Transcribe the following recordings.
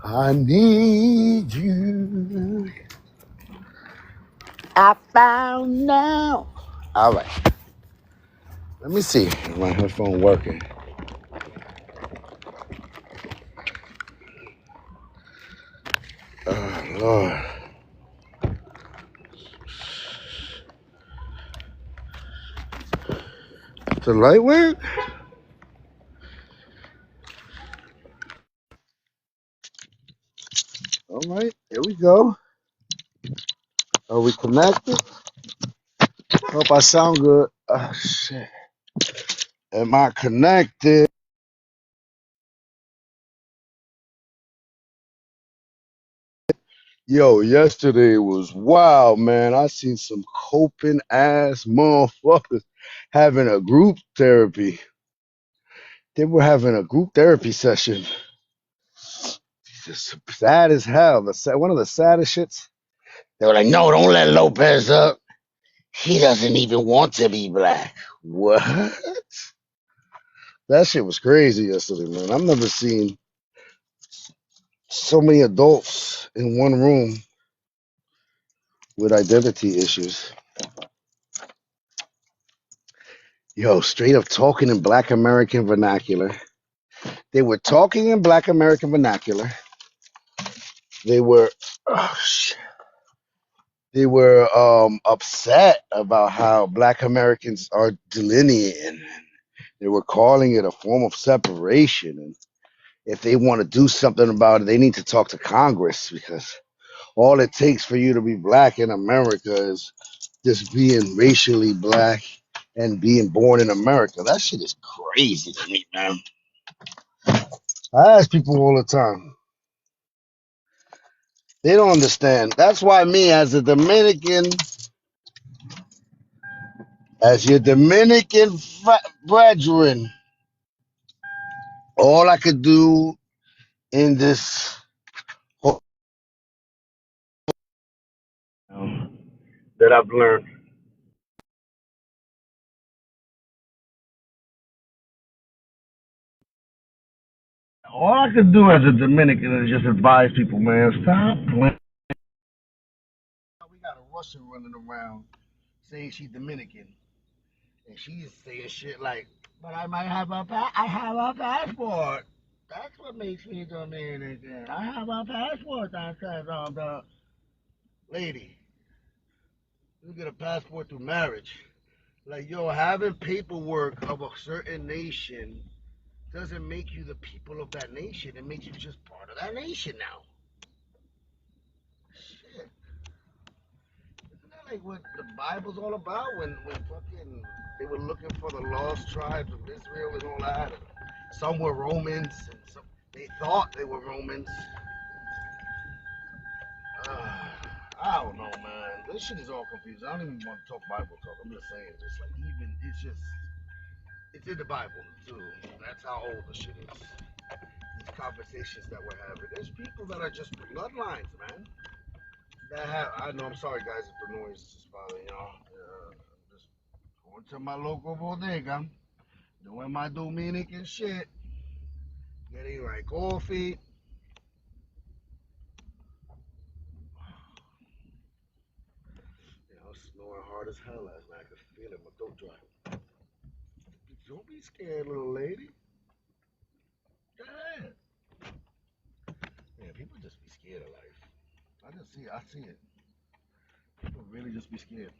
I need you. I found now. All right. Let me see. My headphone working. Oh, Lord. The light work? All right. Here we go. Are we connected? Hope I sound good. Oh, shit. Am I connected? Yo, yesterday was wild, man. I seen some coping ass motherfuckers having a group therapy. They were having a group therapy session. Just sad as hell. One of the saddest shits. They were like, no, don't let Lopez up. He doesn't even want to be black. What? That shit was crazy yesterday, man. I've never seen so many adults in one room with identity issues. Yo, straight up talking in Black American vernacular. They were talking in Black American vernacular. They were, oh, shit. They were upset about how Black Americans are delineating. They were calling it a form of separation. And if they want to do something about it, they need to talk to Congress, because all it takes for you to be black in America is just being racially black and being born in America. That shit is crazy to me, man. I ask people all the time. They don't understand. That's why me, as a Dominican, as your Dominican brethren, all I could do in this that I've learned. All I could do as a Dominican is just advise people, man, stop playing. We got a Russian running around saying she's Dominican, and she's saying shit like, "But I might have I have a passport. That's what makes me Dominican. I have a passport that says the lady. You get a passport through marriage. Like, yo, having paperwork of a certain nation doesn't make you the people of that nation. It makes you just part of that nation now. Shit. Isn't that like what the Bible's all about? When fucking they were looking for the lost tribes of Israel and all that. And some were Romans, and some they thought they were Romans. I don't know, man. This shit is all confusing. I don't even want to talk Bible talk. I'm just saying, it's like it's in the Bible too. That's how old the shit is. These conversations that we're having. There's people that are just bloodlines, man. That have. I know. I'm sorry, guys, if the noise is bothering y'all. Just going to my local bodega, doing my Dominican shit, getting like coffee. I was snoring hard as hell last night. I could feel it. My throat dry. Don't be scared, little lady. Go ahead. Yeah, people just be scared of life. I see it. People really just be scared.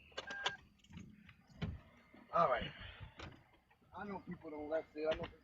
All right. I know people don't like it. I know people.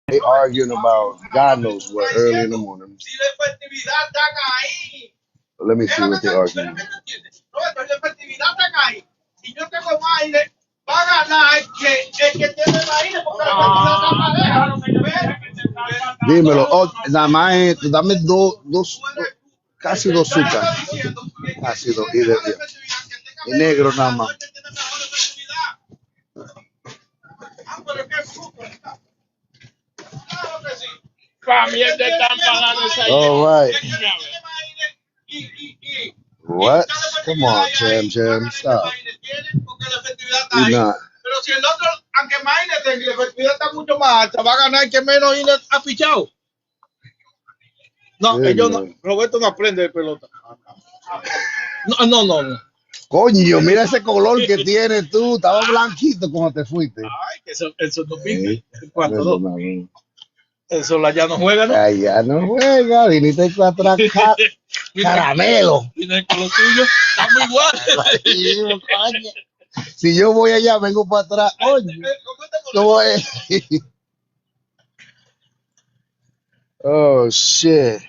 They arguing about God knows what early in the morning. But let me see what they arguing. Dímelo. Oh, nada más, dame dos, casi dos azúcar. Ácido y negro nada más. All right. What? Come on, Jam Jam. Stop. You're not. No, Good, ellos no, man. Roberto no aprende de pelota. No. Coño, mira ese color que tienes tú. Estaba blanquito cuando te fuiste. Ay, que eso no pinta. Sí. El No es 4-2. nada, man. Eso ya no juega, ¿no? Allá no juega, viniste para atrás, caramelo. Viene con lo tuyo, estamos igual. Si yo voy allá, vengo para atrás. Oye, ¿cómo es? Oh, shit.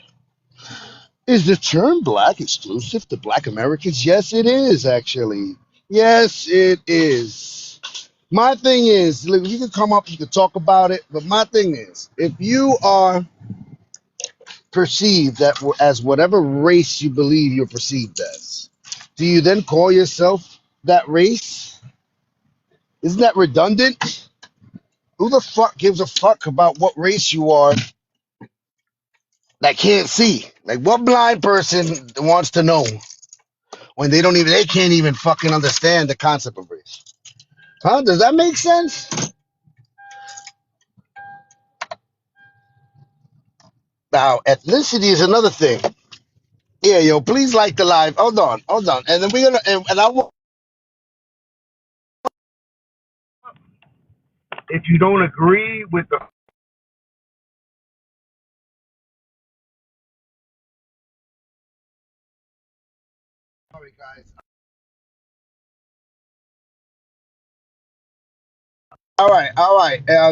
Is the term black exclusive to black Americans? Yes, it is, actually. Yes, it is. My thing is, look, you can come up, you can talk about it, but my thing is, if you are perceived that as whatever race you believe you're perceived as, do you then call yourself that race? Isn't that redundant? Who the fuck gives a fuck about what race you are that can't see? Like, what blind person wants to know when they can't even fucking understand the concept of race? Huh? Does that make sense? Now, ethnicity is another thing. Yeah, yo, please like the live. Hold on. And then we're gonna, and I want. If you don't agree with the. Sorry, guys. All right.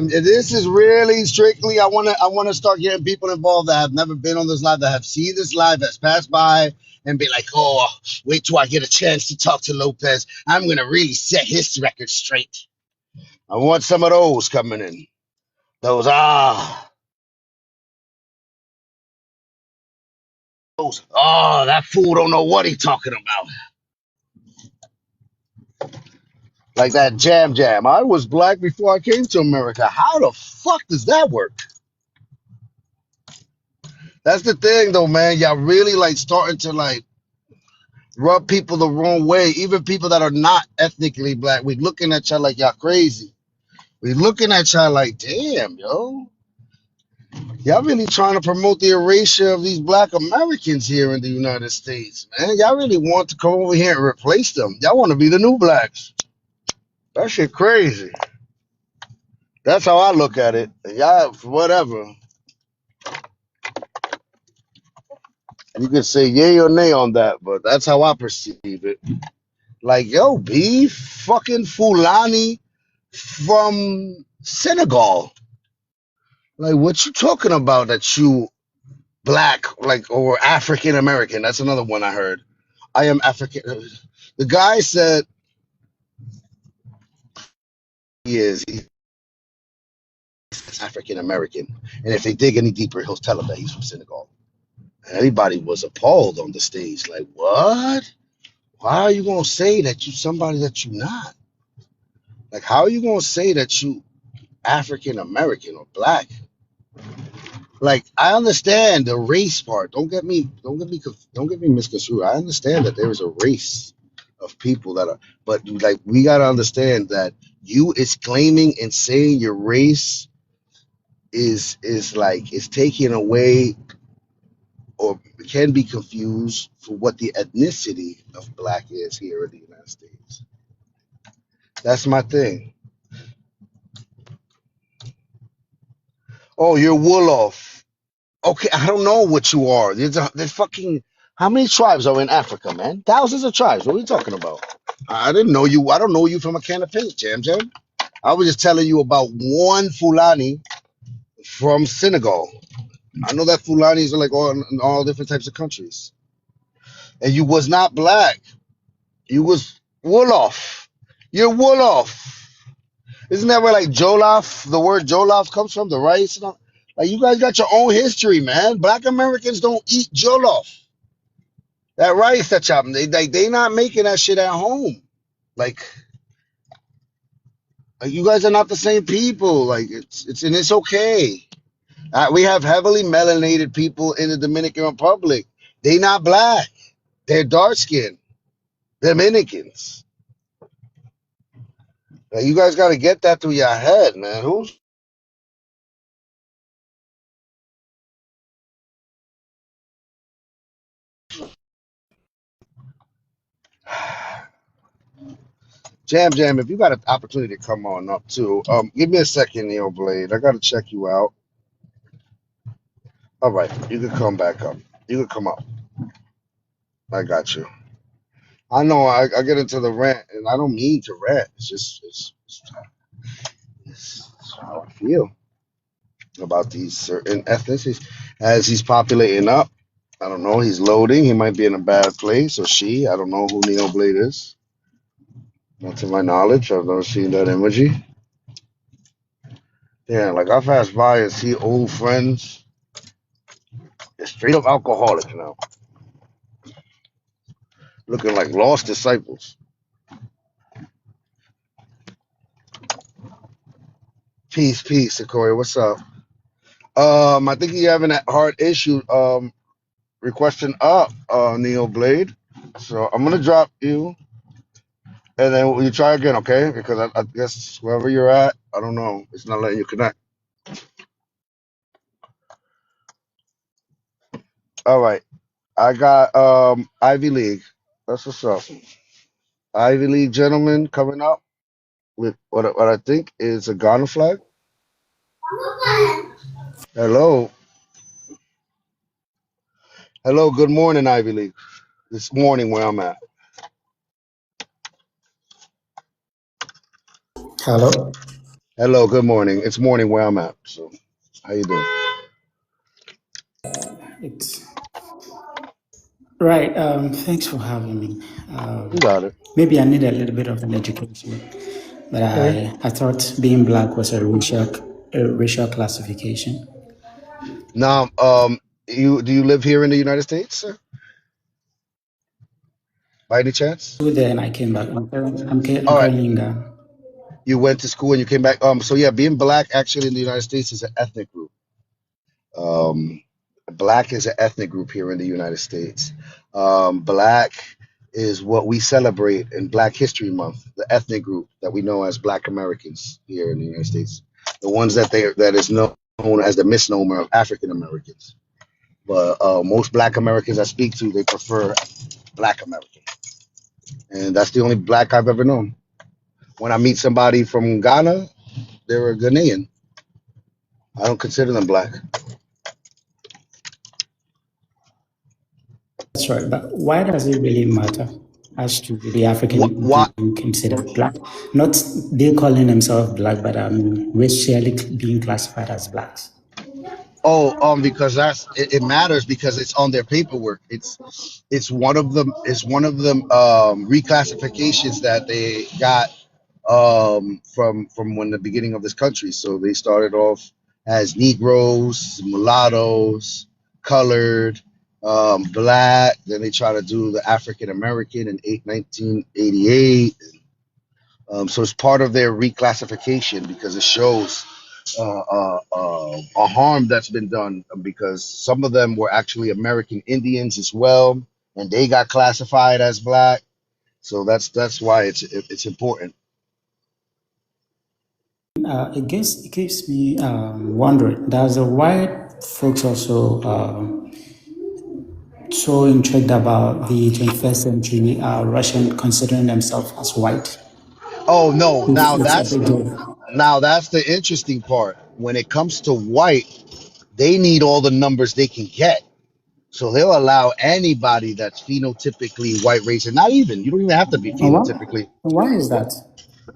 This is really strictly. I wanna start getting people involved that have never been on this live, that have seen this live, that's passed by, and be like, oh, wait till I get a chance to talk to Lopez. I'm gonna really set his record straight. I want some of those coming in. Those that fool don't know what he talking about. Like that jam jam. I was black before I came to America. How the fuck does that work? That's the thing though, man. Y'all really like starting to like rub people the wrong way. Even people that are not ethnically black. We looking at y'all like y'all crazy. We looking at y'all like, damn, yo. Y'all really trying to promote the erasure of these black Americans here in the United States, man. Y'all really want to come over here and replace them. Y'all want to be the new blacks. That shit crazy. That's how I look at it. And y'all, whatever. You can say yay or nay on that, but that's how I perceive it. Like, yo, be fucking Fulani from Senegal. Like, what you talking about that you black, like, or African American? That's another one I heard. I am African. The guy said he's African American. And if they dig any deeper, he'll tell them that he's from Senegal. And everybody was appalled on the stage. Like, what? Why are you going to say that you somebody that you not? Like, how are you going to say that you African American or black? Like, I understand the race part. Don't get me misconstrued. I understand that there is a race of people that are, but like, we got to understand that you is claiming and saying your race is like, is taking away or can be confused for what the ethnicity of black is here in the United States. That's my thing. Oh, you're Wolof. Okay, I don't know what you are. There's fucking how many tribes are in Africa, man? Thousands of tribes. What are we talking about? I didn't know you. I don't know you from a can of paint, Jam Jam. I was just telling you about one Fulani from Senegal. I know that Fulanis are like in all different types of countries. And you was not black. You was Wolof. You're Wolof. Isn't that where like Jollof, the word Jollof comes from, the rice? And all? Like you guys got your own history, man. Black Americans don't eat Jollof. That rice that y'all they not making that shit at home. Like you guys are not the same people. Like it's and it's okay. We have heavily melanated people in the Dominican Republic. They not black. They're dark skinned Dominicans. Now, you guys got to get that through your head, man. Who's Jam Jam? If you got an opportunity to come on up too, give me a second, Neo Blade. I got to check you out. All right, you can come back up. You can come up. I got you. I know I get into the rant, and I don't mean to rant. It's just it's how I feel about these certain ethnicities. As he's populating up, I don't know. He's loading. He might be in a bad place, or she. I don't know who Neo Blade is. Not to my knowledge. I've never seen that emoji. Yeah, like I pass by and see old friends. They're straight up alcoholics now, looking like lost disciples. Peace, peace, Sequoia. What's up? I think you're having a hard issue. Requesting up, Neo Blade. So I'm gonna drop you, and then you try again, okay? Because I guess wherever you're at, I don't know, it's not letting you connect. All right, I got Ivy League. That's what's up. Ivy League gentleman coming up with what I think is a Ghana flag. Hello, hello. Good morning, Ivy League. This morning where I'm at. Hello. Hello, good morning. It's morning where I'm at. So, how you doing? It's right. Thanks for having me. You got it. Maybe I need a little bit of an education, but Okay. I thought being black was a racial classification. Now, you do you live here in the United States, sir? By any chance? So then I came back. I'm All right. currently in Ghana. You went to school and you came back. So yeah, being black actually in the United States is an ethnic group. Um, Black is an ethnic group here in the United States. Black is what we celebrate in Black History Month, the ethnic group that we know as Black Americans here in the United States. The ones that is known as the misnomer of African Americans. But most Black Americans I speak to, they prefer Black American, and that's the only Black I've ever known. When I meet somebody from Ghana, they're a Ghanaian. I don't consider them Black. That's right. But why does it really matter as to the African Why? being considered black? Not they calling themselves black, but racially being classified as blacks. Oh, because it matters because it's on their paperwork. It's one of them. It's one of them reclassifications that they got from when the beginning of this country. So they started off as Negroes, mulattoes, colored, black. Then they try to do the African American in 1988. So it's part of their reclassification because it shows a harm that's been done because some of them were actually American Indians as well, and they got classified as black. So that's why it's important. It keeps me wondering. Does the white folks also so intrigued about the 21st century Russian considering themselves as white? Oh no, It's a big deal. now that's the interesting part. When it comes to white, they need all the numbers they can get. So they'll allow anybody that's phenotypically white race, and not even you don't even have to be And phenotypically why is that?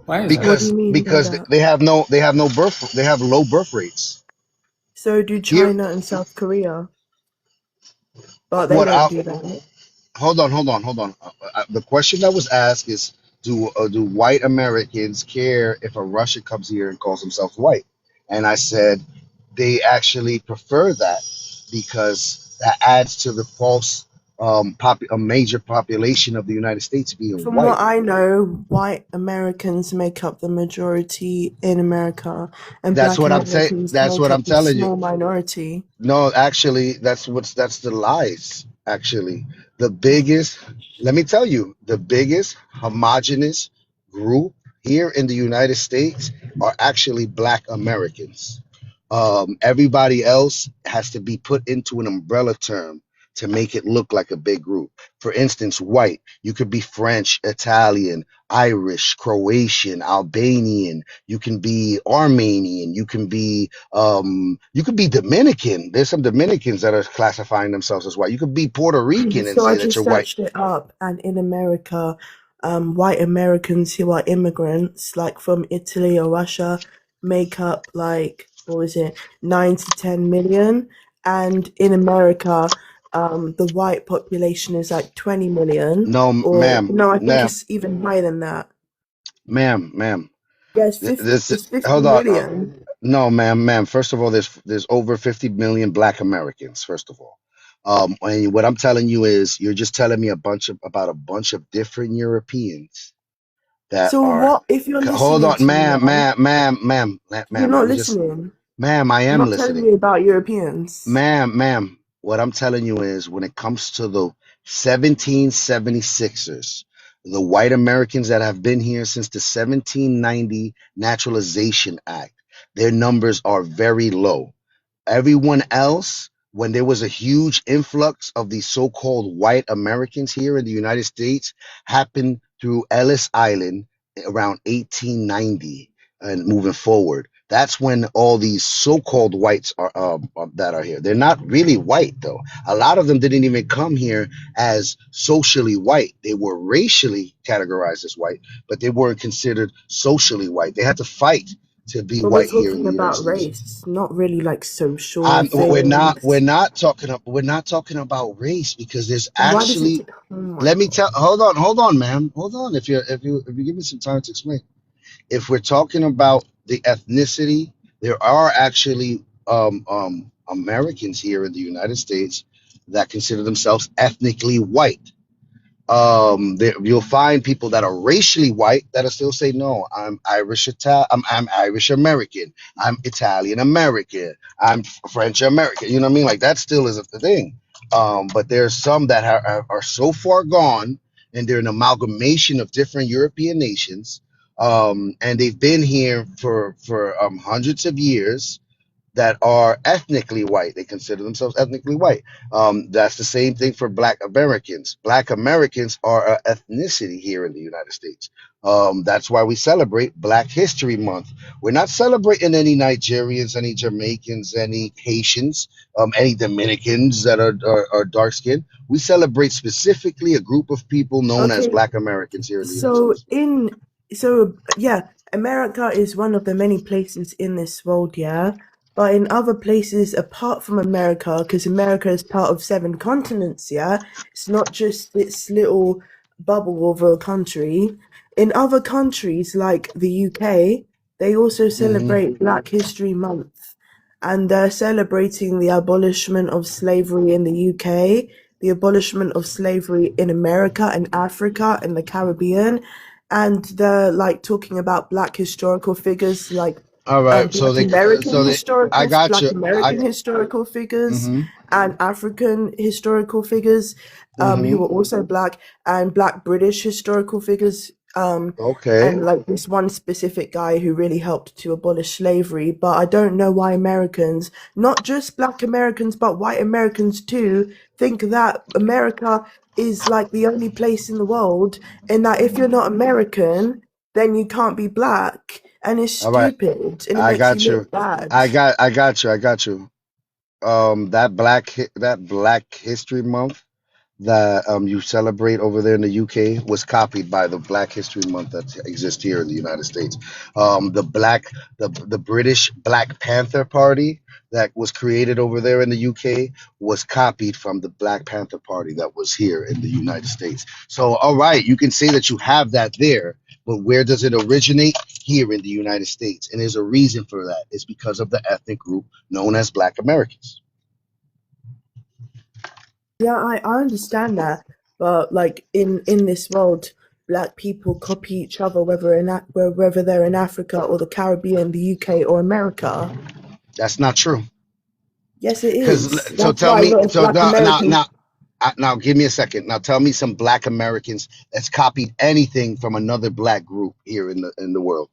Why is that? What do because you mean by because that? they have no birth they have low birth rates So do here. China and South Korea, but they What don't I, do that. hold on. The question that was asked is, do white Americans care if a Russian comes here and calls himself white? And I said they actually prefer that because that adds to the false. a major population of the United States being From what white. I know, white Americans make up the majority in America, and That's black what I'm saying. Americans That's make what I'm up the telling you. small minority. No, actually, that's the lies. Actually, the biggest, let me tell you, the biggest homogenous group here in the United States are actually Black Americans. Everybody else has to be put into an umbrella term to make it look like a big group. For instance, white, you could be French, Italian, Irish, Croatian, Albanian, you can be Armenian, you could be Dominican. There's some Dominicans that are classifying themselves as white. You could be Puerto Rican and So I say that just you're white. searched it up, and in America, white Americans who are immigrants, like from Italy or Russia, make up like, what was it, 9 to 10 million, and in America, the white population is like 20 million, No, or ma'am, no, I think ma'am, it's even higher than that. ma'am. Yeah, it's 50, This, it's 50 hold on. million. No, ma'am. First of all, there's over 50 million Black Americans. First of all, and what I'm telling you is you're just telling me about a bunch of different Europeans that So are. what if you're Hold listening on, to me now? You're ma'am. not Let me just, listening. ma'am. I You're am not telling listening. me about Europeans. Ma'am, what I'm telling you is when it comes to the 1776ers, the white Americans that have been here since the 1790 Naturalization Act, their numbers are very low. Everyone else, when there was a huge influx of these so-called white Americans here in the United States, happened through Ellis Island around 1890 and moving forward. That's when all these so-called whites are that are here. They're not really white though. A lot of them didn't even come here as socially white. They were racially categorized as white, but they weren't considered socially white. They had to fight to be But we're white here in talking the United about States. race, not really like social We're things. not talking about race because there's And why does it actually, take, oh my let me God. tell, hold on, ma'am, hold on. If you give me some time to explain, if we're talking about the ethnicity, there are actually Americans here in the United States that consider themselves ethnically white. There, you'll find people that are racially white that'll still say no, I'm Irish American, I'm Italian American, I'm French American, you know what I mean, like that still is a thing. But there's some that are so far gone and they're an amalgamation of different European nations, and they've been here for hundreds of years, that are ethnically white. They consider themselves ethnically white. That's the same thing for Black Americans. Black Americans are an ethnicity here in the United States. That's why we celebrate Black History Month. We're not celebrating any Nigerians, any Jamaicans, any Haitians, any Dominicans that are dark skinned. We celebrate specifically a group of people known as Okay, Black Americans here in the United so States. yeah, America is one of the many places in this world, yeah. But in other places apart from America, because America is part of 7 continents, yeah, it's not just this little bubble of a country. In other countries like the UK, they also Hmm. celebrate Black History Month, and they're celebrating the abolishment of slavery in the UK, the abolishment of slavery in America and Africa and the Caribbean, and they're like talking about Black historical figures like All right. So they, so they, I got Black you. American historical figures Hmm. and African historical figures, who Hmm. were also Black, and Black British historical figures, Okay. and like this one specific guy who really helped to abolish slavery. But I don't know why Americans, not just Black Americans, but white Americans too, think that America is like the only place in the world, and that if you're not American, then you can't be Black. And it's All right. stupid and it I makes you got you. look bad. I got you. That Black History Month that you celebrate over there in the UK was copied by the Black History Month that exists here in the United States. The British Black Panther Party that was created over there in the UK was copied from the Black Panther Party that was here in the United States. So, all right, you can say that you have that there, but where does it originate? Here in the United States, and there's a reason for that. It's because of the ethnic group known as Black Americans. Yeah, I understand that, but like in this world, black people copy each other, whether they're in Africa or the Caribbean, the UK or America. That's not true. Yes, it Because is. so That's tell why a me, lot of so black Americans. now give me a second. Now tell me some Black Americans that's copied anything from another Black group here in the world.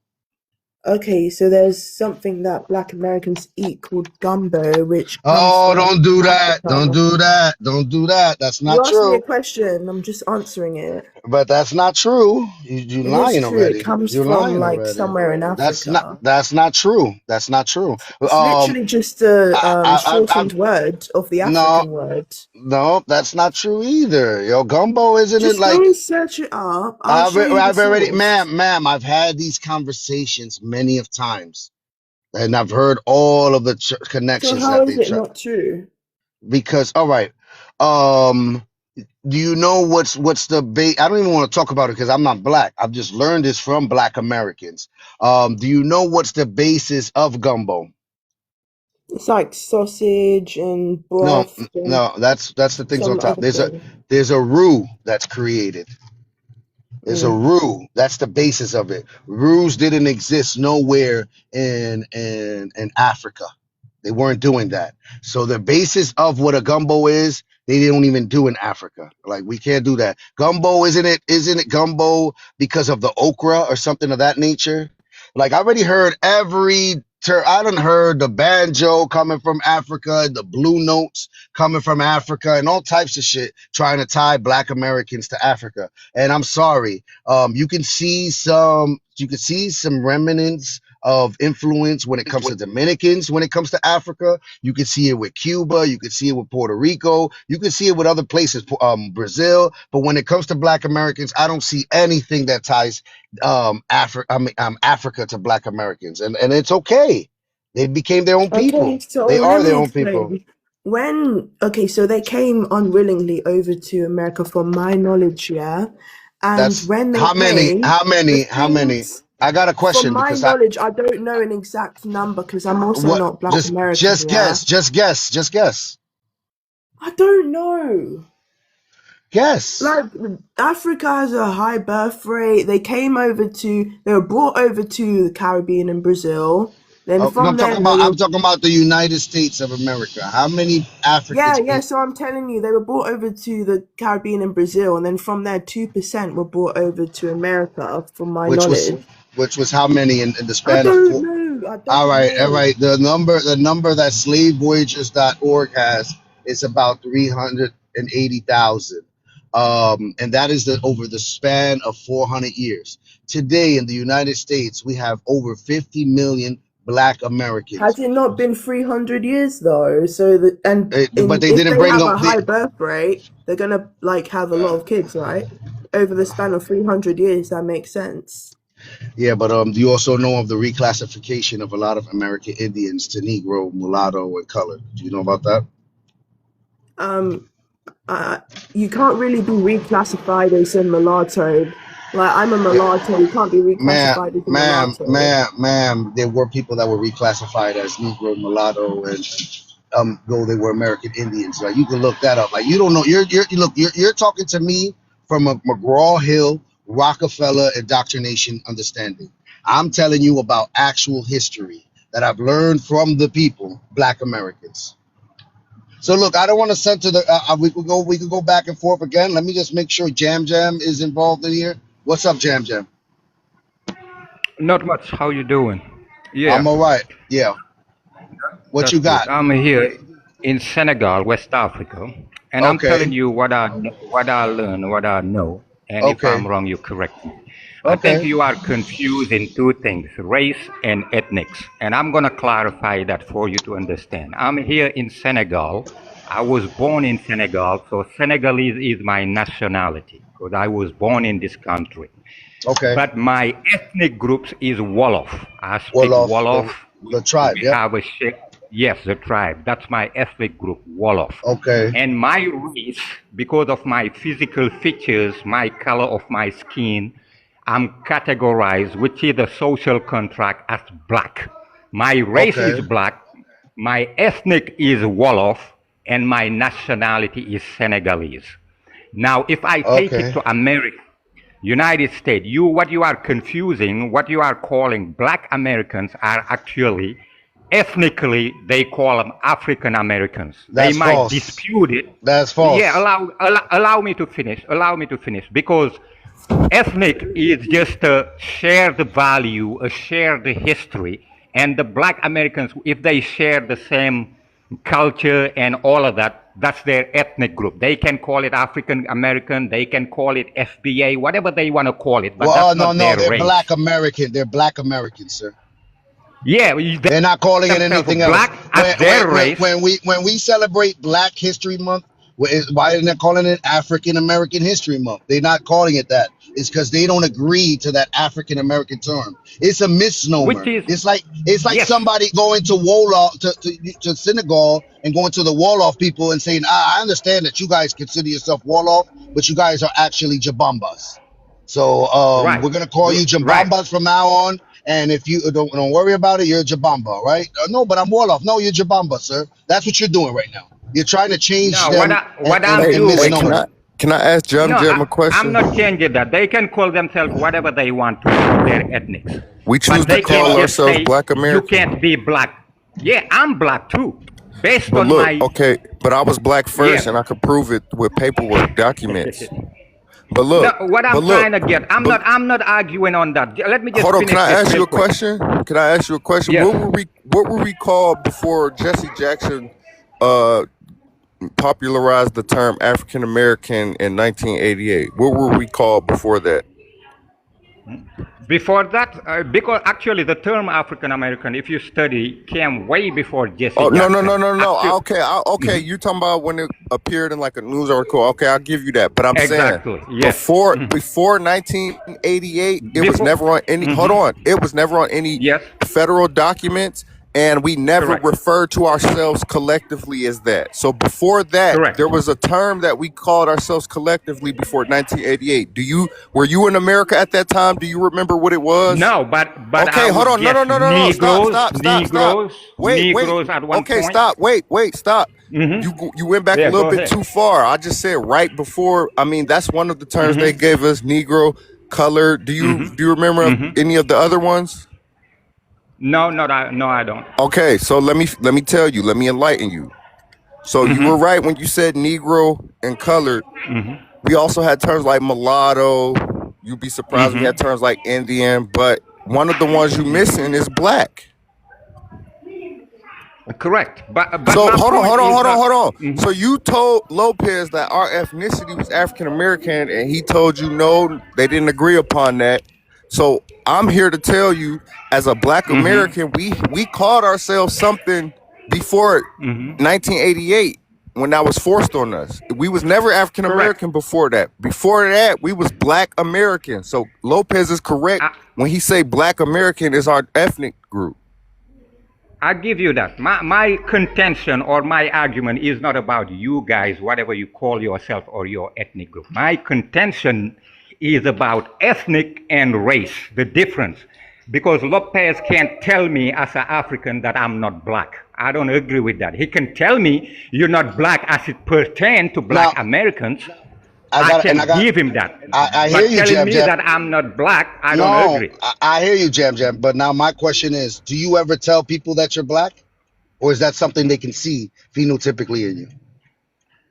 Okay, so there's something that black Americans eat called gumbo, which comes Oh, from don't do that! Don't Africa. do that! Don't do that! That's You not asked me a true. question, I'm just answering it. But that's not true. You It is lying true. It already. comes You're from lying like already. somewhere in Africa. That's not true. That's not true. It's literally just a I shortened word of the no, African word. no, that's not true either. Yo, gumbo isn't it Just go like and search it up. I'll show you the I've already, source. ma'am, I've had these conversations many of times, and I've heard all of the So connections how that is they it try. not true? Because, all right, um, do you know what's the base? I don't even want to talk about it because I'm not black. I've just learned this from Black Americans. Do you know what's the basis of gumbo? It's like sausage and No, broth and no, that's the things on some top. other thing. There's a roux that's created. There's a Mm. roux. That's the basis of it. Roux didn't exist nowhere in Africa. They weren't doing that. So the basis of what a gumbo is, they don't even do in Africa. Like we can't do that. Gumbo, isn't it gumbo because of the okra or something of that nature? Like I already heard I done heard the banjo coming from Africa, the blue notes coming from Africa, and all types of shit trying to tie Black Americans to Africa. And I'm sorry, you can see some remnants of influence when it comes to Dominicans, when it comes to Africa. You can see it with Cuba, you can see it with Puerto Rico, you can see it with other places, Brazil. But when it comes to Black Americans, I don't see anything that ties Africa to Black Americans, and it's okay. They became their own Okay, people. so They let are their me own people. explain. So they came unwillingly over to America from my knowledge, yeah. And That's when they came, the how many? things, I got a from question my because I knowledge, I don't know an exact number because I'm also what not Black American, just yeah. guess, just guess. I don't know. Guess. Like Africa has a high birth rate. They were brought over to the Caribbean and Brazil. Then Oh, no, from then they I'm were talking about the United States of America. How many Africans yeah. So I'm telling you, they were brought over to the Caribbean and Brazil, and then from there, 2% were brought over to America, from my which was knowledge. how many in the I span of don't four? know. I All don't right, all know. right. The number that slavevoyagers.org has is about 380,000. And that is over the span of 400 years. Today in the United States, we have over 50 million Black Americans. Has it not been 300 years though? So that But they if didn't they bring have them. a high birth rate, they're gonna like have a lot of kids, right? Over the span of 300 years, that makes sense. Yeah, but you also know of the reclassification of a lot of American Indians to Negro, mulatto, and colored. Do you know about that? Um, you can't really be reclassified as a mulatto. Like I'm a mulatto, you can't be reclassified as a mulatto. There were people that were reclassified as Negro, mulatto, and though they were American Indians. Like you can look that up. Like you don't know. You're talking to me from a McGraw Hill Rockefeller indoctrination understanding. I'm telling you about actual history that I've learned from the people, Black Americans. So look, I don't want to center the. We could go back and forth again. Let me just make sure Jam Jam is involved in here. What's up, Jam Jam? Not much. How you doing? I'm Yeah, all right. Yeah. What that's you good. got? I'm here in Senegal, West Africa, and I'm Okay. telling you what I learn, what I know, and if Okay. I'm wrong, you correct me. I think Okay. you are confusing two things, race and ethnics, and I'm gonna clarify that for you to understand. I'm here in Senegal. I was born in Senegal, so Senegalese is my nationality because I was born in this country. Okay. But my ethnic group is Wolof. I speak Wolof, Wolof. the tribe. We Yep. have a shape. Yes, the tribe. That's my ethnic group, Wolof. Okay. And my race, because of my physical features, my color of my skin, I'm categorized, which is the social contract, as black. My race Okay. is black. My ethnic is Wolof. and my nationality is Senegalese. Now, if I take it Okay. to America, United States, what you are confusing, what you are calling black Americans are actually, ethnically, they call them African Americans. They That's might false. dispute it. That's Yeah, false. allow me to finish. Allow me to finish. Because ethnic is just a shared value, a shared history. And the black Americans, if they share the same culture and all of that, that's their ethnic group. They can call it African American, they can call it FBA, whatever they want to call it, but Well, that's no, not no, their they're race. black American. They're black Americans, sir. Yeah, They're not calling it themselves anything else. black as their race. When we celebrate Black History Month, why are they calling it African American History Month? They're not calling it that. It's because they don't agree to that African American term. It's a Which misnomer. is, It's like yes, somebody going to Wolof to Senegal and going to the Wolof people and saying, I understand that you guys consider yourself Wolof, but you guys are actually Jabambas. So right, we're gonna call you right. Jabambas from now on. And if you don't worry about it, you're a Jabamba, right? No, but I'm Wolof. No, you're Jabamba, sir. That's what you're doing right now. You're trying to change No, them what I'm and Hey, doing, can misnomer I them. ask no, Jam a I'm question? not changing that. They can call themselves whatever they want to for their ethnics. We choose But to they can't call just ourselves say, Black you American. can't be black. Yeah, I'm black too. Based But on look, my, okay, but I was black first, yeah. and I could prove it with paperwork, documents. But No, look, what but I'm look, trying to get, but I'm not arguing on that. Let me just hold on. Can finish I this ask you real a quick. question? Can I ask you a question? Yes. What were we called before Jesse Jackson uh popularized the term African American in 1988? What were we called before that? Before that, because actually the term African American, if you study, came way before Jesse Oh no no no Jackson. no no. Actually, Okay. You talking about when it appeared in like a news article? Okay, I'll give you that. But I'm saying exactly. Yes. before 1988, it was Before. never on any. Hold on, it was never on any Yes. federal documents, and we never Correct. referred to ourselves collectively as that. So before that, Correct. there was a term that we called ourselves collectively before 1988. Were you in America at that time? Do you remember what it was? No, but I Okay, hold would on. No, guess no, no, no, no. Stop, Negroes, stop, stop, stop. Negroes, Wait, wait. Negroes at one Okay, point. stop. Wait, stop. Mm-hmm. You went back a Yeah, little go bit ahead. too far. I just said right before. I mean, that's one of the terms they Mm-hmm. gave us: Negro, color. Do Mm-hmm. you remember Mm-hmm. any of the other ones? No, I don't. Okay, so let me tell you. Let me enlighten you. So you were Mm-hmm. right when you said Negro and colored. Mm-hmm. We also had terms like mulatto. You'd be surprised we had Mm-hmm. terms like Indian, but one of the ones you missing is black. Correct. But So my hold on, point hold on, is hold on, not. hold on. Mm-hmm. So you told Lopez that our ethnicity was African American, and he told you no, they didn't agree upon that. So I'm here to tell you, as a Black Mm-hmm. American, we called ourselves something before Mm-hmm. 1988 when that was forced on us. We was never African Correct. American before that. Before that, we was Black American. So Lopez is correct when he say Black American is our ethnic group. I give you that. My contention or my argument is not about you guys, whatever you call yourself or your ethnic group. My contention is about ethnic and race, the difference. Because Lopez can't tell me as an African that I'm not black. I don't agree with that. He can tell me you're not black as it pertains to black Now, Americans. I I got. give him that. I hear But you, telling Jam me Jam. that I'm not black, I don't No, agree. I hear you, Jam Jam. But now my question is, do you ever tell people that you're black, or is that something they can see phenotypically in you?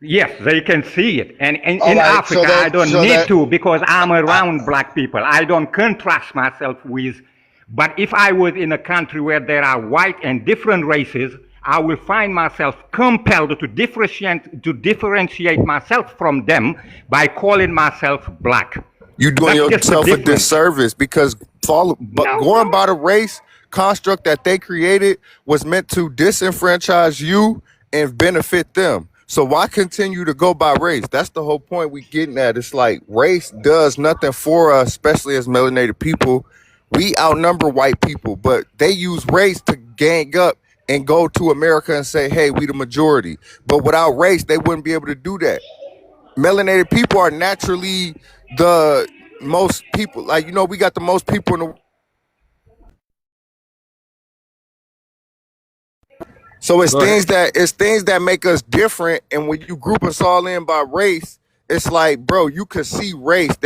Yes, they can see it. And All in right. Africa, I don't So need that. to because I'm I, around black people. I don't contrast myself with. But if I was in a country where there are white and different races, I will find myself compelled to differentiate myself from them by calling myself black. You doing That's just the yourself a difference. disservice because No. going by the race construct that they created was meant to disenfranchise you and benefit them. So why continue to go by race? That's the whole point we getting at. It's like race does nothing for us, especially as melanated people. We outnumber white people, but they use race to gang up and go to America and say, hey, we the majority. But without race, they wouldn't be able to do that. Melanated people are naturally the most people. Like, we got the most people in the So it's Go ahead. things that make us different, and when you group us all in by race, it's like, bro, you could see race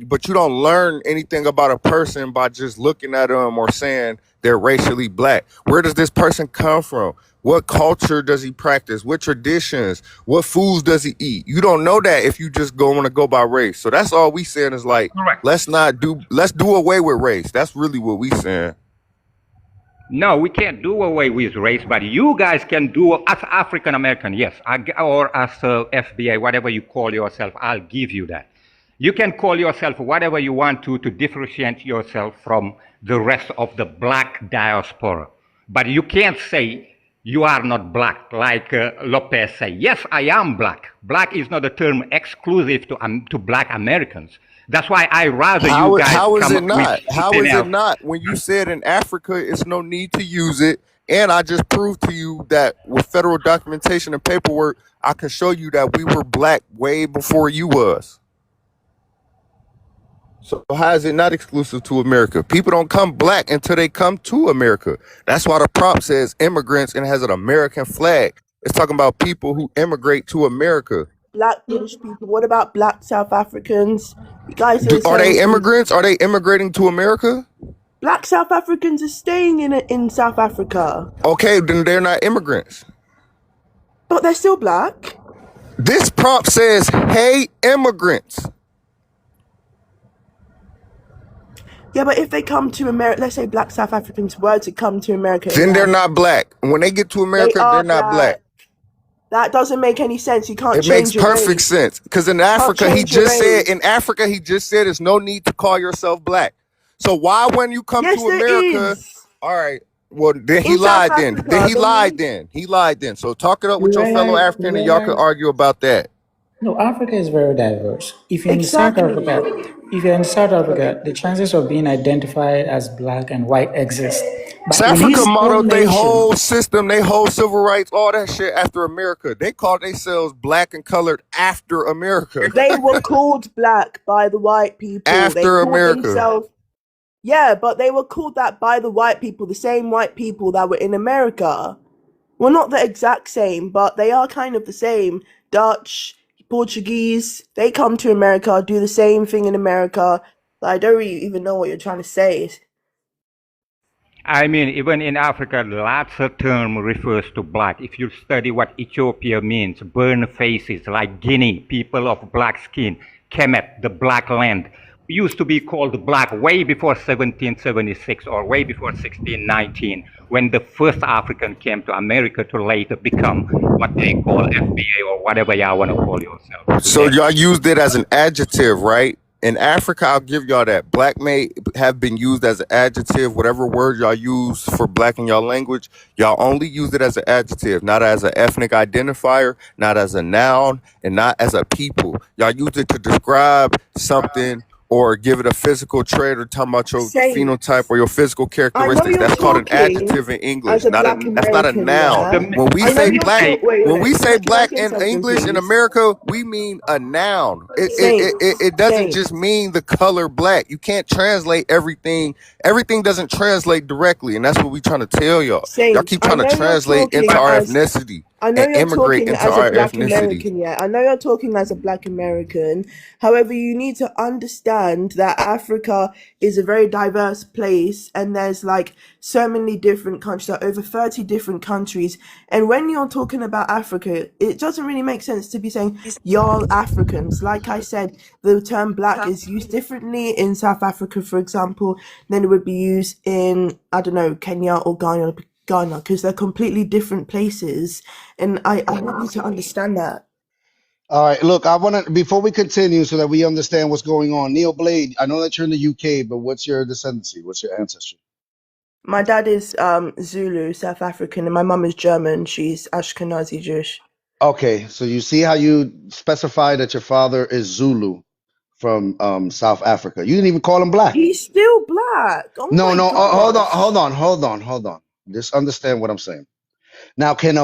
but you don't learn anything about a person by just looking at them or saying they're racially black. Where does this person come from? What culture does he practice? What traditions? What foods does he eat? You don't know that if you just want to go by race. So that's all we saying is like, Correct. let's do away with race. That's really what we saying. No, we can't do away with race, but you guys can do as African American, yes, or as FBA, whatever you call yourself. I'll give you that. You can call yourself whatever you want to differentiate yourself from the rest of the black diaspora. But you can't say you are not black, like Lopez say. Yes, I am black. Black is not a term exclusive to black Americans. That's why I rather you guys how is come it up not? with How something is else. it not? When you said in Africa, it's no need to use it, and I just proved to you that with federal documentation and paperwork, I can show you that we were black way before you was. So how is it not exclusive to America? People don't come black until they come to America. That's why the prop says immigrants and has an American flag. It's talking about people who immigrate to America. Black British people. What about black South Africans? You guys are Are saying they immigrants? Are they immigrating to America? black South Africans are staying in South Africa, Okay, then they're not immigrants. but they're still black. This prompt says, hey, immigrants. Yeah, but if they come to America, let's say black South Africans were to come to America, Then they're not black. When they get to they America, are they're not black. That doesn't make any sense. You can't It makes change your perfect race. sense. Because in You can't Africa, he change your just said, race. there's no need to call yourself black. So why when you come Yes, to there America, is. all right, well, then he In South lied then. Africa, Then he they lied need then. He lied then. So talk it up You with your fellow realize, African and y'all can argue about that. no, Africa is very diverse. If you're in South exactly. Africa, the chances of being identified as black and white exist. But South in Africa his own modeled their whole nation, system, their whole civil rights, all that shit after America. They called themselves black and colored after America. They were called black by the white people. They After called America. themselves. Yeah, but they were called that by the white people, the same white people that were in America. Well, not the exact same, but they are kind of the same. Dutch, Portuguese, they come to America, do the same thing in America. I don't really even know what you're trying to say. I mean, even in Africa, lots of term refers to black. If you study what Ethiopia means, burn faces, like Guinea, people of black skin, Kemet, the black land, used to be called black way before 1776 or way before 1619, when the first African came to America to later become what they call FBA or whatever y'all want to call yourselves. So y'all used it as an adjective, right? In Africa, I'll give y'all that. Black may have been used as an adjective. Whatever word y'all use for black in y'all language, y'all only use it as an adjective, not as an ethnic identifier, not as a noun, and not as a people. Y'all use it to describe something or give it a physical trait or talking about your Saint, phenotype or your physical I know characteristics. you're That's called an talking adjective in English. as a black That's not a American, noun. yeah? When we I know say you're black, wait, when we say can I black say in something, English in please? America, we mean a noun. Saint, It doesn't Saint, just mean the color black. You can't translate everything. Everything doesn't translate directly, and that's what we trying to tell y'all. Y'all Saint, keep I trying to know you're translate talking into our as ethnicity I know and you're immigrate talking into as a our black ethnicity. American, yeah. I know you're talking as a black American. However, you need to understand that Africa is a very diverse place and there's like so many different countries, like over 30 different countries. And when you're talking about Africa, it doesn't really make sense to be saying y'all Africans. Like I said, the term black is used differently in South Africa, for example, than it would be used in, I don't know, Kenya or Ghana, because they're completely different places. And I want you to understand that. All right, look, I want to, before we continue so that we understand what's going on, Neil Blade, I know that you're in the UK, but what's your descendancy? What's your ancestry? My dad is Zulu, South African, and my mum is German. She's Ashkenazi Jewish. Okay, so you see how you specify that your father is Zulu from South Africa. You didn't even call him black. He's still black. Oh No, my no, gosh. hold on. Just understand what I'm saying. Now, can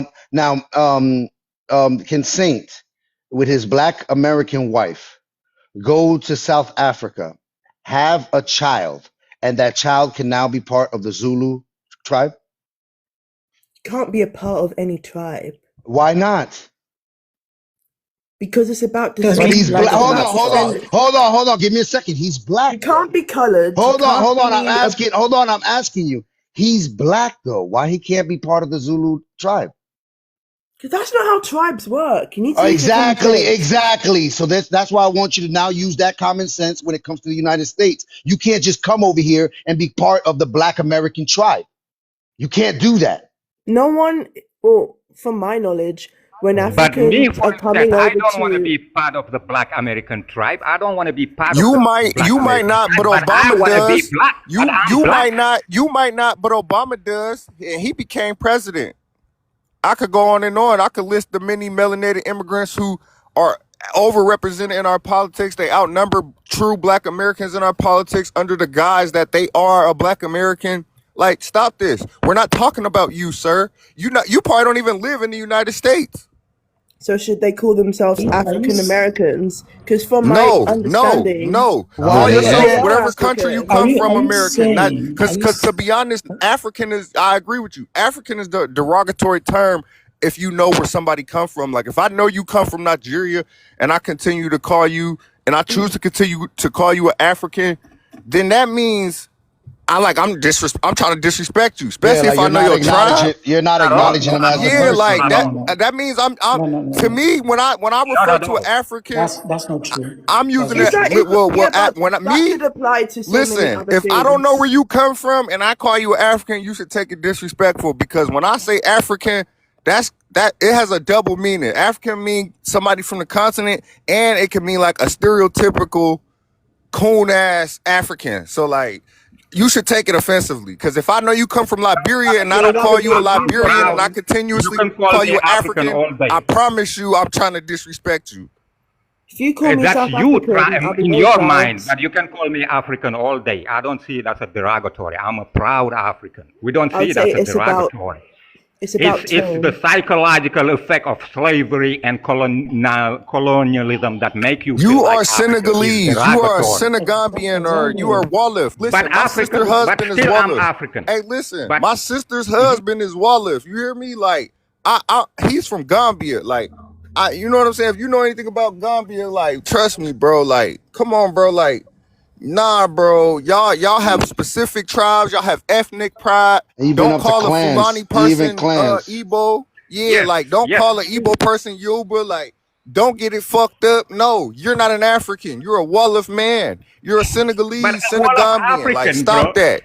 Saint, with his black American wife, go to South Africa, have a child, and that child can now be part of the Zulu tribe? can't be a part of any tribe Why not? because it's about Because But he's he's descendants. black. black It's and Hold on, not about hold on, white. descendants. hold on, hold on. Give me a second. He's black You though. can't be coloured. You Hold on, can't hold on. I'm be a. asking. Hold on, I'm asking you. He's black though. Why he can't be part of the Zulu tribe? Because that's not how tribes work. You need to use your common Exactly, sense. exactly. So that's why I want you to now use that common sense when it comes to the United States. You can't just come over here and be part of the Black American tribe. You can't do that. No one, well, from my knowledge, when But me, Africans for are instance, coming I over don't want to to, be part of the Black American tribe. I don't want to be part of You the might, Black you might American not, but tribe, but I Obama want to be does. black. But I'm You black. might not, but Obama does, and he became president. I could go on and on. I could list the many melanated immigrants who are overrepresented in our politics. They outnumber true Black Americans in our politics under the guise that they are a Black American. Like, stop this. We're not talking about you, sir. You probably don't even live in the United States. so should they call themselves Are you African Americans? Because from my No, no, understanding, no. Why Call they yeah, yourself they can't? are whatever country you African. come from, are you American. Not saying are because you to be honest, African is. I agree with you. African is the derogatory term if you know where somebody come from. Like if I know you come from Nigeria and I continue to call you and I choose to continue to call you an African, then that means I'm trying to disrespect you, Yeah, especially if like I know your tribe. you're not Not all. acknowledging Not him at as a all. Yeah, person. like Not that. all. That means I'm. To no. me, when I Not refer at to an all. African, That's not true. I'm That's using not Is it. true. that is yeah, but When that me could apply to so many listen, other if I don't know where things. you come from and I call you African, you should take it disrespectful because when I say African, that it has a double meaning. African mean somebody from the continent, and it can mean like a stereotypical coon ass African. So like you should take it offensively because if I know you come from Liberia and I Well, don't in other call you a words, you got Liberian and I Proud. them. You continuously can call call me you an African African, all I day. promise you I'm trying to disrespect you. If you call me That's South you African, I'll be in very your proud. mind, but you can call me African all day. I don't see it as a derogatory. I'm a proud African. We don't I see would it say as a derogatory. it's It's about it's the tone. psychological effect of slavery and colonialism that make you feel You like are Africa is Senegalese. You are a derogatory. Senegambian or you are Exactly. Wolof. But Listen, my sister African, but husband is still I'm Wolof. African. Hey, listen, But my sister's mhm. husband is Wolof. You hear me? Like, he's from Gambia. Like, you know what I'm saying? If you know anything about Gambia, like, trust me, bro. Like, come on, bro. Like, nah, bro. Y'all have specific tribes. Y'all have ethnic pride. Even Don't up to call a clans, Fulani even person clans. Igbo. Yeah, Yes, like don't yes. call an Igbo person Yoruba. Like, don't get it fucked up. No, you're not an African. You're a Wolof man. You're a But Senegalese, all of Senegambian. Like, African, stop bro. that.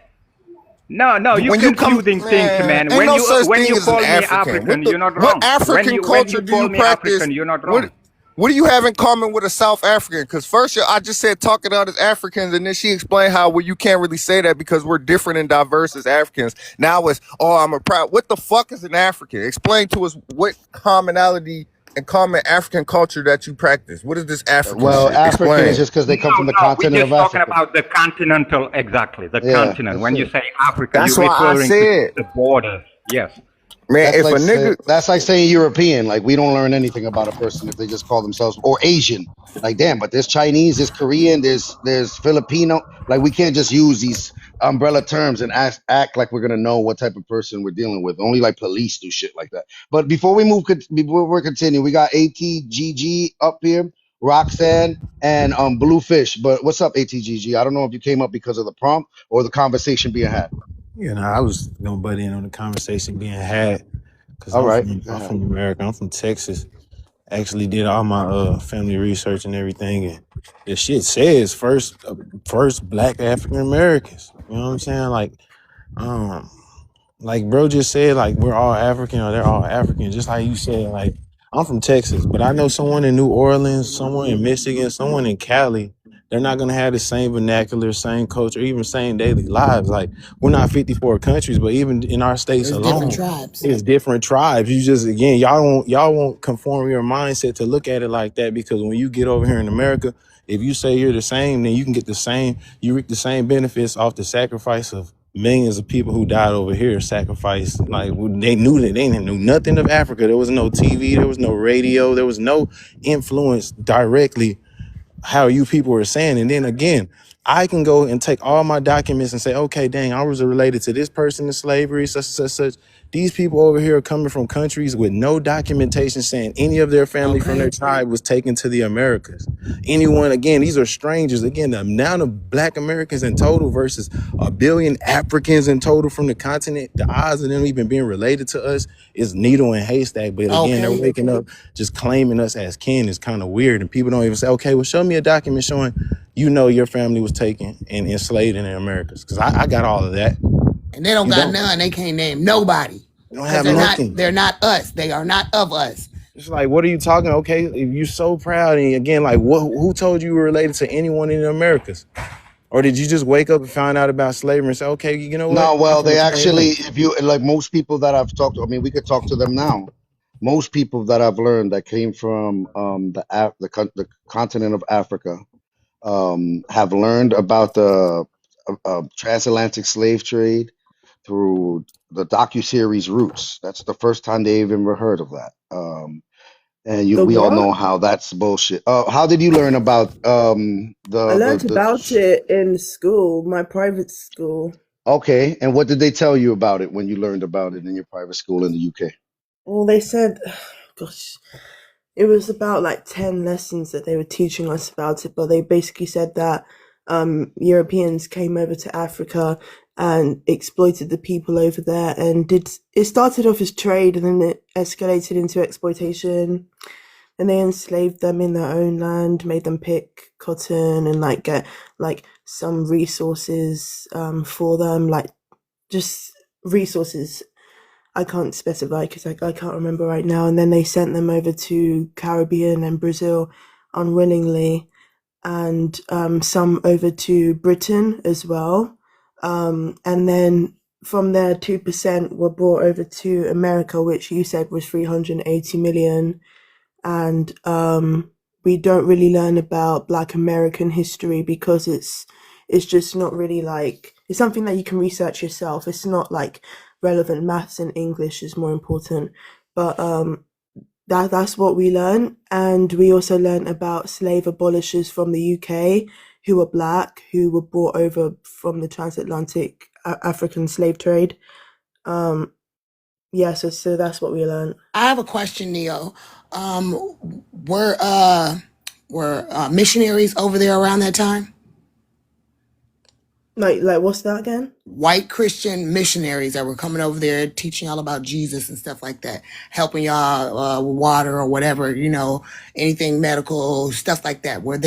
No, no, you're When you come, confusing things, man, man. ain't no such When thing you as an call me African. African, you're not What wrong. African When culture you do call you me practice? African, you're not What wrong. what do you have in common with a South African? Because first I just said talking about as Africans, and then she explained how well you can't really say that because we're different and diverse as Africans. Now it's I'm a proud. What the fuck is an African? Explain to us what commonality and common African culture that you practice. What is this African Well, shit? African is Explain. just because they No, come from the no, we're continent of just talking Africa. about the continental, exactly, the Yeah, continent. that's When you it. say African, That's you're why I referring to said, the borders. Yes. man, if a nigga, That's like saying European. Like we don't learn anything about a person if they just call themselves or Asian. Like damn, but there's Chinese, there's Korean, there's Filipino. Like we can't just use these umbrella terms and act like we're gonna know what type of person we're dealing with. Only like police do shit like that. But before we continue, we got ATGG up here, Roxanne and Bluefish. But what's up, ATGG? I don't know if you came up because of the prompt or the conversation being had. You know, I was gonna butt in on the conversation being had because All right, go I'm ahead. from America. I'm from Texas. Actually, did all my family research and everything, and the shit says first Black African Americans. You know what I'm saying? Um, like bro just said, like we're all African or they're all African. Just like you said, like I'm from Texas, but I know someone in New Orleans, someone in Michigan, someone in Cali. They're not gonna have the same vernacular, same culture, even same daily lives. Like we're not 54 countries, but even in our states There's different alone, tribes. it's different tribes. You just again, y'all won't conform your mindset to look at it like that because when you get over here in America, if you say you're the same, then you can get the same, you reap the same benefits off the sacrifice of millions of people who died over here sacrificed. Like they didn't know nothing of Africa. There was no TV, there was no radio, there was no influence directly how you people were saying. And then again, I can go and take all my documents and say, okay, dang, I was related to this person in slavery, such and such, such. These people over here are coming from countries with no documentation saying any of their family from their tribe was taken to the Americas. Anyone, again, these are strangers. Again, the amount of Black Americans in total versus 1 billion Africans in total from the continent, the odds of them even being related to us is needle and haystack. But again, they're waking up just claiming us as kin is kind of weird. And people don't even say, okay, well, show me a document showing you know your family was taken and enslaved in the Americas. Because I got all of that. And they don't got none. They can't name nobody. They don't have they're nothing. They're not us. They are not of us. It's like, what are you talking? Okay, if you're so proud, and again, like, who told you were related to anyone in the Americas? Or did you just wake up and find out about slavery and say, okay, you know what? No, well, they actually, if you like most people that I've talked to, I mean, we could talk to them now. Most people that I've learned that came from the continent of Africa have learned about the transatlantic slave trade through the docuseries Roots. That's the first time they even ever heard of that. And we all know how that's bullshit. How did you learn about I learned about it in school, my private school. Okay, and what did they tell you about it when you learned about it in your private school in the UK? Well, they said, gosh, it was about like 10 lessons that they were teaching us about it, but they basically said that Europeans came over to Africa and exploited the people over there, and it started off as trade and then it escalated into exploitation, and they enslaved them in their own land, made them pick cotton and like get like some resources for them, like just resources I can't specify because I can't remember right now. And then they sent them over to Caribbean and Brazil unwillingly, and some over to Britain as well. And then from there, 2% were brought over to America, which you said was 380 million. And we don't really learn about Black American history because it's just not really like, it's something that you can research yourself. It's not like relevant. Maths and English is more important. But that's what we learn. And we also learned about slave abolishers from the UK who were Black, who were brought over from the transatlantic African slave trade. Yeah, so that's what we learned. I have a question, Neo. Were missionaries over there around that time? Like what's that again? White Christian missionaries that were coming over there teaching y'all about Jesus and stuff like that, helping y'all with water or whatever, you know, anything medical, stuff like that. Were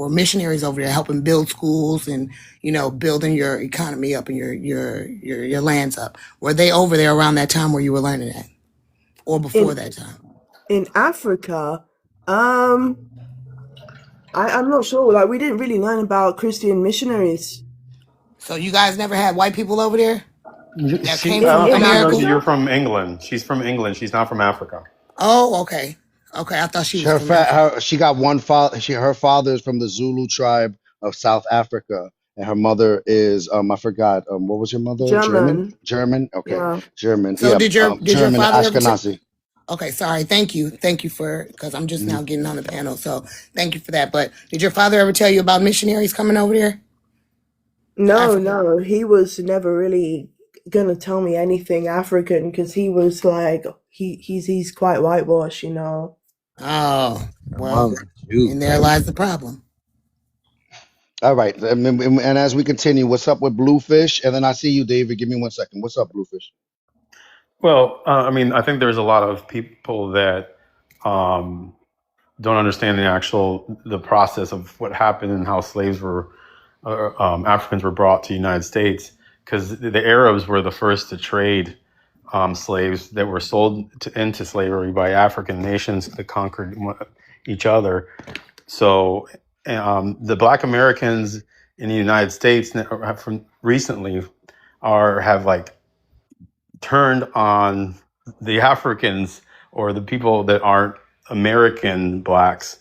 missionaries over there helping build schools and, you know, building your economy up and your lands up? Were they over there around that time where you were learning that, or before that time? In Africa, I'm not sure. Like, we didn't really learn about Christian missionaries. So you guys never had white people over there? That came I from don't think America? you're from England. She's from England. She's not from Africa. Oh, okay. Okay, I thought she was she got one father. Her father is from the Zulu tribe of South Africa, and her mother is I forgot. What was your mother? German. Okay, yeah. German. So yeah, did your German father Ashkenazi. Okay, sorry. Thank you for, because I'm just now getting on the panel. So thank you for that. But did your father ever tell you about missionaries coming over there? No, he was never really gonna tell me anything African because he was like he's quite whitewashed, you know. Oh, well, and there lies the problem. All right, and as we continue, what's up with Bluefish? And then I see you, David. Give me 1 second. What's up, Bluefish? Well, I mean, I think there's a lot of people that don't understand the process of what happened and how slaves were, Africans were brought to the United States, because the Arabs were the first to trade slaves that were sold into slavery by African nations that conquered each other. So the Black Americans in the United States from recently have like turned on the Africans or the people that aren't American Blacks,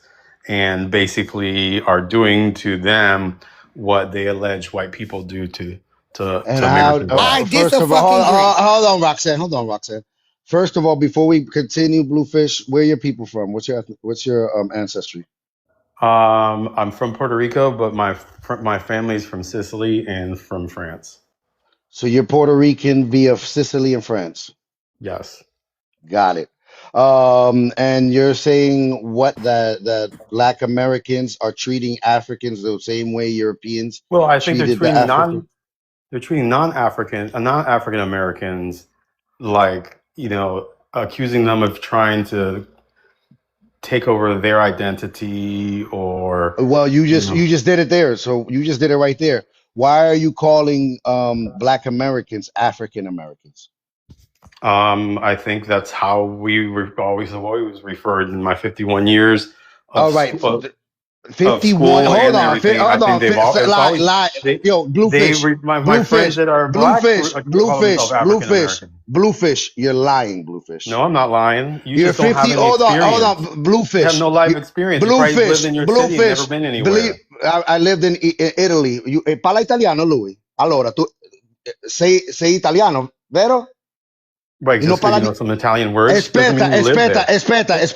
and basically are doing to them what they allege white people do to American Blacks. First of all, hold on, Roxanne. First of all, before we continue, Bluefish, where are your people from? What's your ancestry? I'm from Puerto Rico, but my family's from Sicily and from France. So you're Puerto Rican via Sicily and France. Yes. Got it. And you're saying what that Black Americans are treating Africans the same way Europeans Well, I think treated the African. they're treating non-African Americans like, accusing them of trying to take over their identity or, Well, you you just know, you just did it there. So you just did it right there. Why are you calling Black Americans African Americans? I think that's how we were always referred in my 51 years of All right, school, 51. Hold and on, everything. I hold think on. it's Lie, always lie. they Yo, bluefish, my friends bluefish, that are black bluefish, call themselves bluefish, African bluefish, American. bluefish. You're lying, bluefish. No, I'm not lying. You You're just don't have 50. any Hold experience. on, You have bluefish. no life experience. You probably lived Bluefish, in your city and never bluefish. been Believe anywhere. I lived in Italy. Parla italiano lui. Allora, tu sei italiano, vero? Right, You know just because parla you know di... some Italian words doesn't Aspetta, mean you live there.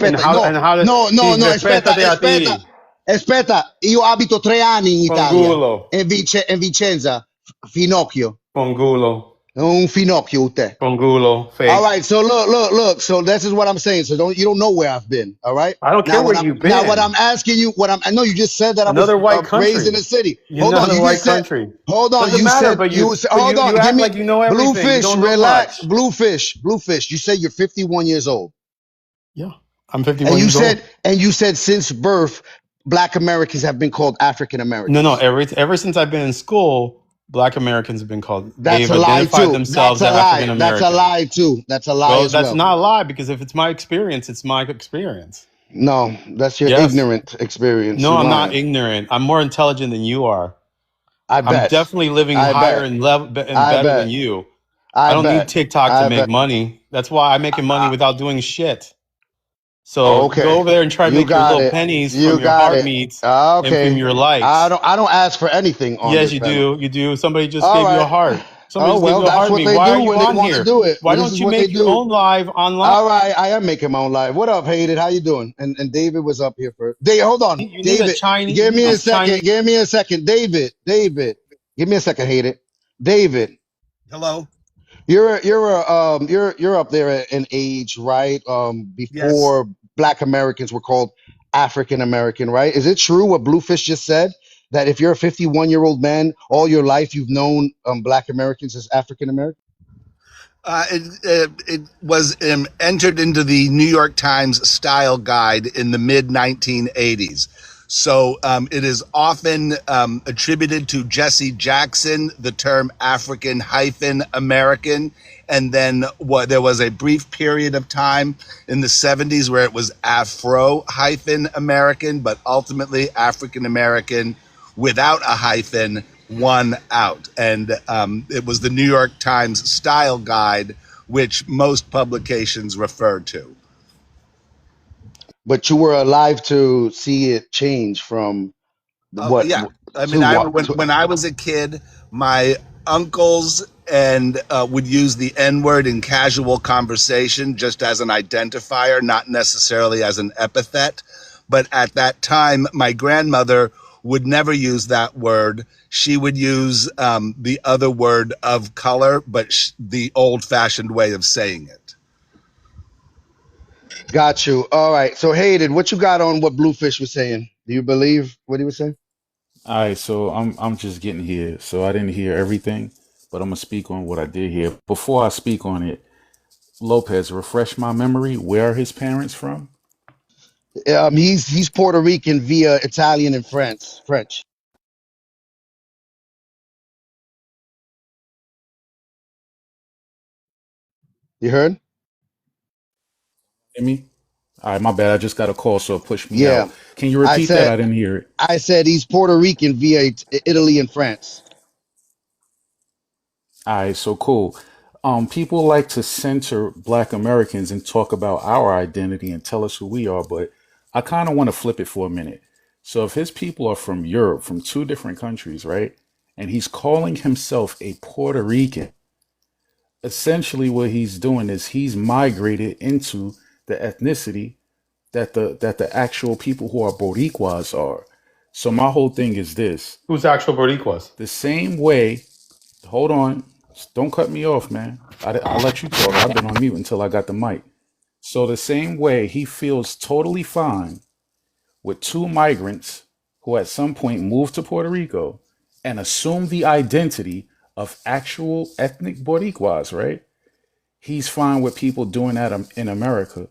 And aspetta. how No, and how did no, no, he no, aspetta, respétate a aspetta. ti, Aspetta, io abito 3 anni in Italia, Pongulo, in Vicenza, Finocchio. Pongulo, Un finocchio te. Pongulo, All fake. right, so look. So this is what I'm saying. So you don't know where I've been. All right. I don't care Now where you've what I'm been. asking you, I know you just said that I was Another white raised in country. the city. You're Hold on, another you white just said. country. Hold on, Doesn't you matter, said but hold you on. Give act me like you know everything. You bluefish. don't know Relax, much. bluefish. You said you're 51 years old, Yeah, I'm 51 years old. and you said since birth, Black Americans have been called African No. Americans. Ever since I've been in school, Black Americans have been called. That's They've a lie identified too. That's themselves a as African lie. That's a American. lie too. That's a lie Well, as that's well. not a lie because if it's my experience, it's my experience. No, that's your Yes. ignorant experience. No, You're I'm not lying. ignorant. I'm more intelligent than you are. I I'm bet. definitely living I higher bet. and level and I better than bet. you. I I don't need bet. TikTok to I make bet. money. That's why I'm making money I, without doing shit. So go okay. over there and try to You make your got little it. pennies You from your got heart it. meats and from Okay. your likes. I don't ask for anything on Yes, this you panel. do. You do. Somebody just All gave you a right. heart. Somebody Oh just gave well, you a that's heart what me. they Why are do you when they on want to here? do it. Why This don't is you what they make your do. own live online? All right, I am making my own life. What up, Hated? How you doing? And David was up here first. Hold on, You need a David. Chinese. You Give need me a this second. Chinese. Give me a second, David. Give me a second, Hated. David. Hello. You're up there in age, right? Yes. Before Black Americans were called African American, right? Is it true what Bluefish just said that if you're a 51-year-old man, all your life you've known Black Americans as African American? It was entered into the New York Times style guide in the mid 1980s. So it is often attributed to Jesse Jackson, the term African hyphen American. And then there was a brief period of time in the 70s where it was Afro hyphen American, but ultimately African American without a hyphen, one out. And it was the New York Times style guide, which most publications refer to. But you were alive to see it change from what Yeah. I mean, to what when I was a kid, my uncles and would use the N-word in casual conversation just as an identifier, not necessarily as an epithet. But at that time, my grandmother would never use that word. She would use the other word of color, but the old-fashioned way of saying it. got you. All right. So Hated, what you got on what Bluefish was saying? Do you believe what he was saying? All right, so I'm just getting here, so I didn't hear everything, but I'm gonna speak on what I did hear. Before I speak on it, Lopez, refresh my memory. Where are his parents from? He's Puerto Rican via Italian and French. You heard? Hear me? All right, my bad. I just got a call, so it pushed me Yeah. out. Can you I repeat that? said I didn't hear it. I said he's Puerto Rican via Italy and France. All right, so cool. People like to censor Black Americans and talk about our identity and tell us who we are, but I kind of want to flip it for a minute. So if his people are from Europe, from two different countries, right? And he's calling himself a Puerto Rican, essentially what he's doing is he's migrated into the ethnicity that the actual people who are Boricuas are. So my whole thing is this: Who's actual Boricuas? the same way. Hold on, don't cut me off, man. I'll let you talk. I've been on mute until I got the mic. So the same way he feels totally fine with two migrants who at some point moved to Puerto Rico and assumed the identity of actual ethnic Boricuas, right? He's fine with people doing that in America.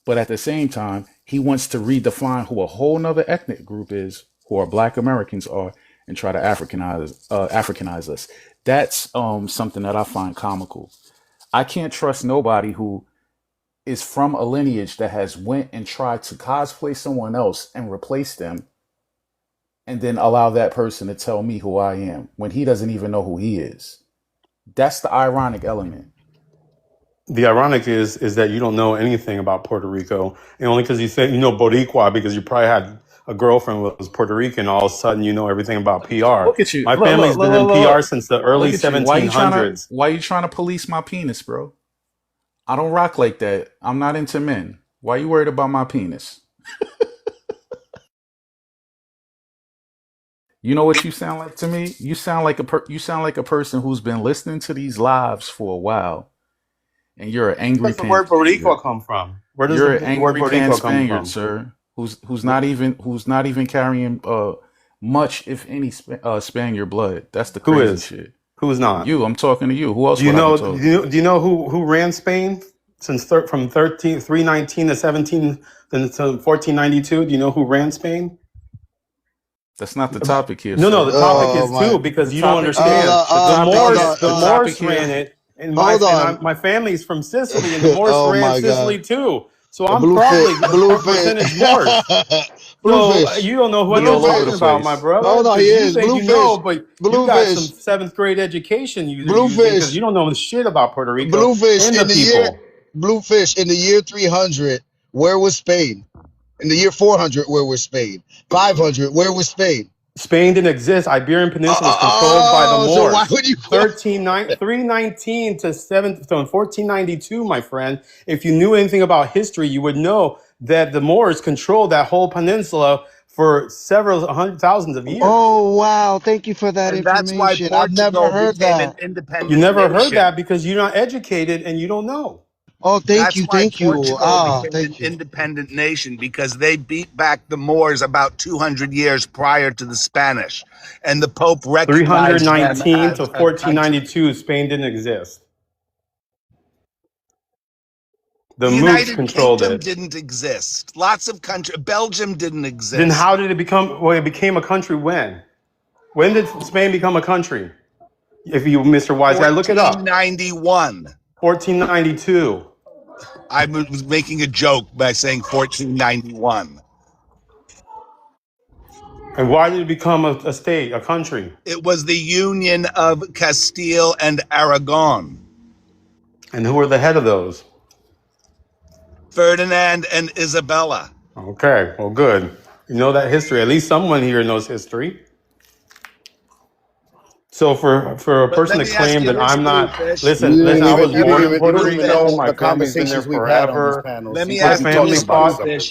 But at the same time, he wants to redefine who a whole nother ethnic group is, who our Black Americans are, and try to Africanize us. That's something that I find comical. I can't trust nobody who is from a lineage that has went and tried to cosplay someone else and replace them, and then allow that person to tell me who I am when he doesn't even know who he is. That's the ironic element. The ironic is that you don't know anything about Puerto Rico, and only because you say you know Boricua because you probably had a girlfriend who was Puerto Rican, all of a sudden you know everything about PR. Look at you. My family's been in PR since the early Look at you. 1700s. Why you trying to police my penis, bro? I don't rock like that. I'm not into men. Why you worried about my penis? You know what you sound like to me? You sound like a person who's been listening to these lives for a while, and you're an angry. Where does the word Boricua come from? Where does you're the an word angry Boricua come Spaniard, from? sir? Who's not even carrying much, if any, Spaniard blood. That's the crazy Who is? shit. Who is not? You. I'm talking to you. Who else? Do you know? Do you know who ran Spain since from 319 to 17 to 1492? Do you know who ran Spain? That's not the topic here. No, sir. the topic is too, because you don't understand. The Moors ran it, and my family's from Sicily, and the Moors ran Sicily too. So I'm probably a percentage Moors. So you don't know what you're talking about, my brother. Hold on, he is. You think you know, but you got some 7th grade education. Because you don't know shit about Puerto Rico. Bluefish and in the people. year. Bluefish in the year 300. Where was Spain? In the year 400, where was Spain? 500, where was Spain? Spain didn't exist. Iberian Peninsula was controlled by the Moors. So why would you 319 to 1492, my friend. If you knew anything about history, you would know that the Moors controlled that whole peninsula for several hundred thousands of years. Oh wow! Thank you for that And that's why information. I've never heard that. An independent You never nation. heard that because you're not educated and you don't know. Oh, thank you. Portugal became an independent nation because they beat back the Moors about 200 years prior to the Spanish, and the Pope recognized 319 to 1492, Spain didn't exist. The Moots controlled Kingdom it. didn't exist. Lots of countries. Belgium didn't exist. Then how did it become? Well, it became a country when? When did Spain become a country? If you, Mr. Wise Guy, look it up. 1491. 1492. I was making a joke by saying 1491. And why did it become a state, a country? It was the union of Castile and Aragon. And who were the head of those? Ferdinand and Isabella. Okay, well, good. You know that history. At least someone here knows history. So for a person to claim that I'm not, listen, I was born in Puerto Rico. My family's been there forever.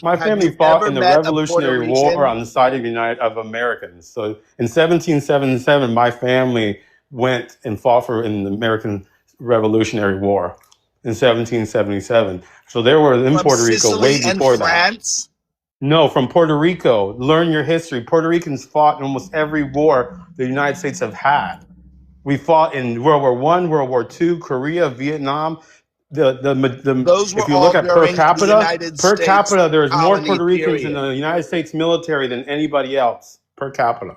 My family fought in the Revolutionary War on the side of Americans. So in 1777, my family went and fought in the American Revolutionary War in 1777. So they were in Puerto Rico way before that. No, from Puerto Rico. Learn your history. Puerto Ricans fought in almost every war the United States have had. We fought in World War I, World War II, Korea, Vietnam. If you look at per capita, there's more Puerto Ricans in the United States military than anybody else per capita.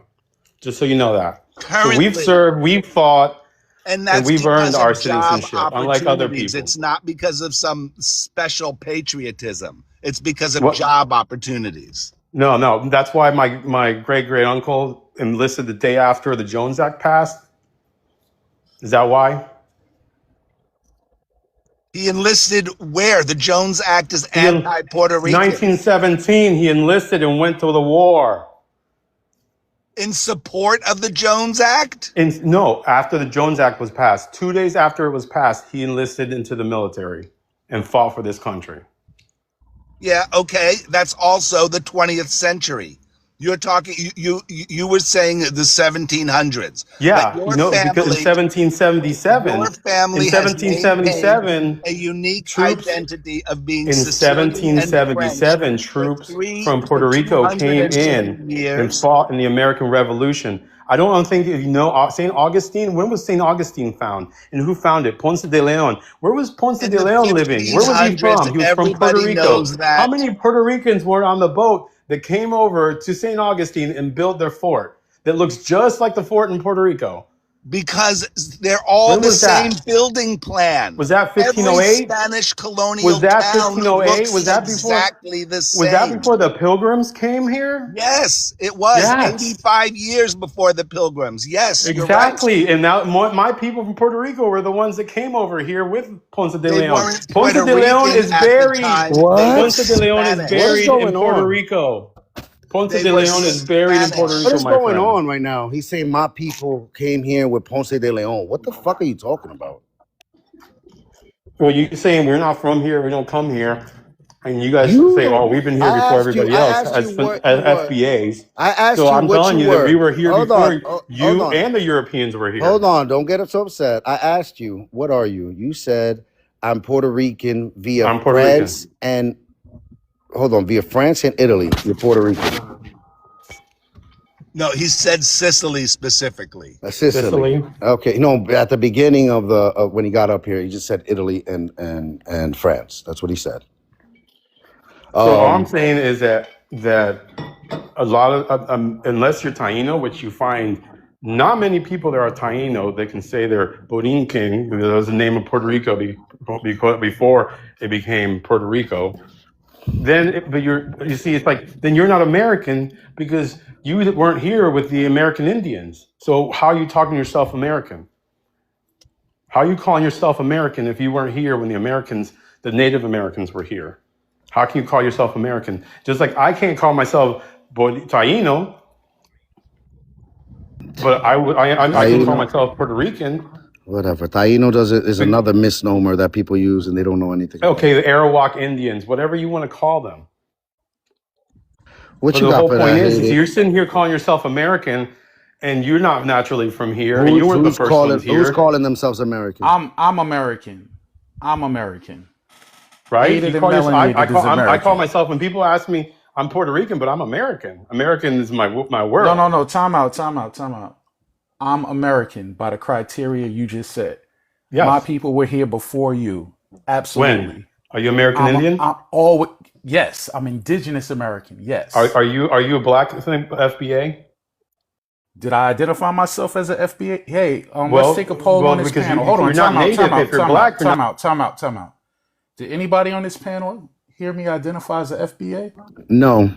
Just so you know that. So we've served, we've fought, and we've earned our citizenship, unlike other people. It's not because of some special patriotism. It's because of job opportunities. No. That's why my great-great-uncle enlisted the day after the Jones Act passed. Is that why? He enlisted where? The Jones Act is anti-Puerto Rican. 1917, he enlisted and went to the war. In support of the Jones Act? No, after the Jones Act was passed. 2 days after it was passed, he enlisted into the military and fought for this country. Yeah, okay. That's also the 20th century. You're talking. You were saying the 1700s, but Yeah, because in your 1777, in family has maintained 1777, a unique troops identity of being in Sicilian and French 1777, for troops three from for Puerto Rico came 230 in and years fought in the American Revolution. I don't think if you know St. Augustine. When was St. Augustine found? And who found it? Ponce de Leon. Where was Ponce in de the Leon living? Where was he 1500s. from? He was from Puerto Everybody Rico. knows How that many Puerto Ricans were on the boat that came over to St. Augustine and built their fort that looks just like the fort in Puerto Rico? because they're all When the was same that? building plan. Was that Every 1508? Spanish Was colonial that town 1508? looks Was that before? exactly the Was that same. before the Pilgrims came here? Yes, it was Yes, 85 years before the Pilgrims. Yes, you're right. exactly. And now my people from Puerto Rico were the ones that came over here with Ponce de They Leon. weren't Ponce Puerto de Leon Rican is at the buried. time. They were Ponce de What? Leon is What is Spanish. buried in going Puerto on? Rico. Ponce They de were Leon is buried in Puerto What Spanish. Rico, is my going friend. on right now? He's saying my people came here with Ponce de Leon. What the fuck are you talking about? Well, you're saying we're not from here, we don't come here, and you guys You say, "Oh, don't. we've been here before everybody I else asked you as what you as were. FBAs." I So asked you I'm what telling you you that we were. were here Hold on. before Hold you on. and the Europeans were Hold here. on. Don't get so upset. I asked you, what are you? You said I'm Puerto Rican via I'm Puerto Rican. France and hold on, via France and Italy. You're Puerto Rican. No, he said Sicily specifically. Sicily. Sicily. Okay. No, at the beginning of when he got up here, he just said Italy and France. That's what he said. So all I'm saying is that a lot of unless you're Taino, which you find not many people that are Taino that can say they're Borinquen, that was the name of Puerto Rico before it became Puerto Rico. But you see, it's like then you're not American because you weren't here with the American Indians. So how are you talking yourself American? How are you calling yourself American if you weren't here when the Native Americans were here? How can you call yourself American? Just like I can't call myself Taino, but I can call myself Puerto Rican. Whatever. Taino is another misnomer that people use and they don't know anything about. Okay, the Arawak Indians, whatever you want to call them. What But you the got whole for point that, is Haiti? you're sitting here calling yourself American, and you're not naturally from here, and you weren't the first ones Who's here, calling themselves American? I'm American. I'm American. right? Hated You and call yourself. melanated is I call American. myself when people ask me, I'm Puerto Rican, but I'm American. American is my world. No. Time out. I'm American by the criteria you just said. My Yes. people were here before you. Absolutely. When are you American Indian? I'm always yes. I'm indigenous American. Yes. Are you a black FBA? Did I identify myself as an FBA? Hey, let's Well, take a poll on this because panel. if Hold on. you're not native, if you're black, you're not. Time out. Did anybody on this panel hear me identify as an FBA? No.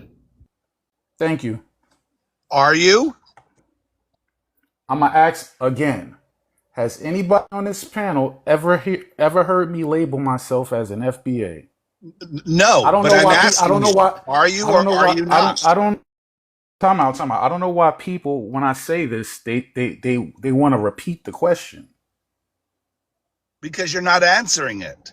Thank you. Are you? I'm gonna ask again. Has anybody on this panel ever heard me label myself as an FBA? No, I don't but know I'm why. asking I don't know you, why. are you I or don't know are why. you not? I don't. Time out. I don't know why people, when I say this, they want to repeat the question. Because you're not answering it.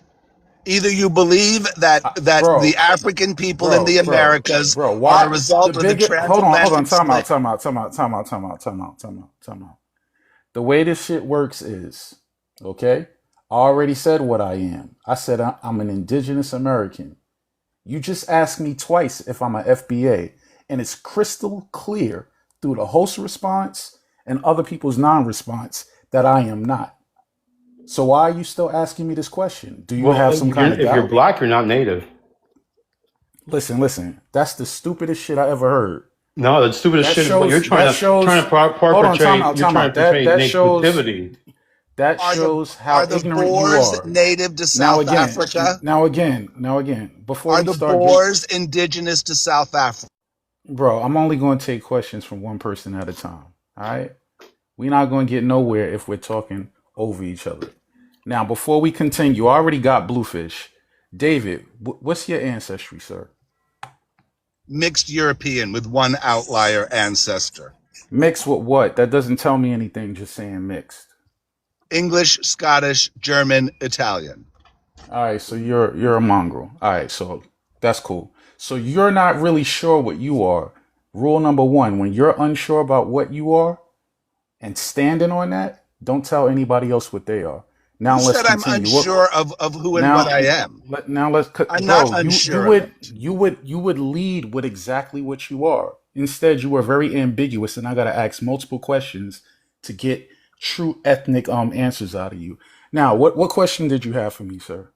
Either you believe that Bro, the African people in the Americas bro. are Why a result of the Hold on. transatlantic slave. Time out. The way this shit works is, okay. I already said what I am. I said I'm an indigenous American. You just asked me twice if I'm a FBA, and it's crystal clear through the host response and other people's non-response that I am not. So why are you still asking me this question? Do you have some kind of doubt? If you're black, you're not native. Listen. That's the stupidest shit I ever heard. No, the stupidest shit is what you're trying to portray. You're trying to portray nativity. That shows how are the ignorant you Boers are. native to South Africa? Now again. Before Are we the start, Boers indigenous to South Africa? bro, I'm only going to take questions from one person at a time. All right, we're not going to get nowhere if we're talking over each other. Now, before we continue, I already got Bluefish. David, what's your ancestry, sir? Mixed European with one outlier ancestor. Mixed with what? That doesn't tell me anything, just saying mixed. English, Scottish, German, Italian. All right, so you're a mongrel. All right, so That's cool. So you're not really sure what you are. Rule number one, when you're unsure about what you are and standing on that, don't tell anybody else what they are. Who Now let's said I'm continue. unsure of who and what Now, I am? now let's, I'm not bro. unsure of it. You would lead with exactly what you are. Instead, you were very ambiguous, and I got to ask multiple questions to get true ethnic answers out of you. Now, what question did you have for me, sir?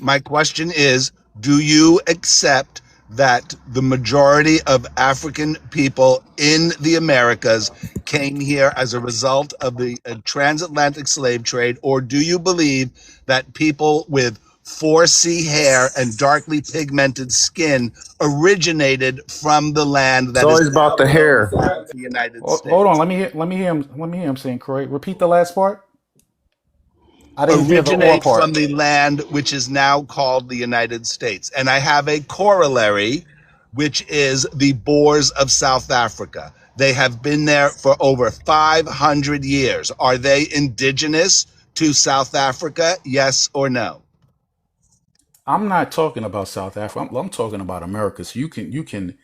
My question is, do you accept that the majority of African people in the Americas came here as a result of the transatlantic slave trade, or do you believe that people with 4C hair and darkly pigmented skin originated from the land It's that is always about now the known hair. as the United Hold on, States? let me hear him saying, Croy. Repeat the last part. I didn't hear the or Originate from part. the land which is now called the United States. And I have a corollary, which is the Boers of South Africa. They have been there for over 500 years. Are they indigenous to South Africa? Yes or no? I'm not talking about South Africa. I'm talking about America. So you can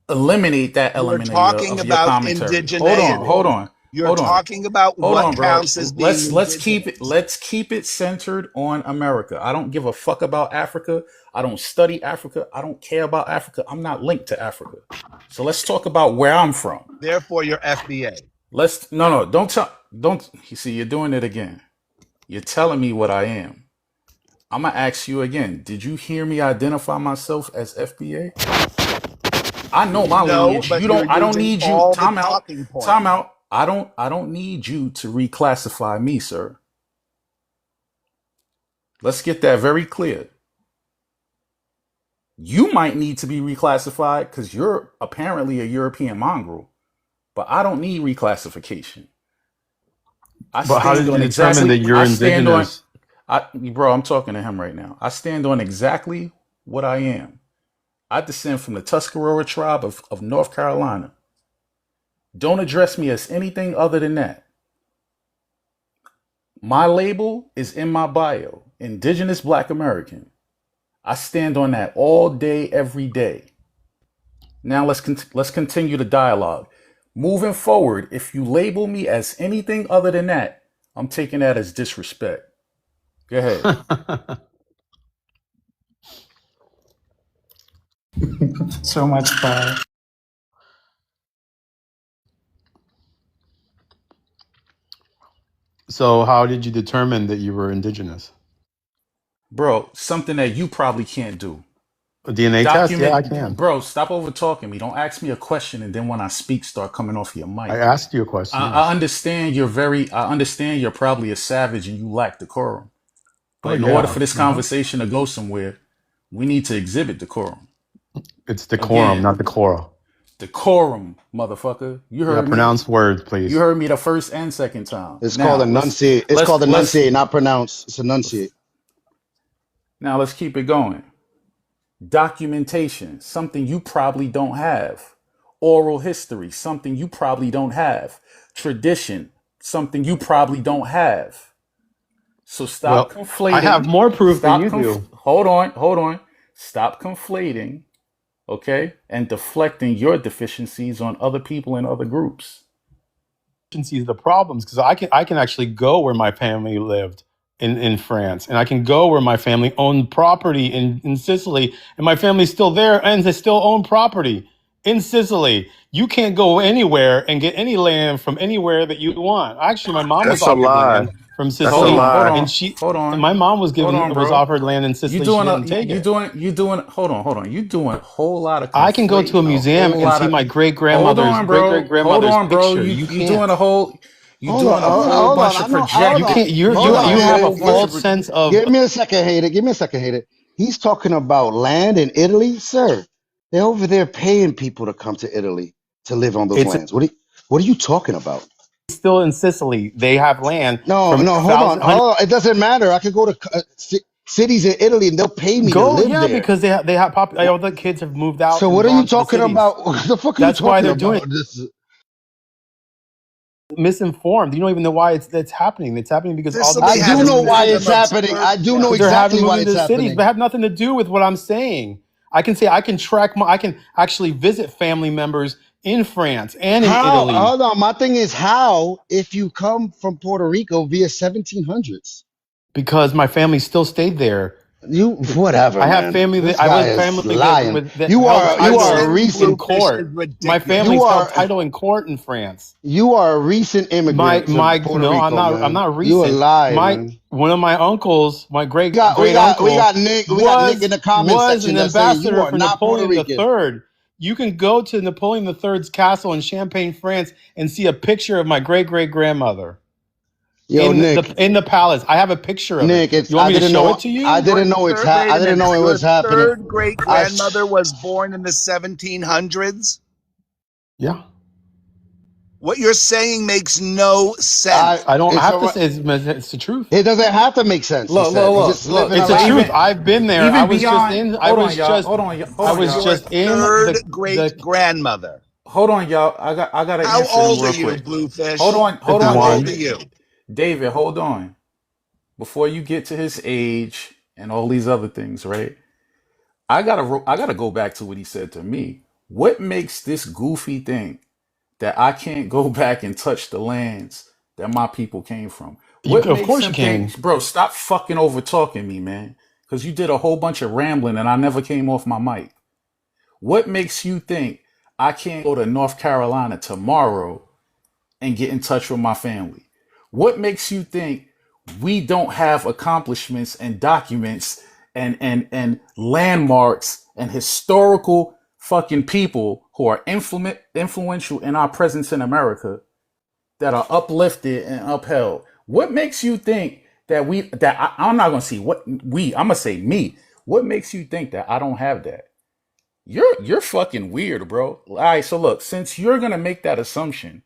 eliminate that You're element talking of your about commentary. Hold on, hold indigeneity. on, You're hold on. talking about Hold what on, bro. counts as being indigenous. Let's keep it centered on America. I don't give a fuck about Africa. I don't study Africa. I don't care about Africa. I'm not linked to Africa. So let's talk about where I'm from. Therefore, you're FBA. Don't you see you're doing it again. You're telling me what I am. I'm gonna ask you again. Did you hear me identify myself as FBA? I know my No, lineage. but You you're don't. I don't using need you. all the Time out. talking points. Time out. I don't need you to reclassify me, sir. Let's get that very clear. You might need to be reclassified because you're apparently a European mongrel, but I don't need reclassification. I But how stand did you on determine that exactly. you're I stand on. indigenous? Bro, I'm talking to him right now. I stand on exactly what I am. I descend from the Tuscarora tribe of North Carolina. Don't address me as anything other than that. My label is in my bio, Indigenous Black American. I stand on that all day, every day. Now let's continue the dialogue. Moving forward, if you label me as anything other than that, I'm taking that as disrespect. Go ahead. So much fire. So how did you determine that you were indigenous? Bro, something that you probably can't do. A DNA test? Yeah, I can. Bro, stop over talking me. Don't ask me a question and then when I speak, start coming off your mic. I asked you a question. Yes. I understand I understand you're probably a savage and you lack decorum. But in yeah. order for this conversation to go somewhere, we need to exhibit decorum. It's decorum, Again, not decorum. Decorum, motherfucker. You heard me. Pronounce words, please. You heard me the first and second time. It's called enunciate. It's called enunciate, not pronounce. It's enunciate. Now let's keep it going. Documentation, something you probably don't have. Oral history, something you probably don't have. Tradition, something you probably don't have. So stop conflating. I have more proof than you do. Hold on. Stop conflating, okay, and deflecting your deficiencies on other people and other groups. The problems, because I can actually go where my family lived in France, and I can go where my family owned property in Sicily, and my family's still there and they still own property in Sicily. You can't go anywhere and get any land from anywhere that you want. Actually, my mom was offered land from Sicily, and my mom was offered land in Sicily. Hold on. You doing a whole lot of. I can go to a museum and see my great grandmother's great grandmother's picture. You doing a whole. You doing a whole bunch of projecting. You can't. You have a false sense of. Give me a second, Hater. He's talking about land in Italy, sir. They're over there paying people to come to Italy to live on those lands. What are you talking about? Still in Sicily, they have land. No, hold on. It doesn't matter. I could go to cities in Italy and they'll pay me to live there. Yeah, because they have all the kids have moved out. So what are you talking about? What the fuck are you talking about? That's why they're doing it. misinformed. You don't even know why that's happening. It's happening because all the I They had do a know why system it's of happening. I do know they're having exactly why moved it's into the cities, but happening. have nothing to do with what I'm saying. I can say I can I can actually visit family members in France and in How? Italy Hold on. My thing is how if you come from Puerto Rico via 1700s. because my family still stayed there. You whatever, I have man. family This that I guy have is family that lying. that held You are a title percent in recent bluefish is court. My ridiculous. you family's held are title in court in France. you are a recent immigrant to Puerto No, Rico, I'm man. not You a recent. lie, My man. one of my uncles, my We great got uncle, Nick in the comment was section an that say you ambassador are for not Puerto Napoleon Rican. III. You can go to Napoleon III's castle in Champagne, France, and see a picture of my great grandmother Yo, in the palace. I have a picture of it. Nick, it's You want me to show it to you? Wait I a didn't minute. know it Your was happening. third great I grandmother was born in the 1700s. Yeah. What you're saying makes no sense. I don't it's have all to right. say it's the truth. It doesn't have to make sense, he said. He's just Look. living a It's the But lie. truth. I've been there. even beyond, I hold on, was y'all. Your just in third great the grandmother. Hold on, y'all. I gotta How answer him old are real you, quick. Bluefish? Hold on, How old 51. are you? David, hold on. Before you get to his age and all these other things, right? I gotta go back to what he said to me. What makes this goofy thing that I can't go back and touch the lands that my people came from? What Of makes course you him can. think, bro? Stop fucking over talking me, man. Because you did a whole bunch of rambling and I never came off my mic. What makes you think I can't go to North Carolina tomorrow and get in touch with my family? What makes you think we don't have accomplishments and documents and landmarks and historical fucking people who are influential in our presence in America that are uplifted and upheld? What makes you think that I'm not gonna see what I'm gonna say me. What makes you think that I don't have that? You're fucking weird, bro. All right, so look, since you're gonna make that assumption,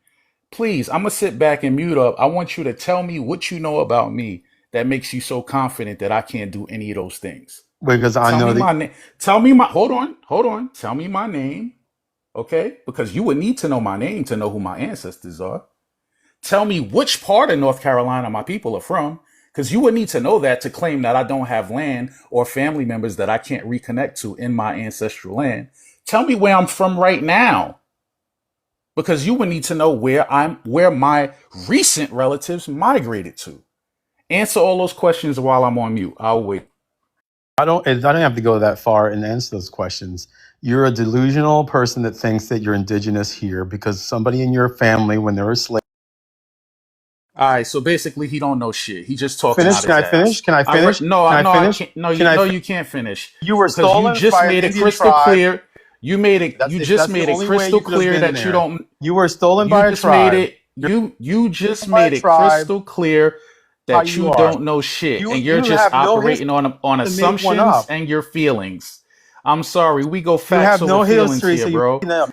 please, I'm gonna sit back and mute up. I want you to tell me what you know about me that makes you so confident that I can't do any of those things. Because I Tell know me that my name. Tell me my. Hold on. Tell me my name, okay? Because you would need to know my name to know who my ancestors are. Tell me which part of North Carolina my people are from, because you would need to know that to claim that I don't have land or family members that I can't reconnect to in my ancestral land. Tell me where I'm from right now, because you would need to know where my recent relatives migrated to. Answer all those questions while I'm on mute. I'll wait. I don't have to go that far and answer those questions. You're a delusional person that thinks that you're indigenous here because somebody in your family, when they were slaves. All right, so basically, he don't know shit. He just talking Finish? out Can his I finish? ass. Can I finish? No, Can I I finish? can't. No, Can I? you can't finish You were because you stolen just by an made it Indian crystal tribe. clear. You just That's the made it only way crystal you could have clear been that you there. don't. You were stolen You by a just made tribe. it. You just By a made it tribe. crystal clear How that you you are. don't know shit, and you're You just have no operating history on to make one assumptions up. and your feelings. I'm sorry, we go You facts have over no feelings history, here, so you're bro. making it up.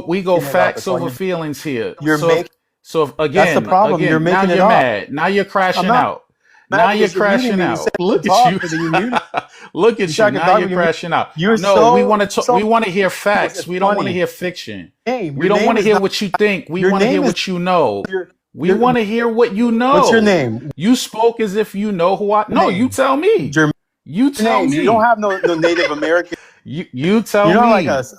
We go Making it up. facts That's all over feelings here. you're making. So if, That's the problem. You're now making it you're up. mad. Now you're I'm crashing not out. mad Now you're because you're muting crashing me. You said out. I could Look at talk, you. but then you muted. Look You at said you. I could Now talk, you're but you're muted. crashing out. You're No, we want to talk. We so want to hear like facts. it's We don't want to funny. hear fiction. Name. We Your don't name want to is hear not. what you think. We Your want to hear name is what you know. We your. want to hear what you What's your know. name? You spoke as if you know who I. No, you Name. tell me. Your You tell name. You don't me. have no Native American. You tell You're not like me. us.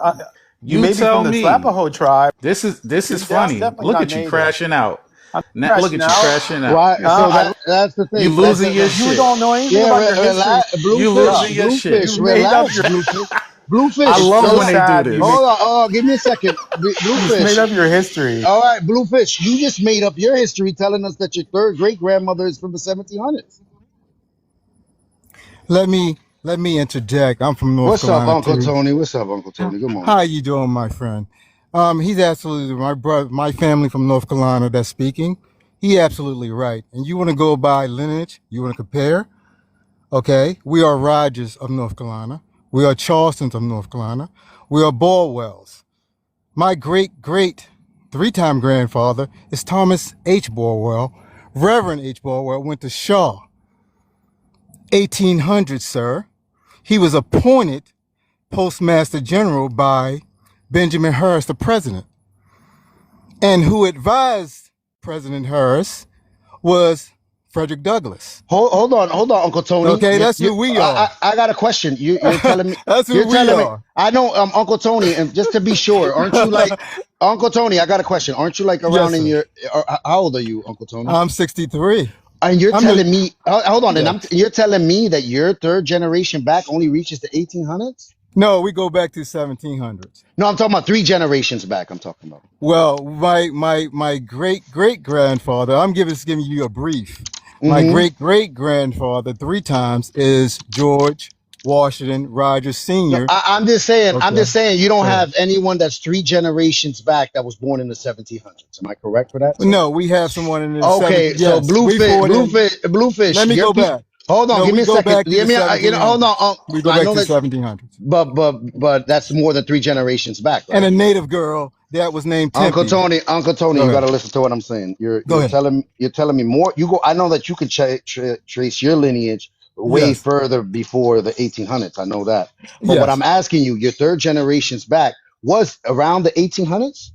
You You may be tell from the me. Slapaho tribe. This is That's funny. definitely Look not at you Native. crashing out. I'm Now, look crashing at you out. crashing out. Why? So I that's the You thing. losing your You shit. don't know anything Yeah, about your history. You bluefish, losing Stuff. your shit. bluefish, You made up relax, your. bluefish, I bluefish, It's love so when they relax. do sad. this. Hold on, give me a second, You just made bluefish. up your history. All right, bluefish, you just made up your history, telling us that your third great grandmother is from the 1700s. Let me interject. I'm from North What's up, Carolina Uncle too. Tony? What's up, Uncle Tony? Good morning. How you doing, my friend? He's absolutely my brother, my family from North Carolina that's speaking. He absolutely right. And you want to go by lineage? You want to compare? Okay, we are Rogers of North Carolina. We are Charlestons of North Carolina. We are Borwells. My great three-time grandfather is Thomas H. Borwell. Reverend H. Borwell went to Shaw, 1800, sir. He was appointed Postmaster General by Benjamin Harris, the president, and who advised President Harris was Frederick Douglass. Hold on, Uncle Tony. Okay, that's who we are. I got a question. You're telling me. That's who You're we telling me. are. I know, Uncle Tony, and just to be sure, aren't you like Uncle Tony? I got a question. Aren't you like Yes, around in sir. your? How old are you, Uncle Tony? I'm 63. And you're I'm telling me. Hold on, yes. you're telling me that your third generation back only reaches the 1800s? No, we go back to 1700s. No, I'm talking about 3 generations back. I'm talking about. Well, my great grandfather. I'm giving you a brief. My Mm-hmm. great grandfather 3 times is George Washington Rogers Sr. I'm just saying. Okay. I'm just saying. You don't have anyone that's 3 generations back that was born in the 1700s. Am I correct for that? Sir? No, we have someone in the Okay, 70s. so Yes, bluefish. Let me go back. Hold on, No, give me we a go second. back to Give the me, hold 1700s. on. We go I back know to that, 1700s. but that's more than 3 generations back, right? And a native girl that was named Uncle Tempe. Tony, Go you got ahead. to listen to what I'm saying. You're Go ahead. telling me more. You go. I know that you can trace your lineage way Yes. further before the 1800s. I know that. But what Yes. I'm asking you, your 3 generations back was around the 1800s.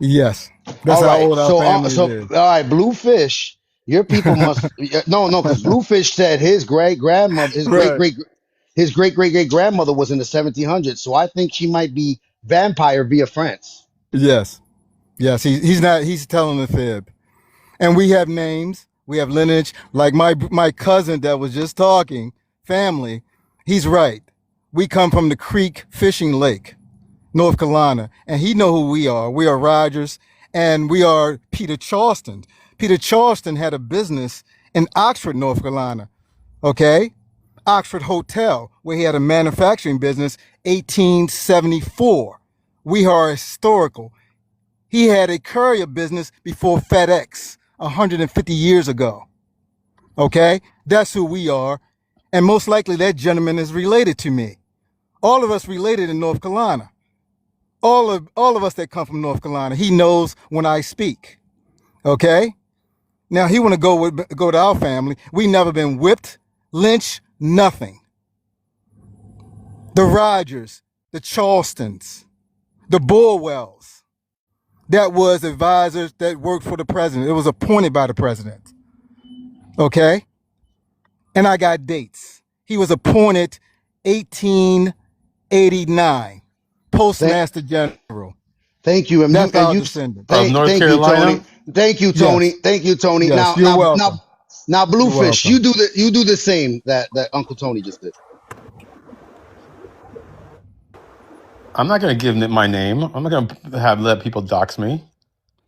Yes. That's All how right. old our family is. All right, Bluefish, your people must no, because Bluefish said his great grandmother, Right. his great grandmother was in the 1700s. So I think she might be vampire via France. Yes. Yes. He's not. He's telling the fib. And we have names. We have lineage. Like my cousin that was just talking, family. He's right. We come from the Creek Fishing Lake, North Carolina, and he know who we are. We are Rogers, and we are Peter Charleston. Peter Charleston had a business in Oxford, North Carolina. Okay, Oxford Hotel, where he had a manufacturing business, 1874. We are historical. He had a courier business before FedEx, 150 years ago. Okay, that's who we are, and most likely that gentleman is related to me. All of us related in North Carolina. All of us that come from North Carolina, he knows when I speak. Okay? Now he want to go to our family. We never been whipped, lynched, nothing. The Rogers, the Charlestons, the Burwells, that was advisors that worked for the president. It was appointed by the president. Okay? And I got dates. He was appointed 1889, Postmaster General. Thank you. That's our descendant. Of North Thank you, Carolina. Tony. Thank you, Tony. Yes. Thank you, Tony. Yes, you're welcome. Now, You're Bluefish, welcome. you do the same that Uncle Tony just did. I'm not going to give my name. I'm not going to let people dox me.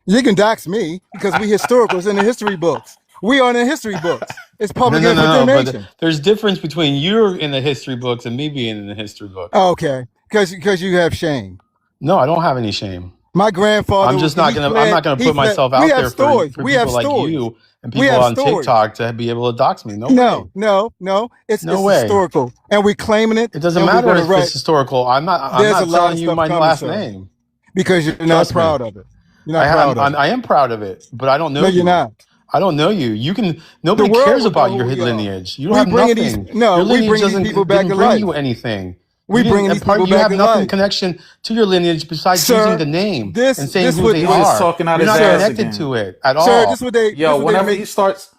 You can dox me because we historicals in the history books. We are in the history books. It's public No. information. But there's difference between you in the history books and me being in the history books. Okay, because you have shame. No, I don't have any shame. My grandfather. I'm just not gonna. I'm not gonna put myself out there for people like you and people on TikTok to be able to dox me. No way. No. It's historical, and we're claiming it. It doesn't matter if it's historical. I'm not telling you my last name because you're not proud of it. You're not proud of it. I am proud of it, but I don't know you. No, you're not. I don't know you. Nobody cares about your lineage. You don't have nothing. Your lineage doesn't bring you anything. We bring these people back to life. You have nothing connection to your lineage besides using the name and saying who they are. Talking out You're his not ass connected again. to it at all. Sir, this is what they. Yo, whenever he starts,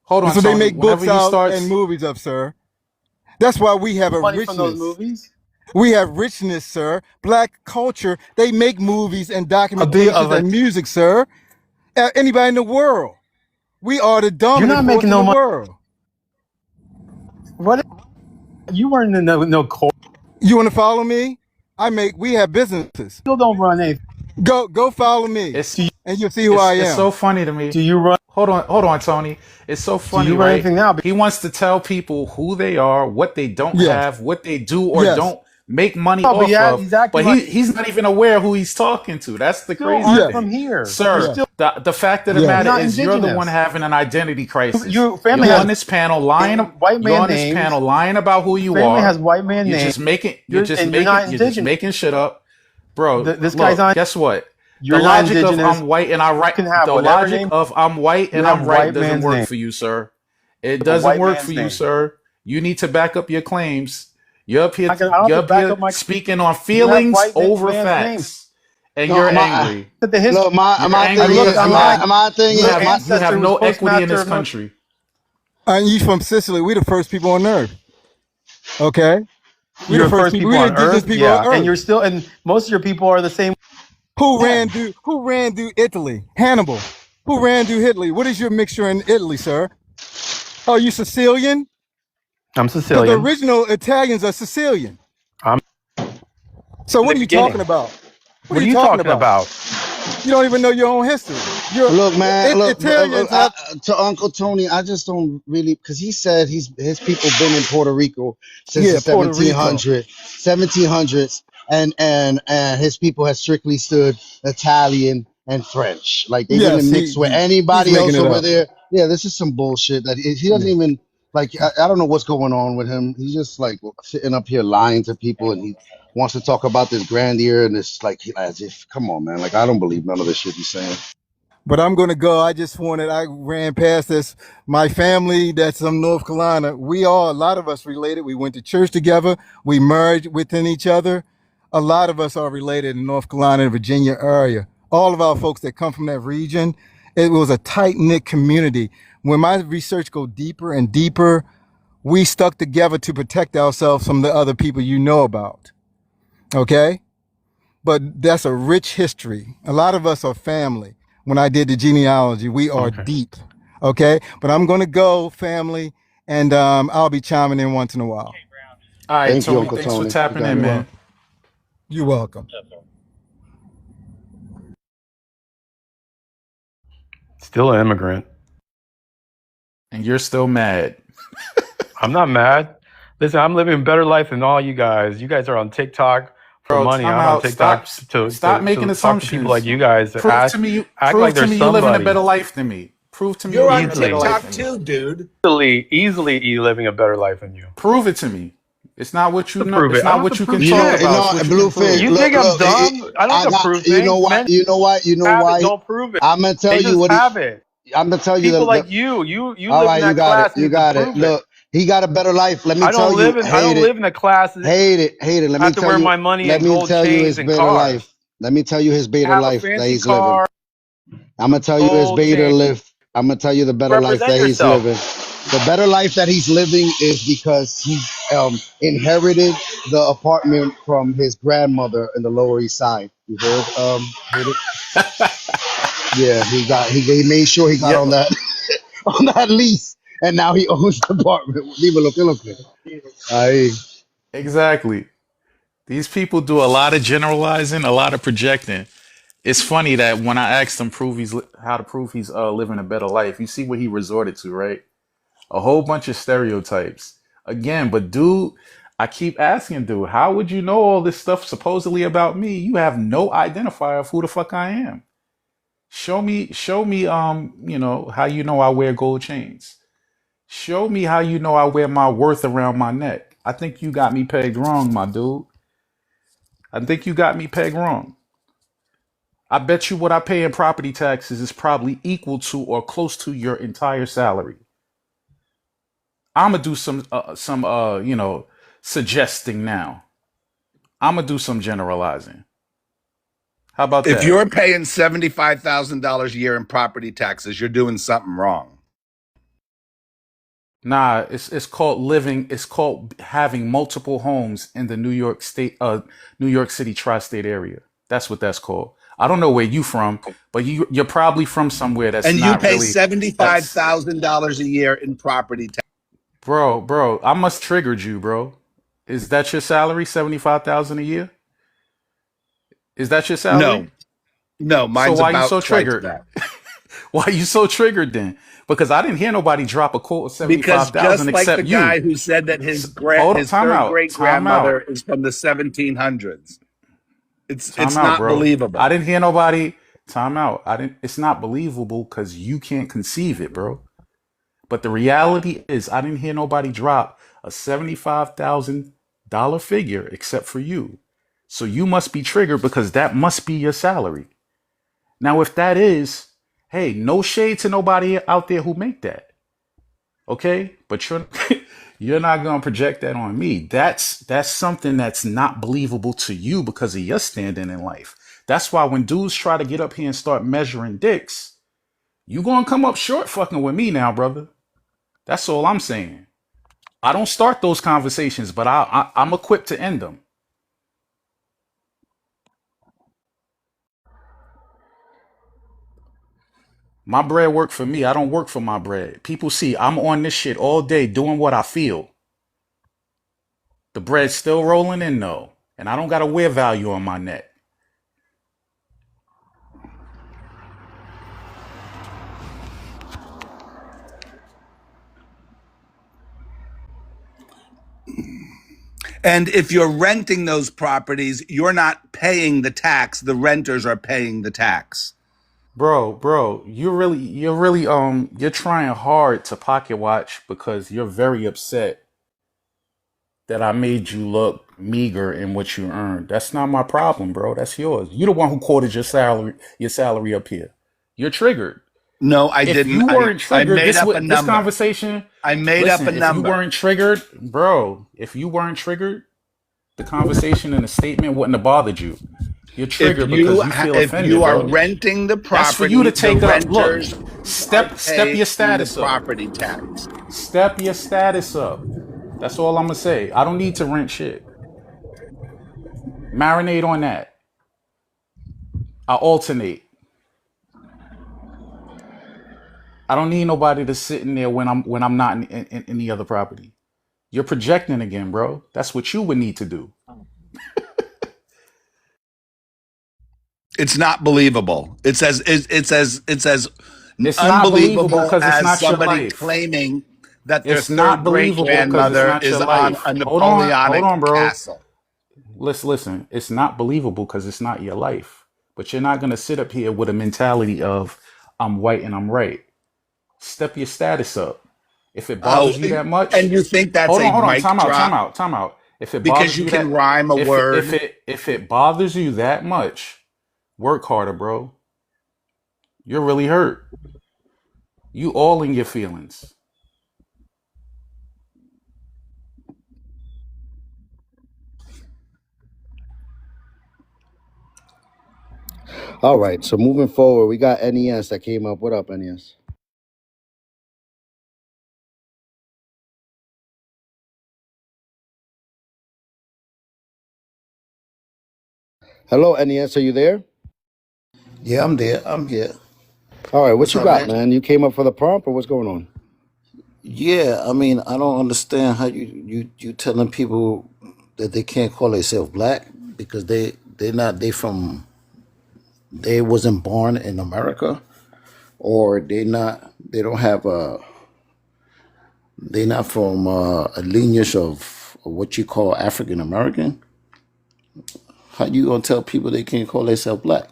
hold on. So they make books whenever out starts, and movies of, sir. That's why we have a money richness. from those movies. We have richness, sir. Black culture. They make movies and documentations and music, sir. Anybody in the world. We are the dominant force in the world. What? You weren't in no court. You want to follow me? We have businesses. Still don't run anything. Go follow me, and you'll see who I am. It's so funny to me. Do you run? Hold on, Tony. It's so funny, do you run right? anything now? He wants to tell people who they are, what they don't have, what they do or don't make money off of. Exactly but he's not even aware who he's talking to. That's the crazy thing. From here, sir. The fact of the matter is, you're the one having an identity crisis. Your family on this panel lying. You're on this panel lying about who you are. Family has white man names. You're just making shit up, bro. This guy's on. Guess what? You're the logic of I'm white and I right. The logic of I'm white and I'm right doesn't work for you, sir. It doesn't work for you, sir. You need to back up your claims. You're up here, speaking on feelings over facts. and No, you're my angry. At the history. look, my You're my angry thing Look, is because I'm not. my thing My is you my have ancestor was no equity in postmaster this of North. country. And you from Sicily. We the first people on Earth. Okay, we the You're the first first people. people We the on indigenous Earth, people on yeah, and Earth. you're still, and most of your people are the same. Yeah, Who ran through Italy? Hannibal. Who ran through Italy? What is your mixture in Italy, sir? Are you Sicilian? I'm Because the Sicilian. original Italians are Sicilian. I'm So in what the are you talking beginning. about? What are What are you you talking talking about? about? You don't even know your own history. Your look, man. Look, Italians have to Uncle Tony, I just don't really because he said his people been in Puerto Rico since the yeah, Puerto Rico. 1700s, and his people have strictly stood Italian and French. Like they Yes, didn't mix with he's anybody making else it over up. there. Yeah, this is some bullshit that he doesn't Yeah. even like. I don't know what's going on with him. He's just like sitting up here lying to people, and he wants to talk about this grandeur and it's like as if, come on, man. Like I don't believe none of this shit he's saying. But I'm gonna go. I ran past this. My family that's from North Carolina, a lot of us related. We went to church together. We merged within each other. A lot of us are related in North Carolina and Virginia area. All of our folks that come from that region, it was a tight knit community. When my research go deeper and deeper, we stuck together to protect ourselves from the other people you know about. Okay? But that's a rich history. A lot of us are family. When I did the genealogy, we are Okay. deep. Okay? But I'm going to go, family, and I'll be chiming in once in a while. All right, Thank you, Tony. Uncle Thanks for Tony. You tapping got in, You're it. man. welcome. You're welcome. Still an immigrant. And you're still mad. I'm not mad. Listen, I'm living a better life than all you guys. You guys are on TikTok for Bro, money. time I'm on out. TikTok Stop making to talk to people like assumptions. you guys that act Prove like to they're me you living a somebody. better life than me. Prove to me you You're on living a better Easily, life TikTok than me. too, dude. easily living a better life than you. Prove it to me. It's not what you To know. prove It's it, I not don't have what to you can prove You talk know, shit. about. It's what you can Blueface. prove. You think I'm dumb? I don't I have to got. prove You know things. what? Men You know what? You know have it, why? don't prove it. I'm gonna tell They you just what he. have it. I'm gonna tell you People the. like you All live in right, you that got it. class You need to got it. prove it. Look, he got a better life. Let me tell you. I don't live in a class that Hate it, hate it. Let I me have to tell wear you. my money Let in me gold tell you chains his and better life. cars. Let me tell you his I better have a life that fancy he's living. car, I'm gonna tell you his gold better chain. life. I'm gonna tell you the better life Represent that he's yourself. living. The better life that he's living is because he inherited the apartment from his grandmother in the Lower East Side. You heard it? Yeah, he made sure he got Yeah, on that on that lease, and now he owns the apartment. Dímelo, ¿qué es lo que? Ahí. exactly. These people do a lot of generalizing, a lot of projecting. It's funny that when I asked him how to prove he's living a better life, you see what he resorted to, right? A whole bunch of stereotypes. Again, but dude, I keep asking dude, how would you know all this stuff supposedly about me? You have no identifier of who the fuck I am. Show me, how you know I wear gold chains. Show me how you know I wear my worth around my neck. I think you got me pegged wrong, my dude. I think you got me pegged wrong. I bet you what I pay in property taxes is probably equal to or close to your entire salary. I'm gonna do some suggesting now. I'm gonna do some generalizing. How about If that? you're paying $75,000 a year in property taxes, you're doing something wrong. Nah, it's called living. It's called having multiple homes in the New York City tri-state area. That's what that's called. I don't know where you from, but you're probably from somewhere that's And you not pay really. That's $75,000 a year in property tax. bro. I must triggered you, bro. Is that your salary? 75,000 a year? Is that your salary? No, no, So mine's why you about so twice triggered? that. Why you so triggered then? Because I didn't hear nobody drop a quote of Because 75,000 just like the except you. guy who said that Hold on, his third great time grandmother out, is from the 1700s. It's time out, not bro. I believable. didn't hear nobody. Time out. I didn't. It's not believable because you can't conceive it, bro. But the reality is, I didn't hear nobody drop a $75,000 figure except for you. So you must be triggered because that must be your salary. Now, if that is, hey, no shade to nobody out there who make that. Okay, but you're you're not gonna project that on me. That's something that's not believable to you because of your standing in life. That's why when dudes try to get up here and start measuring dicks, you gonna come up short fucking with me now, brother. That's all I'm saying. I don't start those conversations, but I'm equipped to end them. My bread work for me. I don't work for my bread. People see I'm on this shit all day doing what I feel. The bread's still rolling in though, and I don't got to wear value on my neck. And if you're renting those properties, you're not paying the tax. The renters are paying the tax. Bro, you're trying hard to pocket watch because you're very upset that I made you look meager in what you earned. That's not my problem, bro. That's yours. You're the one who quoted your salary up here. You're triggered. No, I If didn't. you weren't I triggered, made up a this number. conversation. I made Listen, up a if number. you weren't triggered, bro, if you weren't triggered, the conversation and the statement wouldn't have bothered you. You're triggered because you feel offended. If you are bro. renting the property, that's for you to take the up. Look, renters step your status the up. property tax. Step your status up. That's all I'm gonna say. I don't need to rent shit. Marinate on that. I alternate. I don't need nobody to sit in there when I'm not in the other property. You're projecting again, bro. That's what you would need to do. It's not believable. It's as It's unbelievable not believable because it's not your somebody life. claiming that their It's not third great believable because it's grandmother not is your on life. a Napoleonic Hold on, bro. castle. Listen. It's not believable because it's not your life. But you're not gonna sit up here with a mentality of I'm white and I'm right. Step your status up. If it bothers you that much, and you think that's hold on, mic time drop? out. If it Because bothers you you can that, rhyme a word. if it bothers you that much, work harder, bro. You're really hurt. You all in your feelings. All right, so moving forward, we got NES that came up. What up, NES? Hello, NES, are you there? Yeah, I'm there. I'm here. All right, what What's you up, got, man? man? You came up for the prompt, or what's going on? Yeah, I mean, I don't understand how you telling people that they can't call themselves black because they wasn't born in America, or they don't have they not from a lineage of what you call African American. How you gonna tell people they can't call themselves black?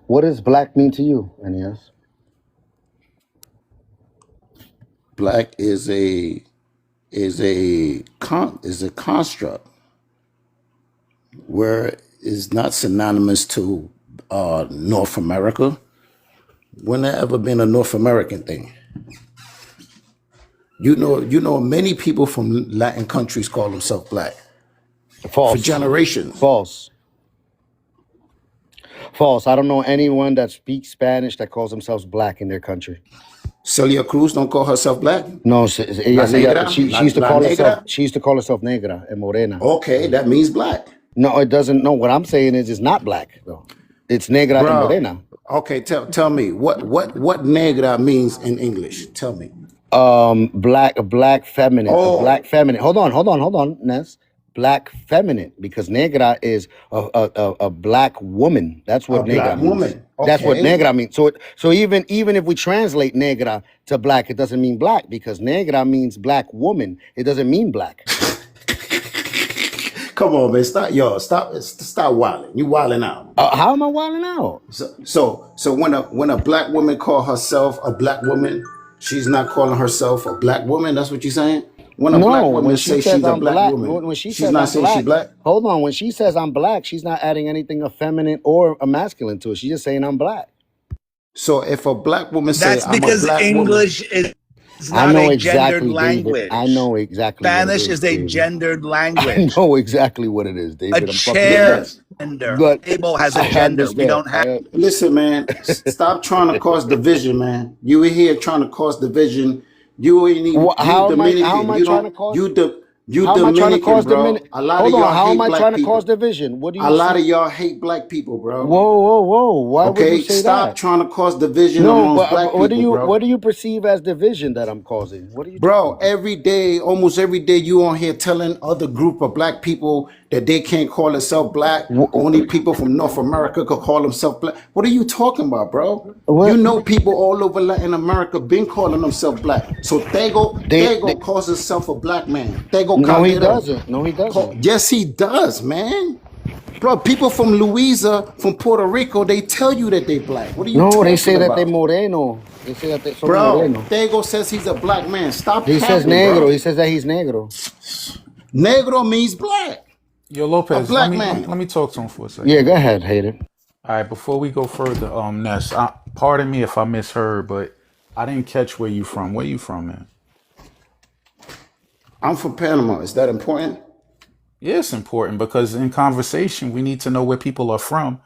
What does black mean to you, NES? Black is a construct where it's not synonymous to North America. When there ever been a North American thing? You know, many people from Latin countries call themselves black for False. generations. False. False. I don't know anyone that speaks Spanish that calls themselves black in their country. Celia Cruz don't call herself black. No, La negra, she used to la call negra. herself. She used to call herself negra and morena. Okay, that means black. No, it doesn't. No, what I'm saying is it's not black though. It's negra and morena. Okay, tell me what negra means in English. Tell me. Black feminine. Oh. Black feminine. Hold on, Ness. Black feminine, because negra is a black woman. That's what negra means. Woman. Okay. That's what negra means. So even if we translate negra to black, it doesn't mean black, because negra means black woman. It doesn't mean black. Come on, man. Stop wilding. You wilding out. How am I wilding out? So when a black woman call herself a black woman, she's not calling herself a black woman. That's what you're saying? When a black woman says she's a black woman, when she she's says not I'm saying black, she's black. Hold on. When she says I'm black, she's not adding anything effeminate or a masculine to it. She's just saying I'm black. So if a black woman says That's I'm a because black English woman, is It's I not know a gendered exactly, David. I language. know exactly what it Spanish is, is a David. gendered I language. know exactly what it is, A David. I'm fucking with chair you. gender. But A table has a I gender. We understand. don't have. Listen, man, stop trying to cause division, man. You were here trying to cause division. You ain't even you How am I? How am Dominican. I You trying don't to cause? you How am I trying to Dominican, cause bro. A lot of Hold on. y'all How am hate I black trying to cause people. division? What do A you lot see? of y'all hate black people, bro. Whoa, whoa, whoa! Why would you Okay? say Stop that? trying to cause division No, amongst but black what do people, you bro. perceive as division that I'm causing? What are you talking Bro, about? every day, almost every day, you on here telling other group of black people that they can't call themselves black. Only people from North America could call themselves black. What are you talking about, bro? You What know people all over Latin America been calling themselves black. So they Tego calls himself a black man. Tego no, he Calderon. doesn't. No, he doesn't. Yes, he does, man. Bro, people from Louisiana, from Puerto Rico, they tell you that they black. What are you No, they say talking that they about? moreno. They say that they son Bro, moreno. Tego says he's a black man. Stop He says capping, negro. bro. He says that he's negro. Negro means black. Yo, A Lopez, black man. let me talk to him for a Yeah, second. go ahead, Hayden. All right, before we go further, Ness, pardon me if I misheard, but I didn't catch where you from. Where you from, man? I'm from Panama. Is that important? Yeah, it's important because in conversation we need to know where people are from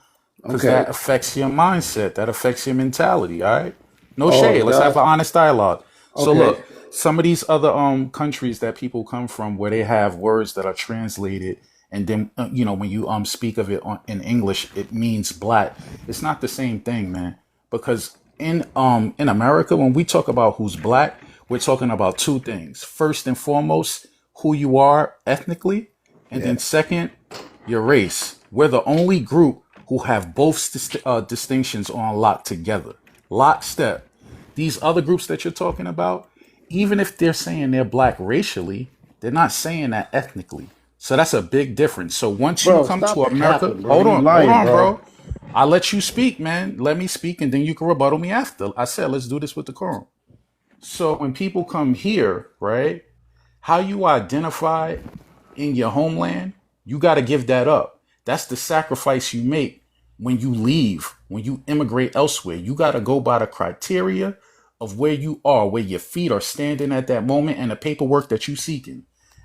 because Okay. that affects your mindset, that affects your mentality. All right, no Oh, shade. it Let's have does? an honest dialogue. So Okay. look, some of these other countries that people come from where they have words that are translated and then when you speak of it in English it means black. It's not the same thing, man, because in America when we talk about who's black, we're talking about two things. First and foremost, who you are ethnically, and Yeah. then second, your race. We're the only group who have both distinctions on lock together, lockstep. These other groups that you're talking about, even if they're saying they're black racially, they're not saying that ethnically. So that's a big difference. So once you Bro, come to stop America, capping, bro. You hold lying, on, bro. bro. I'll let you speak, man. Let me speak, and then you can rebuttal me after. I said, let's do this with the quorum. So when people come here, right, how you identify in your homeland, you got to give that up. That's the sacrifice you make when you leave, when you immigrate elsewhere. You got to go by the criteria of where you are, where your feet are standing at that moment, and the paperwork that you're seeking.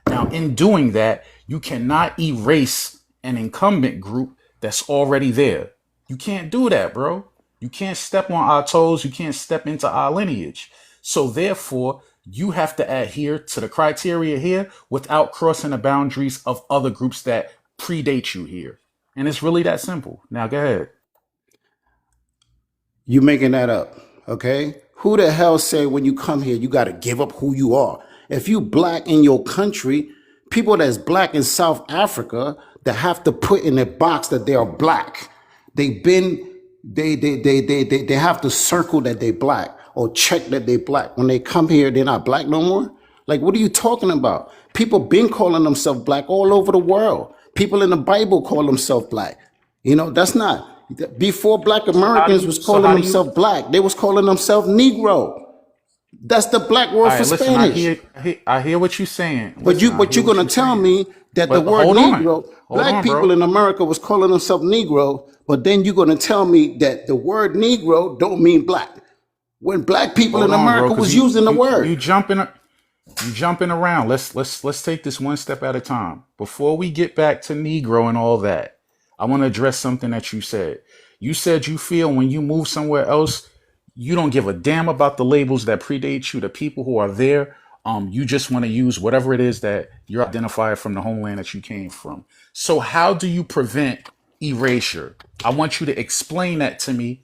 Now, in doing that, you cannot erase an incumbent group that's already there. You can't do that, bro. You can't step on our toes. You can't step into our lineage. So, therefore, you have to adhere to the criteria here without crossing the boundaries of other groups that predate you here. And it's really that simple. Now, go ahead. You making that up, okay? Who the hell say when you come here you got to give up who you are? If you black in your country, people that's black in South Africa that have to put in a box that they are black. They've been they have to circle that they black or check that they black. When they come here, they're not black no more. Like, what are you talking about? People been calling themselves black all over the world. People in the Bible call themselves black. You know, that's not before black Americans was calling How do you, themselves black, they was calling themselves Negro. That's the black word all for right, listen, Spanish. I hear what you're saying. But Listen, I you're hear what gonna you're tell saying. me that the But word Negro, hold black on, people bro. in America was calling themselves Negro, but then you're gonna tell me that the word Negro don't mean black. When black people in Hold on, bro, America because was using the you word. jumping around. Let's take this one step at a time. Before we get back to Negro and all that, I want to address something that you said. You said you feel when you move somewhere else, you don't give a damn about the labels that predate you, the people who are there. You just want to use whatever it is that you're identified from the homeland that you came from. So how do you prevent erasure? I want you to explain that to me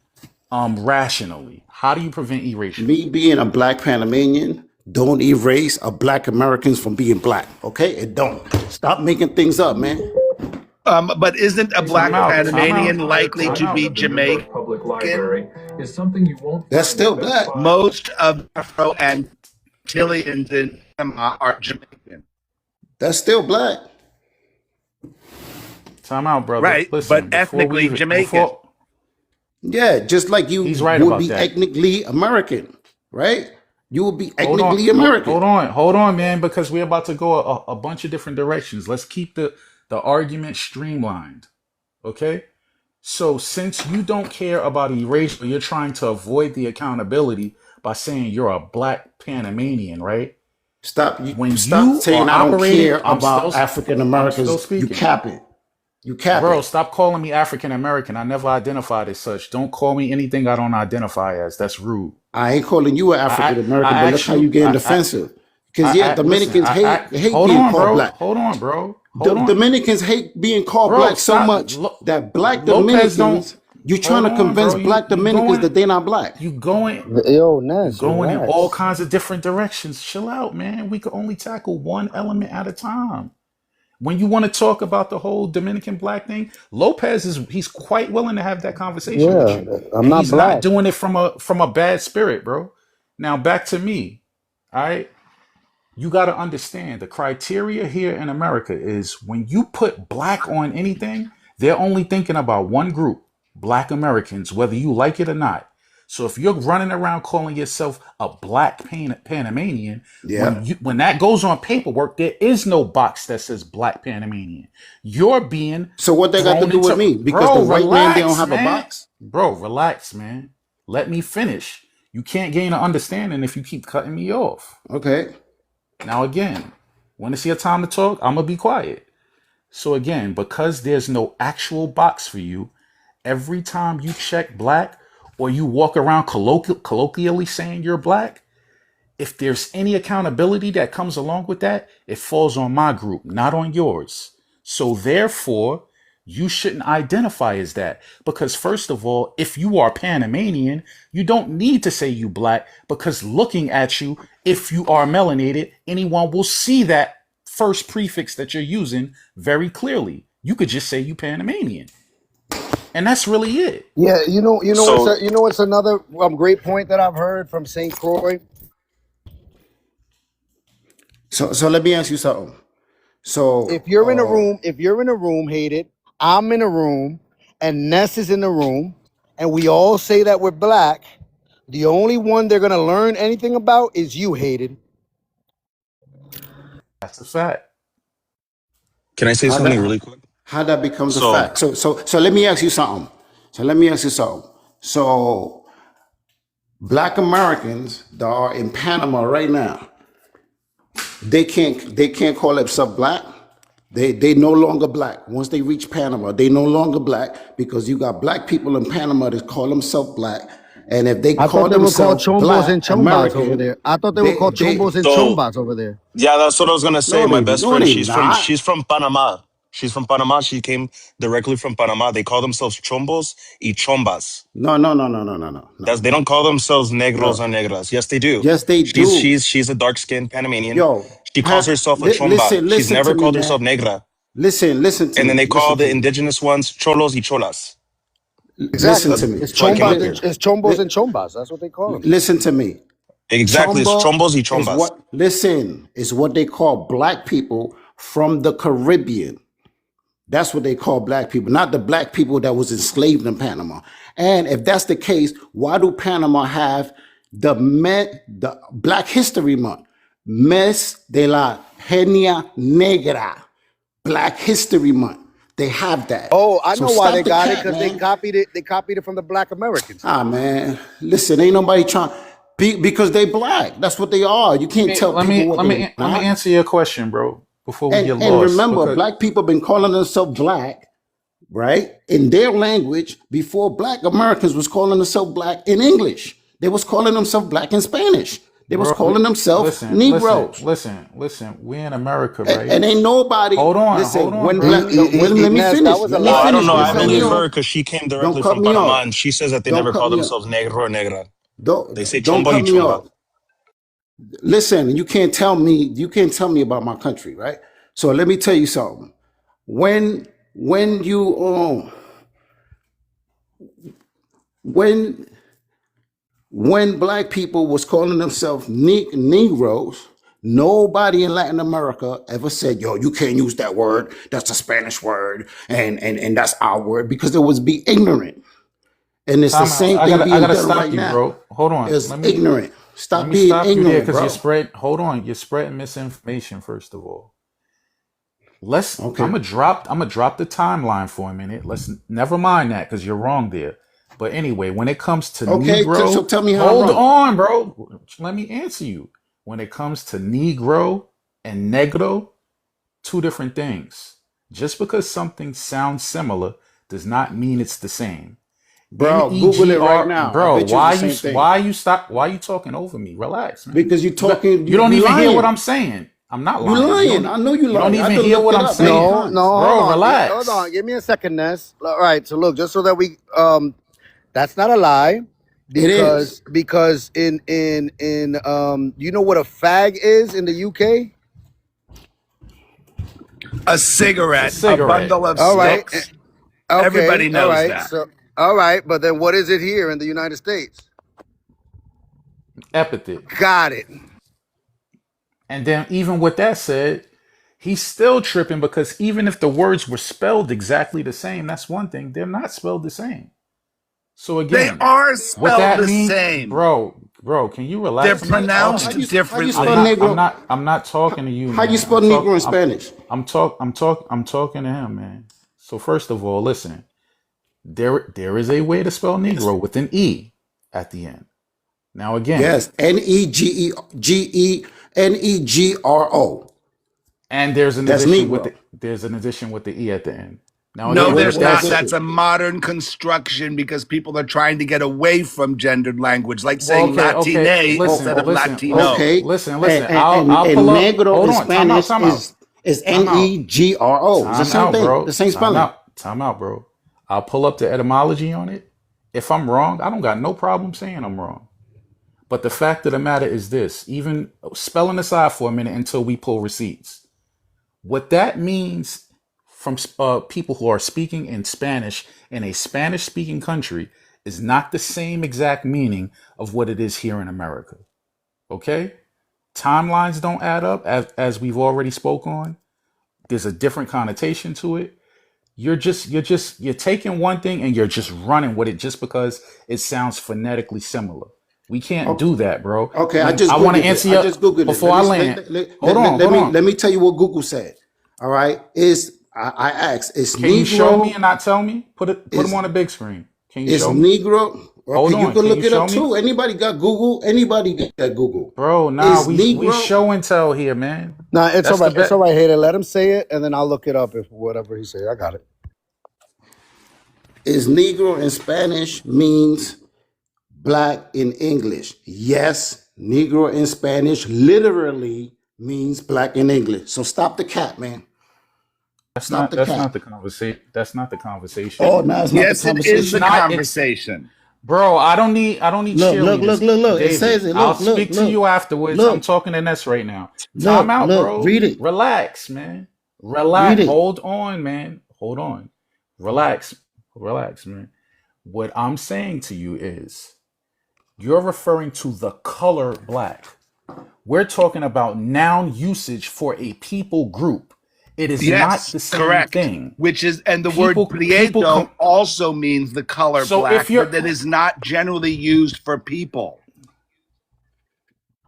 rationally. How do you prevent erasure? Me being a black Panamanian don't erase a black Americans from being black. Okay? It don't. Stop making things up, man. But isn't a Time black out. Time out. Panamanian likely Time to out. be Jamaican? That's still black. Most of Afro Antillians in Panama are Jamaican. That's still black. Time out, brother. Right, but Listen, ethnically Jamaican. before Yeah, just like he's you right would about be that. ethnically American, right? You would be Hold on, ethnically American. hold on, man, because we're about to go a bunch of different directions. Let's keep the argument streamlined, okay? So since you don't care about erasure, you're trying to avoid the accountability by saying you're a black Panamanian, right? When Stop you saying are I don't operating, care about African I'm still Americans. You speaking. cap it. You cap Bro, it. stop calling me African American. I never identified as such. Don't call me anything I don't identify as. That's rude. I ain't calling you an African American, I but look asked how you you. getting defensive. Because yeah, Listen. Dominicans hate Hold being on, called bro. black. Hold on, bro. Hold on, Dominicans hate being called bro. black so Stop. much that black Lopez don't. Dominicans, you trying Hold to on, convince bro. black Dominicans that they're not black. You going. Yo, You Ness, going in all relax. kinds of different directions. Chill out, man. We could only tackle one element at a time. When you want to talk about the whole Dominican black thing, Lopez he's quite willing to have that conversation with Yeah, you. I'm And not he's not black. doing it from a bad spirit, bro. Now back to me. All right. You got to understand the criteria here in America is when you put black on anything, they're only thinking about one group, black Americans, whether you like it or not. So if you're running around calling yourself a black Panamanian, Yeah. when that goes on paperwork, there is no box that says black Panamanian. You're being So what they got to thrown do with into, me? Because the bro, white man, they don't relax, have a man. box? Bro, relax, man. Let me finish. You can't gain an understanding if you keep cutting me off. Okay. Now, again, when it's your time to talk, I'm going to be quiet. So, again, because there's no actual box for you, every time you check black or you walk around colloquially saying you're black, if there's any accountability that comes along with that, it falls on my group, not on yours. So, therefore, you shouldn't identify as that because, first of all, if you are Panamanian, you don't need to say you black because looking at you, if you are melanated, anyone will see that first prefix that you're using very clearly. You could just say you Panamanian, and that's really it. Yeah, So what's another great point that I've heard from St. Croix. So let me ask you something. If So you're in a room, hated, I'm in a room, and Ness is in the room, and we all say that we're black. The only one they're gonna learn anything about is you, hated. That's a fact. can I say how something that really quick? how that becomes a So fact. So let me ask you something. So black Americans that are in Panama right now, they can't call themselves black. They no longer black. Once they reach Panama, they no longer black because you got black people in Panama that call themselves black. And if they I call thought they were called themselves chombos and black chombas over American, there. I thought they were called they chombos and so chombas over there. yeah, that's what I was gonna say. no My they best no friend, they not. she's from Panama. She's from Panama. She came directly from Panama. They call themselves chombos y chombas. No. They don't call themselves negros Yo, or negras. Yes, they do. yes they do. She's a dark skinned Panamanian. Yo, She calls herself a chomba. She's listen to never me, called herself man. negra. Listen to And then me. they call the indigenous ones cholos y cholas. Listen Exactly. to me. It's So I can chombas. look. It's chombos and chombas. That's what they call them. Listen to me. Exactly, it's Chumba chombos y is chombas. what, listen, is what they call black people from the Caribbean. That's what they call black people, not the black people that was enslaved in Panama. And if that's the case, why do Panama have the Black History Month? Mes de la Genia Negra, Black History Month. They have that. Oh, I So know why they stop the got it, cat, because they man. copied it. They copied it from the Black Americans. Ah, man, listen, ain't nobody trying because they black. That's what they are. You can't tell people what they're Let me not. answer your question, bro, before we get And lost. remember, Because black people been calling themselves black, right, in their language before black Americans was calling themselves black in English. They was calling themselves black in Spanish. They was bro, calling themselves Negroes. listen. We in America, And, right? and ain't nobody Hold on, when bro. black. Let me Ness, that finish. was a Let me Oh, lie. I don't finish. know. Don't I cut me believe off. her because she came Don't directly cut from me Panama off. and she says that they Don't never cut call me off. themselves negro or negra. They say Don't chombo cut y me chomba. off. Listen, you can't tell me. You can't tell me about my country, right? So let me tell you something. When you when when black people was calling themselves Negroes, nobody in Latin America ever said, "Yo, you can't use that word. That's a Spanish word, and that's our word," because it was be ignorant. And it's the Time out. same thing I being gotta done stop right you, now. bro. Hold on. It's ignorant. Let Stop me being stop you there ignorant, because bro. hold on, you're spreading misinformation, first of all. Okay. I'm gonna drop the timeline for a minute. Let's never mind that because you're wrong there. But anyway, when it comes to Okay, so Negro, tell me how I'm hold wrong. on, bro. Let me answer you. When it comes to Negro and Negro, two different things. Just because something sounds similar does not mean it's the same. Bro, Google it right NEGR, now. I bro. bet you it's the same thing. Why you talking over me? Relax, man. Because you're talking. You don't you even lying. hear what I'm saying. I'm not lying. You lying. I know you lying. You don't I even could hear look what it I'm up many saying. times. No, Bro, hold on. relax. Hold on. Give me a second, Ness. All right. So look, just so that we that's not a lie. It is. Because in you know what a fag is in the UK? A It's a cigarette, a cigarette. bundle of All right. sticks. Okay. Everybody All knows right. that. So all right, but then what is it here in the United States? Epithet. Got it. And then even with that said, he's still tripping because even if the words were spelled exactly the same, that's one thing. They're not spelled the same. So They again, are what spelled that the mean, same. bro, can you They're relax? I'm not pronounced talking. How you spell differently. Negro? I'm not talking to you, How man. you spell Negro in Spanish? I'm talking to him, man. So first of all, listen. There is a way to spell Negro with an E at the end. Now again, Yes, Negro. and there's an That's addition Negro. with the E at the end. Now No, again, there's with that not. said, That's a modern construction because people are trying to get away from gendered language, like well, saying okay, Latine listen, instead of listen, Latino. Okay, listen. I'll and pull up. Negro Hold in on, Spanish time out, is time out, Negro. It's the time same out, thing, bro, the same spelling. time out, bro. I'll pull up the etymology on it. If I'm wrong, I don't got no problem saying I'm wrong. But the fact of the matter is this: even spelling aside for a minute until we pull receipts. What that means from people who are speaking in Spanish in a Spanish speaking country is not the same exact meaning of what it is here in America. Okay? Timelines don't add up as we've already spoke on. There's a different connotation to it. You're taking one thing and you're just running with it just because it sounds phonetically similar. We can't do that, bro. Okay, I want to googled answer it. you I just googled it. before I land. Hold on. Let me tell you what Google said. All right, I asked, is Can you show me Negro and not tell me? Put them on a big screen. Can you is show me? Negro? Hold Okay, you on. can Can look you it show up me? too. Anybody got Google? Anybody got Google? Bro, nah, Is we Negro show and tell here, man. No, it's That's all the right. It's bet. all right, Hater. Let him say it, and then I'll look it up if whatever he say. I got it. is Negro in Spanish means black in English? Yes, Negro in Spanish literally means black in English. So stop the cat, man. Stop the That's cat. not the conversation. That's not the conversation. Oh, no, it's not the Yes, it is It's the conversation. not. It's conversation. bro. I don't need cheerleaders, Look. It David. says it. I'll Look, speak to you afterwards. I'm look, talking to Ness right now. Time out, bro. read it. Relax, man. Read Relax. it. Hold on, man. Hold on. Relax. Relax, man. What I'm saying to you is you're referring to the color black. We're talking about noun usage for a people group. It is not Yes, the same correct. thing. Which is, and the People word prieto com- also means the color So black, if you're but that is not generally used for people.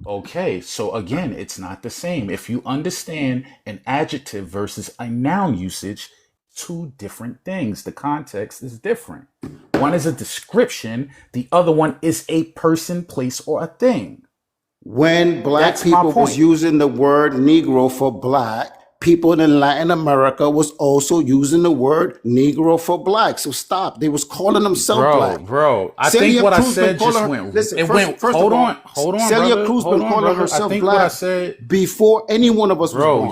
okay, so again, it's not the same. If you understand an adjective versus a noun usage, two different things. The context is different. One is a description, the other one is a person, place, or a thing. When black That's my people was point. using the word Negro for black, people in Latin America was also using the word Negro for black. So stop. They was calling themselves black. Bro, I Celia think what I Cruz been said just calling her. went. Listen, It first, went. first Hold of all, on, Celia brother. Cruz Hold been on, calling brother. I herself think what I black said, before any one of us was bro. born.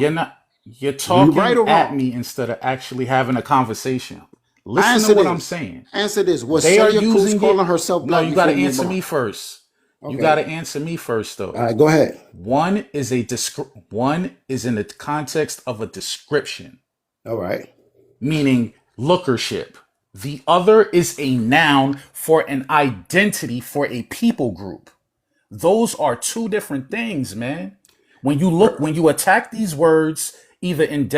You're Right talking or at wrong? me instead of actually having a conversation. Listen to Answer what I'm this. saying. Answer this. Was They are Celia Cruz using calling it. herself No, black you got before to we were answer born? me first. You got Okay. to answer me first, though. All right, go ahead. One is one is in the context of a description, All right. meaning lookership. The other is a noun for an identity for a people group. Those are two different things, man. When you attack these words, either in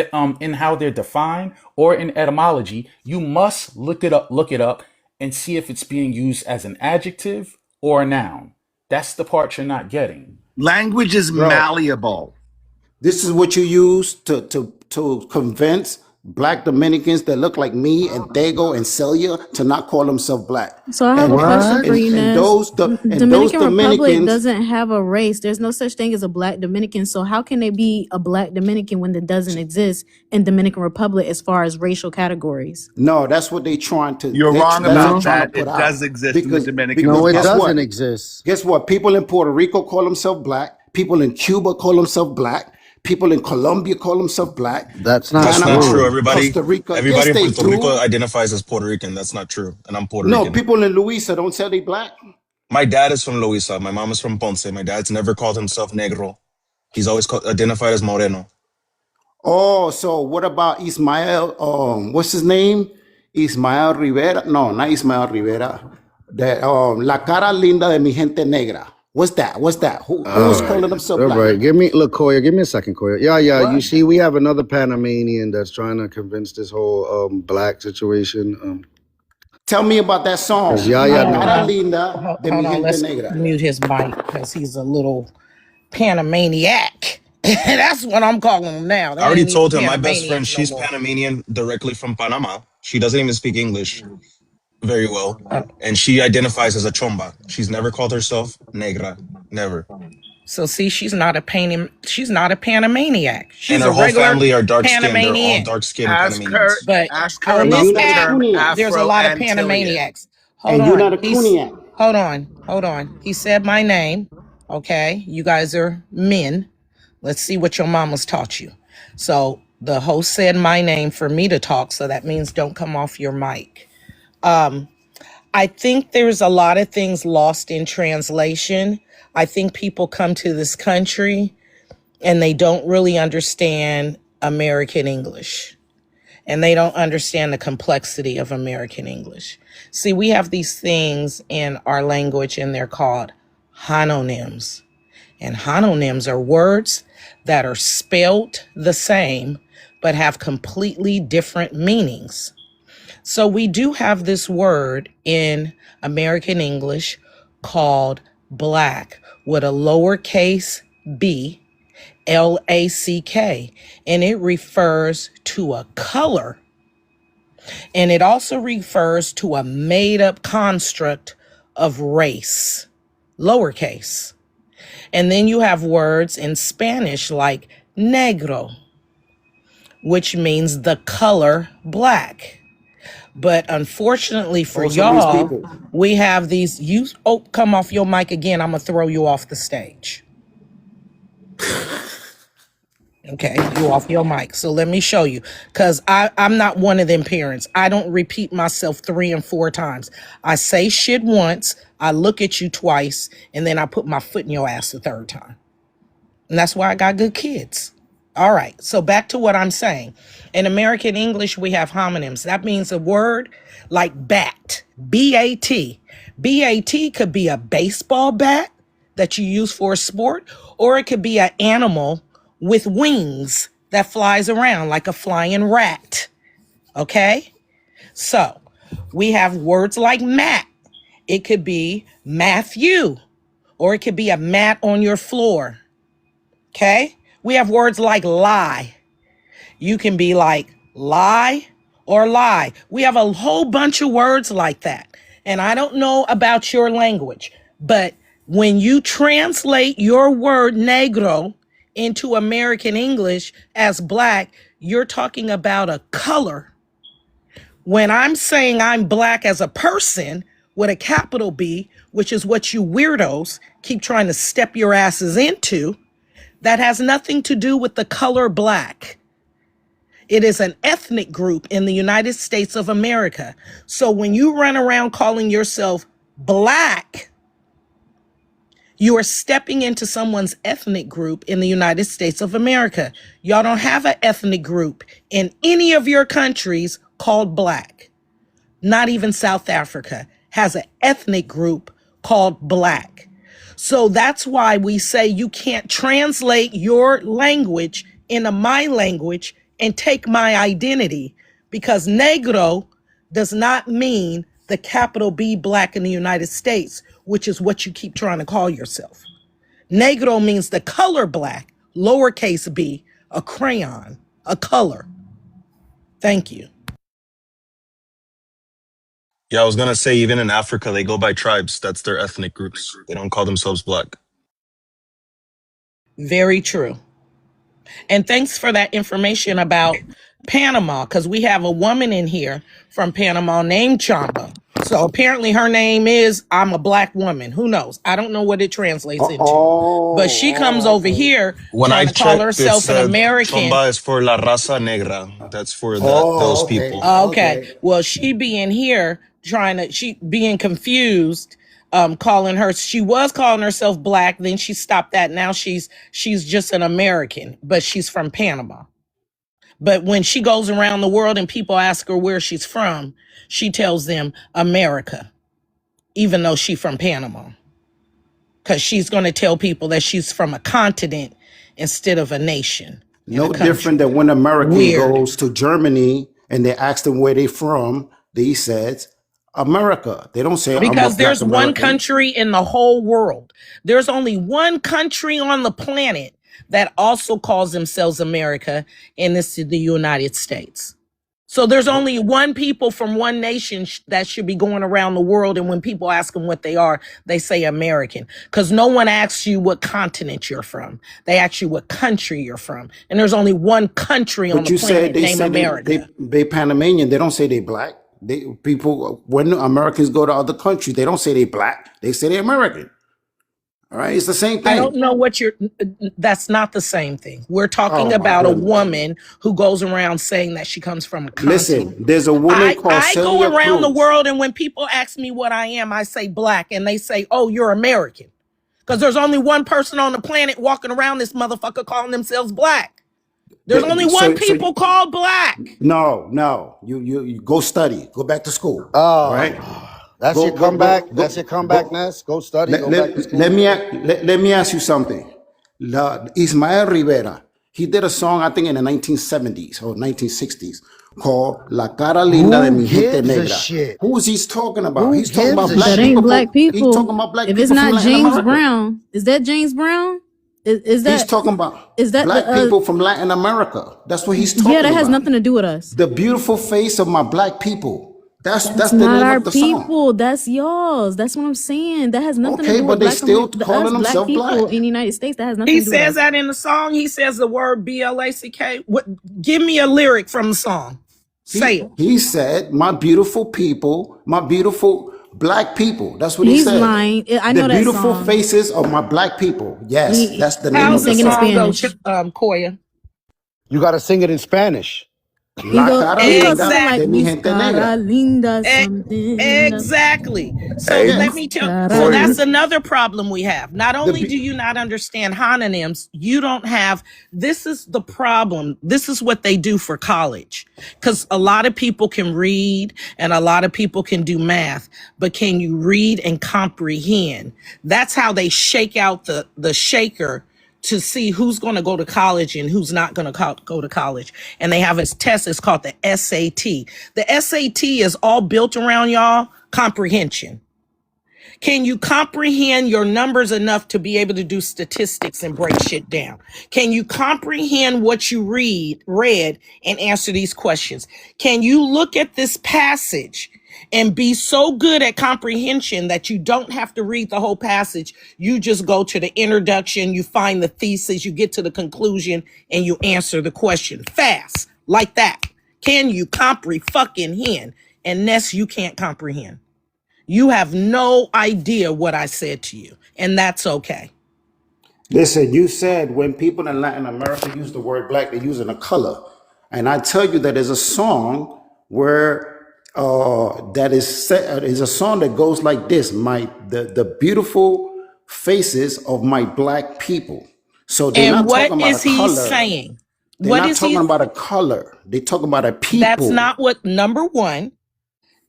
how they're defined or in etymology, you must look it up, and see if it's being used as an adjective or a noun. That's the part you're not getting. Language is Bro, malleable. this is what you use to convince black Dominicans that look like me and Dago and Celia to not call themselves black. So I have a And question What? for you, Ness. those Dominican Republic Dominicans, doesn't have a race. There's no such thing as a black Dominican. So how can they be a black Dominican when it doesn't exist in Dominican Republic as far as racial categories? no, that's what they trying to. You're wrong That's what about No, trying to that. put It does out. exist in the Dominican Because no, it guess Republic. doesn't what? exist. Guess what? People in Puerto Rico call themselves black. People in Cuba call themselves black. People in Colombia call themselves black. That's not That's not Panama, true, true. everybody. Costa Rica. Yes, Everybody in they Puerto Rico do. identifies as Puerto Rican. That's not true. And I'm Puerto No, Rican. people in Luisa don't say they black. My dad is from Loiza. My mom is from Ponce. My dad's never called himself negro. He's always identified as moreno. Oh, so what about Ismael? What's his name? Ismael Rivera? No, not Ismael Rivera. That La cara linda de mi gente negra. What's that? What's that? Who All is right. calling himself All black? right. Look, Koya, give me a second, Koya. Yeah. You What? see, we have another Panamanian that's trying to convince this whole black situation. Tell me about that song. Because La Yaya cara knows. linda de mi Hold on, gente let's negra. mute his mic because he's a little Panamaniac. That's what I'm calling him now. I That already ain't even told him my best friend, Panamanians no she's more. Panamanian directly from Panama. She doesn't even speak English very well. And she identifies as a chomba. She's never called herself negra. Never. So see, she's not a Panamaniac. And She's her a whole regular family are dark skinned. They're all Panamanian. dark skinned Ask her. Panamanians. But Ask her on And this you're about the not a app, term Cuniac. there's a lot of Afro-Antillean. Panamaniacs. Hold And you're not on. a Cuniac. Hold on. He said my name. Okay. You guys are men. Let's see what your mama's taught you. So the host said my name for me to talk. So that means don't come off your mic. I think there's a lot of things lost in translation. I think people come to this country and they don't really understand American English. And they don't understand the complexity of American English. See, we have these things in our language and they're called homonyms. And homonyms are words that are spelled the same, but have completely different meanings. So we do have this word in American English called black with a lowercase b, L-A-C-K, and it refers to a color. And it also refers to a made up construct of race, lowercase. And then you have words in Spanish like negro, which means the color black. But unfortunately for y'all, we have these, come off your mic again, I'm gonna throw you off the stage. Okay, you off your mic. So let me show you. Because I'm not one of them parents. I don't repeat myself 3 and 4 times. I say shit once, I look at you twice, and then I put my foot in your ass the 3rd time. And that's why I got good kids. All right, so back to what I'm saying. In American English, we have homonyms. That means a word like bat, B-A-T. B-A-T could be a baseball bat that you use for a sport, or it could be an animal with wings that flies around like a flying rat. Okay? So we have words like mat. It could be Matthew, or it could be a mat on your floor. Okay? We have words like lie. You can be like lie or lie. We have a whole bunch of words like that. And I don't know about your language, but when you translate your word negro into American English as black, you're talking about a color. When I'm saying I'm black as a person with a capital B, which is what you weirdos keep trying to step your asses into, that has nothing to do with the color black. It is an ethnic group in the United States of America. So when you run around calling yourself black, you are stepping into someone's ethnic group in the United States of America. Y'all don't have an ethnic group in any of your countries called black. Not even South Africa has an ethnic group called black. So that's why we say you can't translate your language into my language and take my identity, because negro does not mean the capital B black in the United States, which is what you keep trying to call yourself. Negro means the color black, lowercase b, a crayon, a color. Thank you. Yeah, I was gonna say even in Africa they go by tribes. That's their ethnic groups. They don't call themselves black. Very true. And thanks for that information about Panama, because we have a woman in here from Panama named Chamba. So apparently her name is I'm a black woman. Who knows? I don't know what it translates into. But she comes over Okay. here When I trying to call checked, it herself an said American. Chomba is for la raza negra. That's for those Oh, okay. people. Okay. Okay. Well, she being here she being confused, she was calling herself black, then she stopped that. Now she's just an American, but she's from Panama. But when she goes around the world and people ask her where she's from, she tells them America, even though she's from Panama. Because she's going to tell people that she's from a continent instead of a nation in a No different than country. when American Weird. goes to Germany and they ask them where they from. They said America. They don't say I'm a Because black there's one American. country in the whole world. There's only one country on the planet that also calls themselves America, and this is the United States. So there's only one people from one nation that should be going around the world. And when people ask them what they are, they say American. Because no one asks you what continent you're from. They ask you what country you're from. And there's only one country on But the you said planet they named said America. they Panamanian. They don't say they black. They people when Americans go to other countries, they don't say they black. They say they American. All right, it's the same I don't thing. know that's not the same thing. We're talking Oh my about a goodness. woman who goes around saying that she comes from a Listen, continent. there's a woman called I go Celia around the Cruz. world, and when people ask me what I am, I say black, and they say, oh, you're American. Because there's only one person on the planet walking around this motherfucker calling themselves black. There's only one So people called black. no. You go study. Go back to school. All right. That's your comeback. That's your comeback, Ness. Go study. Go back to school. Let me ask you something. Ismael Rivera, he did a song, I think in the 1970s or 1960s, called La Cara Linda de Who Mi Gente gives a Negra. shit? Who is he talking about? Who He's talking gives about a black That shit? ain't people. black He's talking people. about black If it's people from not Latin James America. Brown, is that James Brown? Is He's that talking about the black people from Latin America. That's what he's talking yeah, that has about. nothing to do with us. The beautiful face of my black people. That's That's the not name our of the song. people. That's y'all's. That's what I'm saying. That has nothing to Okay, do but with they black still us calling black themselves people black. in the United States. That has nothing He to do with says us. that in the song. He says the word BLACK. Give me a lyric from the song. Say it. He said, my beautiful people, my beautiful black people. That's what he He's said. lying. I The know that beautiful song. faces of my black people. Yes, that's the name He's How's of the the singing in song song. go, Spanish. Koya? You got to sing it in Spanish. La cara He goes linda something like de mi Exactly. Miss gente negra. Cara Linda something. Exactly. So Hey, let Yes. me tell. So Koya. that's another problem we have. Not The only do you not understand homonyms, you don't have. This is the problem. This is what they do for college, because a lot of people can read and a lot of people can do math, but can you read and comprehend? That's how they shake out the shaker to see who's going to go to college and who's not going to go to college. And they have a test. It's called the SAT. The SAT is all built around y'all comprehension. Can you comprehend your numbers enough to be able to do statistics and break shit down? Can you comprehend what you read and answer these questions? Can you look at this passage and be so good at comprehension that you don't have to read the whole passage? You just go to the introduction, you find the thesis, you get to the conclusion, and you answer the question fast, like that. Can you comprehend? And Ness, you can't comprehend. You have no idea what I said to you, and that's okay. Listen, you said when people in Latin America use the word black, they're using a color. And I tell you that there's a song where is a song that goes like this: the beautiful faces of my black people. So they're And not what talking about a is he color. saying? They're What not is talking he? about a color. They're talking about a That's people. not what, number one,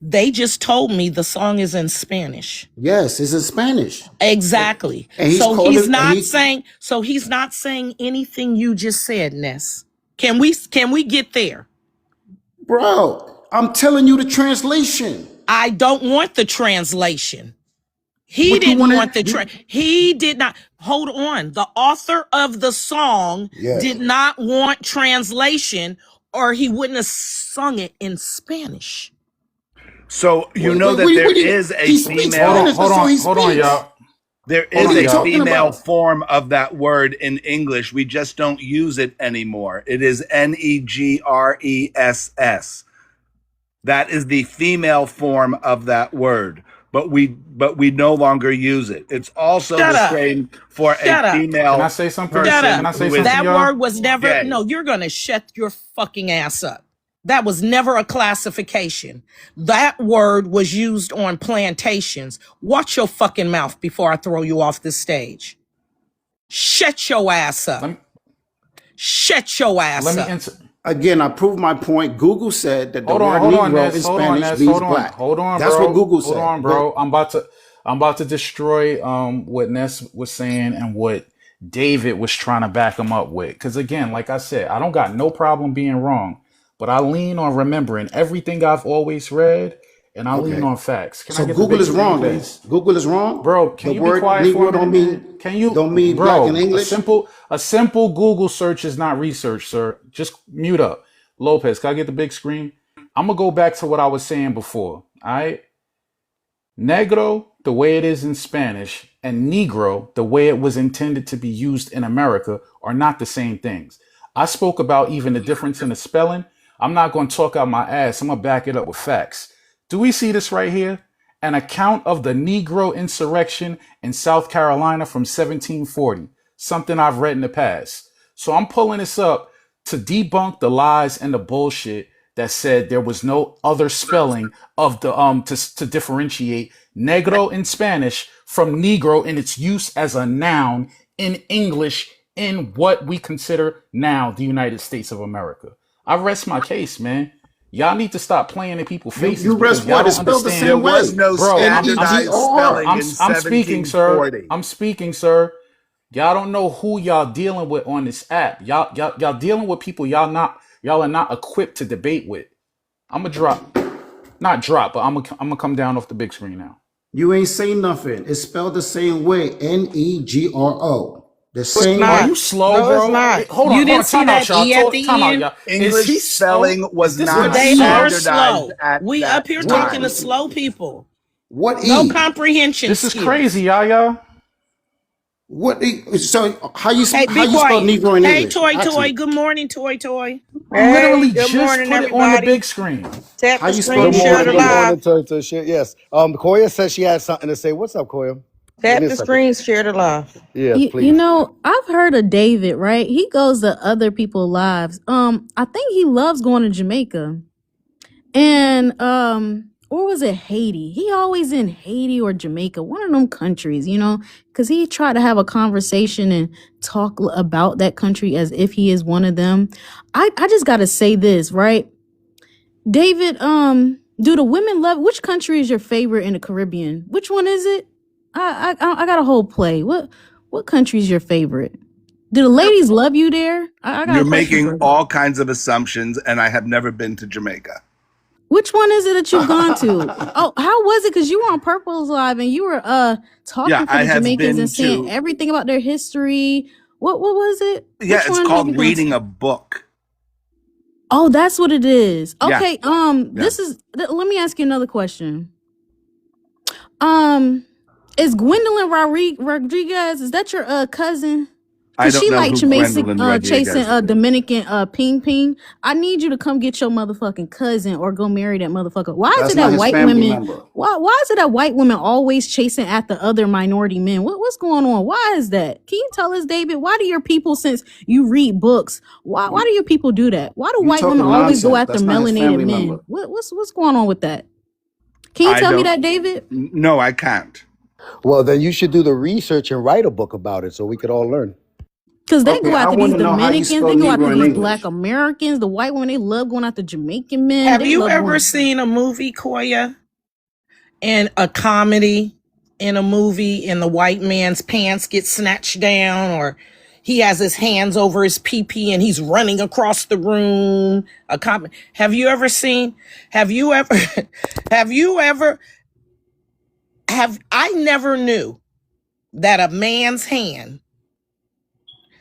they just told me the song is in Spanish. Yes, it's in Spanish. Exactly. And he's So calling he's and not he's saying anything you just said, Ness. Can we get there? bro, I'm telling you the translation. I don't want the translation. He What you didn't want want to he did not. Hold on. The author of the song Yes. did not want translation. or he wouldn't have sung it in Spanish. So you know that there is a he speaks female. Spanish, Hold so on, he hold on, speaks. y'all. There Hold is on, a y'all. female form of that word in English. We just don't use it anymore. It is Negress. That is the female form of that word, but we no longer use it. It's also Shut the up. same for Shut a up. female Can I say something? Shut person Can I up. say who is something, That y'all? word was never, gay. no, you're going to shut your fucking ass up. That was never a classification. That word was used on plantations. Watch your fucking mouth before I throw you off this stage. Shut your ass up. Shut your ass Let me up. answer. Again, I proved my point. Google said that the Hold word on, Negro in Ness. Hold on, Spanish Ness. means Hold on, black. hold on, That's bro. what Google Hold said. on, bro. I'm about to destroy what Ness was saying and what David was trying to back him up with. Because again, like I said, I don't got no problem being wrong, but I lean on remembering everything I've always read, and I lean Okay. on facts. Can I So get the Google big is screen, wrong then. please? Google is wrong. Bro, The can you be word quiet for a Negro minute, man? Can you, black in bro? English. A simple Google search is not research, sir. Just mute up. Lopez, can I get the big screen? I'm gonna go back to what I was saying before. All right, negro, the way it is in Spanish, and negro, the way it was intended to be used in America, are not the same things. I spoke about even the difference in the spelling. I'm not going to talk out my ass. I'm going to back it up with facts. Do we see this right here? An account of the Negro insurrection in South Carolina from 1740, something I've read in the past. So I'm pulling this up to debunk the lies and the bullshit that said there was no other spelling of the to differentiate negro in Spanish from negro in its use as a noun in English in what we consider now the United States of America. I rest my case, man. Y'all need to stop playing in people's faces You because rest y'all what? It's don't spelled the understand. There same was way. no Bro, standardized spelling in I'm speaking, sir. 1740. I'm speaking, sir. Y'all don't know who y'all dealing with on this app. Y'all dealing with people y'all are not equipped to debate with. I'm gonna not drop, but I'm gonna come down off the big screen now. You ain't saying nothing. It's spelled the same way. Negro. The It's same Are not. you slow, No, it's bro? not. Hold You on. didn't see Time out, that y'all. E at the Time out, end? y'all. Is English he slow? spelling Is was this not nigga They are slow? standardized slow. at We that up here talking to time. slow people. What No E? comprehension This is skills. crazy, y'all. What E? So how you Hey, how be you spell quiet. Negro in Hey, English? Toy Ask Toy. me. Good morning, Toy Toy. I Hey, literally good just morning, put it on the everybody. big screen. Tap How the you spell screen, Good share morning. the Negro in Good English? live. morning to shit. Yes. Koya said she had something to say. What's up, Koya? Give Tap me a the second. screen, share the live. Yes, You please. know, I've heard of David, right? He goes to other people's lives. I think he loves going to Jamaica. And or was it Haiti? He always in Haiti or Jamaica, one of them countries, because he tried to have a conversation and talk about that country as if he is one of them. I just gotta say this, right? David, do the women love which country is your favorite in the Caribbean? Which one is it? I got a whole play. What country is your favorite? Do the ladies love you there? I got You're a question making for you. all kinds of assumptions, and I have never been to Jamaica. Which one is it that you've gone to? Oh, how was it? Because you were on Purple's Live and you were Yeah, talking for I the have Jamaicans and been saying to, everything about their history. What was it? yeah, Which it's one have you called gone reading to? a book. Oh, that's what it is. Yeah, Okay. yeah. Let me ask you another question. Um, is Gwendolyn Rodriguez? Is that your cousin? I Cause don't she know like who chasing Gwendolyn chasing Rodriguez is. Dominican ping ping. I need you to come get your motherfucking cousin or go marry that motherfucker. Why is That's it not that his white family women? member. Why is it that white women always chasing after other minority men? What's going on? Why is that? Can you tell us, David? Why do your people, since you read books, why You do your people do that? Why do you white women talking always go nonsense. after That's not his melanated family men? member. What's going on with that? Can you I tell me don't, that, David? no, I can't. Well, then you should do the research and write a book about it so we could all learn. Because they Okay, go I after want these to know how you Dominicans, spell they go after Negro in these Black English. Americans, the white women, they love going after Jamaican men. Have They you love ever going. seen a movie, Koya, and a comedy in a movie and the white man's pants get snatched down, or he has his hands over his pee and he's running across the room? Have you ever seen, have you ever, have you ever, I never knew that a man's hand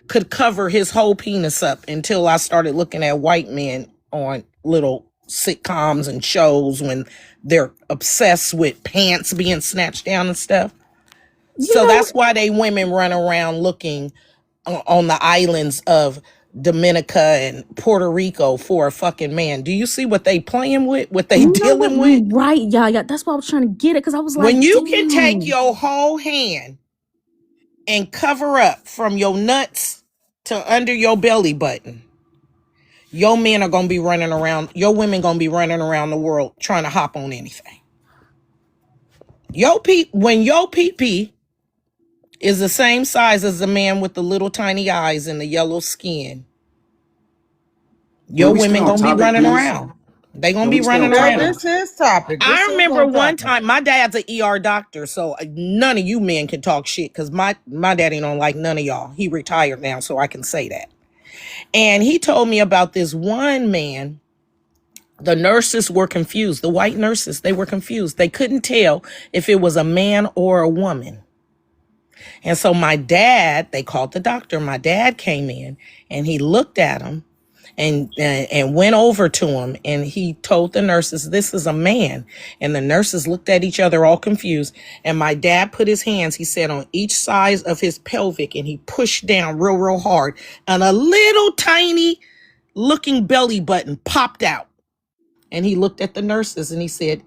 could cover his whole penis up until I started looking at white men on little sitcoms and shows when they're obsessed with pants being snatched down and stuff. You So know, that's why they women run around looking on the islands of Dominica and Puerto Rico for a fucking man. Do you see what they playing with? What they you know what? dealing with? You right, yeah, yeah. That's why I was trying to get it because I was like, When you can take damn. your whole hand and cover up from your nuts to under your belly button, your men are gonna be running around, your women gonna be running around the world trying to hop on anything. When your pee is the same size as the man with the little tiny eyes and the yellow skin, Can your we stay women on gonna be topic, running please? around. They gonna Can be we stay running on Girl, topic? around. this is topic. This I is remember on one topic. time my dad's an ER doctor, so none of you men can talk shit because my daddy don't like none of y'all. He retired now, so I can say that. And he told me about this one man. The nurses were confused. The white nurses, they were confused. They couldn't tell if it was a man or a woman. And so my dad, they called the doctor. My dad came in and he looked at him and went over to him and he told the nurses, "This is a man." And the nurses looked at each other all confused. And my dad put his hands, he said, on each side of his pelvic and he pushed down real, real hard. And a little tiny looking belly button popped out. And he looked at the nurses and he said,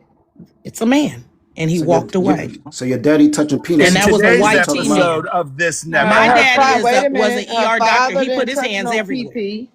"It's a man." And he So walked away. your daddy touching And In penises that is was a what today's you white talking T about? episode man. of This Never My Her daddy father, Happened. wait a was an minute. Her ER doctor. father He put didn't his touch hands no everywhere. PP.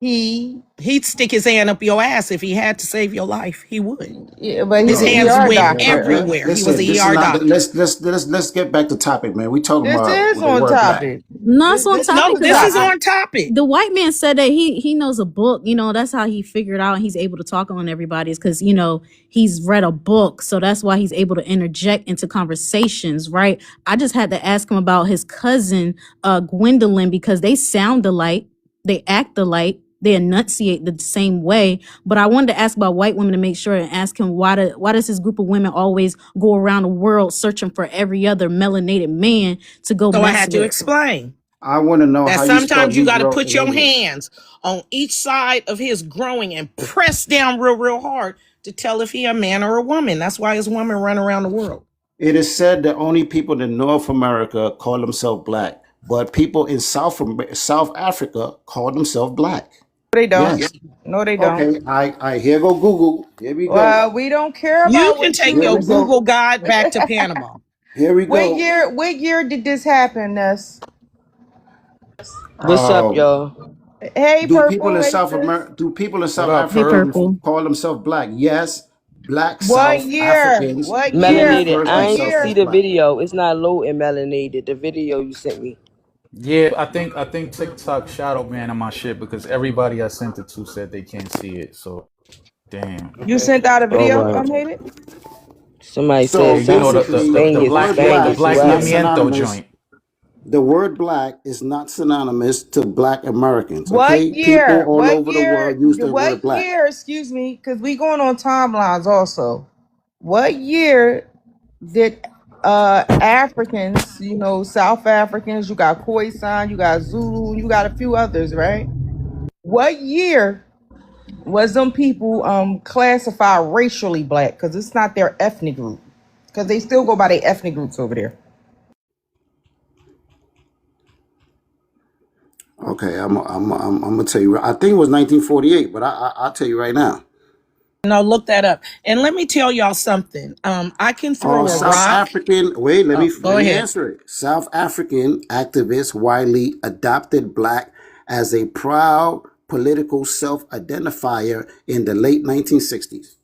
He, He'd stick his hand up your ass if he had to save your life. He would. yeah, but His he's an hands ER went doctor. everywhere. He was Listen, an this is ER not. doctor. Let's get back to topic, man. We talking This about is the on word black. topic. No, it's on This is topic No, the because this is topic. on topic. the white man said that he knows a book. You know, that's how he figured out and he's able to talk on everybody is because, you know, he's read a book. So that's why he's able to interject into conversations, right? I just had to ask him about his cousin, Gwendolyn, because they sound alike, they act alike, they enunciate the same way. But I wanted to ask about white women to make sure and ask him why does this group of women always go around the world searching for every other melanated man to go So I mess had to with? explain I want to know that how you spell sometimes you got to Negro put in your English. hands on each side of his growing and press down real, real hard to tell if he a man or a woman. That's why his woman run around the world. It is said that only people in North America call themselves black, but people in South Africa call themselves black. They don't. Yes. No, they don't. Okay. I here go Google. Here we go. Well, we don't care You about can what take Here your we you. go. Google guide back to Panama. Here we What go. year? What year did this happen, Ness? What's up, y'all? Hey, Do people purple. in Hey, South sis. America? Do people in What South up, Hey, Africa Purple? Purple. call themselves black? Yes. Black What South year? Africans What do year? Melanated. refer to I What ain't themselves year? see as the black. video. It's not loading melanated. The video you sent me. Yeah, I think TikTok shadow banning my shit because everybody I sent it to said they can't see it. So damn. You Okay. sent out a All video, right. Hated? Somebody Yeah, said So you know the the something the, basically, the bangers, black the black bangers. black is not Whatever. pimiento synonymous. joint. The word black is not synonymous to black Americans. What Okay, people year? all What over the year? world use the word What black. year? Excuse me, because we going on timelines also. What year did Africans, South Africans, you got Khoisan, you got Zulu, you got a few others, right? What year was them people classified racially black? Because it's not their ethnic group. Because they still go by their ethnic groups over there. Okay, I'm gonna tell you. I think it was 1948, but I'll tell you right now. No, look that up. And let me tell y'all something. I can throw a South rock. African. Wait, let Oh, me go let me ahead. answer it. South African activists widely adopted black as a proud political self-identifier in the late 1960s.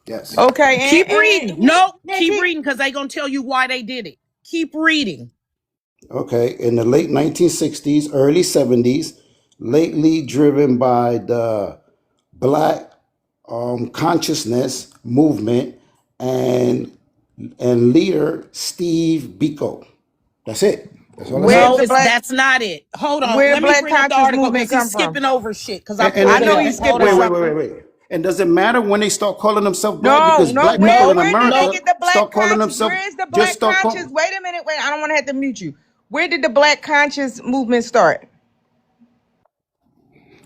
Yes. Okay, Keep reading. No, keep keep. reading because they gonna tell you why they did it. Keep reading. Okay, in the late 1960s, early 70s, lately driven by the black consciousness movement and leader Steve Biko. That's it. That's all I Where's said. No, the black? that's not it. Hold on. Where Let me black bring up the conscious article movement because he's come from? skipping over shit. Because I And I pulled it know up. he's Hold skipping wait, on. wait, wait, something. wait, wait. And does it matter when they start calling themselves black? No, Because no. black people Where in No, where did they no. America get the black start calling conscious? themselves Where is the just black start conscious? calling. Wait a minute. Wait, I don't want to have to mute you. Where did the black conscious movement start?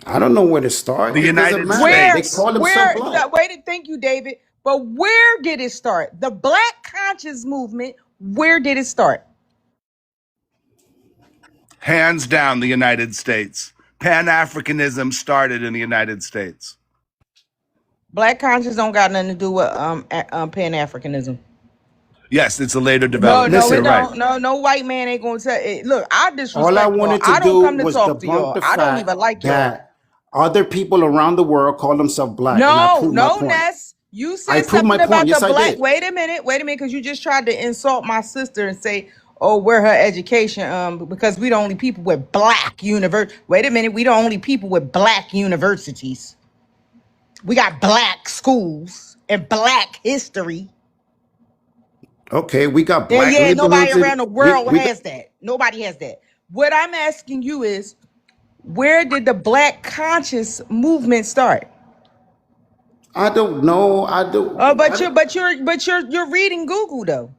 I don't know where to The start. It doesn't United matter. They States. call themselves black. Thank you, David. But where did it start? The Black Conscious Movement, where did it start? Hands down, the United States. Pan-Africanism started in the United States. Black conscious don't got nothing to do with Pan-Africanism. Yes, it's a later No, development. it You're right. don't. No white man ain't gonna tell it. Look, I All I disrespect y'all. wanted to I don't do come to was talk to debunk y'all. the I don't fact even like y'all. that other people around the world call themselves black, and I proved my point. Ness. You I said proved my something about point. the Yes, I black. did. Wait a minute, because you just tried to insult my sister and say, "Oh, where her education?" Because we the only people with black Wait a minute, we the only people with black universities. We got black schools and black history. Okay, we got And black yeah, nobody neighborhoods, around and the world we got, has that. Nobody has that. What I'm asking you is, where did the black conscious movement start? I don't know. You're reading Google though.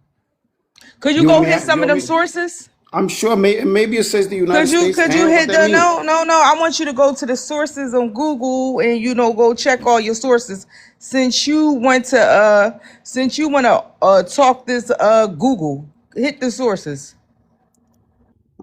Could you You want go me? hit You some of want them me? sources? I'm sure. Maybe it says the United States, Could you and what hit that the mean? no? I want you to go to the sources on Google and go check all your sources. Since you want to talk this Google, hit the sources.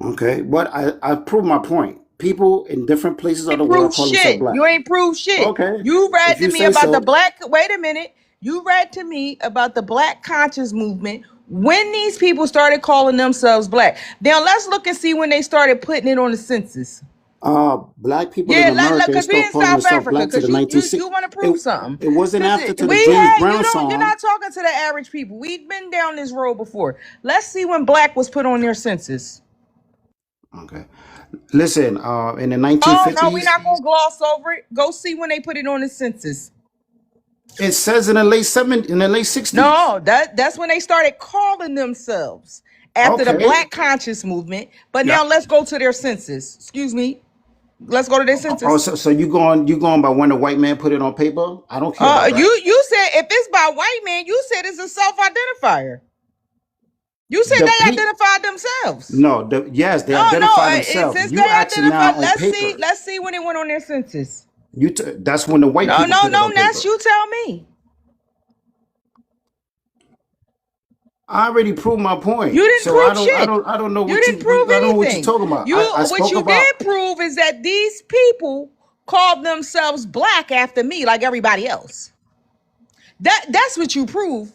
Okay, but I proved my point. People in different places of the world Prove call themselves shit. black. You ain't prove shit. Okay, You read if to you me say about the so. black. Wait a minute. You read to me about the black conscious movement when these people started calling themselves black. Now let's look and see when they started putting it on the census. Black people in Yeah, America because ain't we start in calling South themselves Africa. black to Because the you 1960s. want to It, prove something. it wasn't Because after to the we James had Brown you're song. not talking to the average people. We've been down this road before. Let's see when black was put on their census. Okay, listen. In the Oh no, we're 1950s, not gonna gloss over it. Go see when they put it on the census. it says in the late 70s, in the late 60s. No, that's when they started calling themselves after the Okay. black conscious movement. But Yeah. now let's go to their census. Excuse me. Let's go to their Oh, census. so you going by when a white man put it on paper? I don't care about that. You said if it's by white man, you said it's a self-identifier. You said The they pe identified themselves. No, yes, they Oh no, identify themselves. since they You asking identified, now on paper. let's see when it went on their census. That's when the white people put it on Ness, paper. you tell me. I already proved my point. You didn't So I prove don't I shit. don't I don't know You what didn't you prove I don't know what you're anything. talking about. You I what spoke you about did prove is that these people called themselves black after me, like everybody else. That's what you prove.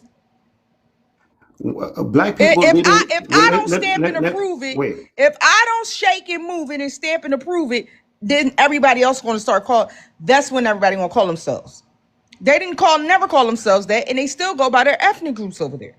black people didn't If I don't stamp and approve it, wait. if I don't shake and move it and stamp and approve it, then everybody else going to start calling. That's when everybody going to call themselves. They didn't never call themselves that, and they still go by their ethnic groups over there.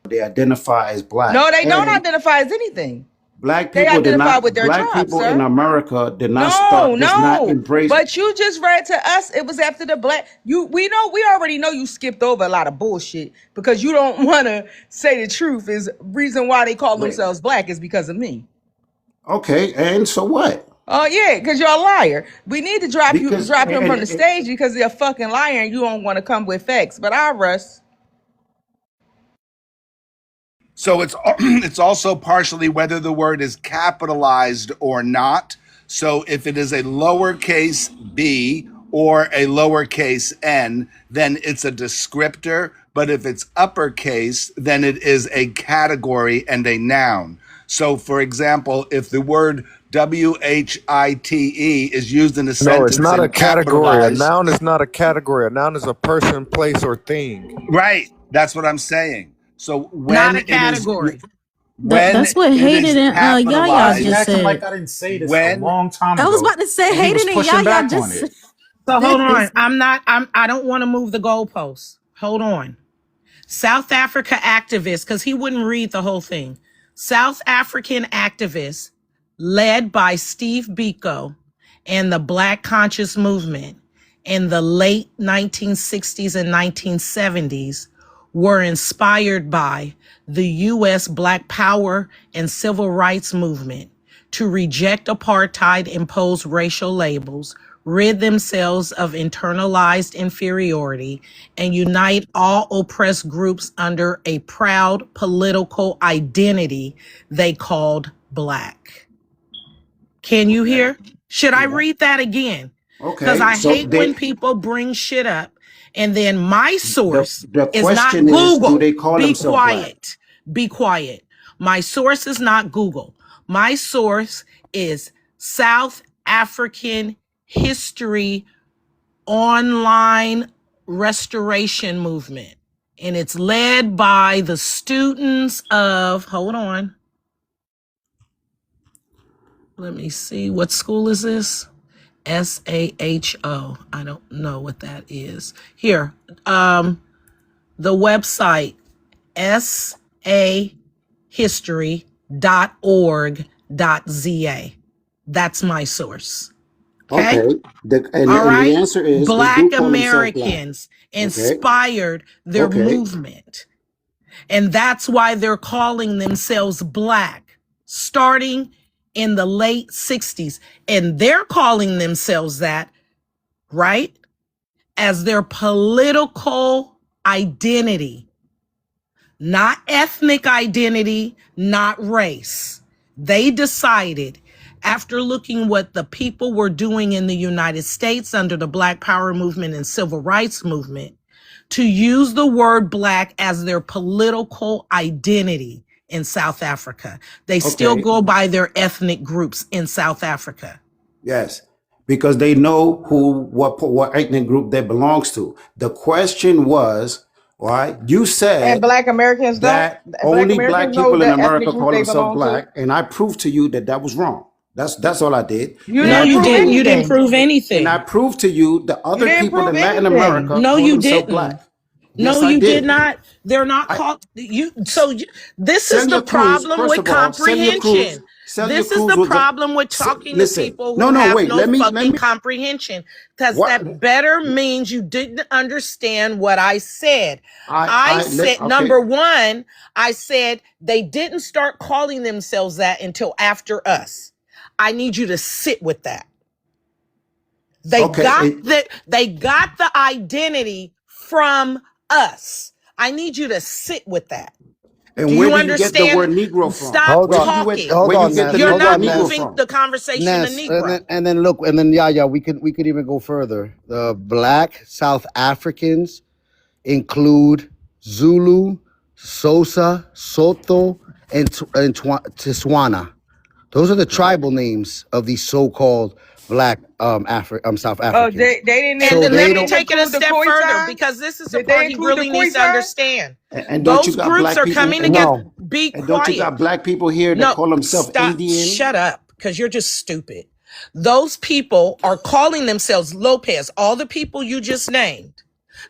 They identify as black. No, they don't And identify as anything. black They people did identify not with their black tribe, people in sir. America No, does not no. embrace. But you just read to us it was after the black. We already know you skipped over a lot of bullshit because you don't want to say the truth. Is reason why they call Wait. themselves black is because of me. Okay, and so what? Oh yeah, because you're a liar. We need to drop Because him from the stage because you're a fucking liar and you don't want to come with facts. But I Russ. So it's also partially whether the word is capitalized or not. So if it is a lowercase b or a lowercase n, then it's a descriptor. But if it's uppercase, then it is a category and a noun. So, for example, if the word WHITE is used in a No, it's sentence not a and category. A capitalized, noun is not a category. A noun is a person, place, or thing. right? That's what I'm saying. So Not when a it is category. when That's what it Hated is and Why Yaya is he just capitalized, acting said. like I didn't say this a when long time I was ago about to say and he was Hated and pushing Yaya back on just it? said So hold on. this. I don't want to move the goalposts. Hold on. South Africa activists, because he wouldn't read the whole thing. South African activists led by Steve Biko and the Black Conscious Movement in the late 1960s and 1970s were inspired by the U.S. Black Power and Civil Rights Movement to reject apartheid imposed racial labels, rid themselves of internalized inferiority, and unite all oppressed groups under a proud political identity they called Black. Can you Okay. hear? Should I Yeah. read that again? Because Okay. I So hate when they people bring shit up and then my source the is not question is, do Google. they call Be themselves black? quiet. Be quiet. My source is not Google. My source is South African History Online Restoration Movement. And it's led by the students of, hold on, let me see, what school is this? SAHO. I don't know what that is. Here, the website sahistory.org.za. That's my source. Okay? Okay. All And the right? answer is they do Black call themselves black. Americans Okay. inspired their Okay. movement. And that's why they're calling themselves black, starting in the late 60s. And they're calling themselves that, right, as their political identity, not ethnic identity, not race. They decided, after looking what the people were doing in the United States under the Black Power movement and Civil Rights movement, to use the word black as their political identity in South Africa. They still Okay. go by their ethnic groups in South Africa. Yes. Because they know what ethnic group they belongs to. The question was, right? You And said Black Americans don't. that Black only black Americans know people in the ethnic America group call they themselves belong to. black, and I proved to you that that was wrong. That's all I did. You And No, I didn't you prove proved didn't. You didn't anything. prove and I anything. proved to you the You other didn't people prove in Latin anything. America No, call you themselves didn't. black. No, Yes, I you did did. not. They're not I called you. So this is the Celia Cruz, problem first with of all, comprehension. Celia This is Cruz the was a problem with talking to listen. people No, who no, have wait. no Let fucking me comprehension. Because what that better means you didn't understand what I said. I I let said, okay. number one, I said they didn't start calling themselves that until after us. I need you to sit with that. They Okay. got the identity from us. I need you to sit with that. Do And where you do you get the word understand? Negro from? Stop Hold on, talking. hold Where you on, get the Ness. You're Hold word not on, Negro Ness. moving from? the conversation to Ness, Negro. and then look, and then yeah, we could even go further. The Black South Africans include Zulu, Xhosa, Soto, and Tswana. Those are the tribal names of these so-called Black South Oh, Africans. And So then let they me don't. take it a include the step further Khoisan? because this is the Did they part he include the really needs to Khoisan? understand. And don't you Those got groups black are people coming and together. No, Be don't you quiet. got black people here that No, call themselves stop. Indian? Shut up, because you're just stupid. Those people are calling themselves Lopez, all the people you just named.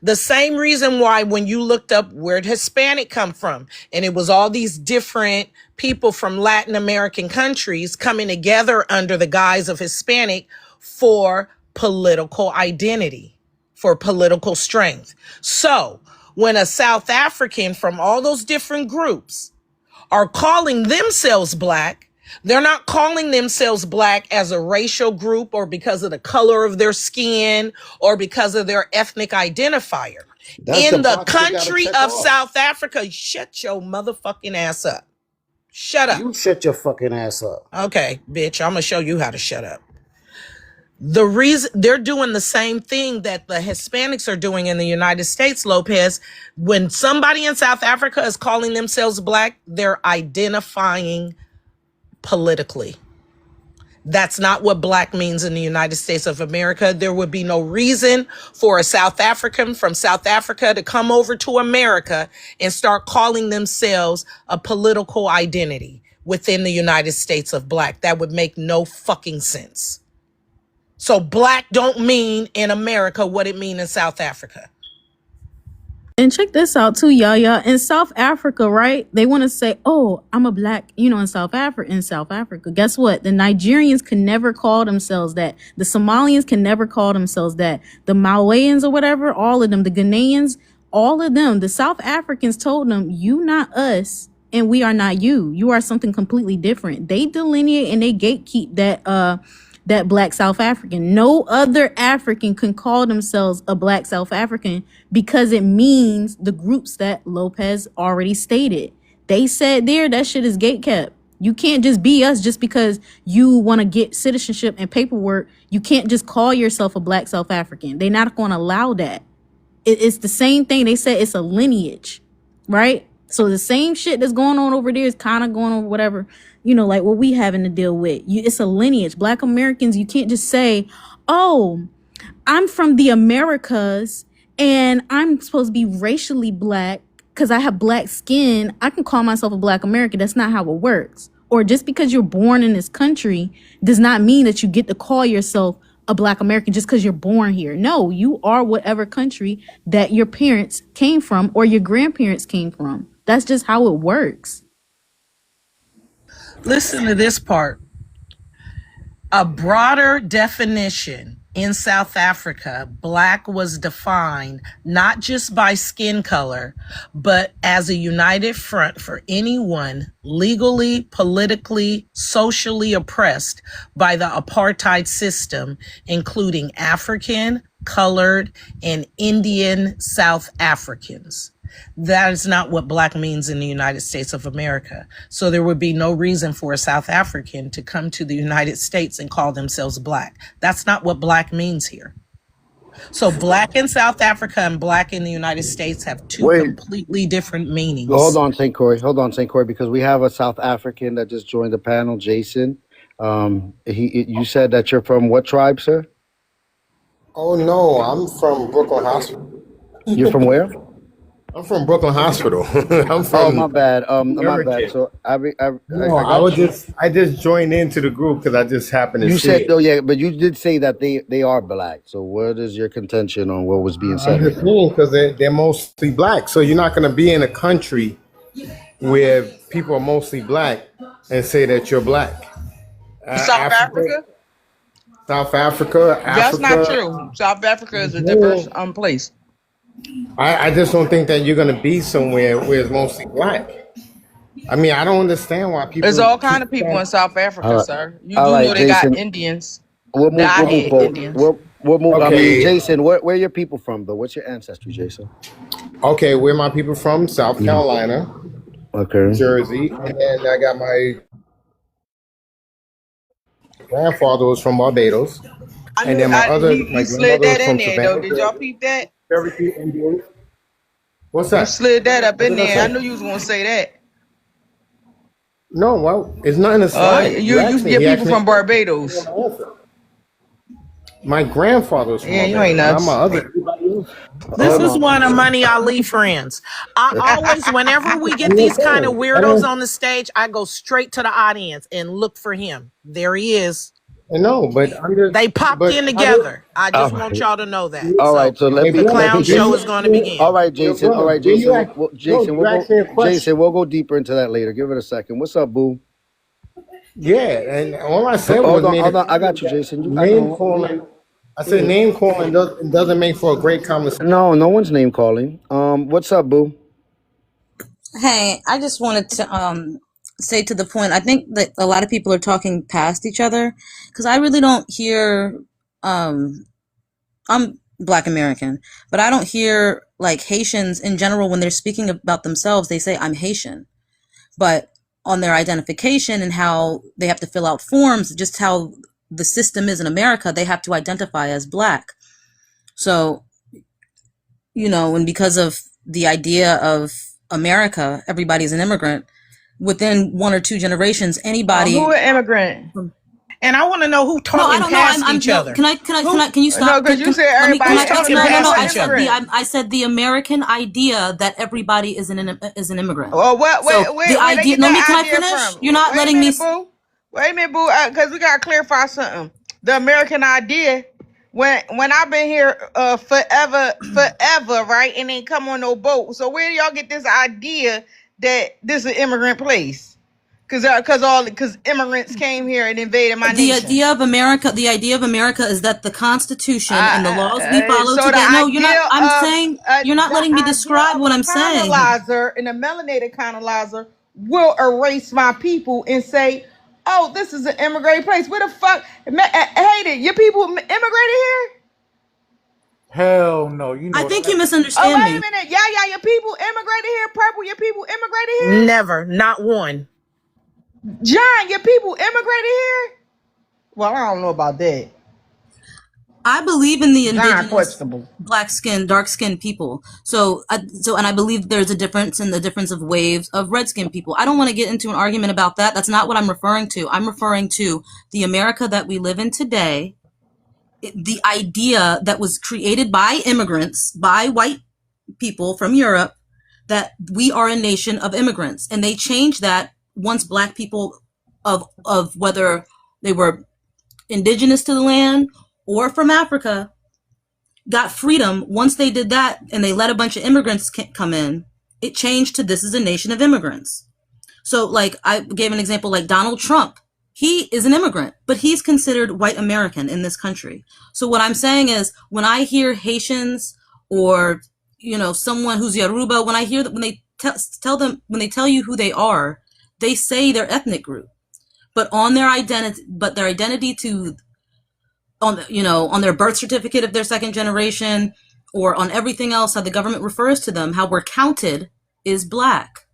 The same reason why when you looked up where did Hispanic come from, and it was all these different people from Latin American countries coming together under the guise of Hispanic for political identity, for political strength. So when a South African from all those different groups are calling themselves black, they're not calling themselves black as a racial group or because of the color of their skin or because of their ethnic identifier. That's the In the box they gotta country check of off. South Africa, shut your motherfucking ass up. Shut up. You shut your fucking ass up. Okay, bitch, I'm gonna show you how to shut up. The reason they're doing the same thing that the Hispanics are doing in the United States, Lopez, when somebody in South Africa is calling themselves black, they're identifying politically. That's not what black means in the United States of America. There would be no reason for a South African from South Africa to come over to America and start calling themselves a political identity within the United States of black. That would make no fucking sense. So black don't mean in America what it mean in South Africa. And check this out too, y'all. In South Africa, right? They want to say, "Oh, I'm a black," in South Africa. In South Africa, guess what? The Nigerians can never call themselves that. The Somalians can never call themselves that. The Malawians or whatever, all of them, the Ghanaians, all of them. The South Africans told them, "You not us, and we are not you. You are something completely different." They delineate and they gatekeep that black South African. No other African can call themselves a black South African because it means the groups that Lopez already stated. They said there that shit is gatekept. You can't just be us just because you want to get citizenship and paperwork. You can't just call yourself a Black South African. They're not going to allow that. It's the same thing. They said it's a lineage, right? So the same shit that's going on over there is kind of going on whatever, like what we having to deal with. It's a lineage. Black Americans, you can't just say, oh, I'm from the Americas and I'm supposed to be racially Black because I have Black skin. I can call myself a Black American. That's not how it works. Or just because you're born in this country does not mean that you get to call yourself a Black American just because you're born here. No, you are whatever country that your parents came from or your grandparents came from. That's just how it works. Listen to this part. A broader definition in South Africa, Black was defined not just by skin color, but as a united front for anyone legally, politically, socially oppressed by the apartheid system, including African, colored, and Indian South Africans. That is not what Black means in the United States of America. So there would be no reason for a South African to come to the United States and call themselves Black. That's not what Black means here. So Black in South Africa and Black in the United States have two completely different meanings. Hold on, St. Corey. Because we have a South African that just joined the panel, Jason. You said that you're from what tribe, sir? Oh no, I'm from Brooklyn Hospital. You're from where? I'm from Brooklyn Hospital. I'm from. Oh, my bad. My bad. So I just joined into the group because I just happened to. You said, oh yeah, but you did say that they are Black. So what is your contention on what was being said? Because they're mostly Black. So you're not going to be in a country where people are mostly Black and say that you're Black. South Africa? South Africa. That's not true. South Africa is a diverse place. I just don't think that you're going to be somewhere where it's mostly Black. I mean, I don't understand why people. There's all kind of people in South Africa, sir. You do know they Jason, got Indians. We'll move Indians. We'll move. Okay. I mean, Jason, where are your people from, though? What's your ancestry, Jason? Okay, where my people from? South Carolina. Okay. Jersey. And then I got my grandfather was from Barbados. And then my you slid that in there, though. Did y'all peep that? What's that? You slid that up in there. I knew you was gonna say that. No, well, it's not in the slide. You get people from Barbados. My grandfather was from Barbados. You ain't nuts. Not my other. This is one of Money Ali friends. I always, whenever we get these kind of weirdos on the stage, I go straight to the audience and look for him. There he is. No, but they popped in together. I just want y'all to know that. All right, so the clown show is going to begin. All right, Jason. Jason, we'll go deeper into that later. Give it a second. What's up, boo? Yeah, and all I said was hold on. I got you, Jason. Name calling. I said name calling doesn't make for a great conversation. No one's name calling. What's up, boo? Hey, I just wanted to say to the point, I think that a lot of people are talking past each other because I really don't hear, I'm Black American, but I don't hear like Haitians in general when they're speaking about themselves, they say I'm Haitian, but on their identification and how they have to fill out forms, just how the system is in America, they have to identify as Black. So, and because of the idea of America, everybody's an immigrant. Within one or two generations, anybody who an immigrant, and I want to know who talking past each other. Can you stop? No, because you said everybody's talking past each other. I said the American idea that everybody is an immigrant. Well, wait, the idea. No, can I finish? From? You're not letting me. Boo. Wait a minute, boo, because we gotta clarify something. The American idea. When I've been here forever, right, and ain't come on no boat. So where do y'all get this idea that this is an immigrant place? Because immigrants came here and invaded my nation. The idea of America is that the Constitution and the laws we follow today. No, you're not. I'm saying you're not letting me describe what I'm saying. Colonizer and a melanated colonizer will erase my people and say, "Oh, this is an immigrant place." Where the fuck? Hey, your people immigrated here? Hell no. I think you misunderstand me. Oh, wait a minute. Yeah, your people immigrated here. Purple, your people immigrated here? Never. Not one. John, your people immigrated here? Well, I don't know about that. I believe in the John, indigenous questionable. black skin, dark skinned people. And I believe there's a difference in the difference of waves of red skinned people. I don't want to get into an argument about that. That's not what I'm referring to. I'm referring to the America that we live in today. The idea that was created by immigrants, by white people from Europe, that we are a nation of immigrants. And they changed that once black people of whether they were indigenous to the land or from Africa got freedom. Once they did that and they let a bunch of immigrants come in, it changed to this is a nation of immigrants. So like I gave an example, like Donald Trump, he is an immigrant, but he's considered white American in this country. So what I'm saying is when I hear Haitians or, you know, someone who's Yoruba, when I hear that, when they tell you who they are, they say their ethnic group, but on their identity to, on their birth certificate if they're second generation, or on everything else, how the government refers to them, how we're counted is black.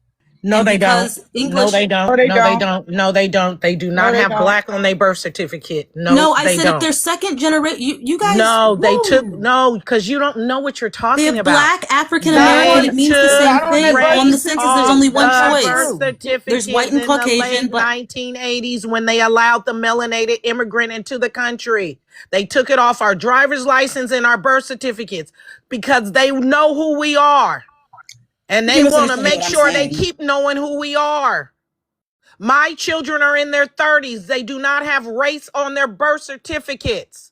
No, And they don't. English, No, they don't. No, they No, they don't. don't. No, they don't. They do No, not they have don't. black on their birth certificate. No, no, I they said don't. if they're second generation, you guys. No, they took whoa. because you don't know what you're They talking have about. black African They American. It means the took same Not on their thing. birth On the race census, there's off only one the choice. birth There's white certificates and in the Caucasian, late but 1980s when they allowed the melanated immigrant into the country. They took it off our driver's license and our birth certificates because they know who we are. And they you're want to misunderstanding make what I'm sure they saying. keep knowing who we are. My children are in their 30s. They do not have race on their birth certificates.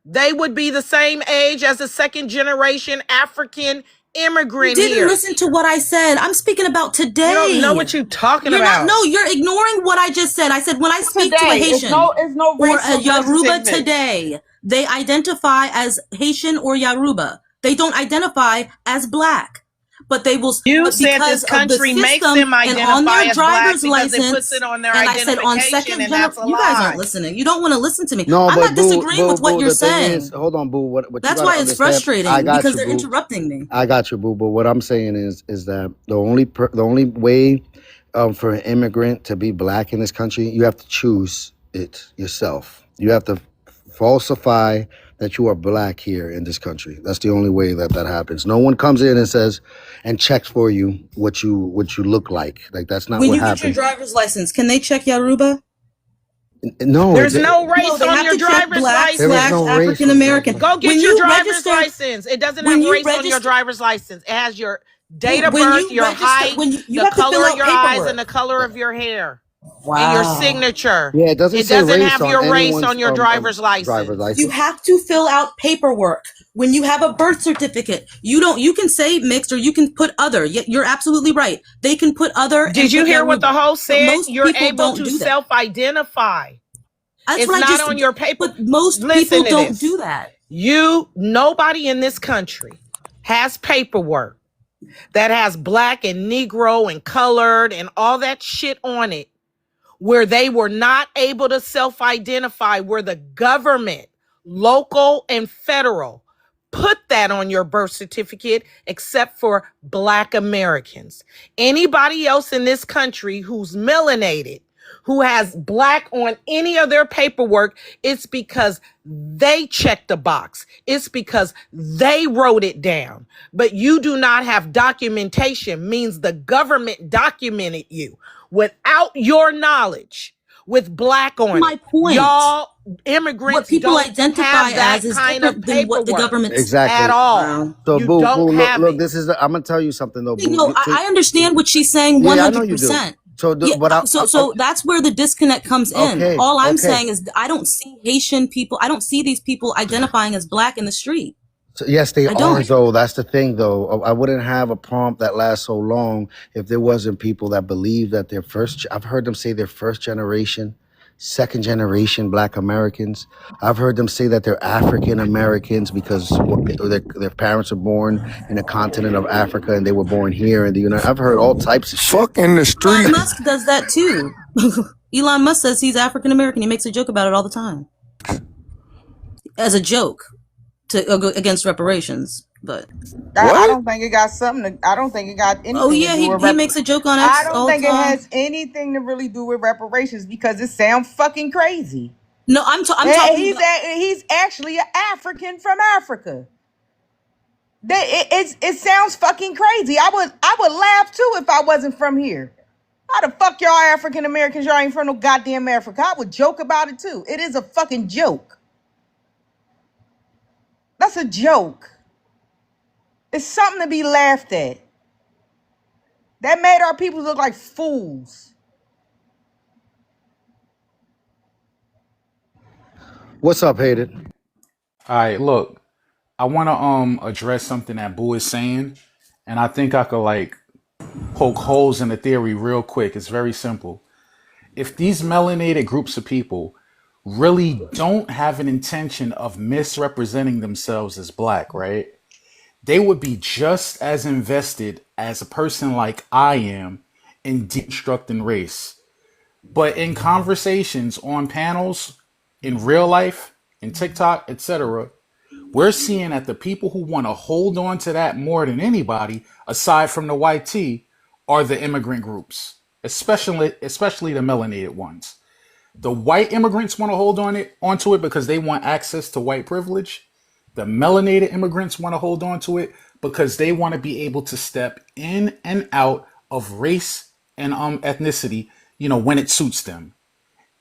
They would be the same age as a second generation African You immigrant didn't here. listen to what I said. I'm speaking about today. You don't know what you're talking You're about. not. No, you're ignoring what I just said. I said when I speak to a today. Haitian It's no or race a for birth Yoruba certificates. today, they identify as Haitian or Yoruba. They don't identify as black. But they will. You said because this country of the makes system them and on identify their as black driver's because it license. puts it on their And I said on identification, second and that's a you guys lie. aren't listening. You don't want to listen to me. No, I'm but not disagreeing with what you're the thing saying. is, hold on, boo. What you That's gotta why it's understand? frustrating I got because you, they're boo. interrupting me. I got you, boo. But what I'm saying is that the only way for an immigrant to be black in this country, you have to choose it yourself. You have to falsify that you are black here in this country. That's the only way that happens. No one comes in and says and checks for you what you look like. Like that's not When what you get your happens. driver's license, can they check Yoruba? No, There's no race No, they on have your to check driver's black there is license. no slash race African on American. driver's Go license. get When your you driver's register, license. It doesn't when have you race on your register, driver's license. It has your date of when birth, you your register, height, when you the have to fill color of out your eyes, and paperwork. the color of your hair. And your Wow. signature. Yeah, it doesn't It say doesn't race have on your race anyone's on your driver's driver's license. You license. have to fill out paperwork when you have a birth certificate. You can say mixed or you can put other. You're absolutely right. They can put other. Did you hear what the host said? Most You're people able don't to do that. self-identify. That's It's what I not just. on your paper. But most Listen people to don't this. do that. Nobody in this country has paperwork that has black and Negro and colored and all that shit on it where they were not able to self-identify, where the government, local and federal, put that on your birth certificate except for black Americans. Anybody else in this country who's melanated, who has black on any of their paperwork, it's because they checked the box. It's because they wrote it down. But you do not have documentation, means the government documented you without your knowledge with black on My it. point. Y'all immigrants What people don't identify have that as is kind of different than what the paperwork government's. Exactly. at all. Wow. So You boo, don't boo, have look, it. this is I'm gonna tell you something though, boo. No, I understand what she's saying Yeah, I know you do. 100%. So Yeah, but so that's where the disconnect comes in. okay, All I'm okay. saying is I don't see Haitian people. I don't see these people identifying as black in the street. So yes, they I are don't. though. That's the thing though. I wouldn't have a prompt that lasts so long if there wasn't people that believe that they're first. I've heard them say they're first generation, second generation Black Americans. I've heard them say that they're African Americans because their parents were born in the continent of Africa and they were born here in the United. I've heard all types of shit. Fuck in the street. Elon Musk does that too. Elon Musk says he's African American. He makes a joke about it all the time. As a joke. to go against reparations. But I What? don't think it got something to, I don't think it got oh anything to yeah, do with he makes a joke on I X don't all the think it time. has anything to really do with reparations because it sounds fucking crazy. No, I'm talking about. He's actually an African from Africa. It sounds fucking crazy. I would laugh too if I wasn't from here. How the fuck y'all African Americans? Y'all ain't from no goddamn Africa. I would joke about it too. It is a fucking joke. That's a joke. It's something to be laughed at. That made our people look like fools. What's up, Hayden? All right, look, I want to address something that Boo is saying, and I think I could like poke holes in the theory real quick. It's very simple. If these melanated groups of people really don't have an intention of misrepresenting themselves as black, right? They would be just as invested as a person like I am in deconstructing race. But in conversations on panels, in real life, in TikTok, etc., we're seeing that the people who want to hold on to that more than anybody, aside from the white T, are the immigrant groups, especially the melanated ones. The white immigrants want to hold onto it because they want access to white privilege. The melanated immigrants want to hold on to it because they want to be able to step in and out of race and ethnicity, when it suits them.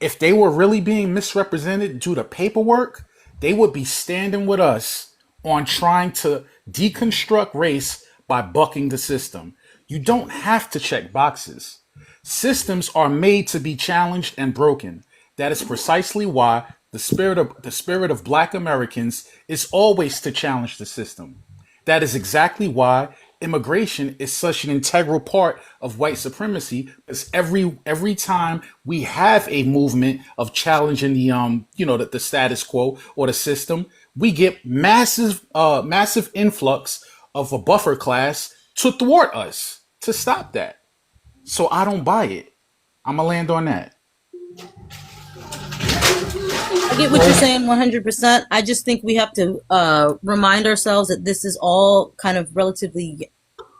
If they were really being misrepresented due to paperwork, they would be standing with us on trying to deconstruct race by bucking the system. You don't have to check boxes. Systems are made to be challenged and broken. That is precisely why the spirit of Black Americans is always to challenge the system. That is exactly why immigration is such an integral part of white supremacy. Because every time we have a movement of challenging the status quo or the system, we get massive influx of a buffer class to thwart us, to stop that. So I don't buy it. I'm gonna land on that. I get what you're saying 100%. I just think we have to remind ourselves that this is all kind of relatively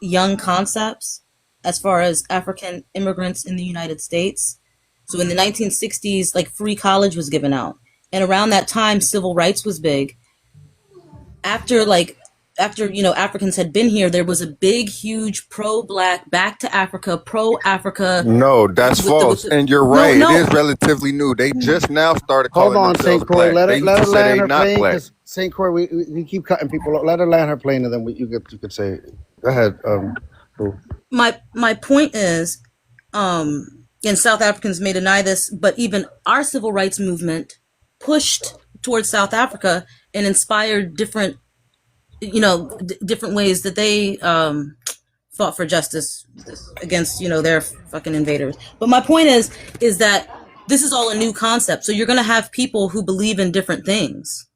young concepts as far as African immigrants in the United States. So in the 1960s, like free college was given out. And around that time, civil rights was big. After Africans had been here, there was a big, huge pro-black, back to Africa, pro-Africa. No, that's false. And you're No, right. It no. is relatively new. They just now started Hold calling on, themselves St. Croix. black. They used Let to her say land they her not plane, black. because St. Croix, we keep cutting people off. Let her land her plane, and then you could say, go ahead. Boo. My point is, and South Africans may deny this, but even our civil rights movement pushed towards South Africa and inspired different ways that they fought for justice against their fucking invaders. But my point is that this is all a new concept, so you're going to have people who believe in different things.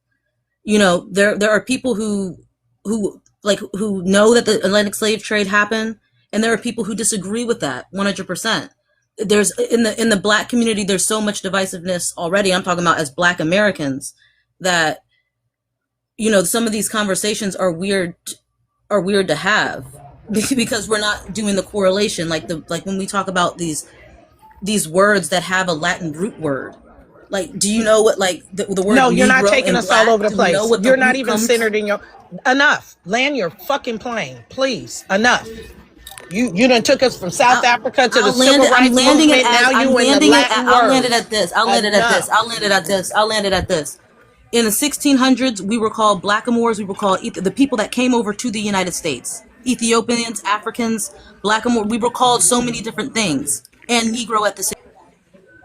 There are people who know that the Atlantic slave trade happened, and there are people who disagree with that 100%. There's in the black community, there's so much divisiveness already. I'm talking about as Black Americans, that some of these conversations are weird to have because we're not doing the correlation, like when we talk about these words that have a Latin root word. Like, do you know what, like, the word No, you're not Negro taking and us all black? over the Do we know place. what the You're not root even comes? centered in your. Enough. Land your fucking plane, please. Enough. You done took us from South Africa to the I'll land civil it. I'm rights landing it movement. as Now I'm you in the landing it. Latin I'll land it words. at this. I'll land it at this. Enough. I'll land it at this. I'll land it at this. In the 1600s, we were called blackamoors. We were called the people that came over to the United States. Ethiopians, Africans, blackamoor. We were called so many different things, and Negro at the same.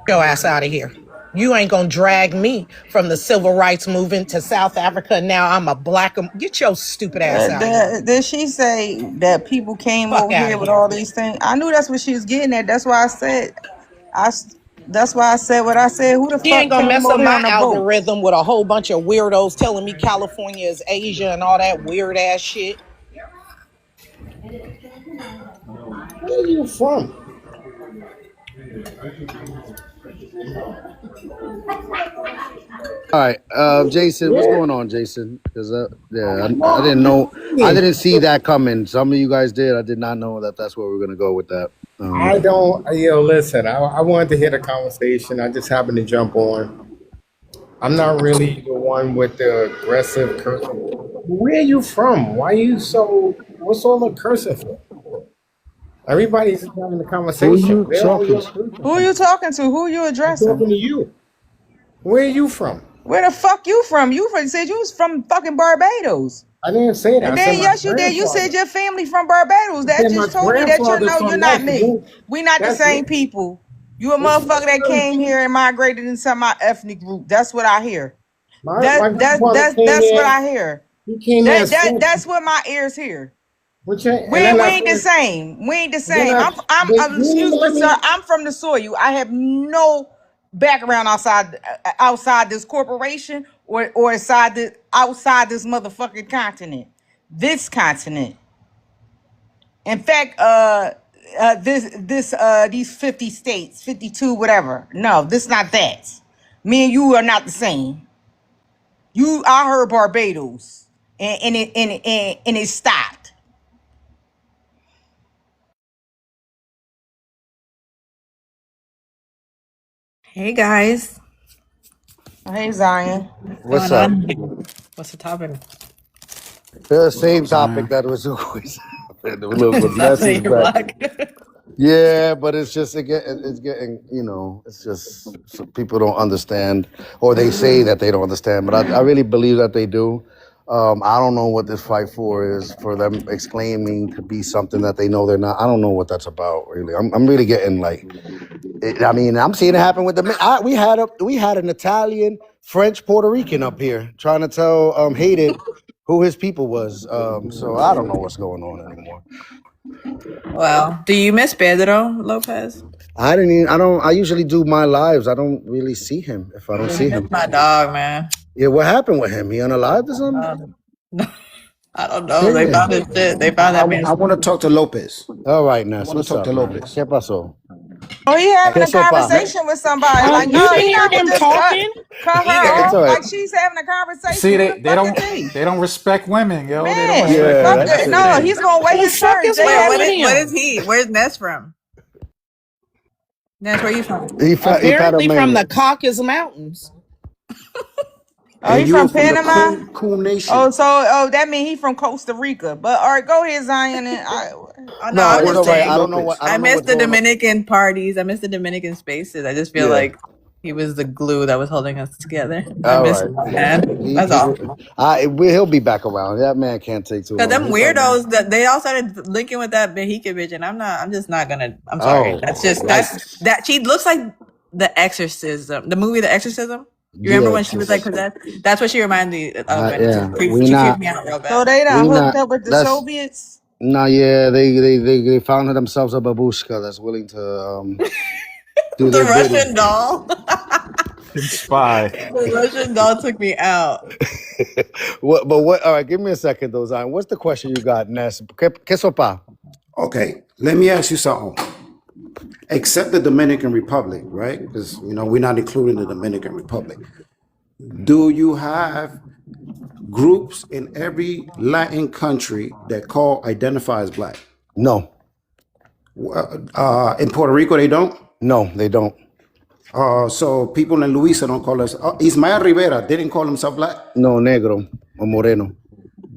Your ass out of here. You ain't gonna drag me from the civil rights movement to South Africa. Now I'm a black. Get your stupid ass out of here. Did she say that people came Fuck over out here of with here. all these things? I knew that's what she was getting at. That's why I said, I. That's why I said what I said. Who the She ain't fuck gonna came mess over up here my on a boat? algorithm with a whole bunch of weirdos telling me California is Asia and all that weird ass shit. Where are you from? All right, Jason, what's going on, Jason? Because yeah, I didn't know, I didn't see that coming. Some of you guys did. I did not know that that's where we're gonna go with that. I don't, listen, I wanted to hear the conversation. I just happened to jump on. I'm not really the one with the aggressive cursing. Where are you from? Why are you so, what's all the cursing for? Everybody's having the conversation. Who you talking to? Who you I'm addressing? talking to you. Where are you from? Where the fuck you from? You said you was from fucking Barbados. I didn't say that. And I then said my yes, you did. You grandfather. said your family from Barbados. I That said my just told me that you grandfather know from you're not that me. group. We not the That's same it. people. You a Listen, motherfucker that came here and migrated into my ethnic group. That's what I hear. my grandfather came That's what here. I hear. He came here as That's what my ears hear. and We then ain't the same. We ain't the then same. Excuse me, let sir. I'm from the soil. I have no background outside this corporation or outside this motherfucking continent. This continent. In fact, these 50 states, 52, whatever. No, this not that. Me and you are not the same. I heard Barbados, and it stopped. Hey guys, Hey Zion. What's going up? on? What's the topic? The What same up, topic Zion? that was always happening. Look, the mess Say is you're back. black. Yeah, but it's just it's getting, it's just so people don't understand, or they say that they don't understand, but I really believe that they do. I don't know what this fight for is, for them exclaiming to be something that they know they're not. I don't know what that's about, really. I'm really getting like, I mean, I'm seeing it happen with we had an Italian, French, Puerto Rican up here trying to tell Hated who his people was. So I don't know what's going on anymore. Well, do you miss Pedro Lopez? I usually do my lives. I don't really see him if I don't I see miss him. my dog, man. Yeah, what happened with him? He unalived or something? I don't know. They found his shit. They found that I man's. want to talk to Lopez. All right, I Ness, want to what's talk up, to man? Lopez. ¿Qué pasó? Oh, he having ¿Qué a sopa? conversation with somebody. Like, You no, didn't he hear not gonna them just talking cut her They, It's off. all right. Like she's having a conversation. see, Let him they fucking don't be. they don't respect women, yo. They don't Man, respect Yeah, fuck women. that's that. That's the it. No, thing. he's gonna wait who his fuck turn. is They Wait, wrong having with what him? is he? Where's Ness from? Ness, where you from? He Apparently from Panamanian. the Caucasus Mountains. Oh, he And you're from from the Panama? Coon Nation. Oh, that means he from Costa Rica. But all right, go ahead, Zion. Oh no, No, I was I want it's to just all right. talk to I saying. don't know what Lopez. I I don't know miss what's the going on. Dominican parties. I miss the Dominican spaces. I just feel Yeah. like he was the glue that was holding us together. I All miss right. him, man. That's all. He'll be back around. That man can't take too Cause long. them He'll come back. weirdos that they all started linking with that Behika bitch, and I'm just not gonna. I'm sorry. Oh, That's that. She looks like the Exorcism, the movie The Exorcism. You remember yeah, when she was like possessed? That's what she reminded me of, and yeah. she creeped me out real So bad. they done We hooked not. up with the That's Soviets. no. Yeah, they found themselves a babushka that's willing to do The their Russian bidding. doll. Spy. The Russian doll took me out. What? But what? All right, give me a second, though, Zion. What's the question you got, Ness? ¿Qué sopa? Okay, let me ask you something. Except the Dominican Republic, right? Because we're not including the Dominican Republic. Do you have groups in every Latin country that identify as black? No. In Puerto Rico, they don't. No, they don't. So people in Luisa don't call us. Ismael Rivera didn't call himself black. No, negro or moreno.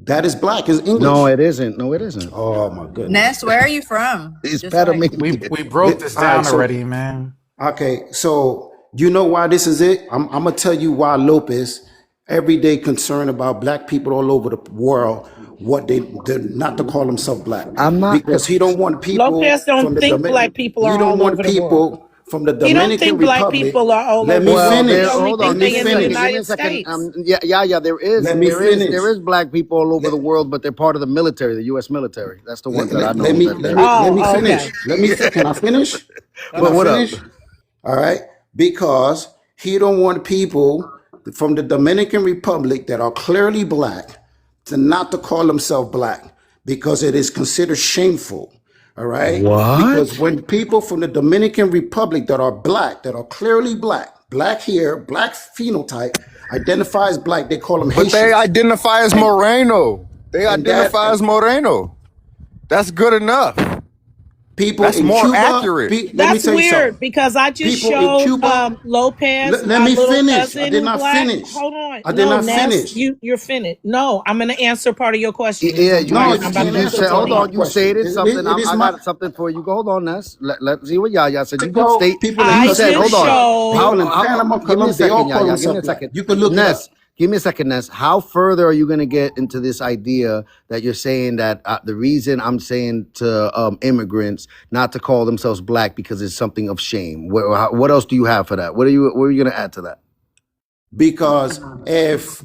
That is black. Is English. No, it isn't. No, it isn't. Oh my goodness. Ness, where are you from? It's Just like We broke this All right, down so already, man. okay, so you know why this is it? I'm gonna tell you why Lopez, every day concerned about black people all over the world, what they're not to call himself black, I'm not. because he don't want people Lopez from don't the think black people he are don't all want over the world. people from the He don't Dominican think black Republic. people are all Let over me the world. He finish. only Hold on. think Let me they in the Give me a United second. States. Yeah. There Let me finish. is black people all over the world, but they're part of the military, the U.S. military. That's the ones that I know. Let me finish. Okay. Let me can I finish? Can But I what up? finish? All right, because he don't want people from the Dominican Republic that are clearly black to not to call themselves black, because it is considered shameful All right? Because What? when people from the Dominican Republic that are black, that are clearly black, black hair, black phenotype, identify as black, they call them But they Haitians. identify as And Moreno. They and that identify as Moreno. That's good enough. people That's in more Cuba, accurate. let me That's tell you weird something. because I just People in showed Cuba, Lopez, let my me little finish. I cousin did who not black. finish. Hold on. I did No, not Ness, finish. you're finished. No, I'm gonna answer part of your question because Yeah, I'm No, trying you I'm about to can't you put answer said, this part on of hold my you. on, you question. stated something. It is I my, got something for you. Go hold on, Ness. Let's see what Yaya said. You did Mexico, state, people in I you said, just hold Costa on. Rica, showed people in Panama, Give me a Colombia, they all second, call Yaya. Give me themselves a black. second. You can look it up. Ness, give me a second, Ness. How further are you going to get into this idea that you're saying that the reason I'm saying to immigrants not to call themselves black because it's something of shame? What else do you have for that? What are you going to add to that? Because if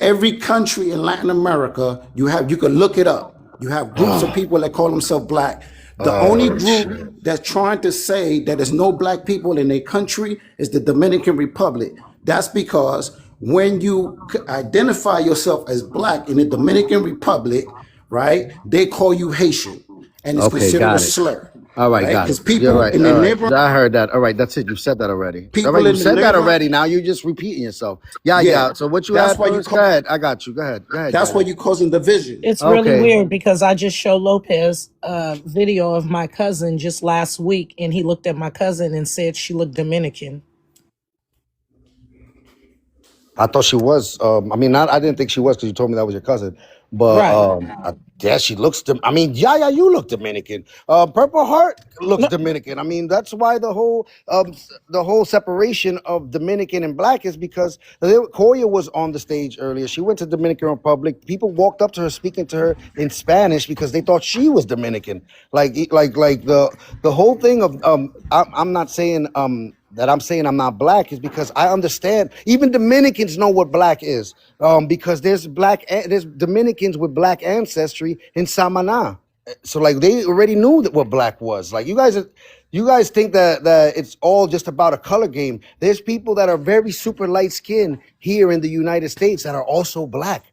every country in Latin America, you can look it up. You have groups of people that call themselves black. The only Oh, group shit. that's trying to say that there's no black people in their country is the Dominican Republic. That's because when you identify yourself as black in the Dominican Republic, right, they call you Haitian, and it's Okay, considered a got it. slur, All right, right? got Because it. You're people right. in the All right. neighborhood, I heard that. All right, that's it. You said that already. All right, people you in the said that neighborhood, already. Now you're just repeating yourself. Yeah, yeah, yeah. So what you that's had why you first? Go call. ahead. I got you. Go ahead. Go ahead, That's why Yaya. you causing division. it's really Okay. weird because I just showed Lopez a video of my cousin just last week and he looked at my cousin and said she looked Dominican. I thought she was. I mean, not. I didn't think she was because you told me that was your cousin. But Right. yeah, she looks. I mean, yeah, you look Dominican. Purple Heart looks No, Dominican. I mean, that's why the whole separation of Dominican and Black is because Koya was on the stage earlier. She went to Dominican Republic. People walked up to her speaking to her in Spanish because they thought she was Dominican. Like the whole thing of I'm not saying that I'm saying I'm not black is because I understand even Dominicans know what black is because there's there's Dominicans with black ancestry in Samana, so like they already knew that what black was. Like you guys think that it's all just about a color game. There's people that are very super light skinned here in the United States that are also black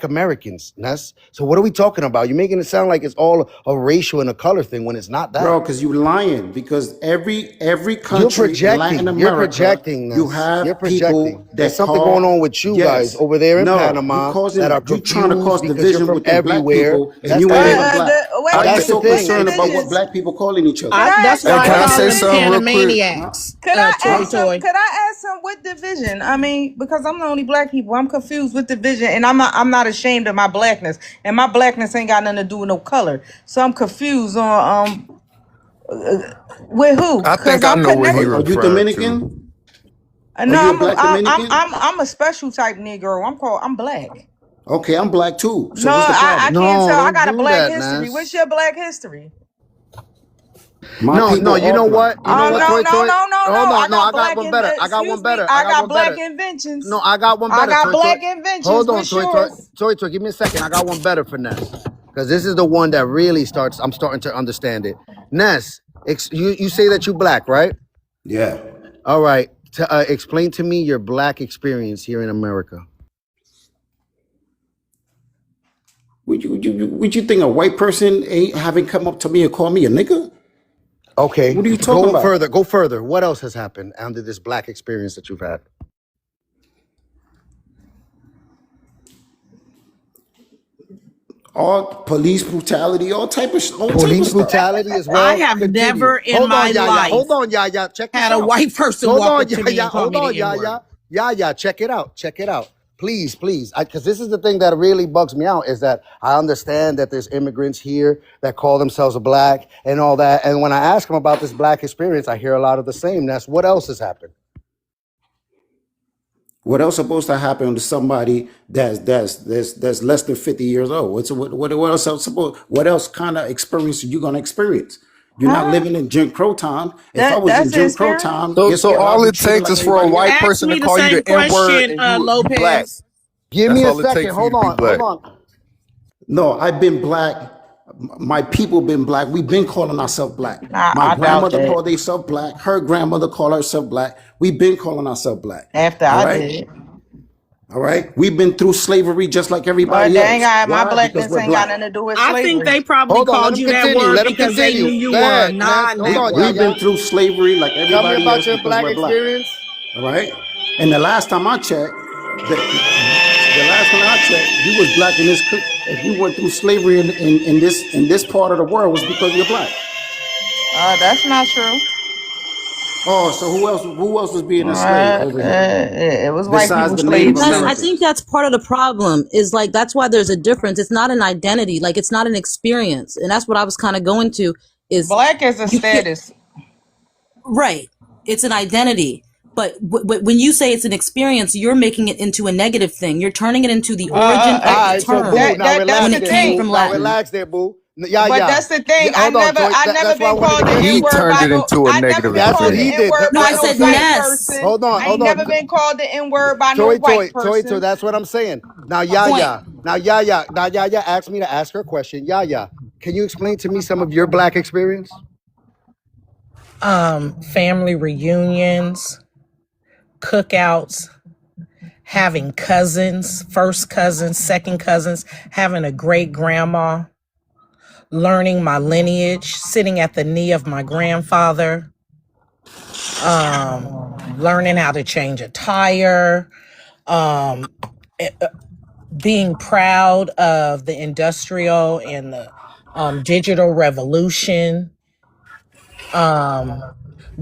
Americans. Ness. So what are we talking about? You're making it sound like it's all a racial and a color thing when it's not Bro, that. because you lying. Because every You're country in Latin projecting. You're America, projecting you this. You're have people projecting. There's that something going on call, with you guys yes, over there in no, Panama that are you trying to confused cause because you're division from within black everywhere. people and That's you the ain't even thing. black. Wait Why a you That's the minute. so What thing. concerned about what divisions? black people calling each other? Could I that's ask some And why I can I what call say them something real division? quick? Huh? Panamaniacs, Could I Toy ask some? Toy. Could I ask some with division? I mean, because I'm the only black people, I'm confused with division, and I'm not ashamed of my blackness, and my blackness ain't got nothing to do with no color. So I'm confused on with who? I Cause think I I'm know what he Are connected. you referring Dominican? to. Are No, you a black Dominican? I'm a special type Negro. I'm black. Okay, I'm black too. So No, what's the I problem? can't No, tell. I don't got a do black that, history. What's Ness. your black history? My No, people no, you are know black. what? You know I'm what, black. Toy Toy? Hold I on, no, got I got black one better. I got one excuse me. better. I I got got one black better. inventions. No, I got one I better, got Toy Toy. black inventions. Hold on, What's Toy Toy. yours? Toy Toy, give me a second. I got one better for Ness. Because this is the one that really starts, I'm starting to understand it. Ness, you say that you black, right? Yeah. All right. Explain to me your black experience here in America. Would you think a white person ain't having come up to me and call me a nigga? Okay, What are you talking go about? further. Go further. What else has happened under this black experience that you've had? All police brutality, all type of Police stuff. brutality as I well. have Continue. never in Hold my on, Yaya. life Hold on, Yaya. Check this had a out. white person Hold walk on, up to me Yaya. and call Hold me on, the N-word. Yaya. Yaya, check it out. Check it out. Please, please. Because this is the thing that really bugs me out is that I understand that there's immigrants here that call themselves black and all that. And when I ask them about this black experience, I hear a lot of the same. That's what else has happened. What else supposed to happen to somebody that's less than 50 years old? What else kind of experience are you gonna experience? You're not Huh? living in Jim Crow time. If I was in That's the Jim Crow experience. time, So guess so what? I'll all be it treated takes like is for a everybody white else. Ask person to me the call you the same N word question, and you would be black. Lopez. Give That's me a all it second. takes for you Hold to be on. Hold black. on. No, I've been black. My people been black. We've been calling ourselves black. My I doubt grandmother that. called herself black. Her grandmother called herself black. We've been calling ourselves black. After All I right. did. All right, we've been through slavery just like But everybody they ain't else. got my Why? Because blackness we're ain't got black. nothing to do with I think slavery. they probably Hold on, let called him you that continue. word Let him because they knew continue. you Go were a ahead, Ness. Hold on, non-Negro. We've been Yaya. through slavery like Tell me everybody about else your because black we're black. experience. All right. And the last time I checked, the last one I checked, you was black in this. If you went through slavery in this part of the world, was because you're black. That's not true. Oh, so who else was being enslaved over here It was white besides people the Native slaves That's, too. I think Americans? that's part of the problem is like, that's why there's a difference. It's not an identity. Like it's not an experience. And that's what I was kind of going to is Black is a you can't, status. right. It's an identity. But when you say it's an experience, you're making it into a negative thing. You're turning it into the origin All of the right, so term boo, now That's when relax it the there, came boo. thing. from Now Latin. relax there, boo. But Yeah. that's the thing. Hold on, Toy. I never That's why I been wanted to called the get He N to. word turned by it no. into a I never negative been That's what called the he N experience. did. word No, by I no So said black Toy, Ness. person. hold on, I ain't hold never on. been called the N word by no Toy. white So person. that's what I'm saying. Now, Point. Yaya. Now, Yaya asked me to ask her a question. Yaya, can you explain to me some of your black experience? Family reunions, cookouts, having cousins, first cousins, second cousins, having a great grandma, learning my lineage, sitting at the knee of my grandfather, learning how to change a tire, um, being proud of the industrial and the digital revolution,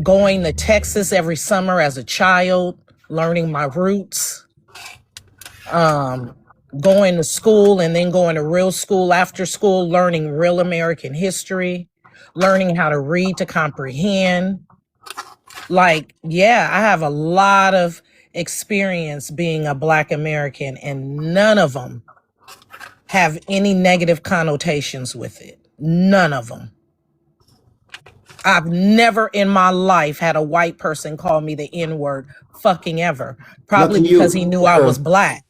going to Texas every summer as a child, learning my roots, going to school and then going to real school after school, learning real American history, learning how to read to comprehend. Like, yeah, I have a lot of experience being a Black American, and none of them have any negative connotations with it. None of them. I've never in my life had a white person call me the N word fucking ever. Probably Lucky because he you. knew I was Black.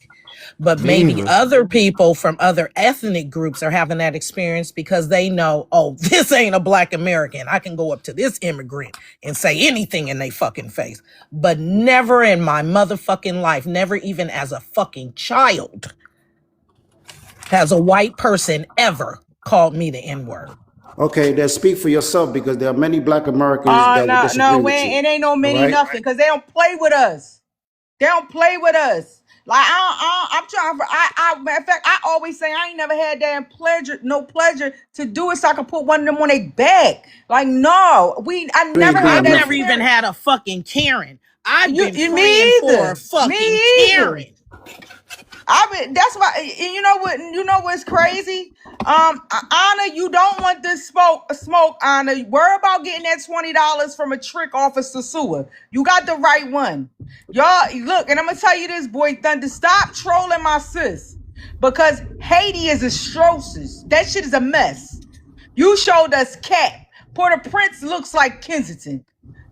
But Me maybe either. other people from other ethnic groups are having that experience because they know, oh, this ain't a Black American. I can go up to this immigrant and say anything in their fucking face. But never in my motherfucking life, never even as a fucking child, has a white person ever called me the N word. Okay, then speak for yourself because there are many black Americans that would disagree with you. It ain't no All many right? nothing because they don't play with us. They don't play with us. Like I'm trying for matter of fact, I always say I ain't never had that no pleasure to do it so I can put one of them on their back. Like no, I You never ain't had I've doing that never nothing. even experience. had a fucking Karen. I've been praying Me for a either. fucking Me either. Karen. I mean, that's why you know what what's crazy. Anna, you don't want this smoke, Anna. Worry about getting that $20 from a trick officer sewer. You got the right one. Y'all look, and I'm gonna tell you this, boy Thunder. Stop trolling my sis. Because Haiti is atrocious. That shit is a mess. You showed us Cat. Port-au-Prince looks like Kensington.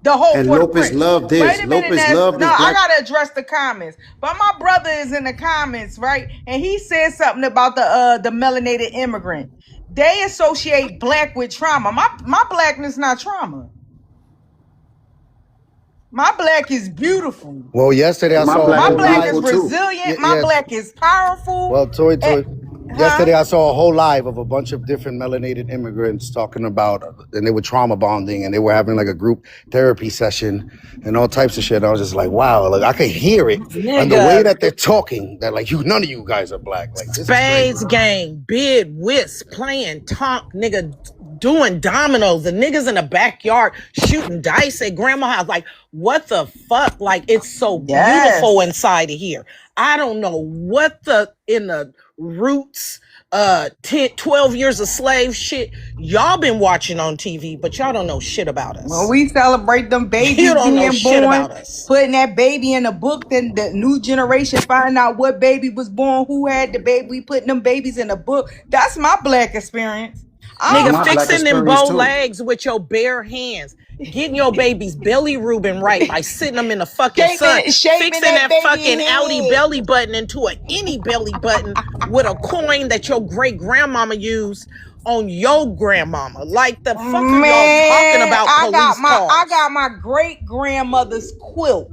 The whole And Lopez Port-au-Prince. loved Wait this. a minute, Lopez Ness. loved No, this I black. gotta address the comments. But my brother is in the comments, right? And he said something about the melanated immigrant. They associate black with trauma. My blackness not trauma. My black is beautiful. Well, yesterday I My saw a black My whole is black live. is beautiful too. resilient. My Yeah. black is powerful. Well, Eh, huh? yesterday I saw a whole live of a bunch of different melanated immigrants talking about, and they were trauma bonding, and they were having like a group therapy session and all types of shit. I was just like, wow, like I could hear it and the way Nigga, that they're talking. That like none of you guys are black. Like this is crazy. spades game, bid, whist, playing tonk, nigga, doing dominoes. The niggas in the backyard shooting dice at grandma's house. Like, what the fuck? Like, it's so beautiful Yes. inside of here. I don't know what in the roots, 10, 12 years of slave shit y'all been watching on TV, but y'all don't know shit about When us. we celebrate them You babies don't know being shit born, about us. putting that baby in a book, then the new generation find out what baby was born, who had the baby. We putting them babies in a book. That's my black experience. That's Nigga, my black fixing them experience bow too. legs with your bare hands. Getting your baby's belly Reuben right by sitting them in the fucking sun. Shaping Fixing that that baby fucking Audi head. belly button into a any belly button with a coin that your great grandmama used on your grandmama. Like the fuck are y'all talking Man, about police I cars? got my great grandmother's quilt.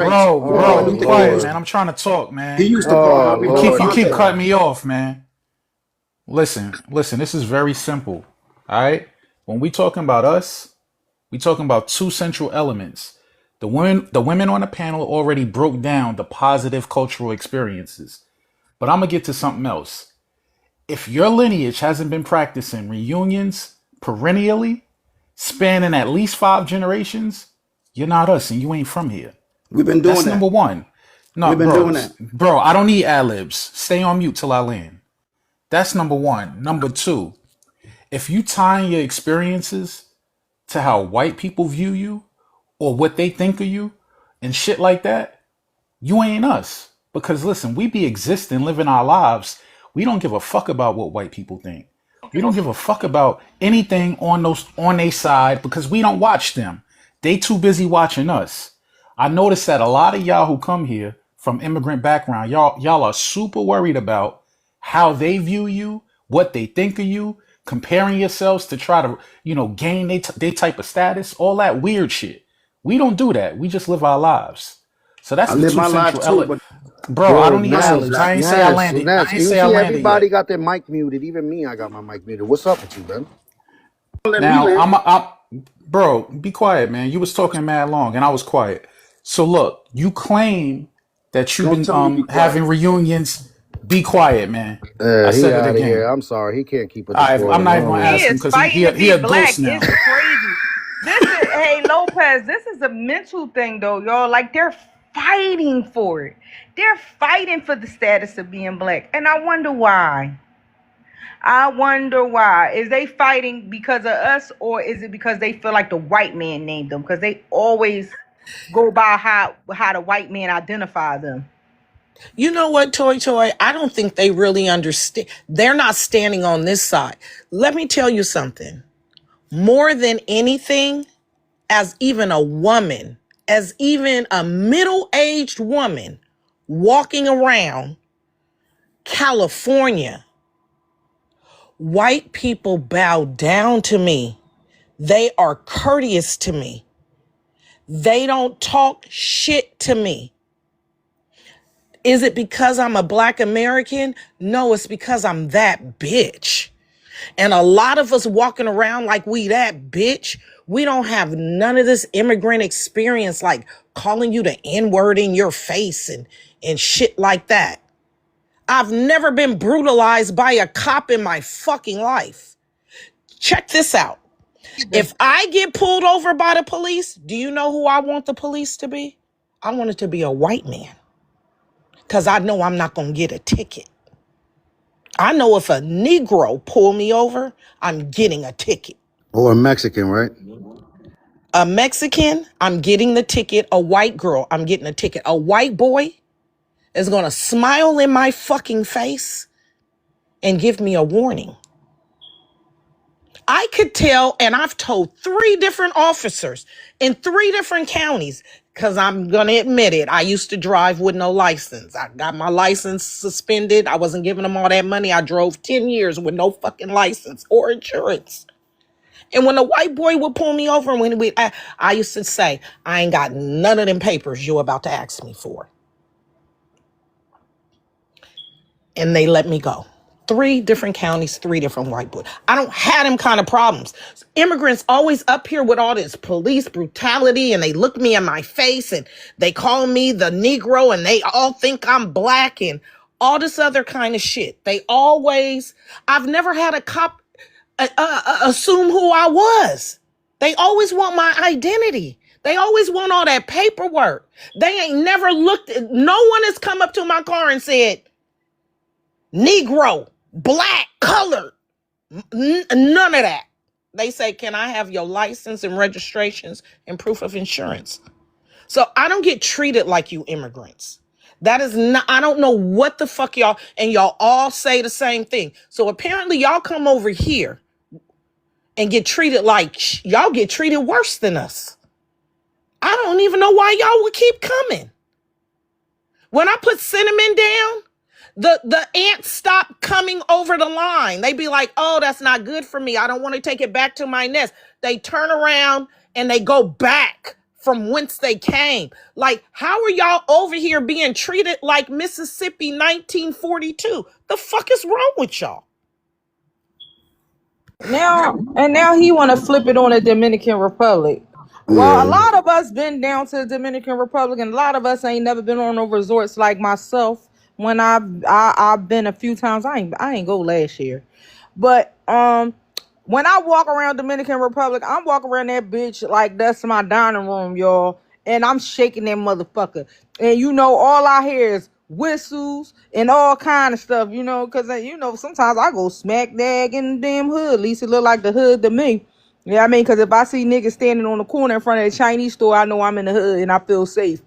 rights. Bro, Martin be Oh Luther quiet, King's. man. Lord. I'm trying to talk, He man. used to call Oh Harvey You Lord. keep Belafonte. cutting me off, man. Listen. This is very simple. All right. When we talking about us, We talking about two central elements. The women on the panel already broke down the positive cultural experiences. But I'm gonna get to something else. If your lineage hasn't been practicing reunions perennially, spanning at least 5 generations, you're not us and you ain't from here. We've been doing That's number that. one. No, We've been doing that. bro, I don't need ad-libs. Stay on mute till I land. That's number one. Number two, if you tying your experiences to how white people view you or what they think of you and shit like that, you ain't us. Because listen, we be existing, living our lives. We don't give a fuck about what white people think. We don't give a fuck about anything on their side because we don't watch them. They too busy watching us. I noticed that a lot of y'all who come here from immigrant background, y'all are super worried about how they view you, what they think of you, comparing yourselves to try to, gain they type of status, all that weird shit. We don't do that. We just live our lives. So that's I the live two my life central too, elements. but Bro, I bro, don't need Naz, ad-libs. I ain't say I Naz, landed. I Naz, ain't you say I see landed everybody yet. got their mic muted. Even me, I got my mic muted. What's up with you, man? Let me Now, live. bro, be quiet, man. You was talking mad long and I was quiet. So look, you claim that you've Don't been tell me to be quiet. having reunions. Be quiet, man. I He said it out of here. again. I'm sorry. He can't keep a I'm decorum. not I even don't gonna know. He ask him is because fighting to he be a black. ghost now. It's crazy. This is, hey, Lopez, this is a mental thing, though, y'all. Like, they're fighting for it. They're fighting for the status of being black. And I wonder why. I wonder why. Is they fighting because of us, or is it because they feel like the white man named them? Because they always go by how the white man identify them. You know what, Toy? I don't think they really understand. They're not standing on this side. Let me tell you something. More than anything, as even a woman, as even a middle-aged woman walking around California, white people bow down to me. They are courteous to me. They don't talk shit to me. Is it because I'm a black American? No, it's because I'm that bitch. And a lot of us walking around like we that bitch, we don't have none of this immigrant experience, like calling you the N-word in your face and shit like that. I've never been brutalized by a cop in my fucking life. Check this out. If I get pulled over by the police, do you know who I want the police to be? I want it to be a white man, because I know I'm not going to get a ticket. I know if a Negro pull me over, I'm getting a ticket. Or a Mexican, right? A Mexican, I'm getting the ticket. A white girl, I'm getting a ticket. A white boy is going to smile in my fucking face and give me a warning. I could tell, and I've told 3 different officers in 3 different counties, because I'm going to admit it. I used to drive with no license. I got my license suspended. I wasn't giving them all that money. I drove 10 years with no fucking license or insurance. And when a white boy would pull me over, I used to say, I ain't got none of them papers you about to ask me for. And they let me go. 3 different counties, 3 different white boys. I don't have them kind of problems. Immigrants always up here with all this police brutality, and they look me in my face and they call me the Negro, and they all think I'm black and all this other kind of shit. I've never had a cop assume who I was. They always want my identity. They always want all that paperwork. They ain't never no one has come up to my car and said, Negro, black, colored, none of that. They say, can I have your license and registrations and proof of insurance? So I don't get treated like you immigrants. That is not, I don't know what the fuck y'all all say the same thing. So apparently y'all come over here and get treated like, y'all get treated worse than us. I don't even know why y'all would keep coming. When I put cinnamon down, the ants stop coming over the line. They be like, oh, that's not good for me. I don't want to take it back to my nest. They turn around and they go back from whence they came. Like, how are y'all over here being treated like Mississippi 1942? The fuck is wrong with y'all? now he want to flip it on the Dominican Republic. Well, a Yeah. lot of us been down to the Dominican Republic, and a lot of us ain't never been on no resorts like myself. When I've been a few times, I ain't go last year, but when I walk around Dominican Republic, I'm walking around that bitch like that's my dining room, y'all, and I'm shaking that motherfucker, and all I hear is whistles and all kind of stuff, because sometimes I go smack dab in the damn hood. At least it look like the hood to me. Yeah, I mean, because if I see niggas standing on the corner in front of the Chinese store, I know I'm in the hood and I feel safe.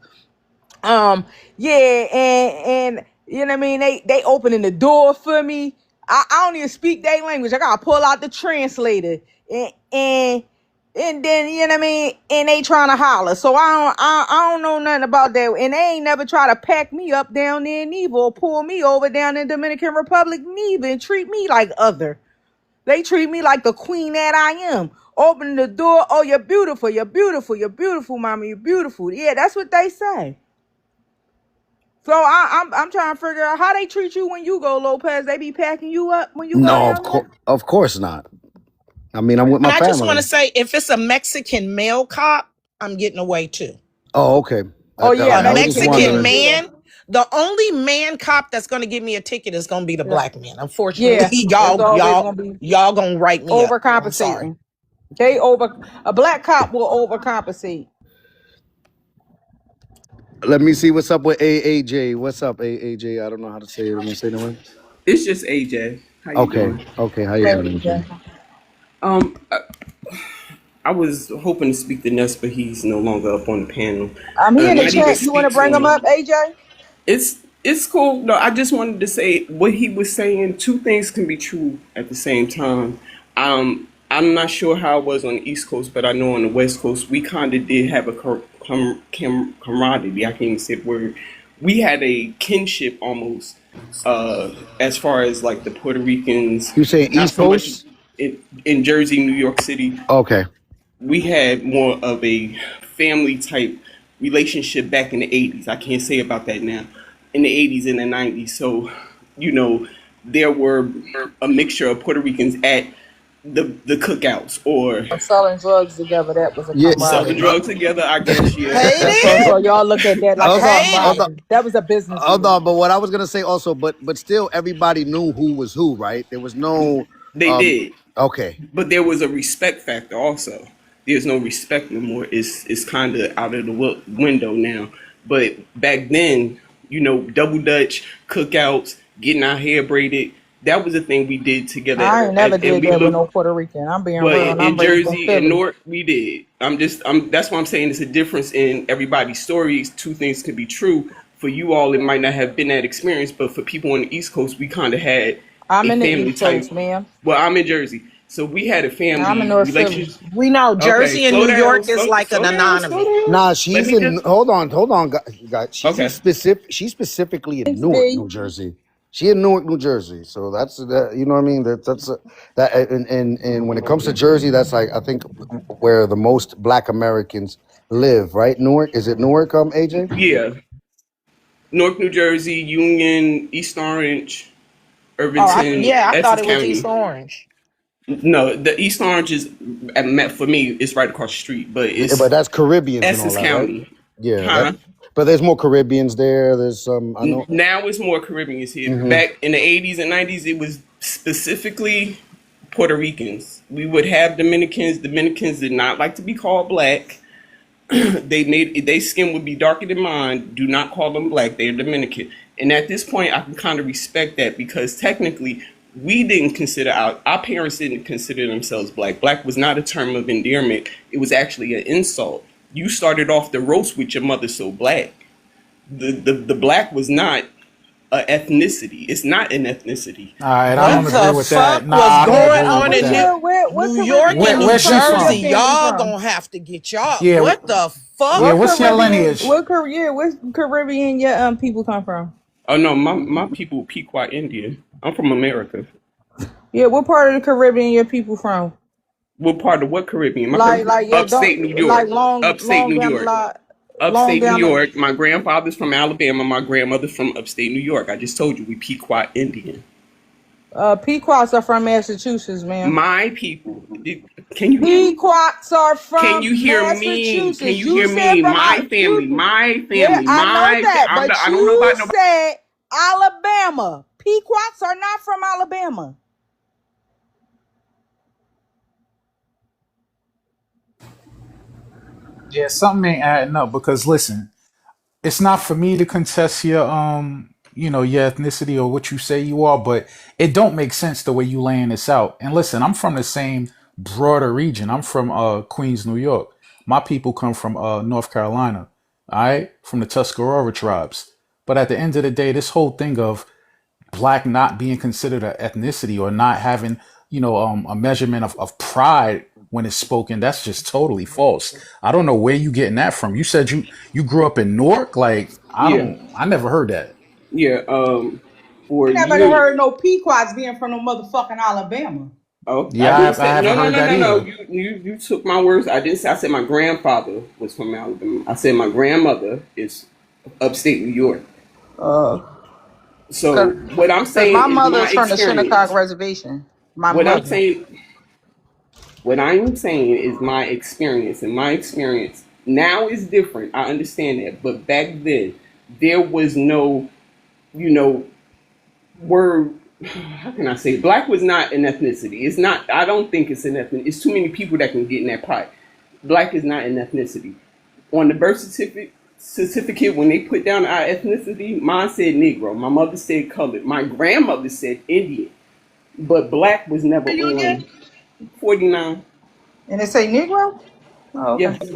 Yeah, and you know what I mean, they opening the door for me. I don't even speak their language. I gotta pull out the translator, and then you know what I mean, and they trying to holler. So I don't know nothing about that, and they ain't never try to pack me up down there neither, or pull me over down in Dominican Republic neither, and treat me like other. They treat me like the queen that I am. Open the door. Oh, you're beautiful. You're beautiful. You're beautiful, mama. You're beautiful. Yeah, that's what they say. So I'm trying to figure out how they treat you when you go, Lopez. They be packing you up when you go No, down there. of course not. I mean, I'm with And my I just want family. to say, if it's a Mexican male cop, I'm getting away too. Oh, okay. Oh yeah, A I was just Mexican Mexican man. wondering. Yeah, man, the only man cop that's going to give me a ticket is going to be the yeah, black man. Unfortunately, yeah. It's always gonna be y'all going to write me up. I'm sorry. overcompensating. A black cop will overcompensate. Let me see what's up with AAJ. What's up, AAJ? I don't know how to say it. Am I saying it right? It's just AJ. How you Okay. doing? Okay. How you Hey, doing, AJ? Um, I, I was hoping to speak to Ness, but he's no longer up on the panel. he in the Not even chat. You want to speak bring to him him. up, AJ? It's cool. No, I just wanted to say what he was saying. Two things can be true at the same time. I'm not sure how it was on the East Coast, but I know on the West Coast we kind of did have a camaraderie. I can't even say the word. We had a kinship almost, as far as like the Puerto Ricans, You saying not East so much Coast? in Jersey, New York City. Okay. We had more of a family type relationship back in the 80s. I can't say about that now. In the 80s and the 90s. So, there were a mixture of Puerto Ricans at the cookouts or Selling drugs together. That was a Yeah. selling camaraderie. drugs together, I guess, yeah. Hate So it. y'all look at that like a Hate it. camaraderie. That was a business Hold deal. on, but what I was gonna say also, but still, everybody knew who was who, right? There was no. They did. Okay. But there was a respect factor also. There's no respect no more. It's kind of out of the window now. But back then, double dutch, cookouts, getting our hair braided, that was a thing we did together. I ain't never And did we that with looked, no Puerto Rican. I'm being but real, and in I'm raised in Jersey and Philly. Newark, we did. That's why I'm saying it's a difference in everybody's stories. Two things could be true. For you all, it might not have been that experience, but for people on the East Coast, we kind of had I'm a in the family East type. Coast, ma'am. Well, I'm in Jersey. So we had a I'm in family North Philly. relationship. We know Okay, Jersey and slow New down, York is slow, like an slow down, slow anonymous. down. Nah, Let she's me in. just. Hold on, guys. She's in Okay. specific. She's specifically in Thanks, Newark, B. New Jersey. She in Newark, New Jersey. So that's that. You know what I mean? That. And when it comes to Jersey, that's like I think where the most Black Americans live, right? Newark. Is it Newark? AJ. Yeah. Newark, New Jersey, Union, East Orange, Oh, Irvington, I thought Essex it was East County. Orange. No, the East Orange is for me. It's right across the street, but Yeah, it's but that's Caribbeans and all Essex that, right? County. Yeah. Huh? But there's more Caribbeans there. There's some. I know. Now it's more Caribbeans here. Hmm. Back in the 80s and 90s, it was specifically Puerto Ricans. We would have Dominicans. Dominicans did not like to be called black. Their skin would be darker than mine. Do not call them black. They're Dominican. And at this point, I can kind of respect that because technically, we didn't consider our parents didn't consider themselves black. Black was not a term of endearment. It was actually an insult. You started off the roast with your mother so black. The black was not a ethnicity. It's not an ethnicity. All right, I What don't agree the with fuck that. Nah, was I don't going agree on with in that. What New York Caribbean and New Where's she your Jersey? from? family Y'all from? gonna have to get y'all. Yeah, What the yeah. fuck? What What's your Caribbean? lineage? What Caribbean your people come from? Oh no, my people Pequot Indian. I'm from America. Yeah, what part of the Caribbean your people from? What part of what Caribbean? Yeah, Upstate don't New York. Upstate long New down the York. line, long Upstate New down the. York. My grandfather's from Alabama. My grandmother's from upstate New York. I just told you we Pequot Indian. Pequots are from Massachusetts, ma'am. My people. Can you hear me? Pequots are Can from you hear me? Can Massachusetts. you You hear said me? from My family, you. my Yeah, family, I know that, but I don't know you about nobody. said Alabama. Pequots are not from Alabama. Yeah, something ain't adding up because listen, it's not for me to contest your your ethnicity or what you say you are, but it don't make sense the way you laying this out. And listen, I'm from the same broader region. I'm from Queens, New York. My people come from North Carolina, all right, from the Tuscarora tribes. But at the end of the day, this whole thing of black not being considered an ethnicity or not having a measurement of pride when it's spoken, that's just totally false. I don't know where you getting that from. You said you grew up in Newark. Like Yeah, I never heard that. yeah. For I never years. heard no Pequots being from no motherfucking Alabama. Oh, I Yeah, didn't I say no, haven't no, heard no, that no, no. either. You took my words. I didn't say. I said my grandfather was from Alabama. I said my grandmother is upstate New York. Uh, So cause, what I'm cause saying my is mother my is from the Shinnecock experience. Reservation. My What I'm mother. saying, what I'm saying is my experience, and my experience now is different. I understand that, but back then there was no, you know, word. How can I say? Black was not an ethnicity. It's not. I don't think it's an ethnicity. It's too many people that can get in that pot. Black is not an ethnicity. On the birth certificate, when they put down our ethnicity, mine said Negro. My mother said colored. My grandmother said Indian. But black was never Are you again? on 49. And they say Negro? Oh, okay. Yes.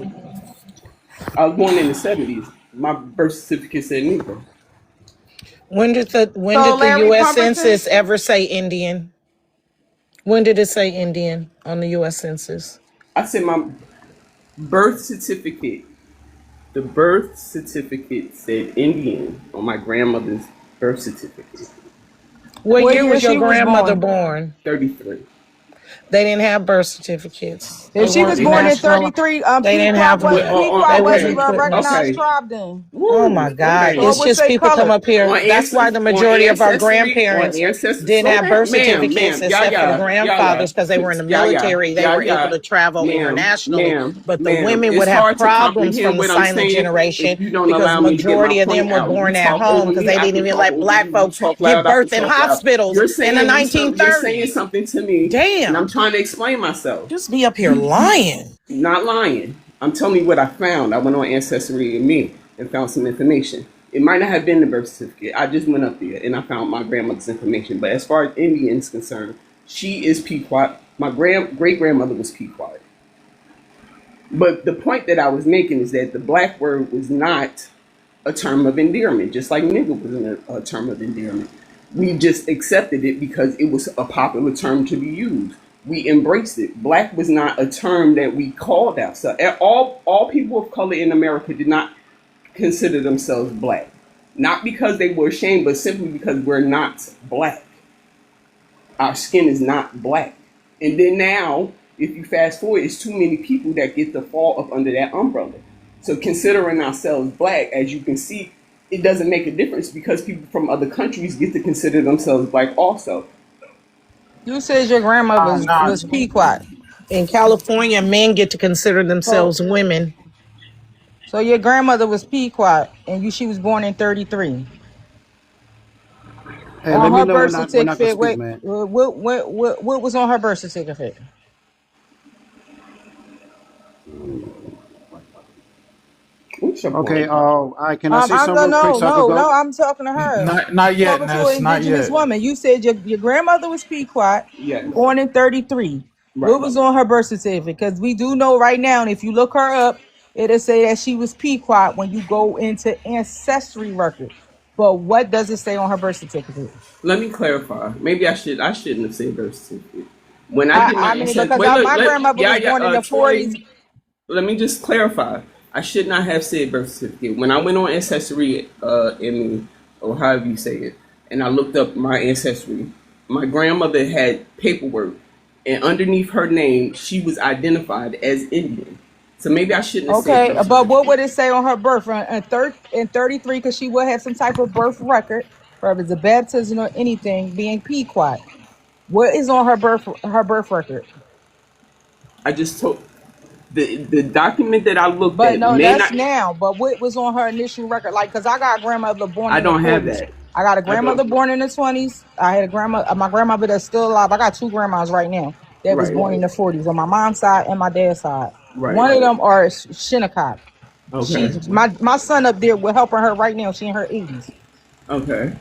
I was born in the 70s. My birth certificate said Negro. When So did the Larry U.S. Pumperton, Census ever say Indian? When did it say Indian on the U.S. Census? I said my birth certificate. The birth certificate said Indian on my grandmother's birth certificate. What what year year was your she was grandmother born? born? 33. They didn't have birth certificates. They If she was weren't They born had. in national. 33, They didn't have. Pequot They wasn't wasn't a putting us. recognized Okay. tribe then. Oh my Woo. God! Okay. So it It's would just say people come colored. up here. That's why the On majority of our ancestry, on grandparents ancestry. didn't Slow have down, birth ma'am, certificates, ma'am, yeah, except for the yeah, yeah, yeah, grandfathers, because they were in the yeah, yeah, military. They yeah, were able yeah, to travel ma'am, internationally, ma'am, but the ma'am. women It's would have hard to problems from comprehend the what I'm silent saying generation if you don't because allow me to get my majority of them point were out. You born at talk home over because me, they I didn't can even talk let over black you. You folks talk give loud, I can birth in talk loud. hospitals in the You're saying 1930s. something to me, and I'm Damn, trying to explain myself. just be up here lying. Not lying. I'm telling you what I found. I went on Ancestry and Me and found some information. It might not have been the birth certificate. I just went up there and I found my grandmother's information. But as far as Indian is concerned, she is Pequot. My great grandmother was Pequot. But the point that I was making is that the black word was not a term of endearment, just like nigga wasn't a term of endearment. We just accepted it because it was a popular term to be used. We embraced it. Black was not a term that we called ourselves. All people of color in America did not consider themselves black. Not because they were ashamed, but simply because we're not black. Our skin is not black. And then now, if you fast forward, it's too many people that get to fall up under that umbrella. So considering ourselves black, as you can see, it doesn't make a difference because people from other countries get to consider themselves black also. You said your grandma Nah, was Pequot. in California, men get to consider So themselves women. so your grandmother was Pequot and she was born in 33. Hey, let On me her know birth when I can certificate, speak, wait, man. what was on her birth certificate? What's your Okay, point? can I say I'm something no, real quick no, so I could no, go? no. I'm talking to her. Not You yet, talking to an Ness. Not indigenous yet. woman. You said your grandmother was Pequot, Yes. born in 33. What Right. was on her birth certificate? Because we do know right now, and if you look her up, it'll say that she was Pequot when you go into ancestry record. But what does it say on her birth certificate? Let me clarify. Maybe I shouldn't have said birth certificate. When I did my I mean, ancestry, because wait, look, my grandmother yeah, was yeah, born in the Troy. 40s. Let me just clarify. I should not have said birth certificate. When I went on Ancestry, or however you say it, and I looked up my ancestry, my grandmother had paperwork, and underneath her name, she was identified as Indian. So maybe I shouldn't have said Okay, birth but what would certificate. it say on her birth in 33? Because she would have some type of birth record, whether it's a baptism or anything, being Pequot. What is on her birth record? I just told the document that I looked But at no, may that's not. now. But what was on her initial record? Like, cause I got a grandmother born I in the don't have 40s. that. I got a I don't. grandmother born in the 20s. I had a my grandmother that's still alive. I got two grandmas right now that was Right. born in the 40s on my mom's side and my dad's side. Right. One of them are Shinnecock. Okay. She's my son up there. We're helping her right now. She in her 80s. Okay.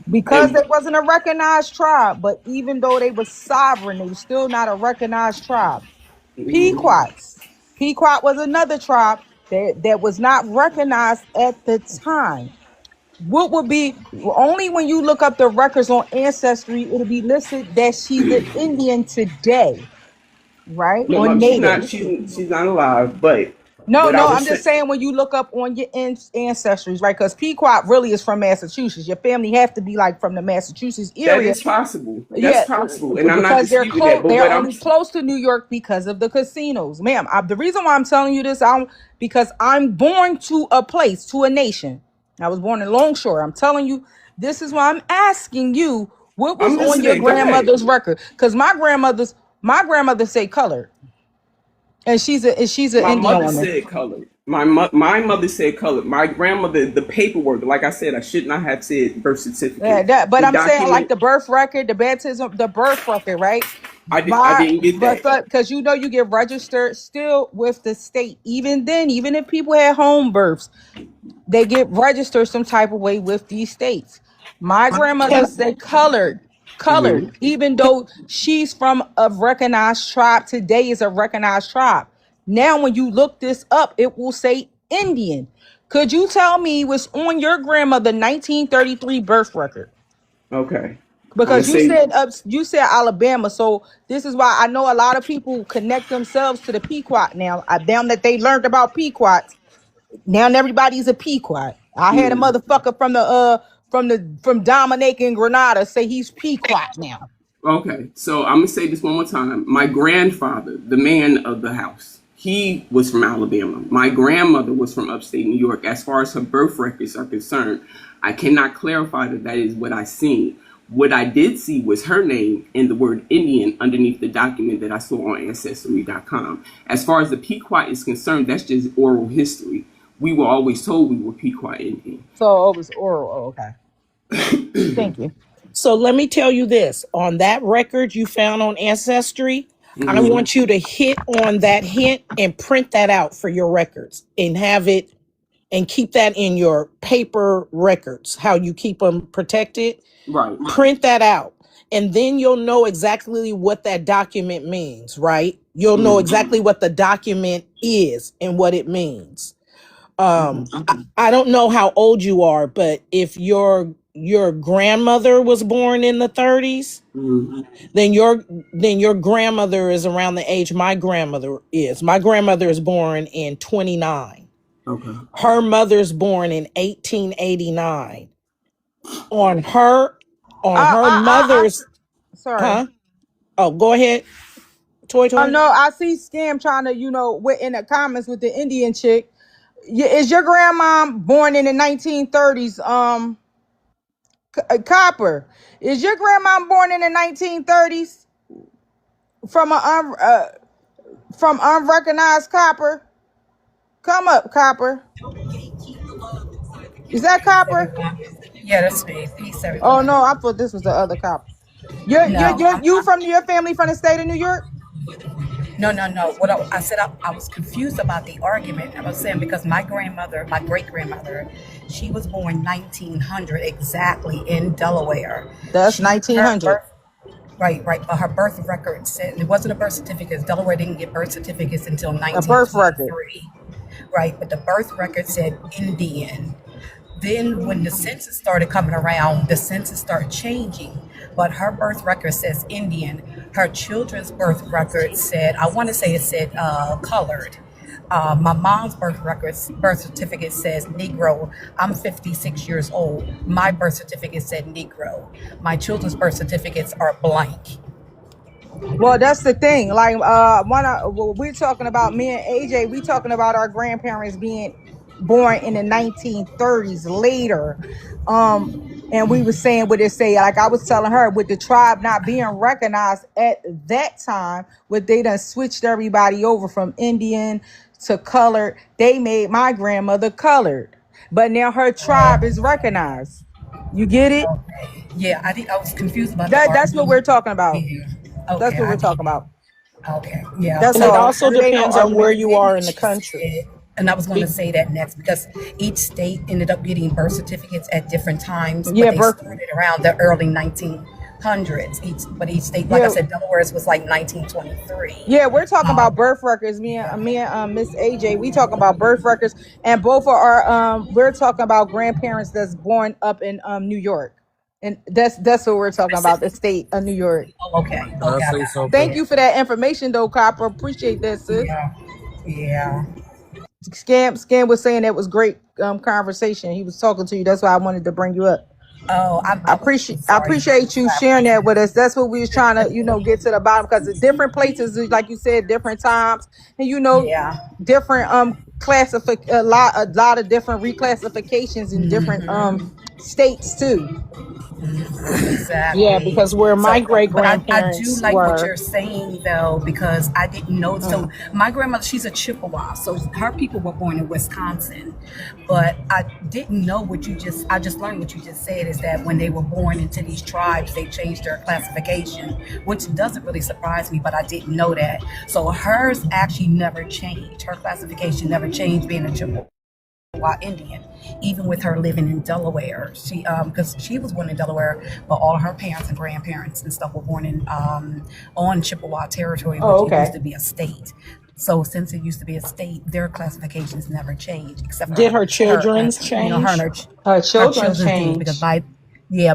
Because And they wasn't a recognized tribe, but even though they were sovereign, they were still not a recognized tribe. Pequots. Pequot was another tribe that was not recognized at the time. What would be only when you look up the records on Ancestry, it'll be listed that she's an Indian today, right? no, Or Mom, she's not. native. She's not alive. But No, what I no, was I'm just saying. saying when you look up on your ancestries, right? Because Pequot really is from Massachusetts. Your family have to be like from the Massachusetts That area. is possible. That's Yeah, possible, and I'm not because they're disputing that. close. But They're what I'm only close to New York because of the casinos, ma'am. The reason why I'm telling you this, because I'm born to a place, to a nation. I was born in Longshore. I'm telling you, this is why I'm asking you what was I'm on your listening. Go ahead. grandmother's record. Because my grandmother say colored, and she's an My Indian mother woman. said colored. My mother said colored. My grandmother, the paperwork, like I said, I should not have said birth Yeah, certificate. but The I'm saying like document, the birth record, the baptism, the birth record, right? I didn't get But that. because you get registered still with the state. Even then, even if people had home births, they get registered some type of way with these states. My grandmother Can, said colored, Hmm. even though she's from a recognized tribe. Today is a recognized tribe. Now, when you look this up, it will say Indian. Could you tell me what's on your grandmother 1933 birth record? Okay. I'm gonna Because you say said Alabama, so this is why I know a lot of people connect themselves to the Pequot now. Damn that they learned about Pequots. Now everybody's a Pequot. I had a mm, motherfucker from Dominic and Grenada say he's Pequot now. okay. So I'm gonna say this one more time. My grandfather, the man of the house, he was from Alabama. My grandmother was from upstate New York. As far as her birth records are concerned, I cannot clarify that is what I seen. What I did see was her name and the word Indian underneath the document that I saw on Ancestry.com. As far as the Pequot is concerned, that's just oral history. We were always told we were Pequot Indian. So it was oral. Oh, okay. Thank you. so let me tell you this. On that record you found on Ancestry, I Hmm. want you to hit on that hint and print that out for your records and have it and keep that in your paper records, how you keep them protected. Right. Print that out. And then you'll know exactly what that document means, right? You'll know Hmm. exactly what the document is and what it means. Okay. I don't know how old you are, but if your grandmother was born in the 30s, Hmm. then your grandmother is around the age my grandmother is. My grandmother is born in 29. Okay. Her mother's born in 1889. On her on her mother's Sorry. huh? Oh, go ahead. Toy Oh toy. no, I see Scam trying to, in the comments with the Indian chick. Is your grandma born in the 1930s? Copper. Is your grandma born in the 1930s from from unrecognized copper? Come up, Copper. Is that Peace, Copper? everyone. Yeah, that's me. Peace, Oh everyone. no, I thought this was the other Copper. You're you're No, you're you from your family from the state of New York? no. What I said, I was confused about the argument. I was saying because my grandmother, my great grandmother, she was born 1900 exactly in Delaware. That's Her 1900. birth, right. But her birth record said it wasn't a birth certificate. Delaware didn't get birth certificates until A birth record. 1923, right? But the birth record said Indian. Then when the census started coming around, the census started changing. But her birth record says Indian. Her children's birth record said, I want to say it said colored. My mom's birth certificate says Negro. I'm 56 years old. My birth certificate said Negro. My children's birth certificates are blank. Well, that's the thing. Like, we're talking about me and AJ. We talking about our grandparents being. born in the 1930s later. And we were saying what it say, like I was telling her, with the tribe not being recognized at that time, what they done switched everybody over from Indian to colored. They made my grandmother colored, but now her tribe is recognized. You get it? Yeah, I think I was confused about the That's what we're RV. talking about. Yeah. That's Okay, what I we're did. talking about. Okay, yeah. That's And it all. So also It ain't no depends on where argument. you are in the she country. said, and I was going to say that next because each state ended up getting birth certificates at different times, but Yeah, they started around the early 1900s. Each state, like I yeah, said, Delaware's was like 1923. yeah. We're talking about Um, birth records. Me and Miss AJ, we talking about birth records, and both of our we're talking about grandparents that's born up in New York, and that's what we're talking about. The state of New York. oh, okay, Can I okay, I say got Thank something? you for that information, though, Copper. Appreciate that, sis. yeah, yeah. Scam was saying that was great conversation. He was talking to you. That's why I wanted to bring you up. Oh, I I'm appreciate I sorry. appreciate you sharing that with us. That's what we was trying to, get to the bottom, because the different places, like you said, different times, and Yeah. different a lot of different reclassifications in different states too. Yeah, Exactly. because where my So, great but I do grandparents like what were. you're saying though, because I didn't know. So, my grandmother, she's a Chippewa. So, her people were born in Wisconsin. But I didn't know I just learned what you just said is that when they were born into these tribes, they changed their classification, which doesn't really surprise me, but I didn't know that. So, hers actually never changed. Her classification never changed being a Chippewa Indian, even with her living in Delaware. She because she was born in Delaware, but all her parents and grandparents and stuff were born in on Chippewa territory, Oh, which it used okay. to be a state. So since it used to be a state, their classifications never changed, except Did for her her, children's her and change? Her her children children did because change.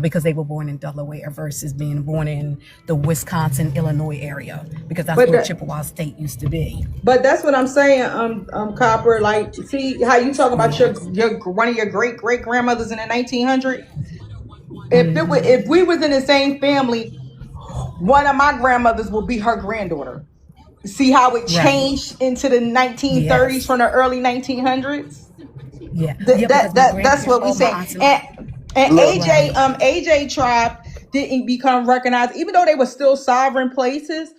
because they were born in Delaware versus being born in the Wisconsin, Illinois area, because that's But where the, Chippewa State used to be. but that's what I'm saying, Copper. Like, see how you talk about your one of your great grandmothers in the 1900s. If we was in the same family, one of my grandmothers will be her granddaughter. See how it Right. changed into the 1930s Yes. from the early 1900s. Yeah. Yeah. That, Because that, my that that's grandparents, what we all my saying. aunts and And Look, AJ right. AJ tribe didn't become recognized, even though they were still sovereign places.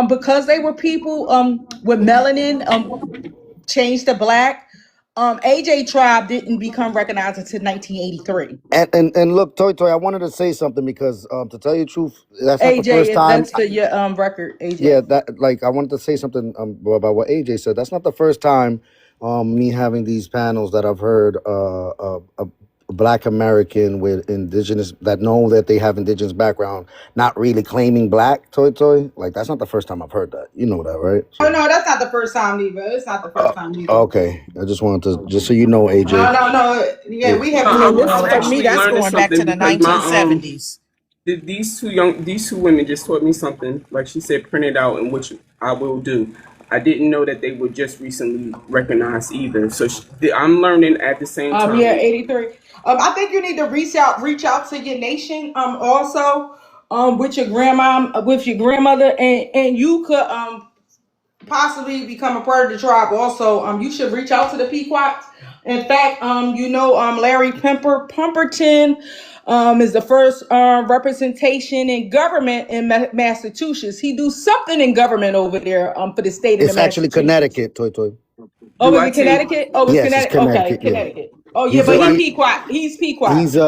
Because they were people with melanin changed to black. AJ tribe didn't become recognized until 1983. and look, Toy, I wanted to say something because to tell you the truth, that's not the first AJ, time. that's for your record, Yeah, AJ. that like I wanted to say something about what AJ said. That's not the first time me having these panels that I've heard a Black American with indigenous that know that they have indigenous background not really claiming black Toy. Like that's not the first time I've heard that. You know that, right? Oh So no, that's not the first time either. It's not the first time either. okay, I just wanted to just so you know, No, AJ. no, no. Yeah, Yeah. we No, have I mean, people this all I'm the for me, time. actually that's learning going back to something the because my 1970s. these two women just taught me something. Like she said, print it out, and which I will do. I didn't know that they were just recently recognized either. So I'm learning at the same Yeah, time. 83. I think you need to reach out to your nation. Also, with your grandma, with your grandmother, and you could possibly become a part of the tribe. Also, you should reach out to the Pequots. In fact, Larry Pemberton, is the first representation in government in Massachusetts. He do something in government over there for the state of the It's actually Massachusetts. Connecticut, Toy. Oh, Do is I it take? Connecticut? Oh, it's Yes, it's Connecticut. Okay, Connecticut. Yeah, Connecticut. Oh, yeah, he's but a he he, Pequot. He's Pequot. he's a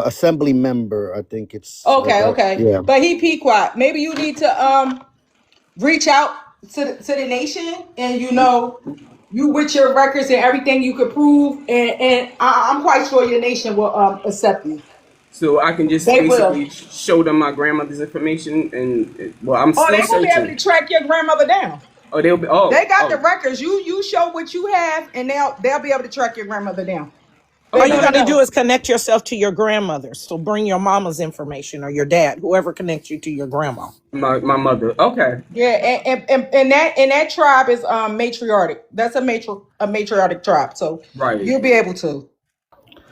assembly member. I think it's Okay, okay. yeah. But he Pequot. Maybe you need to reach out to the nation, and you with your records and everything you could prove, and I'm quite sure your nation will accept you. So I can just They will. basically show them my grandmother's information, and well, I'm Oh, still they will be able searching. to track your grandmother down. Oh, they'll be. They Oh, got the oh, records. You show what you have, and they'll be able to track your grandmother down. All They're you okay. gonna got to do know. is connect yourself to your grandmother. So bring your mama's information or your dad, whoever connects you to your grandma. My mother. Okay. Yeah, and that tribe is matriarchic. That's a matriarchic tribe. So Right. you'll be able to.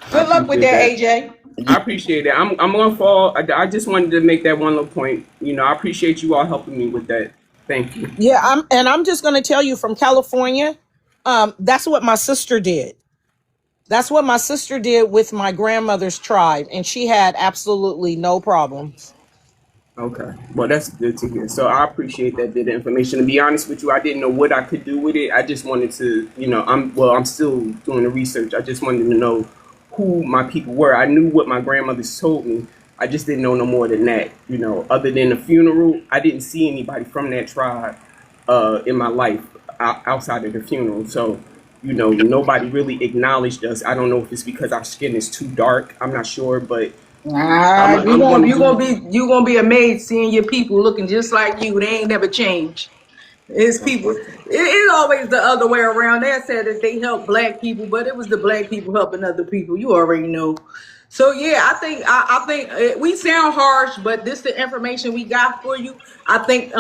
I Good luck with appreciate that, that. AJ. I appreciate that. I'm gonna fall. I just wanted to make that one little point. I appreciate you all helping me with that. Thank you. Yeah, I'm just going to tell you from California. That's what my sister did. That's what my sister did with my grandmother's tribe, and she had absolutely no problems. Okay. Well, that's good to hear. So I appreciate that bit of information. To be honest with you, I didn't know what I could do with it. I just wanted to, I'm still doing the research. I just wanted to know who my people were. I knew what my grandmothers told me. I just didn't know no more than that. Other than the funeral, I didn't see anybody from that tribe in my life outside of the funeral. So, nobody really acknowledged us. I don't know if it's because our skin is too dark. I'm not sure, but Nah, you I'm gonna gonna you do. gonna be you gonna be amazed seeing your people looking just like you. They ain't never changed. It's people. It's always the other way around. They said that they help black people, but it was the black people helping other people. You already know. So yeah, I think we sound harsh, but this the information we got for you. I think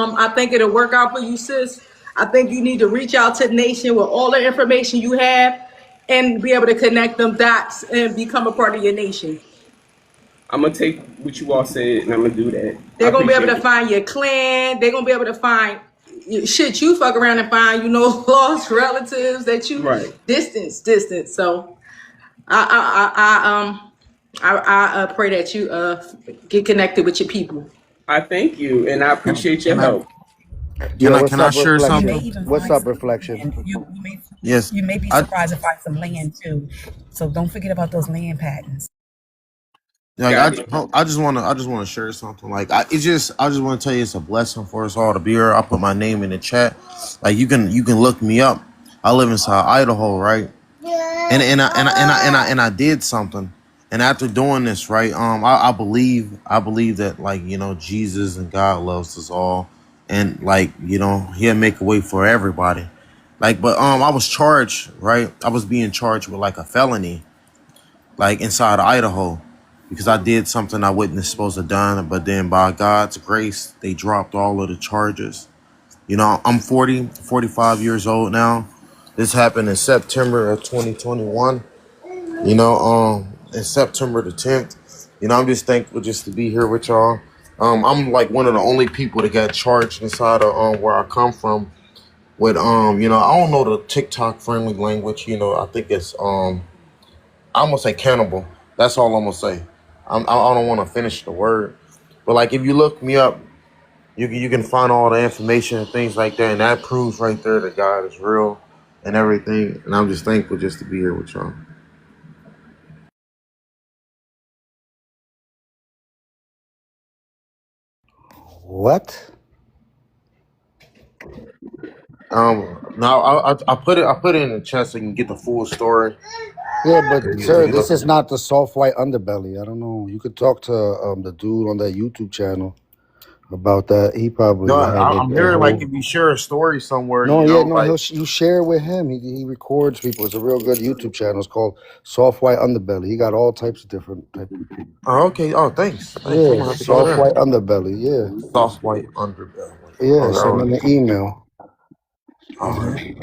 it'll work out for you, sis. I think you need to reach out to the nation with all the information you have and be able to connect them dots and become a part of your nation. I'm gonna take what you all said and I'm gonna do that. I They're gonna be able appreciate to it. find your clan. They're gonna be able to find shit you fuck around and find, lost relatives that you Right. distance. So I pray that you get connected with your people. I thank you and I Can, appreciate your can I help. Yeah, can what's I up, share You may Reflection? something? even What's find up, some Reflection? land. Yes. You may be I surprised to find some land too. So don't forget about those land patents. like Got it. I just wanna share something. Like I just wanna tell you it's a blessing for us all to be here. I put my name in the chat. Like you can look me up. I live inside Idaho, right? And I did something. And after doing this, right, I believe that like, Jesus and God loves us all. And like, he'll make a way for everybody. Like, but I was charged, right? I was being charged with like a felony, like inside of Idaho. Because I did something I wasn't supposed to have done, but then by God's grace, they dropped all of the charges. I'm 45 years old now. This happened in September of 2021. In September the 10th. I'm just thankful just to be here with y'all. I'm like one of the only people that got charged inside of where I come from with I don't know the TikTok friendly language. I think it's I'm gonna say cannibal. That's all I'm gonna say. I don't want to finish the word, but like if you look me up, you can find all the information and things like that, and that proves right there that God is real and everything. And I'm just thankful just to be here with y'all. What? Now I put it in the chat so you can get the full story. Yeah, but So sir, you this look. is not the soft white underbelly. I don't know. You could talk to the dude on that YouTube channel about that. He probably No, would have I'm a hearing like whole. if you share a story somewhere, No, yeah, no, like you share with him. He records people. It's a real good YouTube channel. It's called Soft White Underbelly. He got all types of different type of people. oh, okay, oh thanks. I'm Yeah, gonna have to go Soft there. White Underbelly. Yeah, Soft white underbelly. yeah. Okay, Send all him right. an email. All right.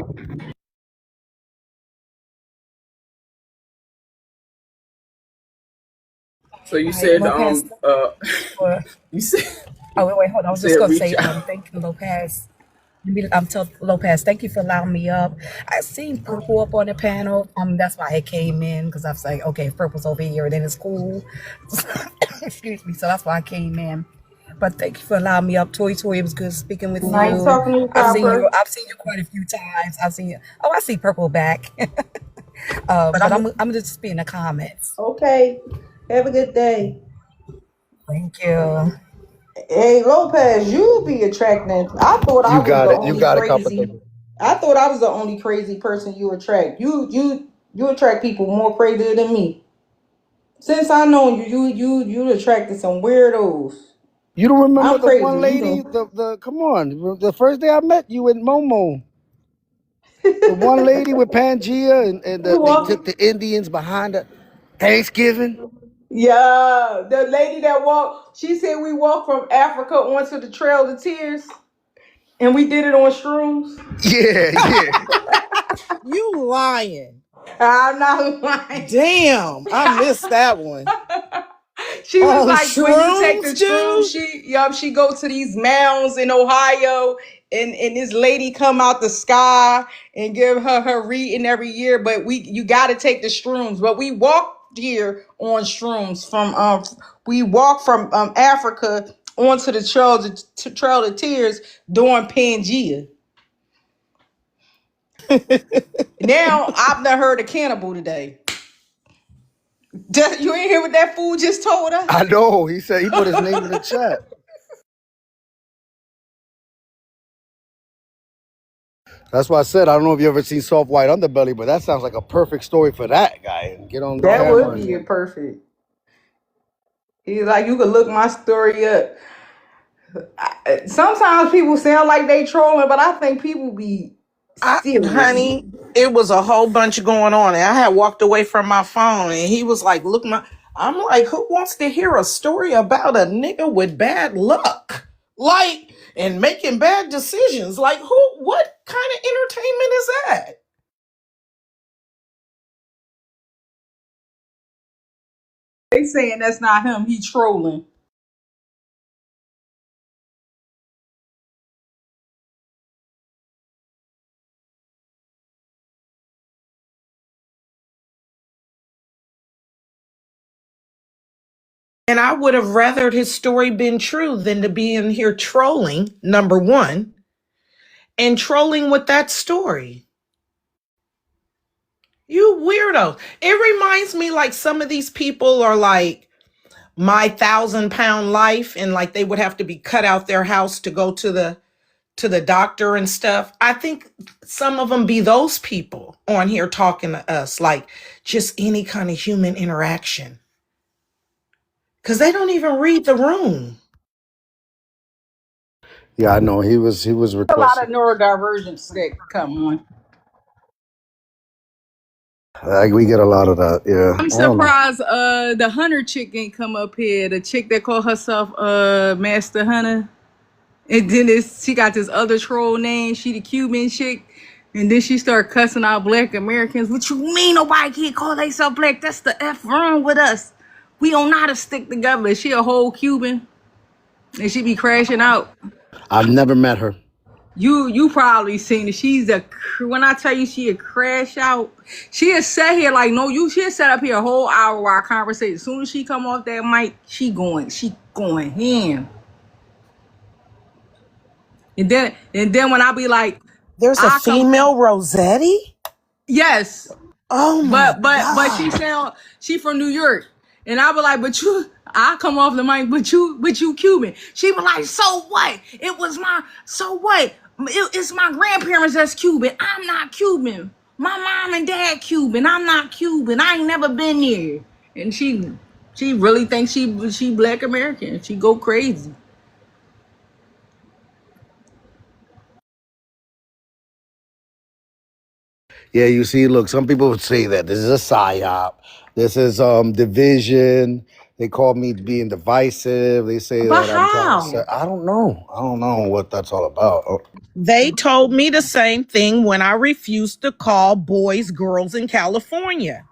So you All right, said Lopez. For, you said wait, hold on. I you was just said gonna reach say, out. thank you, Lopez. I'm tell Lopez, thank you for allowing me up. I seen Purple up on the panel. That's why I came in because I was like, okay, if Purple's over here, then it's cool. Excuse me. So that's why I came in. But thank you for allowing me up, Toy Toy. It was good speaking with Nice you. talking to you, I've seen you. Copper. I've seen you quite a few times. I've seen you. Oh, I see Purple back. But I'm just be in the comments. Okay. Have a good day. Thank you. Hey, Lopez, you be attracting. I thought I You was got the it. You only got it, Copper. crazy. I thought I was the only crazy person you attract. You attract people more crazier than me. Since I know you attracted some weirdos. You don't remember I'm the crazy. one You lady? don't. The come on. The first day I met you in Momo. The one lady with Pangea and We they walk. took the Indians behind the Thanksgiving. Yeah, the lady that walked. She said we walked from Africa onto the Trail of Tears, and we did it on shrooms. Yeah, yeah. You lying. I'm not lying. Damn, I missed that one. She was On like, when you take the shrooms, shroom, dude? she go to these mounds in Ohio and this lady come out the sky and give her reading every year. But you got to take the shrooms. But we walked here on shrooms from Africa onto the Trail of Tears during Pangea. Now I've done heard a cannibal today. You ain't hear what that fool just told us? I know. He said he put his name in the chat. That's why I said I don't know if you ever seen Soft White Underbelly, but that sounds like a perfect story for that guy. And get on the That camera would and be perfect. He's like, you could look my story up. Sometimes people sound like they trolling, but I think people be serious. Honey, it was a whole bunch going on, and I had walked away from my phone, and he was like, "Look, I'm like, who wants to hear a story about a nigga with bad luck, like, and making bad decisions? Like, who? What kind of entertainment is that?" They saying that's not him. He trolling. And I would have rather his story been true than to be in here trolling, number one, and trolling with that story. You weirdo. It reminds me like some of these people are like My 1,000 pound life, and like they would have to be cut out their house to go to the doctor and stuff. I think some of them be those people on here talking to us like just any kind of human interaction, because they don't even read the room. yeah, I know he was A lot of requesting. neurodivergence that come on. We get a lot of that. Yeah, I'm I don't know. surprised the Hunter chick ain't come up here. The chick that called herself Master Hunter. And then she got this other troll name. She the Cuban chick. And then she started cussing out black Americans. What you mean nobody can't call themselves black? That's the F wrong with us. We don't know how to stick together. She a whole Cuban. And she be crashing out. I've never met her. You probably seen it. When I tell you she a crash out, she has sat here like no, she has sat up here a whole hour while I conversate. As soon as she come off that mic, she going ham. And then when I be like, There's a I come female Rossetti. yes, Oh my but god. she from New York. And I be like, I come off the mic, but you Cuban. She be like, so what? So what? It's my grandparents that's Cuban. I'm not Cuban. My mom and dad Cuban. I'm not Cuban. I ain't never been there. And she really thinks she black American. She go crazy. Yeah, you see, look, some people would say that this is a psyop. This is division. They call me being divisive. They say But that I'm trying to say. how? I don't know. I don't know what that's all about. They told me the same thing when I refused to call boys girls in California.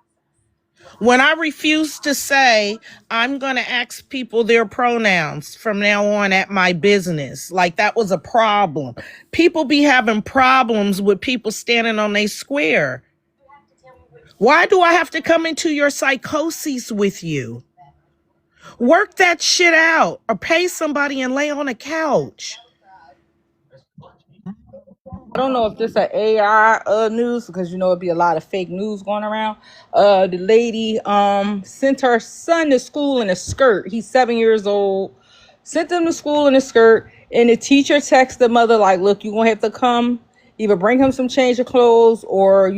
When I refused to say, I'm going to ask people their pronouns from now on at my business, like that was a problem. People be having problems with people standing on their square. Why do I have to come into your psychosis with you? Work that shit out or pay somebody and lay on a couch. I don't know if this is AI news because it'd be a lot of fake news going around. The lady sent her son to school in a skirt. He's 7 years old. Sent him to school in a skirt, and the teacher texted the mother like, "Look, you gonna have to come. Either bring him some change of clothes, or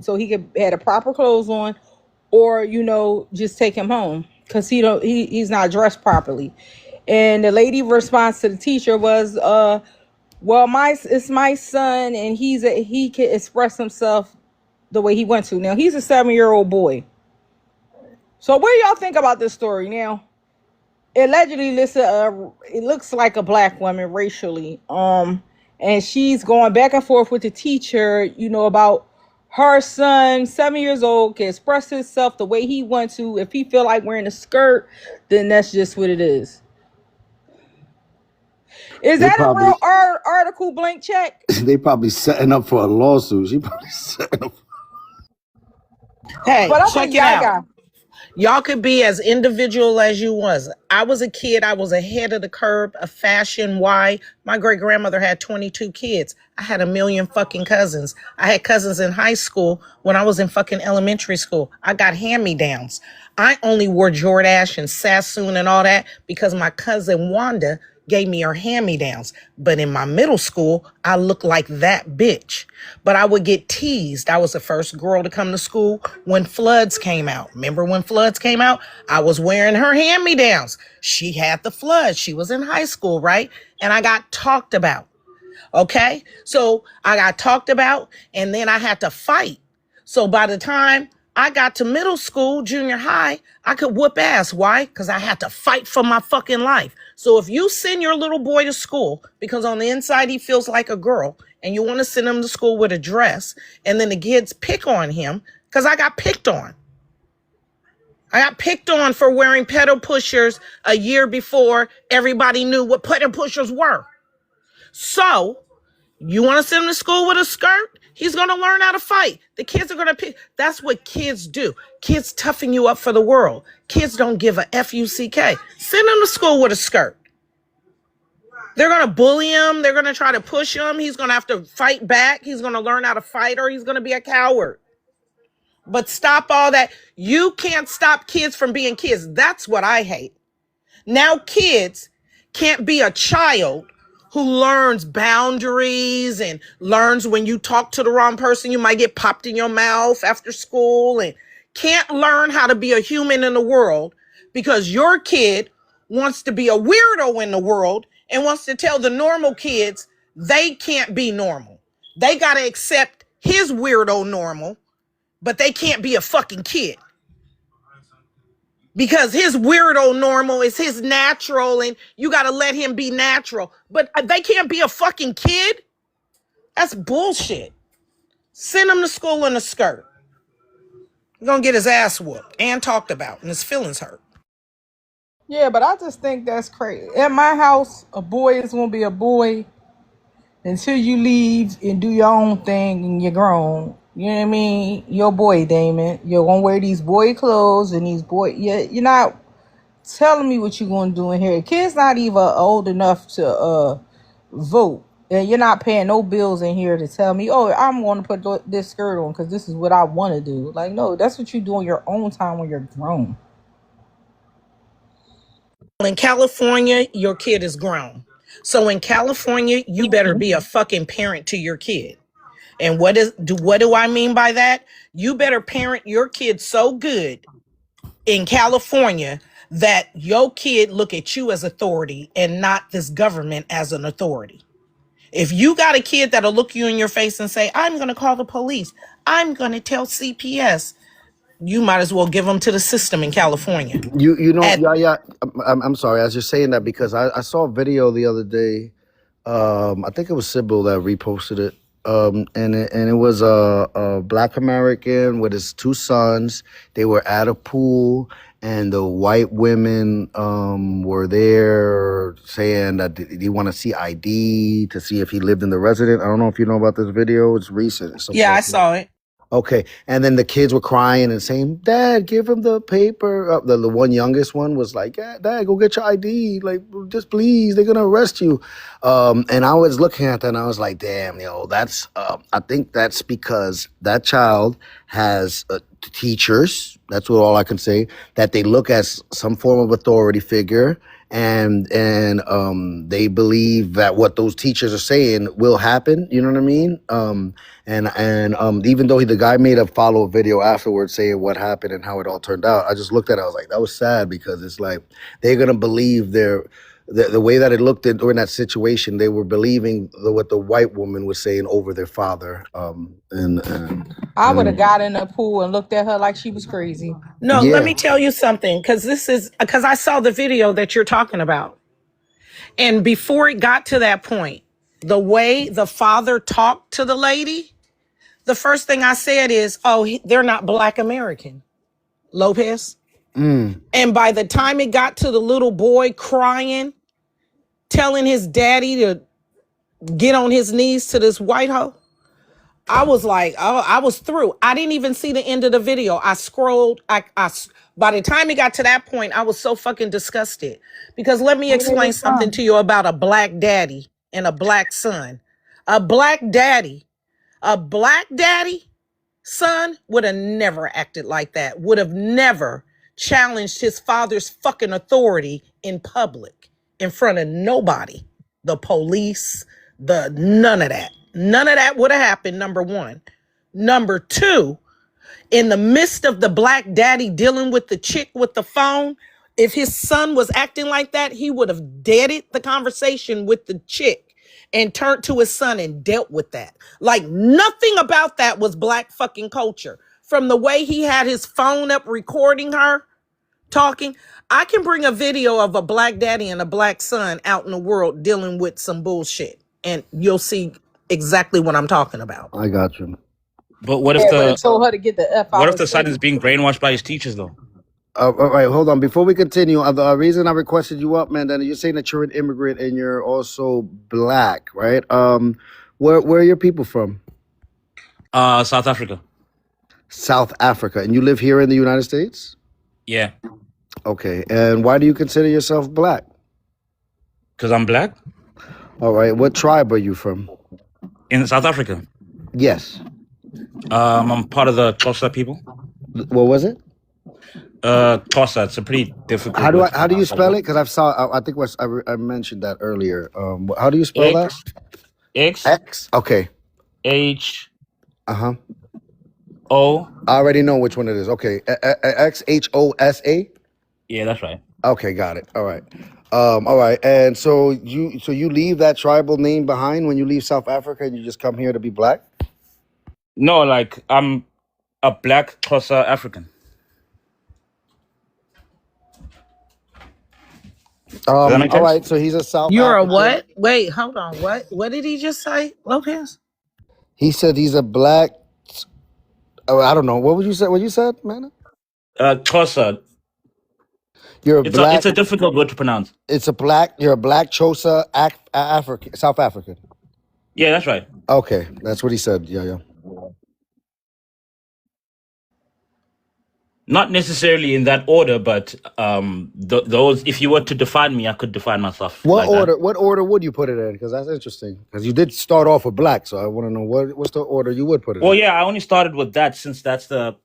so he could had a proper clothes on, or just take him home because he's not dressed properly." And the lady response to the teacher was, well, it's my son, and he can express himself the way he wants to. Now he's a 7-year-old boy. So what do y'all think about this story? Now, allegedly, listen, it looks like a black woman racially, and she's going back and forth with the teacher, about her son, 7 years old, can express himself the way he wants to. If he feel like wearing a skirt, then that's just what it is. Is They that a real probably article, blank check? they probably setting up for a lawsuit. She probably setting up. Hey, But I check think it out. Gaga. Y'all could be as individual as you was. I was a kid. I was ahead of the curve of fashion. Why? My great grandmother had 22 kids. I had a million fucking cousins. I had cousins in high school when I was in fucking elementary school. I got hand-me-downs. I only wore Jordache and Sassoon and all that because my cousin Wanda gave me her hand-me-downs. But in my middle school, I looked like that bitch. But I would get teased. I was the first girl to come to school when Floods came out. Remember when Floods came out? I was wearing her hand-me-downs. She had the Floods. She was in high school, right? And I got talked about. Okay? So I got talked about and then I had to fight. So by the time I got to middle school, junior high, I could whoop ass. Why? Because I had to fight for my fucking life. So if you send your little boy to school because on the inside he feels like a girl and you want to send him to school with a dress and then the kids pick on him because I got picked on. I got picked on for wearing pedal pushers a year before everybody knew what pedal pushers were. So you want to send him to school with a skirt? He's going to learn how to fight. The kids are going to pick. That's what kids do. Kids toughen you up for the world. Kids don't give a F-U-C-K. Send him to school with a skirt. They're going to bully him. They're going to try to push him. He's going to have to fight back. He's going to learn how to fight or he's going to be a coward. But stop all that. You can't stop kids from being kids. That's what I hate. Now kids can't be a child who learns boundaries and learns when you talk to the wrong person, you might get popped in your mouth after school and can't learn how to be a human in the world because your kid wants to be a weirdo in the world and wants to tell the normal kids they can't be normal. They got to accept his weirdo normal, but they can't be a fucking kid. Because his weirdo normal is his natural and you got to let him be natural. But they can't be a fucking kid? That's bullshit. Send him to school in a skirt. He's going to get his ass whooped and talked about and his feelings hurt. Yeah, but I just think that's crazy. At my house, a boy is gonna be a boy until you leave and do your own thing and you're grown. You know what I mean? Your boy, Damon. You're gonna wear these boy clothes and these boy. You're not telling me what you're gonna do in here. Kids not even old enough to vote, and you're not paying no bills in here to tell me, oh, I'm gonna put this skirt on because this is what I want to do. Like, no, that's what you do on your own time when you're grown. In California, your kid is grown. So in California, you better be a fucking parent to your kid. And what do I mean by that? You better parent your kid so good in California that your kid look at you as authority and not this government as an authority. If you got a kid that'll look you in your face and say, I'm going to call the police, I'm going to tell CPS, you might as well give them to the system in California. You know, At yeah. I'm sorry. I was just saying that because I saw a video the other day. I think it was Sybil that reposted it. And it was a Black American with his two sons. They were at a pool, and the white women were there saying that they want to see ID to see if he lived in the resident. I don't know if you know about this video. It's recent. It's Yeah, I saw it. Okay, and then the kids were crying and saying, "Dad, give him the paper." The one youngest one was like, "Yeah, Dad, go get your ID. Like, just please, they're gonna arrest you." And I was looking at that and I was like, "Damn, that's." I think that's because that child has teachers. That's all I can say. That they look as some form of authority figure, and they believe that what those teachers are saying will happen. You know what I mean? And even though the guy made a follow-up video afterwards saying what happened and how it all turned out, I just looked at it. I was like, that was sad because it's like they're gonna believe the way that it looked during that situation. They were believing what the white woman was saying over their father. I would have got in the pool and looked at her like she was crazy. No, let Yeah. me tell you something, because I saw the video that you're talking about. And before it got to that point, the way the father talked to the lady, the first thing I said is, they're not Black American, Lopez. And by the time it got to the little boy crying, telling his daddy to get on his knees to this white hoe. I was like, oh, I was through. I didn't even see the end of the video. I scrolled. By the time it got to that point, I was so fucking disgusted. Because let me Where they explain something from? to you about a black daddy and a black son. A black daddy son would have never acted like that, would have never challenged his father's fucking authority in public, in front of nobody. The police, none of that. None of that would have happened, number one. Number two, in the midst of the black daddy dealing with the chick with the phone, if his son was acting like that, he would have deaded the conversation with the chick and turned to his son and dealt with that. Like nothing about that was black fucking culture. From the way he had his phone up recording her talking, I can bring a video of a black daddy and a black son out in the world dealing with some bullshit, and you'll see exactly what I'm talking about. I got you. But what if Yeah, but it the told her to get the F what out if of the son school. is being brainwashed by his teachers though? All right, hold on. Before we continue, the reason I requested you up, man, then you're saying that you're an immigrant and you're also black, right? Where are your people from? South Africa. South Africa, and you live here in the United States? Yeah, Okay, and why do you consider yourself black? because I'm black All right, what tribe are you from? in South Africa. Yes. I'm part of the Xhosa people. What was it? Xhosa. It's a pretty difficult word to How do you pronounce. spell it? Because I think I mentioned that earlier. How do you spell that? X X. Okay. H Uh-huh. O. I already know which one it is. Okay. XHOSA. Yeah, that's right. Okay, got it. All right. All right. And so you leave that tribal name behind when you leave South Africa and you just come here to be black? No, like I'm a black Xhosa African. Does that make All sense? right. So he's a South You're a African. what? Wait, hold on. What did he just say, Lopez? He said he's a black. Oh, I don't know. What would you say? What you said, man? Xhosa. You're a It's black. a difficult word to pronounce. You're a black Xhosa African, South African. Yeah, that's right. Okay, that's what he said. Yeah. Not necessarily in that order, but those. If you were to define me, I could define myself What like that. order? What order would you put it in? Because that's interesting. Because you did start off with black, so I want to know what's the order you would put it Well, in. yeah, I only started with that since that's the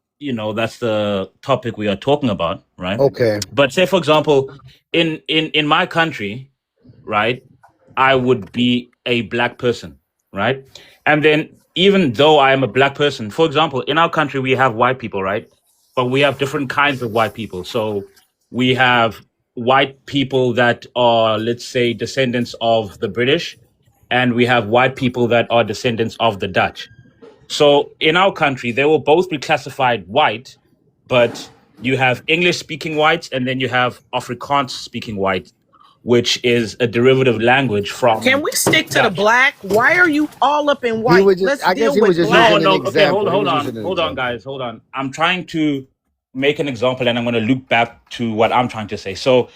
topic we are talking about, right? Okay. But say, for example, in my country, right, I would be a black person, right? And then even though I am a black person, for example, in our country we have white people, right? But we have different kinds of white people. So we have white people that are, let's say, descendants of the British, and we have white people that are descendants of the Dutch. So in our country, they will both be classified white, but you have English speaking whites and then you have Afrikaans speaking white, which is a derivative language Can from we stick to the Dutch. black? Why are you all up in He white? was just. Let's I guess deal he was with just black. No, using an no. Okay, example. He hold was on. using an Hold on, example. guys. Hold on. I'm trying to make an example and I'm going to loop back to what I'm trying to say. So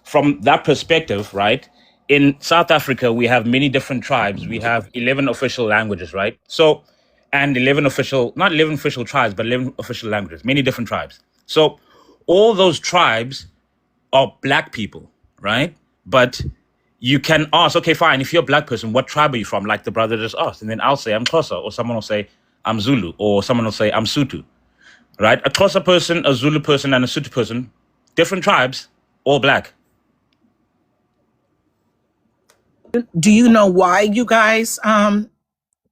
from that perspective, right, in South Africa, we have many different tribes. We have 11 official languages, right? So, and 11 official, not 11 official tribes, but 11 official languages, many different tribes. So all those tribes are black people, right? But you can ask, okay, fine, if you're a black person, what tribe are you from? Like the brother just asked. And then I'll say I'm Xhosa, or someone will say I'm Zulu, or someone will say I'm Sutu, right? A Xhosa person, a Zulu person, and a Sutu person, different tribes, all black. Do you know why you guys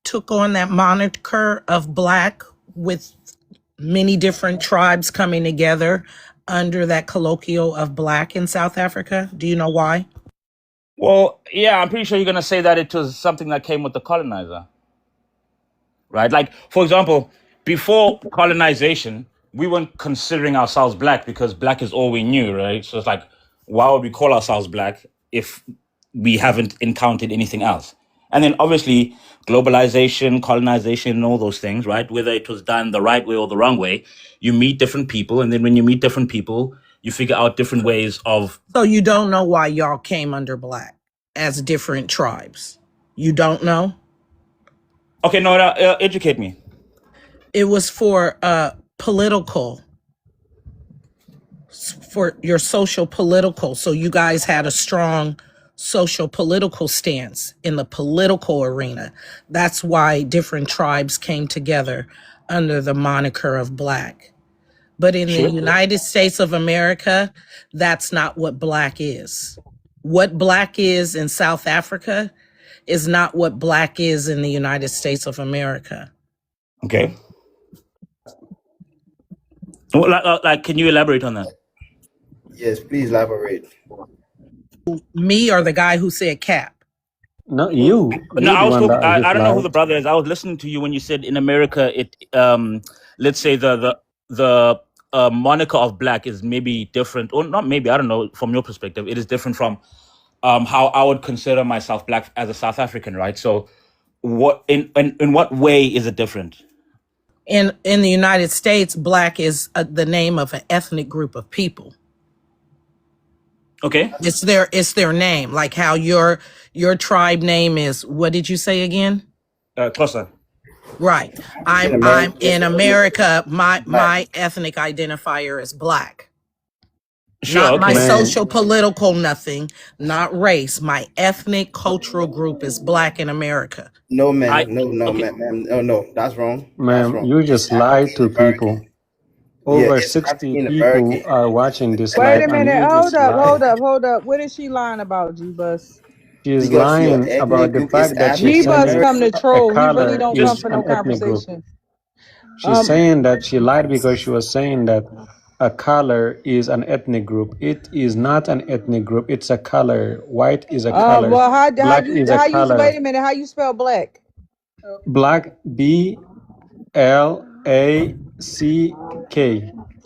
took on that moniker of black with many different tribes coming together under that colloquial of black in South Africa? Do you know why? Well, yeah, I'm pretty sure you're going to say that it was something that came with the colonizer, right? Like, for example, before colonization, we weren't considering ourselves black because black is all we knew, right? So it's like, why would we call ourselves black if we haven't encountered anything else? And then obviously, globalization, colonization, and all those things, right? Whether it was done the right way or the wrong way, you meet different people. And then when you meet different people, you figure out different ways of. So you don't know why y'all came under black as different tribes? You don't know? Okay, no, educate me. It was for your social political. So you guys had a strong social political stance in the political arena. That's why different tribes came together under the moniker of Black. But in the Sure. United States of America, that's not what Black is. What Black is in South Africa is not what Black is in the United States of America. Okay. Well, like, can you elaborate on that? Yes, please elaborate. Me or the guy who said cap? No, you. No, You I the was one talking. that I just don't know who lied. the brother is. I was listening to you when you said in America, it let's say the moniker of Black is maybe different, or not maybe. I don't know. From your perspective, it is different from how I would consider myself Black as a South African, right? So, what in what way is it different? In the United States, Black is the name of an ethnic group of people. Okay. It's their name, like how your tribe name is. What did you say again? Closer. Right. I'm in America. My ethnic identifier is Black. Sure. Not Okay. my Man, social political nothing, not race. My ethnic cultural group is Black in America. No, I ma'am. No, okay. ma'am. No, that's wrong. That's man, wrong. you It's just lied African to American. people. Yeah, Over it's 60 African people American. are watching this Wait live, a and minute. you Hold just up. lied. Hold up. What is she lying about, G Bus? She is Because your lying ethnic about the group is fact that she's G African Bus saying come to American. a troll. He really color don't come is Just for no an ethnic group. conversation. She's saying that she lied because she was saying that a color is an ethnic group. It is not an ethnic group. It's a color. White is a color. Well, Black is a how you color. wait a minute? How you spell Black? Black, BLACK.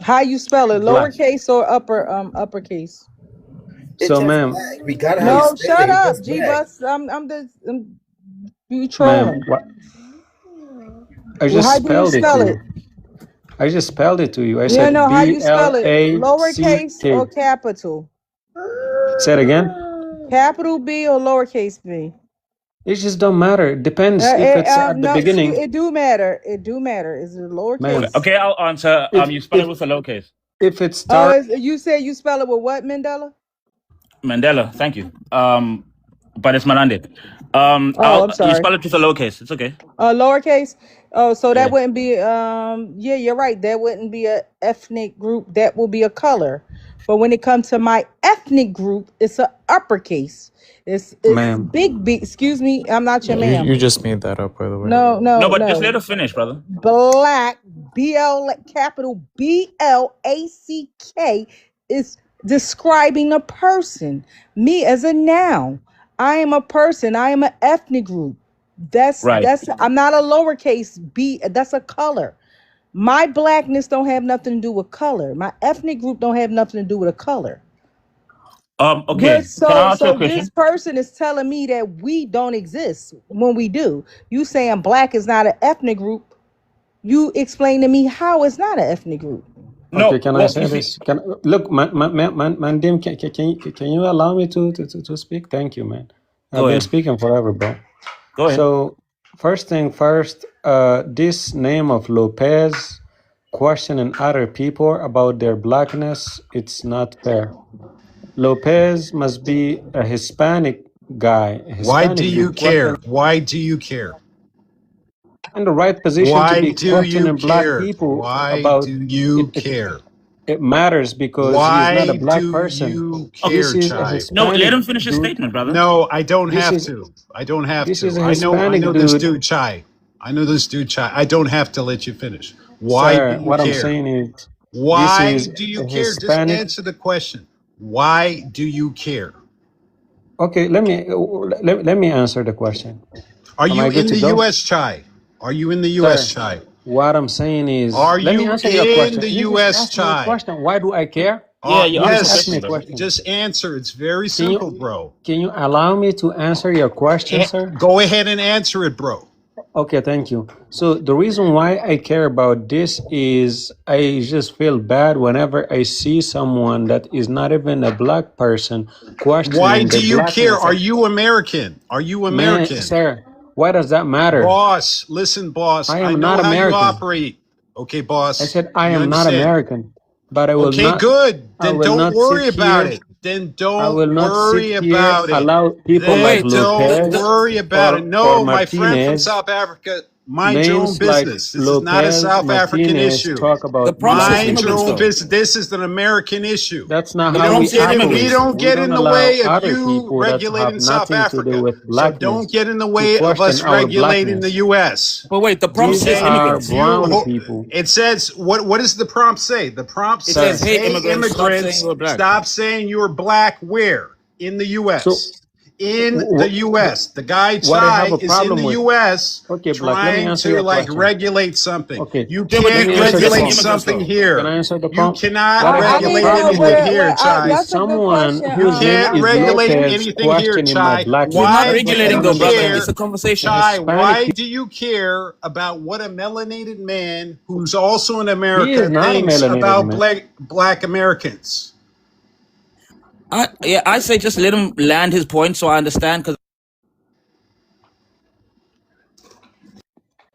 How you spell it? Black. Lowercase or uppercase? It's So, just ma'am, black. Regardless how you No, spell it, shut it's up, just G black. Bus. I'm you ma'am, trolling. what I Well, just how do you spelled it to spell it? you. I just spelled it to you. I Yeah, said no, how B you L spell it? A C Lowercase K. or capital? Say it again. Capital B or lowercase b? It just don't matter. It depends if it's at the No, beginning, it do matter. It do matter. Is it okay. ma'am. lowercase? Okay. I'll answer. If You spell if it with a lowercase. if it Oh, starts, you say you spell it with what, Mandela? Mandela. Thank you. But it's Manande. Oh, I'm You sorry. spell it with a lowercase. It's okay. Lowercase. Oh, so that Yeah. wouldn't be yeah, you're right. That wouldn't be a ethnic group. That will be a color. But when it comes to my ethnic group, it's a uppercase. It's ma'am. big B. Excuse me, I'm not your You ma'am. you just made that up, by the way. No, No, no, but just let no. her finish, brother. Black, capital BLACK is describing a person. Me as a noun. I am a person. I am an ethnic group. Right. I'm not a lowercase b. That's a color. My blackness don't have nothing to do with color. My ethnic group don't have nothing to do with a color. Okay. Can I ask you a So this question? person is telling me that we don't exist when we do. You saying black is not an ethnic group. You explain to me how it's not an ethnic group. Okay, No. can I Well, say you see, this? Look, Mandim, can you allow me to speak? Thank you, man. I've go been ahead. speaking forever, bro. Go ahead. So first thing first, this name of Lopez questioning other people about their blackness, it's not fair. Lopez must be a Hispanic guy, a Why do Hispanic you dude, care? Why do you care? in the right position to Why be do you questioning black care? people Why about do you it. care? It matters because he is not a Why black do person. you Okay. This care, is a Chai? No, let Hispanic him finish his dude. statement, brother. No, I don't This have is to. I don't have this is to. a I Hispanic know this dude, dude, Chai. I know this dude, Chai. I don't have to let you finish. Why do sir. you What I'm care? saying is, this Why is do you a care? Just Hispanic. answer the question. Why do you care? Okay, let me answer the question. Are Am you I good in to the go, U.S., Chai? Are you in the U.S., sir? Chai? What I'm saying is, Are let me you answer your in question. the You just U.S., asked me a Chai? question. Why do I care? Yeah, you You asked just the asked me question, a brother. question. Just answer. It's very Can you simple, bro. can you allow me to answer your question, sir? Go ahead and answer it, bro. Okay, thank you. So the reason why I care about this is I just feel bad whenever I see someone that is not even a black person Why questioning the do you care? blackness Are of you American? Are you man, American? sir. Why does that matter? Boss, listen, boss. I I am know not how you American. operate. Okay, I boss. said I You am not understand? American, but Okay, good. I Then will don't not sit worry about here. it. Then I don't will not sit worry here about it. allow people But like Then wait, don't Lopez worry about it. or No, my friend from Martinez, South Africa, mind your own names like business. This is not a Lopez, South African Martinez issue. talk the about prompt says Mind your blackness. immigrants own though. business. This is an American issue. That's not The how prompt we says We operate. immigrants. don't We get don't in the allow way of other you people that have regulating South nothing to do Africa. with So don't blackness get in the to way of question us our regulating the blackness. US. But wait, the prompt These says Okay? are immigrants. brown people. It says what does the prompt say? The prompt It says, says, Sir, "Hey, "Hey immigrants, stop saying immigrants, you're black." stop saying you're black where? In the so US. In the US. The guy what I have Chai a is in problem the with, US okay, Black, let me trying answer to your like question. regulate something. Okay, You Yeah, but let you, can't me you're answer the addressing regulate prompt. immigrants something though. Can here. I answer the You prompt? cannot What I I have a regulate need problem anything with here, Chai. is that's a good someone question. You whose name can't I'm is regulate listening. Lopez anything here, questioning my Chai. He's blackness. not Why do Let regulating you me though, make brother. sure care? It's a the conversation. Chai, Hispanic why people, do you care about what a melanated man who's also in he is America not a thinks melanated about man. black Americans? I say just let him land his point so I understand. Because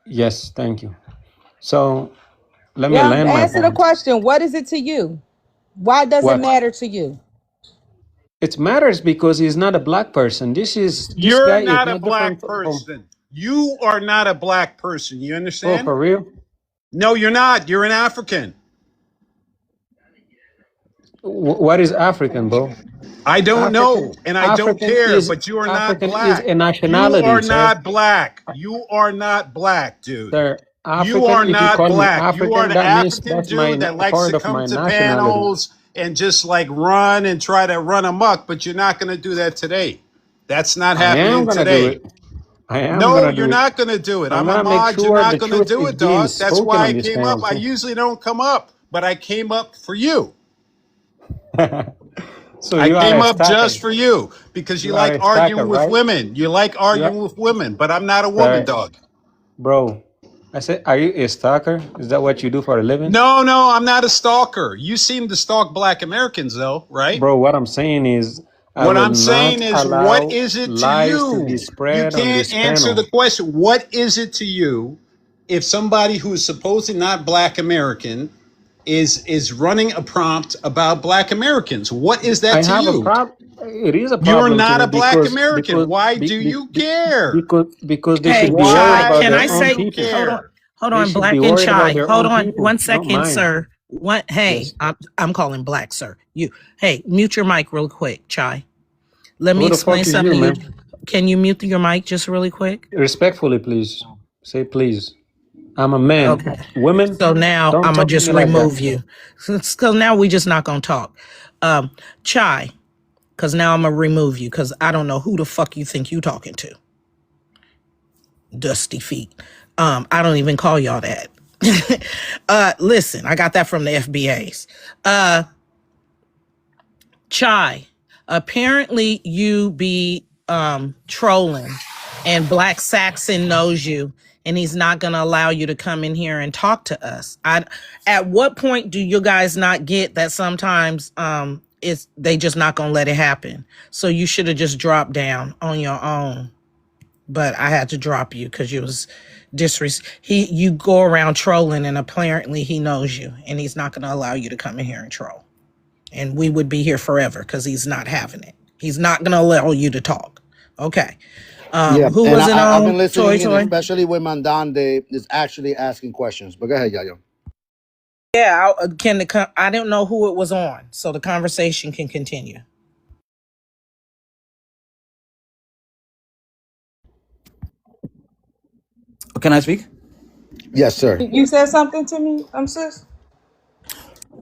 Yes, thank you. So let me Yeah, land my answer the point. question. What is it to you? Why does it What? matter to you? It matters because he's not a black person. This You're guy is not a not different black from. person. You are not a black person. You Oh, understand? for real? No, you're not. You're an African. What is African, bro? I don't African, know, and I don't care, but you are not African is black. a You nationality, are sir. not black. You are not black, dude. Sir, You African. are If you not call me black. You are African, the that means African that's my dude that a likes to part of come my to nationality. panels and just like run and try to run amok, but you're not going to do that today. That's not I am happening gonna do today. it. I am No, gonna you're do it. not going to do it. I'm I'm a gonna make mod. You're sure not the going to truth do is it, being dog. That's spoken why on I this came up. panel I too. usually don't come up, but I came up for you. So I you are came a up just stalker. for you because you You are like a stalker, arguing with right? women. You like You are, arguing with women, but I'm not a woman, sir, dog. bro. I said, are you a stalker? Is that what you do for a living? No, no, I'm not a stalker. You seem to stalk black Americans, though, right? Bro, what I'm saying is I What will I'm not saying is, what allow is it to lies to be you? You spread on can't this answer the panel. question. What is it to you if somebody who is supposedly not black American is running a prompt about black Americans? What is I that to have a you? problem. It is a You're problem to not me a black American. Why do you care? because they Hey, should be worried Chai, about Why can do their I own say, you people. care? hold They on, should be Black and worried about Chai. their Hold own on people, one not second, mine. sir. Hey, Yes. I'm calling Black, sir. Hey, mute your mic real quick, Chai. Let me Who the explain fuck is something you, to you. man? Can you mute your mic just really quick? Respectfully, please. Say please. I'm a man. Okay. Women, So now don't I'm gonna talk to just me like that. remove you. Because now we just not gonna talk. Chai, because now I'm gonna remove you because I don't know who the fuck you think you talking to. Dusty feet. I don't even call y'all that. Listen, I got that from the FBAs. Chai, apparently you be trolling and Black Saxon knows you and he's not going to allow you to come in here and talk to us. At what point do you guys not get that sometimes it's they just not going to let it happen? So you should have just dropped down on your own. But I had to drop you because you was you go around trolling and apparently he knows you and he's not going to allow you to come in here and troll, and we would be here forever because he's not having it. He's not going to allow you to talk. Okay. Yeah, Who and was it I've been on? Toy listening in, Toy? especially when Mandande is actually asking questions. But go ahead, Yayo. Yeah. I don't know who it was on, so the conversation can continue. Can I speak? Yes, sir. You said something to me, sis?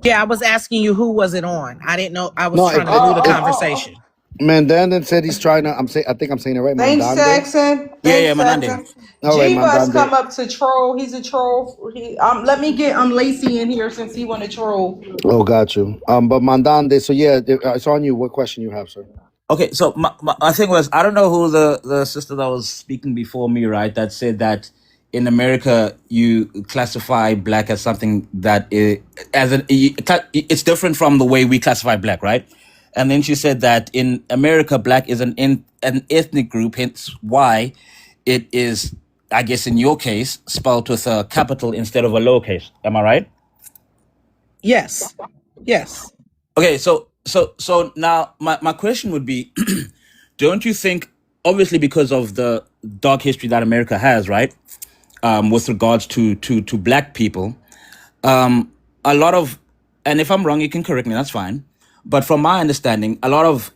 Yeah, I was asking you who was it on. I didn't know. I was No, trying to move the Oh. conversation. Mandanda said he's trying to. I think I'm saying it right. Thanks, Mandande. Saxon. Yeah, Thanks, yeah, Manande. Saxon. All right, G Bus Mandande. come up to troll. He's a troll. Let me get Lacey in here since he want to troll. Oh, got you. But Mandande. So yeah, it's on you. What question you have, sir? Okay, so my thing was, I don't know who the sister that was speaking before me, right, that said that in America you classify black as something that is it's different from the way we classify black, right? And then she said that in America, black is an ethnic group, hence why it is, I guess, in your case, spelled with a capital instead of a lowercase. Am I right? Yes. Yes. Okay, so now my question would be, don't you think, obviously because of the dark history that America has, right, with regards to black people, a lot of, and if I'm wrong, you can correct me, that's fine. But from my understanding, a lot of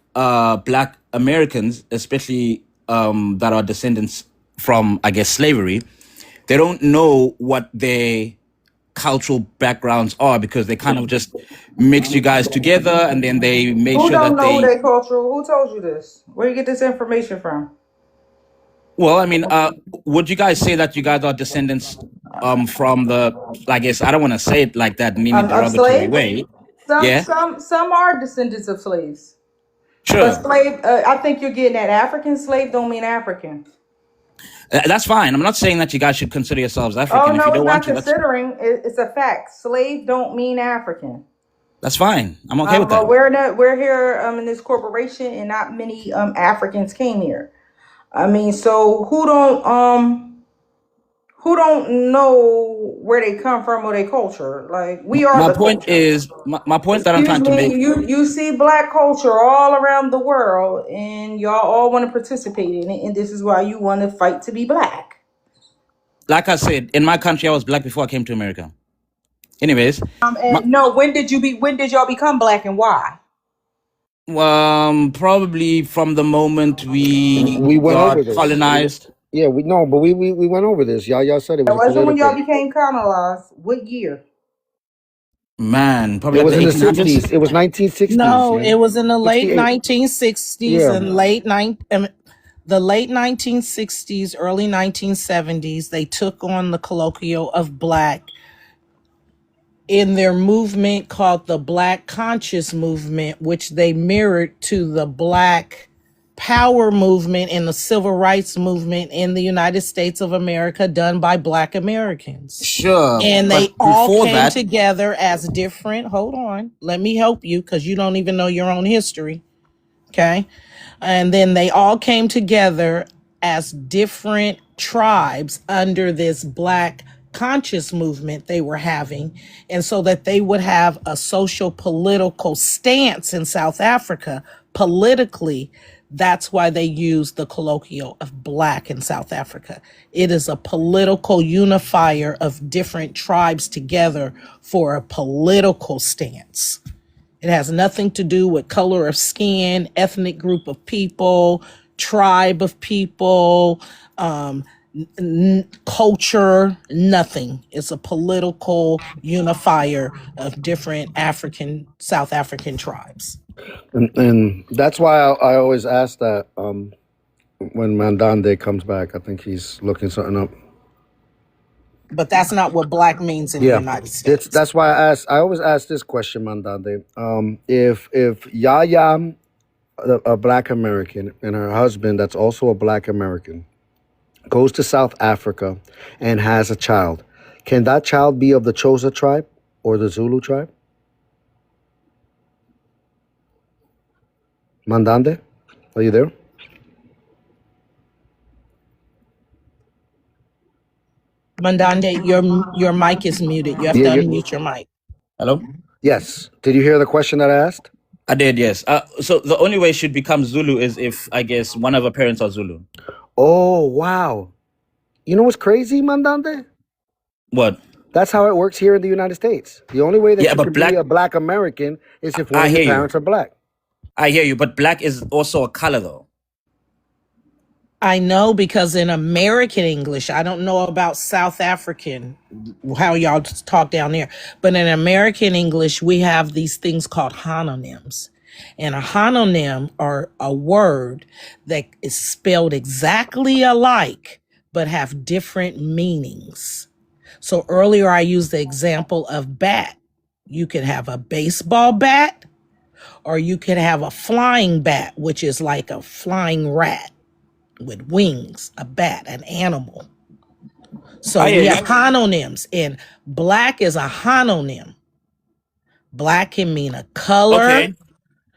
black Americans, especially that are descendants from, I guess, slavery, they don't know what their cultural backgrounds are because they kind of just mixed you guys together and then they made Who sure don't that know they, their cultural? Who told you this? Where you get this information from? well, I mean, would you guys say that you guys are descendants from the, I guess, I don't want to say it like that in any Of derogatory slaves? way. Some Yeah, some some are descendants of slaves. But sure. slave, I think you're getting at African slave don't mean African. That's fine. I'm not saying that you guys should consider yourselves Oh African. If you no, it's don't want not to, considering. It's a fact. Slave don't mean African. that's fine. I'm okay with that. But we're here in this corporation, and not many Africans came here. I mean, so who don't know where they come from or their culture? Like, we are My the point culture. is, my point that I'm Excuse trying to me, make, you see black culture all around the world, and y'all all want to participate in it, and this is why you want to fight to be black. like I said, in my country, I was black before I came to America. Anyways, my, And no, when did y'all become black, and why? probably from the moment we We went over got this. colonized. Yeah, we know, but we went over this. Y'all said it It was a wasn't when y'all political. became colonized. What year? Man, It probably like was the in the 1800s. 60s. It was 1960s. No, Yeah, it was in the late 68. 1960s Yeah. and the late 1960s, early 1970s. They took on the colloquial of black in their movement called the Black Conscious Movement, which they mirrored to the Black Power movement and the Civil Rights movement in the United States of America done by Black Americans. Sure, And but they all before came that, together as different, hold on, let me help you because you don't even know your own history. Okay. And then they all came together as different tribes under this Black conscious movement they were having. And so that they would have a social political stance in South Africa politically. That's why they use the colloquial of black in South Africa. It is a political unifier of different tribes together for a political stance. It has nothing to do with color of skin, ethnic group of people, tribe of people, culture, nothing. It's a political unifier of different South African tribes. And that's why I always ask that when Mandande comes back. I think he's looking something up. But that's not what black means in the Yeah, United States. that's why I always ask this question, Mandande. If Yaya, a Black American, and her husband, that's also a Black American, goes to South Africa and has a child, can that child be of the Xhosa tribe or the Zulu tribe? Mandande, are you there? Mandande, your mic is muted. You have Yeah, to you unmute your mic. hello? yes. Did you hear the question that I asked? I did, yes. So the only way she'd become Zulu is if, I guess, one of her parents are Zulu. Oh, wow. You know what's crazy, Mandande? What? That's how it works here in the United States. The only way that Yeah, you but can be black, a Black American is if one I of your hear you. parents are Black. I hear you, but black is also a color, though. I know because in American English, I don't know about South African, how y'all talk down there, but in American English, we have these things called homonyms. And a homonym are a word that is spelled exactly alike, but have different meanings. So earlier I used the example of bat. You could have a baseball bat, or you could have a flying bat, which is like a flying rat with wings, a bat, an animal. So I we hear have you. hononyms, and black is a hononym. Black can mean a color. Okay.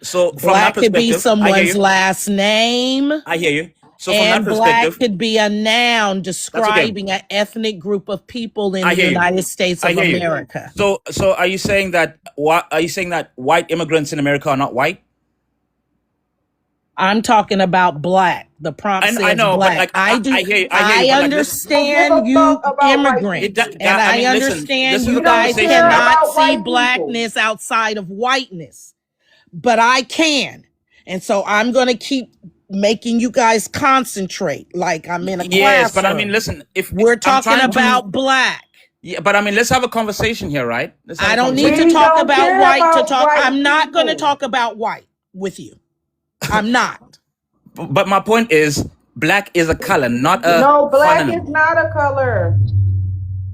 So from that Black could be perspective, I hear someone's you. last name. I hear you. So from that And black perspective, could be a noun that's okay. describing an ethnic group of people in I the hear you. United States I of hear you. America. So are you saying that white immigrants in America are not white? I'm talking about black. The prompt I says know, but black. like I hear you. I hear I you. But like this, Don't give a understand fuck you about white it. immigrants, people. and I I mean, listen. understand This is you a We don't guys conversation, care right? cannot about see white people. blackness outside of whiteness, but I can. And so I'm going to keep making you guys concentrate like I'm in a Yes, but I mean, classroom. listen. If We're I'm talking trying to, about black. yeah, but I mean, let's have a conversation here, right? Let's have I a don't need to conversation. We talk don't about care white to about talk. white I'm not going to people. talk about white with you. I'm not. But my point is, black is a color, not a No, black is hononym. not a color.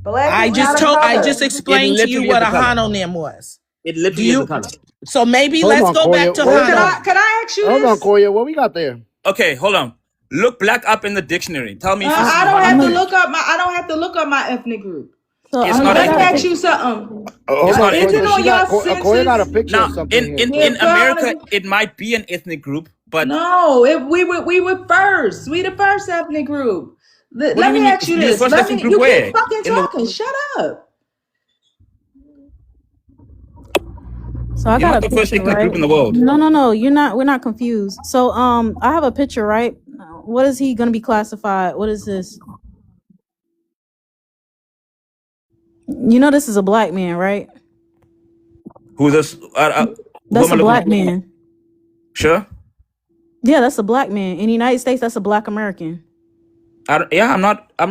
Black I is What do you not a mean? color. just It explained to you literally is what a a color. homonym was. It Do literally is a you? color. So maybe Hold let's on, go back Koya. to What Well, we got? can homonym. I ask you Hold on, this? Koya. What we got there? Okay, hold on. Look black up in the dictionary. Tell me if this is I a don't have to homonym. look up my. I don't have to look up my ethnic group. So It's I, not I an Let me ethnic got ask group. you something. It's Hold on, not an Is Koya, ethnic it because group. on she your got Koya got a census? picture of Now, something here. Yeah, in come America, on. it might be an ethnic group, but No, if we were first. We the first ethnic group. what do Let you me mean? ask you You the this. first Let ethnic me. group You keep where? fucking In the talking. Shut up. so I You're got not a the first picture, ethnic right? group in the world. No, you're not. We're not confused. So I have a picture, right? What is he gonna be classified? What is this? You know, this is a black man, right? Who's this? Who That's am I a looking black at? man. Sure. Yeah, that's a black man. In the United States, that's a black American. Yeah, I'm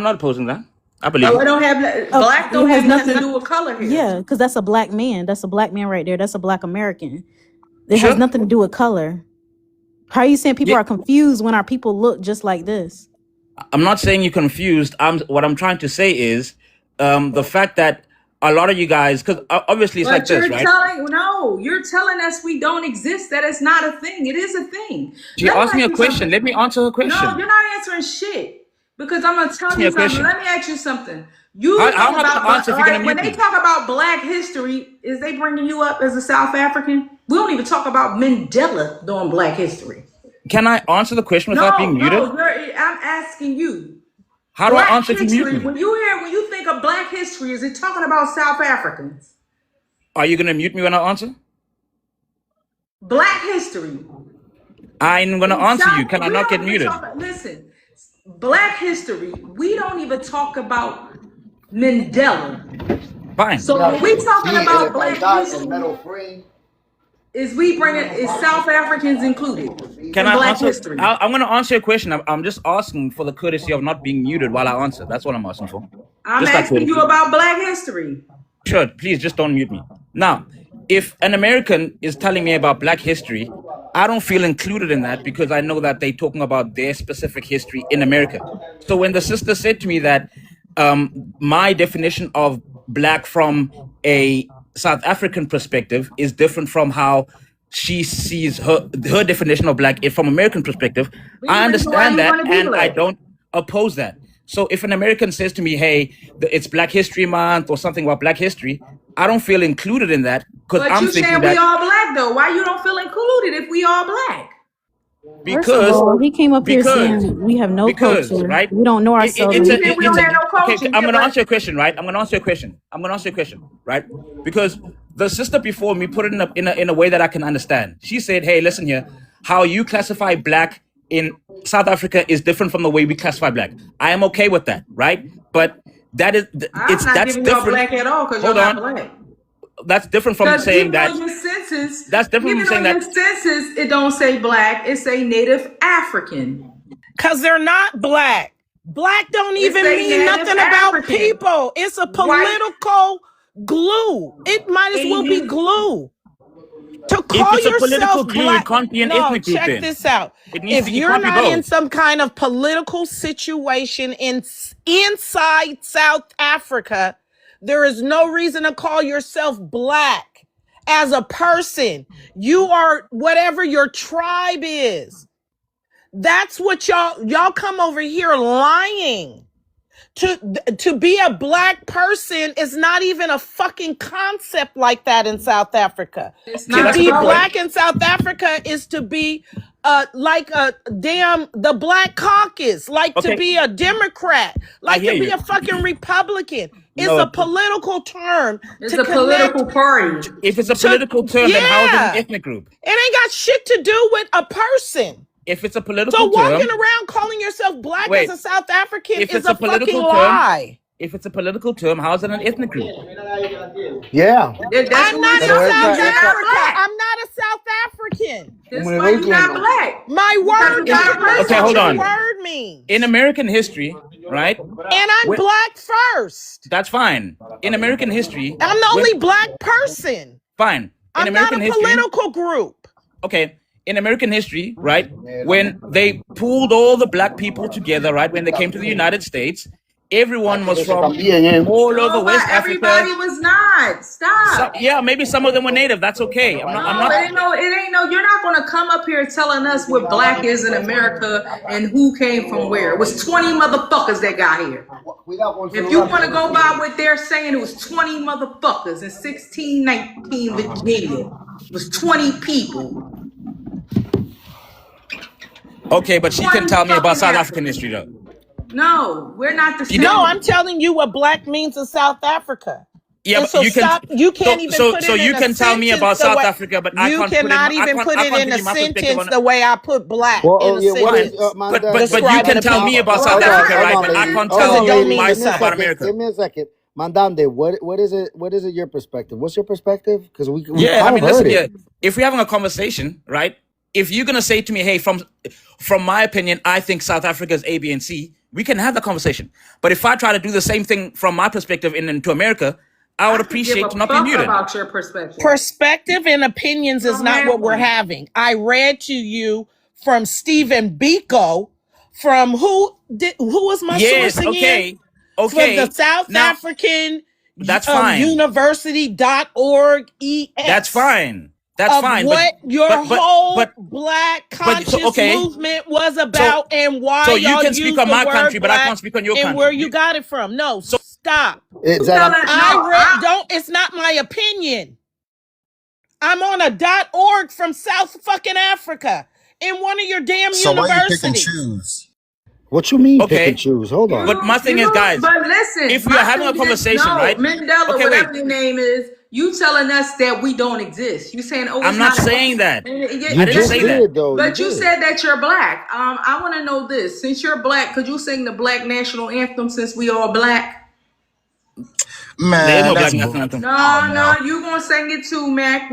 not opposing that. I believe Oh, it. it don't have Oh, black. it Don't has have nothing to nothing. do with color here. Yeah, because that's a black man. That's a black man right there. That's a black American. It has Sure. nothing to do with color. How are you saying people Yeah. are confused when our people look just like this? I'm not saying you're confused. What I'm trying to say is the fact that a lot of you guys, because obviously it's like But this, you're right? telling no, you're telling us we don't exist. That it's not a thing. It is a thing. She Let me asked me ask a you question. something. Let me answer her No, question. you're not answering shit. Because I'm gonna Ask tell me you a something. question. Let me ask you something. You How talk am I going about to answer if you're going to like when mute they me? talk about Black history, is they bringing you up as a South African? We don't even talk about Mandela during Black history. Can I answer the question without being No, muted? I'm asking you. How do I Black answer if you mute history. me? When you think of Black history, is it talking about South Africans? Are you going to mute me when I answer? Black history. I'm going to In answer you. South, Can I we not get don't even muted? talk. Listen, Black history. We don't even talk about Mandela. Fine. So when we talking about Black And history, metal frame. is we bringing is South Africans included Can in I Black answer? history? I'm going to answer your question. I'm just asking for the courtesy of not being muted while I answer. That's what I'm asking for. I'm Just that asking you courtesy. about Black history. Sure, please just don't mute me. Now, if an American is telling me about Black history, I don't feel included in that because I know that they're talking about their specific history in America. So when the sister said to me that my definition of Black from a South African perspective is different from how she sees her definition of Black from American perspective, The I reason why understand you that want to be and I Black. don't oppose that. So if an American says to me, "Hey, it's Black History Month" or something about Black history, I don't feel included in that because But I'm you thinking saying we that all Black though? Why you don't feel included if we all Black? First of because all, he came up here because saying we have no because culture. right, We don't know ourselves. You saying we it's don't a have no okay. culture? I'm Yeah, gonna but answer your question, right? I'm gonna answer your question. Right? Because the sister before me put it in a way that I can understand. She said, "Hey, listen here. How you classify Black in South Africa is different from the way we classify Black. I am okay with that, right? But that is I'm not that's giving y'all different. Black at all because y'all Hold not on, Black. that's different from Because saying even that. on your census, That's different from saying that. it don't say Black. It say Native African. Because they're not black. Black don't It even say mean Native nothing about African. people. It's a White political glue. It might as well be Asian. glue. To If call it's a yourself political glue, it black. can't be an No, ethnic group. check Then this out. If it you're can't be not in both. some kind of political situation inside South Africa, there is no reason to call yourself black. As a person, you are whatever your tribe is. That's what y'all come over here lying to be a black person is not even a fucking concept like that in South Africa. It's Okay, To not that's a be good point. black in South Africa is to be like the black caucus, like to Okay, be a Democrat, I like hear to be you. a fucking Republican. It's No, a political term it's to a connect political party. if it's a to, political term, then how is it an yeah. ethnic group? It ain't got shit to do with a person. If it's a So political walking term, around calling yourself black as wait. a South African If is it's a a fucking political term, lie. if it's a political term, how is it an ethnic group? Yeah. That's I'm not in Pero why South you're not Africa. black. I'm not a South African. That's why you're not black. My Because word, you got a that's Okay, what hold your on. word means. In American history, right? And I'm When, black first. that's fine. In American history, I'm the when only black person. fine. In I'm American not a history, political group. okay. In American history, right? When they pulled all the black people together, right? When they came to the United States, everyone was from all over No, West but everybody Africa. was not. Stop. Yeah, maybe some of them were native. That's okay. I'm No, not. it ain't no. It ain't no. You're not gonna come up here telling us what black is in America and who came from where. It was 20 motherfuckers that got here. If you want to go by what they're saying, it was 20 motherfuckers in 1619 Virginia. It was 20 people. Okay, but she can 20 tell me about fucking South Africans. African history, though. No, we're not the You No, same. I'm telling you what black means in South Africa. Yeah, And but so you can. stop. You can't even put So it in you a can tell me sentence about the South way Africa, but I you can't put it. cannot even put I it can't in give a you my perspective sentence on. the way I put black Well, in a yeah, what is sentence. man? But you Describing can a tell me people. about Well, South Hold on, Africa, hold right? on, But I lady. can't Hold tell Because on, it you don't lady. mean my Give me a stuff about something. second. America. Give me a second. Mandande, what is it? What is it? Your perspective? What's your perspective? Because we Yeah, I kind of mean, heard listen, it. yeah. If we're having a conversation, right? If you're gonna say to me, "Hey, from my opinion, I think South Africa is A, B, and C," we can have the conversation. But if I try to do the same thing from my perspective into America, I would I could give appreciate a to not be fuck muted. about your perspective. Perspective and opinions You is don't not have what we're one. having. I read to you from Stephen Biko, from who was my source Yes, again? okay, From the okay. South Now African that's fine. University.org That's ES fine. That's of fine. what your But whole black so conscious okay. movement was So about and why so you y'all can speak use on the my country, word but I black can't speak on your and where country. you got it from. No, So stop. Is You that telling no? It's not my opinion. I'm on a .org from South fucking Africa in one of your damn So why you pick and universities. choose? what you mean? Pick and okay. choose. Hold on. But my thing is, guys, But listen, if we are my having a thing is, conversation, no, right? Mandela, Okay, wait. whatever your name is, you telling us that we don't exist. You saying, oh, it's I'm not not. saying that. You I didn't just say that. did though. You But you did. said that you're black. I want to know this. Since you're black, could you sing the black national anthem since we all black? There is Man, no that's black national bull. anthem. No, you gonna sing it too, Mac.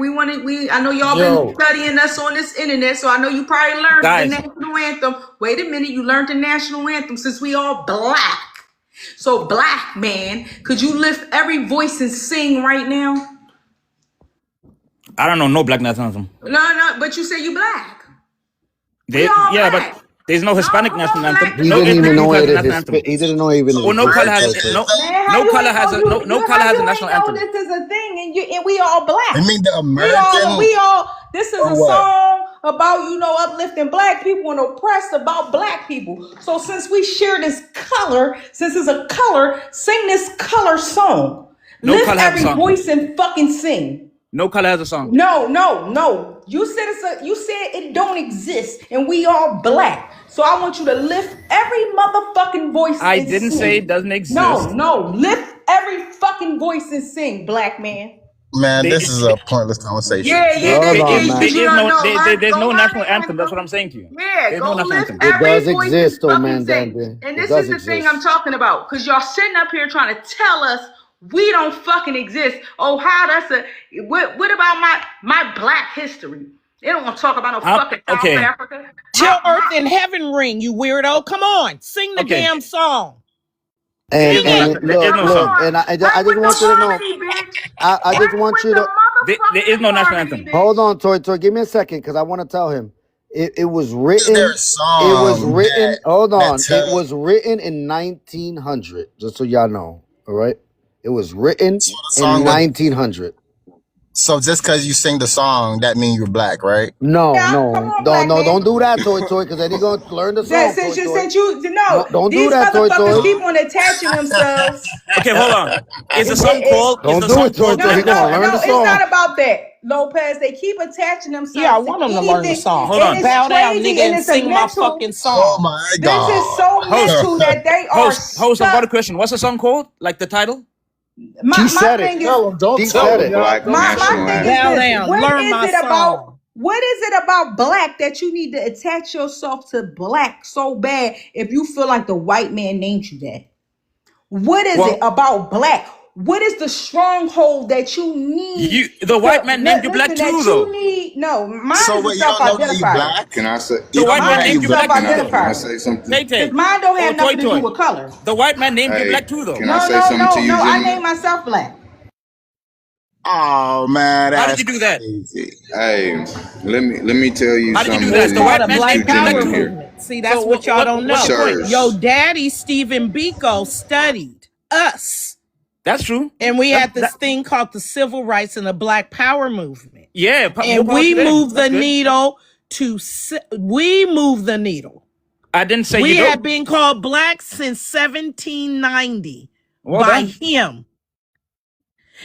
I know y'all been Yo, studying us on this internet, so I know you probably learned the Guys, national anthem. Wait a minute, you learned the national anthem since we all black. So black man, could you lift every voice and sing right now? I don't know no black national anthem. No, but you say you black. We all Yeah, but black. there's no Hispanic national anthem. he No didn't ethnic even group know has it. a national anthem. He didn't know even Or no color has existed. Man, how no you color ain't has know a you, no you color how has a you ain't national know anthem. this is a thing and we all black. I mean the American This is or a what? song about uplifting black people and oppressed about black people. So since we share this color, since it's a color, sing this color song. No Lift color has a every song. voice and fucking sing. No color has a song. No. You said it don't exist, and we all black. So I want you to lift every motherfucking voice I and didn't sing. say it doesn't exist. No. Lift every fucking voice and sing, black man. Man, There, this is a pointless conversation. Yeah, Hold on, there man. because you is don't no know. there's Go no learn national the anthem. That's anthem. what I'm saying to you. Yeah, There's go no national lift anthem. It does every voice and exist, though, fucking man. sing. Dante. And It this does is the thing exist. I'm talking about, because y'all sitting up here trying to tell us we don't fucking exist. Oh, how that's what about my black history? They don't want to talk about no fucking South Okay. Africa. Till earth and heaven ring, you weirdo. Come on, sing the Okay. damn song. And Sing it. There is no look, song. and I just Right with want the you to know. harmony, bitch. I just Right want with you the to There is no motherfucking national harmony, anthem. bitch. hold on, Toy. Give me a second, because I want to tell him. It was Is written. there a It was song written. Hold on. that It was written in 1900. Just so y'all know. All right. It was written so the in song would 1900. So just because you sing the song, that means you're black, right? No, Yeah, come no, on, no, black no, man. don't do that, Toy, because then he gonna learn the That song, Toy. since you no, No, don't do these that, motherfuckers Toy. keep on attaching themselves. Okay, hold on. Is the It, song it, called? Is Don't the do song it, Toy. called No, He Black gonna no, learn no, the Africans? it's song. not about that, Lopez. They keep attaching Yeah, I themselves to want them to learn the anything, song. Hold and on. it's Bow down, crazy, nigga, and and it's a sing my mental. fucking Oh song. my This is God. so Host, mental that they are host. I've got a stuck. question. What's the song called? Like the title? She My said it. thing is, Tell him. Don't She tell said him, it. y'all. Black Don't my tell national him. thing is Bow anthem. this: down, learn my song. what is it about black that you need to attach yourself to black so bad if you feel like the white man named you that? What is it Well, about black? What is the stronghold that you need the white to man named you black listen? That too, you though. need no. Mine So is a wait, you don't know that you self-identifier. black? Can I say? The You don't white know man Mine that is you named a you black? black Can too, I? though. Can I self-identifier say something? Tay because Tay mine don't or have Toy nothing to do Toy. with color. The white man named you black Hey, too, though. can I No, say no, something to no, you, no. I gentlemen? named myself black. Oh man, How did that's you do that? crazy. Hey, let me tell you How did you do something that? It's The to called white a man these two Black named you black Power gentlemen too. here. movement. See, So that's what y'all don't what's the know. point? Yo, Sirs. daddy, Stephen Biko, studied us. That's true. And we That had this that thing called the Civil Rights and the Black Power movement. yeah, more And power we to them. moved That's the good. needle we moved the needle. I didn't say you We don't. have been called black since 1790 Well by done. him.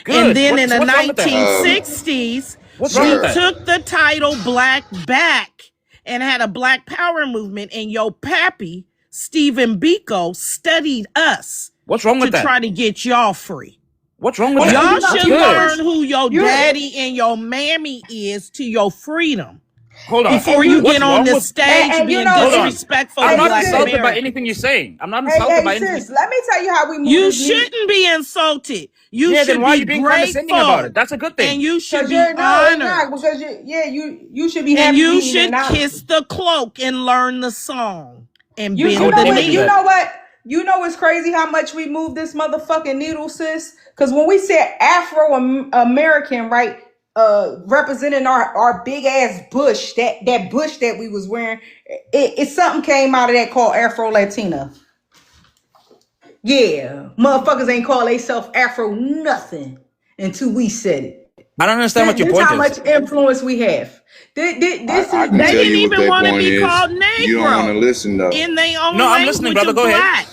And Good. then in So the what's wrong with that? 1960s, What's wrong we with Sir. that? took the title black back and had a black power movement. And yo pappy, Stephen Biko, studied us What's wrong to with that? try to get y'all free. What's wrong with And that? Y'all you know, That's should you know good. learn what's who your you daddy and your mammy is to your freedom Hold on. before and you you What's get on wrong this with? stage and you being know Hold and on. disrespectful I'm to hey not black sis, insulted by anything you're Americans. saying. I'm not insulted by anything. sis, let me tell you how we move You this needle. shouldn't be insulted. You Yeah, then should why are be you being condescending about it? grateful That's a good and thing. you should Cause be you're no, it's not honored. because you should be And happy you being should acknowledged. kiss the cloak and learn the song and I You would bend the know never what do you that. knee. know what you know what's crazy how much we move this motherfucking needle, sis. Because when we said Afro American, right, representing our big ass bush, that bush that we was wearing, it something came out of that called Afro Latina. Yeah, motherfuckers ain't call themselves Afro nothing until we said it. I don't understand what your This point how is. much influence we have. This I is can They tell this. didn't you what even that want to point be is. called You don't want to Negro listen though. in their No, own I'm listening, language brother. of Go ahead. black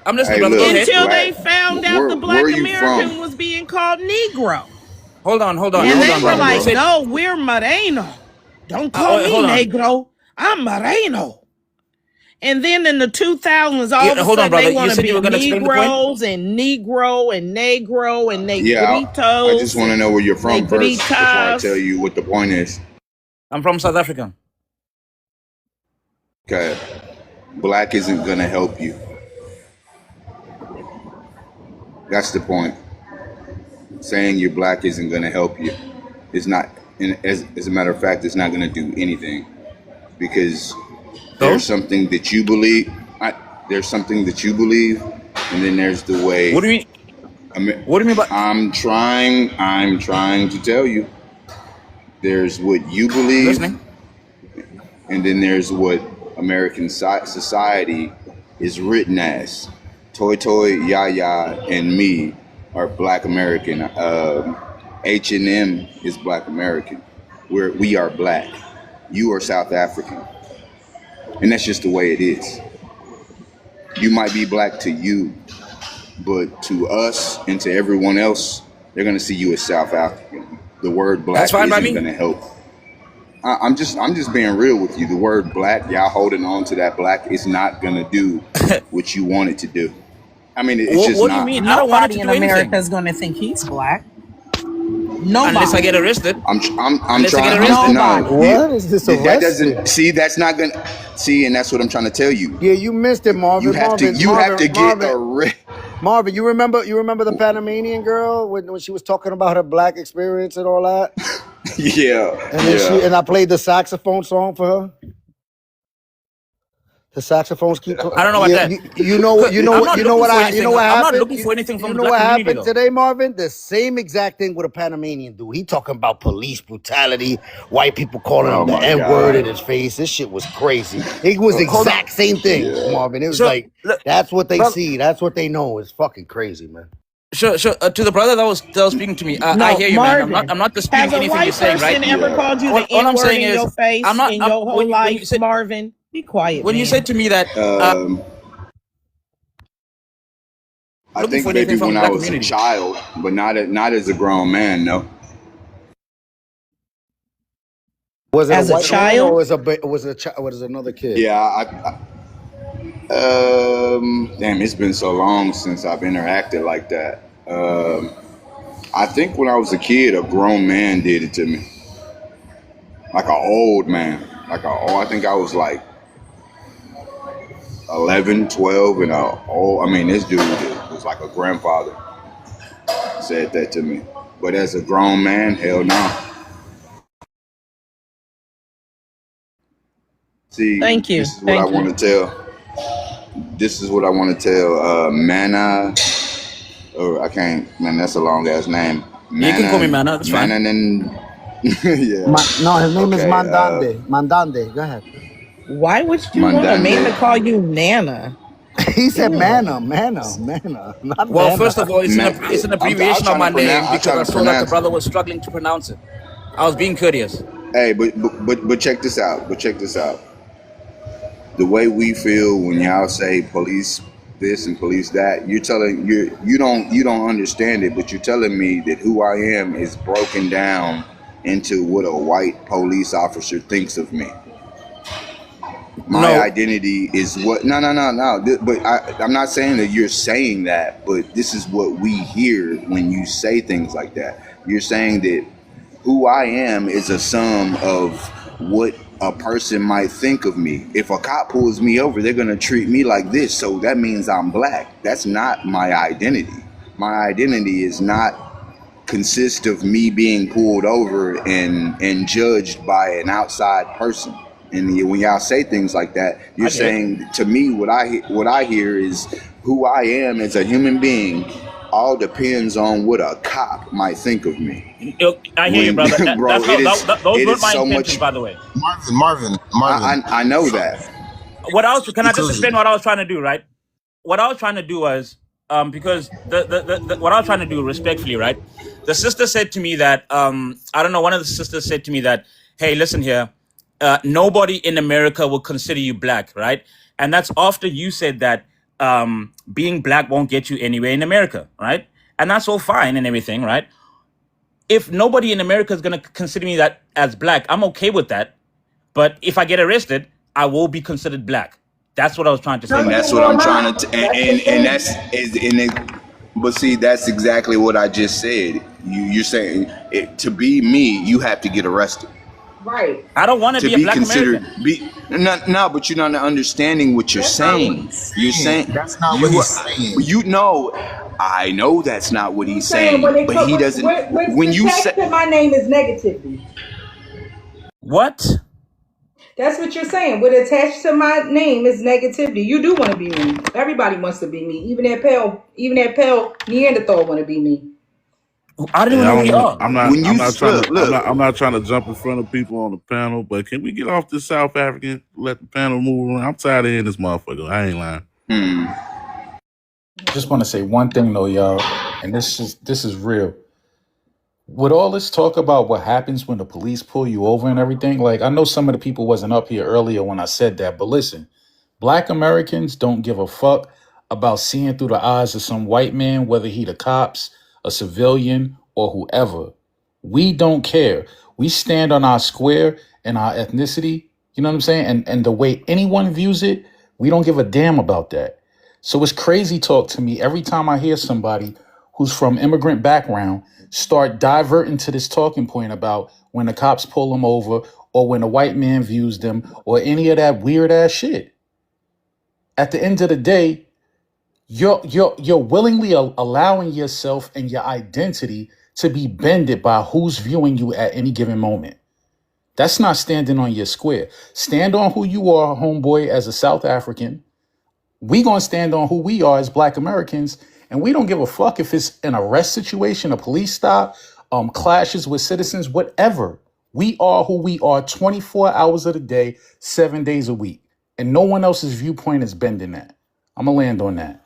I'm listening, Hey, brother. Go look, ahead. until black. they found out the Where black are you from? American was being called Negro. Where are And you they were from, like, bro? no, we're Moreno. Don't call me Hold on. Negro. I'm Moreno. And then in the 2000s, all of Yeah, a hold on, sudden, they brother. You want to said you be were going to explain the point. Negroes and Negro and Negro and Yeah, I just Negritos want to and know where you're from first before I tell Negritas. you what the point is. I'm from South Africa. Okay, black isn't gonna help you. That's the point. Saying you're black isn't gonna help you. It's not. And as a matter of fact, it's not gonna do anything because So, there's something that you believe. There's something that you believe, and then there's the way. what do you mean? What do you mean by? I'm trying to tell you. There's what you I'm believe, listening. and then there's what American society is written as. Toy Toy, Yaya, and me are Black American. H&M is Black American. We are Black. You are South African, and that's just the way it is. You might be Black to you, but to us and to everyone else, they're gonna see you as South African. The word That's Black fine by isn't me. gonna help. I'm just being real with you. The word Black, y'all holding on to that Black, is not gonna do what you want it to do. I mean, it's just What do you not. mean? I don't want it to Nobody in do America anything is going to think he's black. unless I Nobody. get arrested. I'm Unless I get trying. arrested. No. Nobody. What is this That doesn't. arrested? See, that's not gonna. See, and that's what I'm trying to tell you. Yeah, you missed it, You Marvin. have to. Marvin, You have Marvin, to get Marvin, Marvin. You remember the Panamanian girl when she was talking about her black experience and all that? Yeah, And then yeah. I played the saxophone song for her. The saxophones keep. I don't know about Yeah, that. I'm not you know looking what for you know anything. what I'm not happened. looking for anything from You the know black what community, happened though. today, Marvin? The same exact thing with a Panamanian dude. He talking about police brutality, white people calling him Oh the my N-word in God. his face. This shit was crazy. It was the Hold on. exact same thing, Yeah. Marvin. It was So, like look, that's what they brother, see. That's what they know. It's fucking crazy, man. Sure, sure. To the brother that was speaking to me, I No, hear you, man. Marvin. I'm not Has disputing a anything you're white saying, right? person ever Yeah. called you the All N I'm word saying in is, your face I'm not. in your whole When you life, said Marvin? Be quiet, when you man. said to me that Um, I looking for think anything maybe from the when I black was a community. child, but not as a grown man. No. Was it a As a white man or child, was it another kid? Yeah. Damn, it's been so long since I've interacted like that. I think when I was a kid, a grown man did it to me, like an old man. I think I was like 11, 12, and I mean, this dude was like a grandfather said that to me. But as a grown man, hell no. See, thank you, this is what I thank you. want to tell. This is what I want to tell. Mana, or I can't. Man, that's a long ass name. You can call me Mana, Manna. That's fine. Mana, and yeah. No, his name is Okay. Mandande. Mandande. Go ahead. Why would you want a man Mandande. to call you Nana? He said Ew. manna, not Well, manna. first of all, it's an I'm abbreviation of trying to my pronounce. name I'm because trying I to saw that the pronounce it. brother was struggling to pronounce it. I was being courteous. Hey, but check this out. But check this out. The way we feel when y'all say police this and police that, you don't understand it, but you're telling me that who I am is broken down into what a white police officer thinks of me. My No, identity is what no. But I'm not saying that you're saying that, but this is what we hear when you say things like that. You're saying that who I am is a sum of what a person might think of me. If a cop pulls me over, they're going to treat me like this. So that means I'm black. That's not my identity. My identity is not consist of me being pulled over and judged by an outside person. And when y'all say things like that, you're I get it. saying to me what I hear is who I am as a human being all depends on what a cop might think of me. I hear you, When brother. bro, That's it not is those it weren't is my so intentions, much. by the way. Marvin. I know that. Can I just Because explain what I was trying to do, right? What I was trying to do was because what I was trying to do respectfully, right? The sister said to me that I don't know. One of the sisters said to me that, "Hey, listen here, nobody in America will consider you black, right?" And that's after you said that being black won't get you anywhere in America, right? And that's all fine and everything, right? If nobody in America is going to consider me that as black, I'm okay with that. But if I get arrested, I will be considered black. That's what I was trying to say And by that's that. what I'm trying to and that's is in it. But see, that's exactly what I just said. You're saying to be me, you have to get arrested. Right. I don't want to To be a be black considered American. be no, but you're not understanding what you're That's not what saying. he's You're saying. saying that's not what you he's saying. you know I know that's not what he's He's saying when saying, it but he doesn't when when it's you say attached to my name is negatively. What? That's what you're saying. What attached to my name is negativity. You do want to be me. Everybody wants to be me. Even that pale Neanderthal want to be me. I don't Hey, even I know who don't you want. are. when you I'm not trying to. look I'm not trying to jump in front of people on the panel. But can we get off this South African? Let the panel move around. I'm tired of hearing this motherfucker. I ain't lying. I just want to say one thing though, y'all, and this is real. With all this talk about what happens when the police pull you over and everything, like I know some of the people wasn't up here earlier when I said that, but listen, Black Americans don't give a fuck about seeing through the eyes of some white man, whether he the cops, a civilian, or whoever. We don't care. We stand on our square and our ethnicity, you know what I'm saying? And the way anyone views it, we don't give a damn about that. So it's crazy talk to me every time I hear somebody who's from immigrant background start diverting to this talking point about when the cops pull them over or when a white man views them or any of that weird ass shit. At the end of the day, you're willingly allowing yourself and your identity to be bended by who's viewing you at any given moment. That's not standing on your square. Stand on who you are, homeboy, as a South African. We gonna stand on who we are as Black Americans, and we don't give a fuck if it's an arrest situation, a police stop, clashes with citizens, whatever. We are who we are 24 hours of the day, 7 days a week. And no one else's viewpoint is bending that. I'm gonna land on that.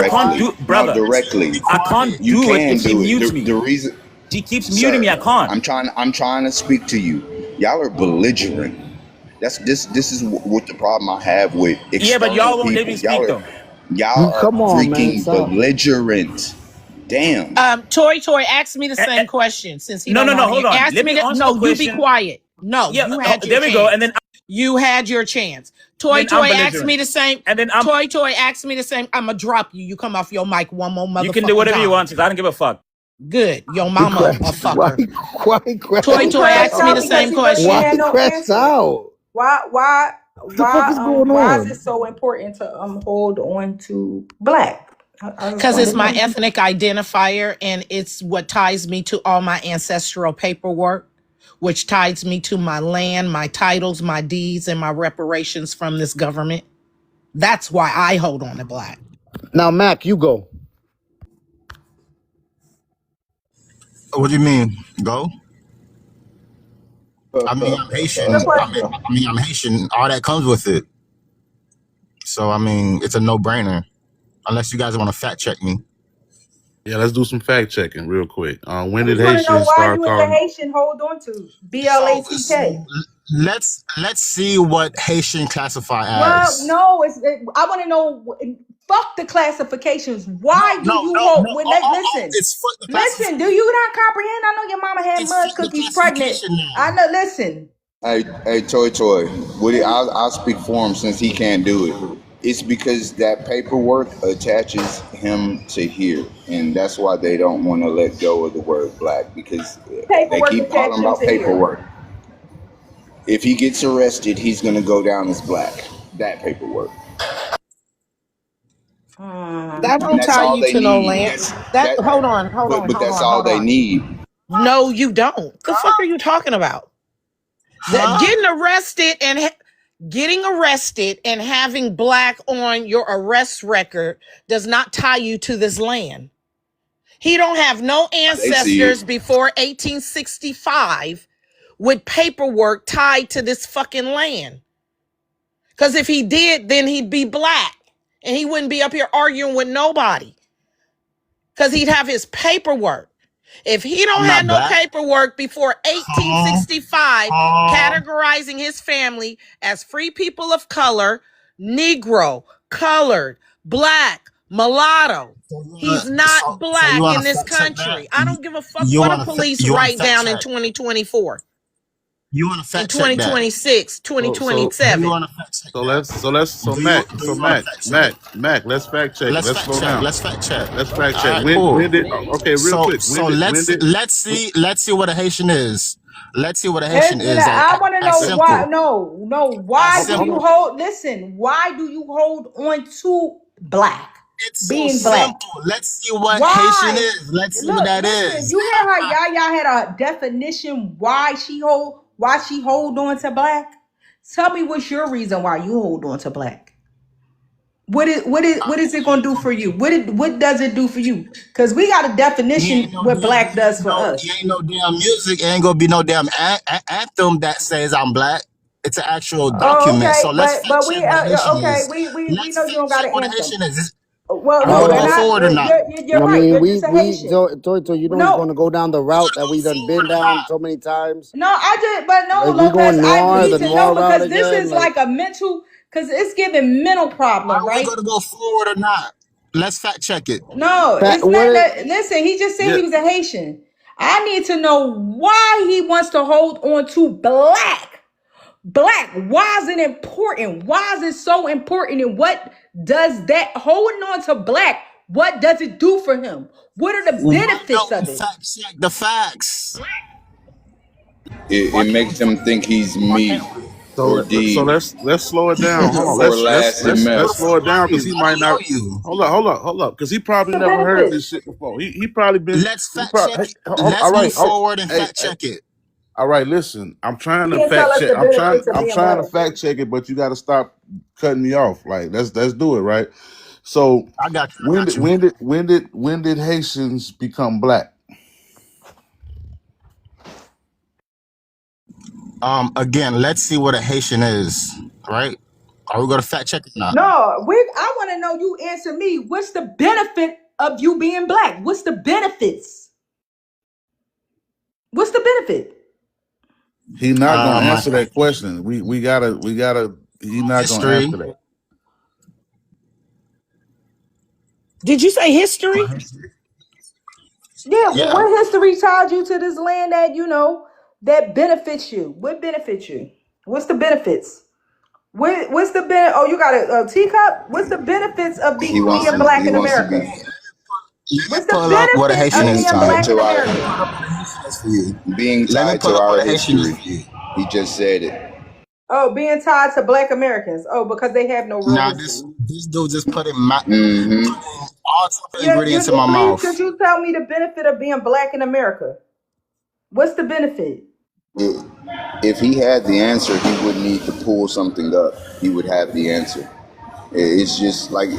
can't directly. do, No, brother. directly. I can't You do it can if he do it. mutes me. The reason, He keeps muting sir, me. I can't. I'm trying to speak to you. Y'all are belligerent. This is what the problem I have with Yeah, but external y'all won't let me people. speak though. Y'all are Come on, man. freaking Stop. belligerent. Damn. Toy, ask me the Eh, eh, same question since he no, don't no, know no. how to Hold answer. on. Ask Let me me that. answer the No, you be question. quiet. No, Yeah, you had your there we go. And chance. then You had your chance. And Toy then I'm Toy asked me belligerent. the same. And then Toy asked me the same. I'ma drop you. You come off your mic one more you can do motherfucking whatever you time. want, because I don't give a fuck. Good. Your He mama a crashed. fucker. Why he Toy crashed Toy asked me out? the because same he really ain't Why question. had he no crashed answer. out? What the fuck is going Why is it on? so important to hold on to black? I just Because wanted it's to my know. ethnic identifier and it's what ties me to all my ancestral paperwork, which ties me to my land, my titles, my deeds, and my reparations from this government. That's why I hold on to black. Now, Mac, you go. What do you mean? Go? I mean, I'm Good Haitian. question. I'm Haitian. All that comes with it. So I mean, it's a no-brainer. Unless you guys want to fact check me. Yeah, let's do some fact checking real quick. When I did just want to know Haitians why start you as a calling? Haitian hold on to So BLACK. let's see what Haitian classify Well, as. no, I want to know. Fuck the classifications. Why do you hold? No. When Oh, listen, it's for the listen. Do you not comprehend? I know your mama had It's for mud the cookies pregnant. classification now. I know. Listen. Hey, Toy, I'll speak for him since he can't do it. It's because that paperwork attaches him to here, and that's why they don't want to let go of the word black, because they Paperwork keep attached calling him about to here. paperwork. If he gets arrested, he's gonna go down as black. That paperwork, Hmm. That and don't that's tie all you they to no need. land. That's That that, but that's all hold they on. need. No, you don't. The fuck are you talking about? That Huh? getting arrested and having black on your arrest record does not tie you to this land. He don't have no They see it. ancestors before 1865 with paperwork tied to this fucking land. Because if he did, then he'd be black and he wouldn't be up here arguing with nobody because he'd have his paperwork. If he don't I'm have not no black. paperwork before Huh? 1865, Huh? categorizing his family as free people of color, Negro, colored, black, mulatto, he's not So you black want in to this fact check that? country. I don't give a fuck You what a want to police you want to write fact down in check? 2024, You want to in fact check that? 2026, So Do you 2027. want to fact check that? So Want to Mac, fact check? let's fact check it. Let's Let's fact slow check. down. Let's fact check. Let's fact All check. right, cool. When did okay, real quick. So When did let's see what a Haitian is. Let's see what a Haitian Listen, is. I want to As know why. simple. No. As Why do hold you on. simple. hold? Listen. Why do you hold on to black? It's so Being black. simple. Let's see what Haitian Why? is. Let's see what Look, that listen. is. You hear how Yaya had a definition why she hold on to black? Tell me what's your reason why you hold on to black. What is it gonna do for you? What does it do for you? Because we got a definition what black does for He us. ain't no damn music. Ain't gonna be no damn anthem that says I'm black. It's an actual Oh, document. So okay, let's but fact check we what a Haitian okay, is. we Let's know you fact don't got check an what a anthem. Haitian is. Well, Are we no, gonna and go forward or not? you're I right. mean, You're just a Haitian. Toy, you know he's No, going to go down the We're route gonna that go we done been forward or down not? so many times. no, but no, Like we Lopez, going I noir, need the to know noir route because this again. is Like like a mental, because it's giving mental problem, Are we right? gonna go forward or not? Let's fact check it. No, fat, it's what? not that. Listen, he just said Yeah, he was a Haitian. I need to know why he wants to hold on to black. Black, why is it important? Why is it so important? And what does that holding on to black, what does it do for him? What are the Why benefits don't we of it? fact check the facts? It makes him think he's Why me can't we? or so D let's slow it down. Hold on. or Let's last and Who the mess. slow fuck it down are because you? he I might don't know not. you. Hold up, because he probably The never heard benefits. this shit before. He probably been. Let's He fact probably. check Hey, it. hold, all Let's right. move Oh, forward and hey, fact hey, check it. all right. Listen, I'm trying He to can't tell fact us check. the benefits of I'm being trying to black. fact check it, but you got to stop cutting me off. Like let's do it right. So I got you. I got you. when did Haitians become black? Again, let's see what a Haitian is. Right? Are we gonna fact check it or not? No, I want to know you answer me. What's the benefit of you being black? What's the benefits? What's the benefit? He not gonna My answer that question. We gotta. He not gonna history. answer that. Did you say history? Yeah, well, Yeah. what history tied you to this land that that benefits you? What benefits you? What's the benefits? What's the benefit? Oh, you got a teacup. What's the benefits of He wants being to. black He in wants to America? be. Let me What's the pull up what a benefit Haitian of Being is being to you. tied black to in our. Let me pull America? up what a Haitian is for you. Being Let me tied pull to up our what a Haitian is history. for you. He just said it. Oh, being tied to black Americans. Oh, because they have no real Now history. this dude just put in my Mm-hmm. all type of Yeah, ingredients in my please, mouth. could you tell me the benefit of being black in America? What's the benefit? If he had the answer, he wouldn't need to pull something up. He would have the answer. It's just like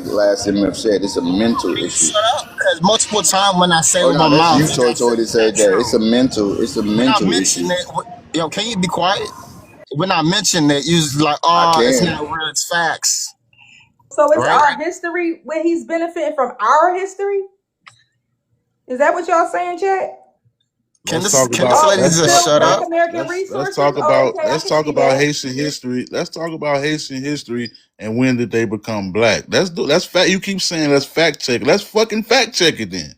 last MF said. It's a mental issue. Shut up, because multiple times when I say Oh with no, my that's mouth, you, you're not Toy, saying that said that that. It's true. a mental. It's a When I mental mention issue. it, yo, can you be quiet? When I mention it, you just like, I oh, it's can. not real, it's facts, So it's right? our history when he's benefiting from our history? Is that what y'all saying, Chat? Let's talk Can this about Oh, lady it's just still shut black up? American resources? let's Oh, okay, I let's can talk see about that. Haitian history. Let's talk about Haitian history and when did they become black. That's fact. You keep saying let's fact check it. Let's fucking fact check it then.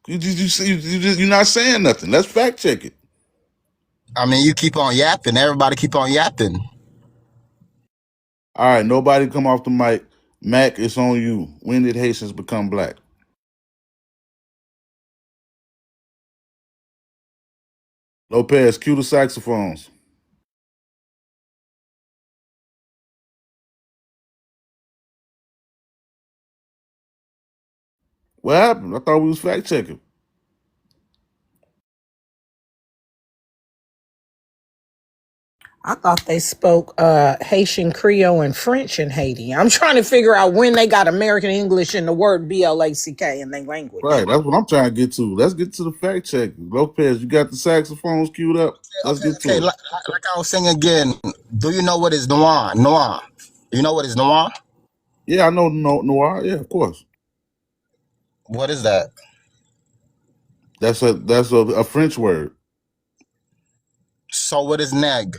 You're not saying nothing. Let's fact check it. I mean, you keep on yapping. Everybody keep on yapping. All right, nobody come off the mic. Mac, it's on you. When did Haitians become black? Lopez, cue the saxophones. What happened? I thought we was fact checking. I thought they spoke Haitian Creole and French in Haiti. I'm trying to figure out when they got American English and the word BLACK in their language. Right, that's what I'm trying to get to. Let's get to the fact check. Lopez, you got the saxophones queued up? Let's get Okay, to it. like I was saying again, do you know what is noir? Noir. You know what is noir? Yeah, I know noir. Yeah, of course. What is that? That's a French word. So what is neg?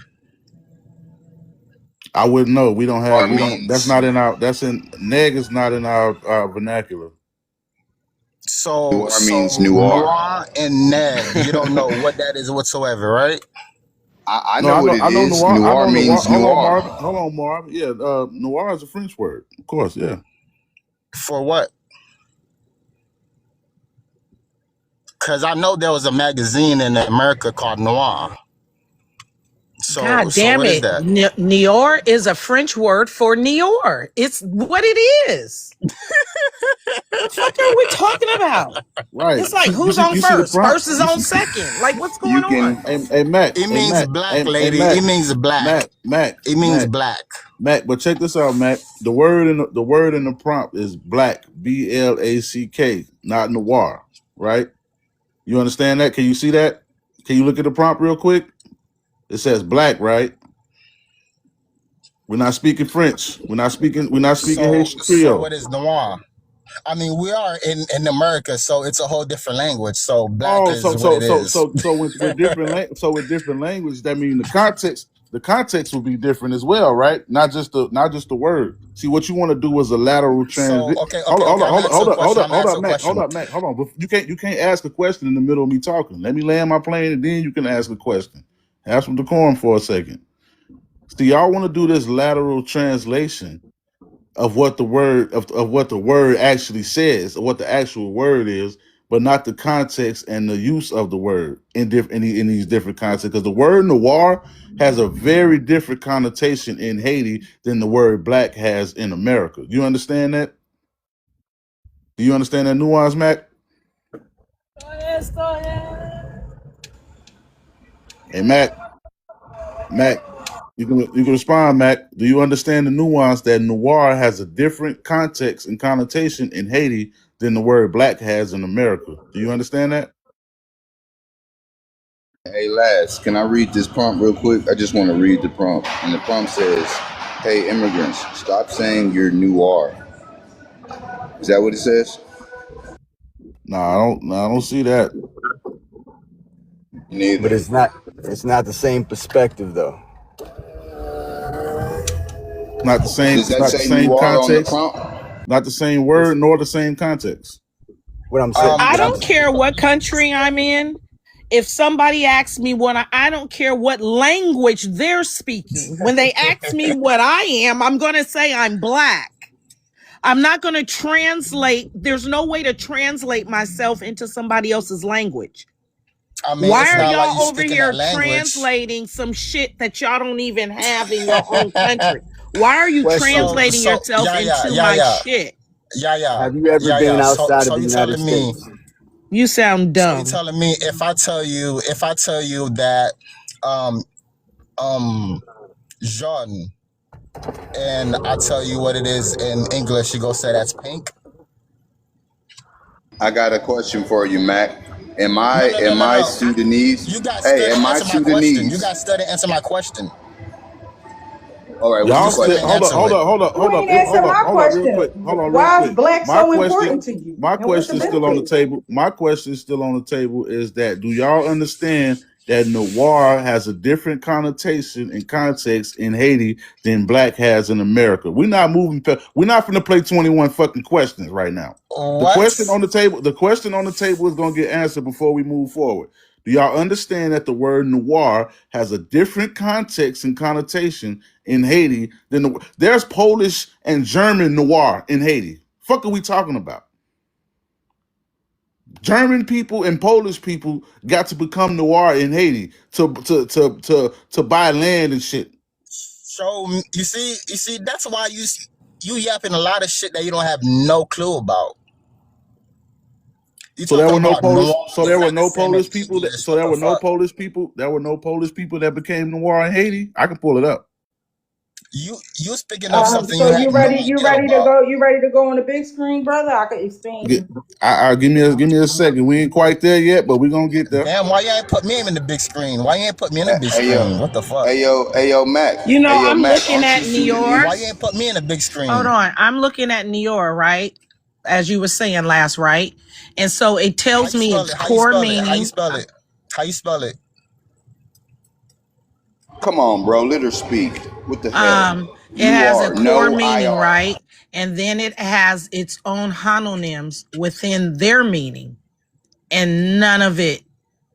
I wouldn't know. Or That's means not in our. That's in neg is not in our vernacular. So noir means so noir. noir and neg, you don't know what that is whatsoever, right? I No, know what it I know is. noir. I Noir know noir. means noir. Hold on, Marvin. Yeah, noir is a French word. Of course, yeah. For what? Because I know there was a magazine in America called Noir. So God so damn what is it. that? Nior is a French word for Nior. It's what it is. The fuck are we talking about? Right. It's like, who's on You see the first? prompt? First is on second. Like, what's You going on? can. Hey Mac. It Hey means Mac. black, Hey lady. Mac. It means black. It means Mac. black. Mac, but check this out, Mac. The word in the prompt is black, BLACK, not noir, right? You understand that? Can you see that? Can you look at the prompt real quick? It says black, right? We're not speaking French. We're not speaking Haitian So Creole. what is noir? I mean, we are in America, so it's a whole different language. So black Oh, is what it is. with different language, that means the context will be different as well, right? Not just the word. See, what you want to do is a lateral So transit. okay. I'm asking a question. I'm asking a question. Mac. Hold on. You can't ask a question in the middle of me talking. Let me land my plane and then you can ask a question. Have some decorum for a second. See, y'all want to do this lateral translation of what the word actually says, or what the actual word is, but not the context and the use of the word in these different contexts. Because the word noir has a very different connotation in Haiti than the word black has in America. You understand that? Do you understand that nuance, Mac? Hey, Mac, you can respond, Mac. Do you understand the nuance that noir has a different context and connotation in Haiti than the word black has in America? Do you understand that? Hey, lads, can I read this prompt real quick? I just want to read the prompt. And the prompt says, "Hey, immigrants, stop saying you're noir." Is that what it says? I don't see that. Neither. But it's not the same perspective though. Not the same. Does It's that not the say same noir on the context. prompt? Not the same word nor the same context. What I'm saying, I what I'm don't care what country I'm in. if somebody asks me what I don't care what language they're speaking. When they ask me what I am, I'm going to say I'm black. I'm not going to translate. There's no way to translate myself into somebody else's language. I mean, Why it's are not like y'all you over speaking that here language. translating some shit that y'all don't even have in your own country? Why are you Question: translating So yourself yeah, yeah, into yeah, my yeah, shit? yeah, yeah, Have you ever yeah, been yeah. So outside of so the you United telling me, States? You sound so you dumb. telling me if I tell you that um Jean, and I tell you what it is in English, you go say that's pink. I got a question for you, Mac. Am No, I no, no, am no, I no. Sudanese? You got Hey, study am I answer my question. You Sudanese? got study answer my question. All right, what's You the Y'all still said, didn't question? hold up, answer hold it. up, hold up, You hold up, ain't answer my hold up, real question. quick. Hold on, real Why is quick. black so important to you? My And what's the question is still on the benefit? table. My question is still on the table. Is that do y'all understand that noir has a different connotation and context in Haiti than black has in America? We're not moving. We're not going to play 21 fucking questions right now. The question What? on the table. The question on the table is going to get answered before we move forward. Do y'all understand that the word noir has a different context and connotation in Haiti than there's Polish and German noir in Haiti? Fuck are we talking about? German people and Polish people got to become noir in Haiti to buy land and shit. So you see, that's why you yapping a lot of shit that you don't have no clue about. You So there talking were no about Polish. noir So is there were not the no same as Polish people. English. So What there the were no fuck? Polish people. There were no Polish people that became noir in Haiti. I can pull it up. You speaking of something So you have no you idea ready to about. go? You ready to go on the big screen, brother? I could Get, explain. give me a second. We ain't quite there yet, but we gonna get there. Damn, why you ain't put me in the big screen? Why you ain't put me in the big Hey screen? yo, What the fuck? hey yo, Mac. You know, Hey yo, I'm Mac. looking Aren't you at Nior. Why you Sudanese? ain't put me in the big Hold screen? on. I'm looking at Nior, right? As you were saying last, right? And so it How tells you me spell its it? How you core spell it? How you meaning. spell it? How you spell it? Come on, bro. Let her speak. What the hell? It You has a are core no meaning, IR. right? And then it has its own homonyms within their meaning. And none of it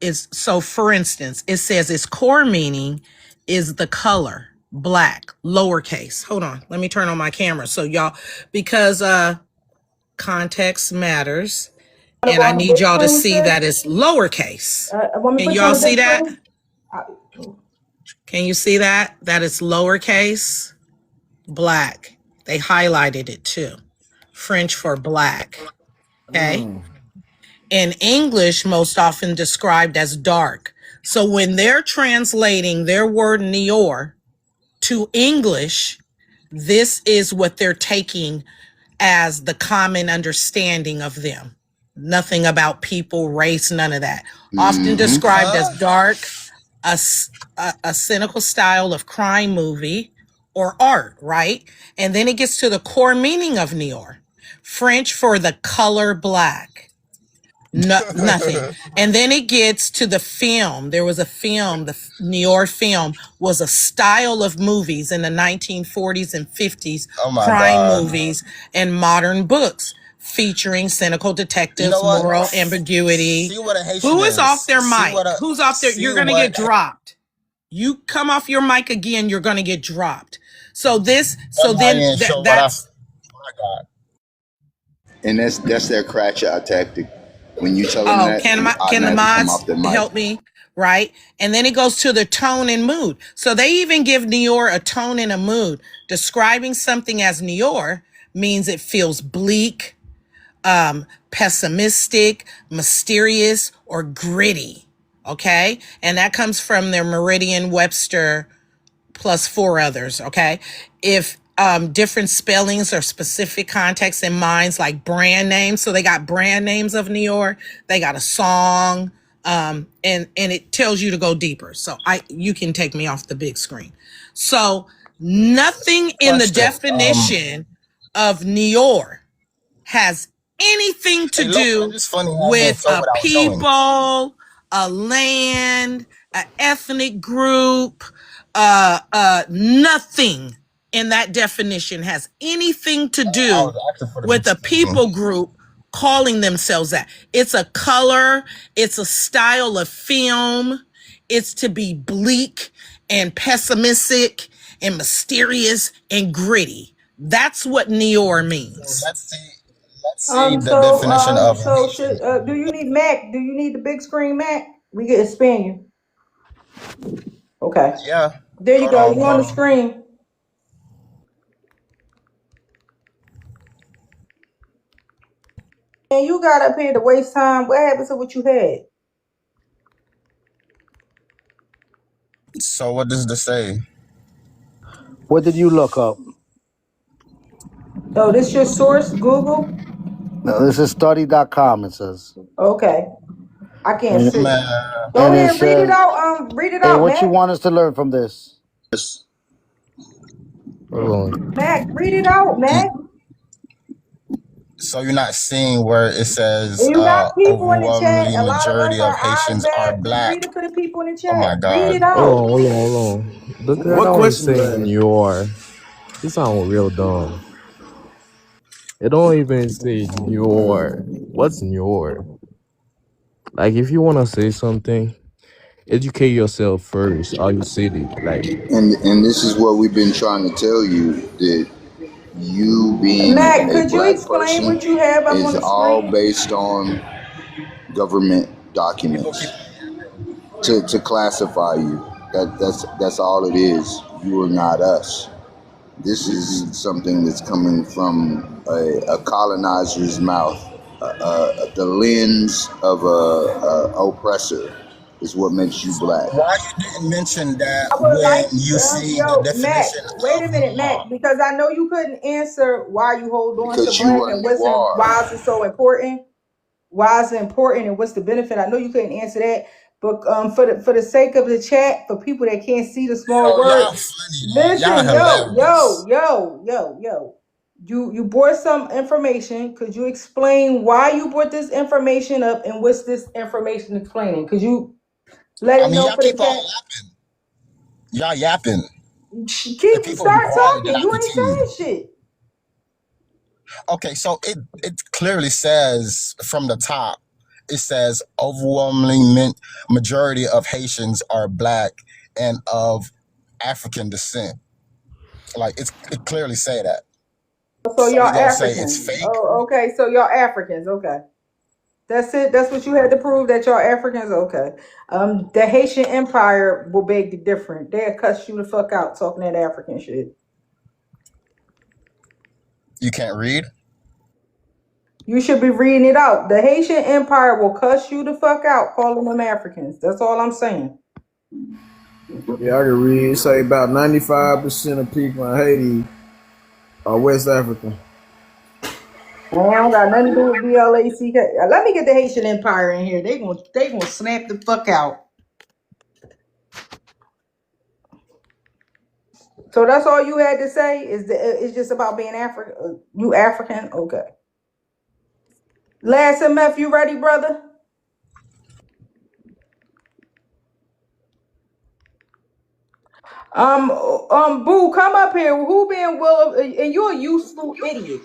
is so. For instance, it says its core meaning is the color black, lowercase. Hold on, let me turn on my camera so y'all, because context matters, Want to and go I on the need big y'all to screen, see that sis? it's lowercase. Want me to Can put you on y'all the see big that? screen? Can you see that? That it's lowercase black. They highlighted it too. French for black. Okay. In English, most often described as dark. So when they're translating their word Nior to English, this is what they're taking as the common understanding of them. Nothing about people, race, none of that. Often Mm-hmm. described as Huh? dark, a cynical style of crime movie or art, right? And then it gets to the core meaning of Nior. French for the color black. No, nothing. And then it gets to the film. There was a film, the New York film was a style of movies in the 1940s and 50s, Oh my crime god. movies and modern books featuring cynical You detectives, know what? moral ambiguity. See what a Haitian Who is off is. their mic? Who's off there? You're See going to what get dropped. You come off your mic again, you're going to get dropped. So that then Mayan show. What I? that's, My god. And that's their crash out tactic. When you tell them oh, that, they can the automatically come mods off their mic. help me? Right. And then it goes to the tone and mood. So they even give Nior a tone and a mood. Describing something as Nior means it feels bleak, pessimistic, mysterious, or gritty. Okay. And that comes from their Meridian Webster plus four others, okay? If different spellings or specific contexts in minds, like brand names, so they got brand names of New York, they got a song, and it tells you to go deeper. So you can take me off the big screen. So nothing in the Question. definition of New York has anything to Hey Lopez, do it's funny how I didn't with show a what I was showing. people, a land, an ethnic group, nothing in that definition has anything to I do was asking for the big with a screen. people group calling themselves that. It's a color, it's a style of film, it's to be bleak and pessimistic and mysterious and gritty. That's what Nior means. Let's see the So definition of so Haitian. should do you need Mac? Do you need the big screen Mac? We can expand you. Okay. Yeah. There you Hold go. on, You on hold the on. screen. And you got up here to waste time. What happened to what you had? So what does this say? What did you look up? Oh, this your source, Google? No, this is study.com, it says. Okay. I can't And, see. Man, Go and it ahead, read it says, out. Read it hey, out, what you Mac. want us to learn from this? Hold on. Mac, read it out, Mac. so you're not seeing where it says And you got people in the chat. overwhelmingly A lot of us, majority our of eyes Haitians are bad. Just read black. it for the people in the Oh my chat. Read God. it out. Hold on. Look at What how it's question saying was you are. This sound real dumb. It don't even say your. What's your? Like, if you want to say something, educate yourself first. Or you say it. Like, And this is what we've been trying to tell you, that you being Mac, a could you black explain person what you have up on is the all screen? based on government People keep documents to classify you. That's all it is. You are not us. This is something that's coming from a colonizer's mouth. The lens of a oppressor is what makes you black. why you didn't mention that I would when like, you see the yo, Mac, definition wait a of minute, law. Mac, because I know you couldn't answer why you hold on to Because you black are and you are. why is it so important? Why is it important and what's the benefit? I know you couldn't answer that, but for the sake of the chat, for people that can't see the small Yo, y'all words, funny, man. Y'all listen, hilarious. yo. You brought some information. Could you explain why you brought this information up and what's this information explaining? Could you let I it mean, know y'all for the keep on chat? yapping. Y'all yapping. Keep If people be start quiet, then talking. I You ain't continue. saying shit. Okay, so it clearly says from the top, it says overwhelming majority of Haitians are black and of African descent. Like it clearly say that. So So y'all we gonna say it's Africans. fake. Oh, okay. So y'all Africans. Okay. That's it. That's what you had to prove that y'all Africans. Okay. The Haitian Empire will beg the different. They'll cuss you the fuck out talking that African shit. You can't read. You should be reading it out. The Haitian Empire will cuss you the fuck out calling them Africans. That's all I'm saying. Yeah, I can read. Say about 95% of people in Haiti are West African. Man, I don't got nothing to do with BLACK. Let me get the Haitian Empire in here. They gonna snap the fuck out. So that's all you had to say? It's just about being African? You African? Okay. Last MF, you ready, brother? Boo, come up here. Who being Will? And you're a useful idiot.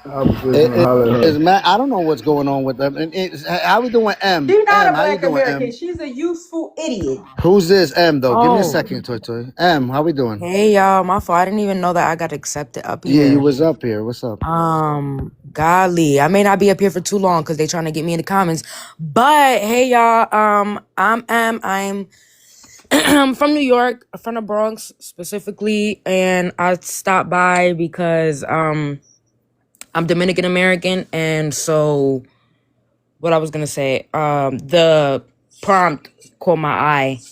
I was just gonna holler at Is her. Matt? I don't know what's going on with them. And how we doing, M? She's not M, a how you black doing, American. M? She's a useful idiot. Who's this, M? Though, give me a Oh, second, Toy Toy. M, how we doing? hey y'all, my fault. I didn't even know that I got accepted up Yeah, you here. was up here. What's up? Golly, I may not be up here for too long because they trying to get me in the comments. But hey y'all, I'm I'm from New York, from the Bronx specifically, and I stopped by because I'm Dominican American, and so what I was gonna say, the prompt caught my eye.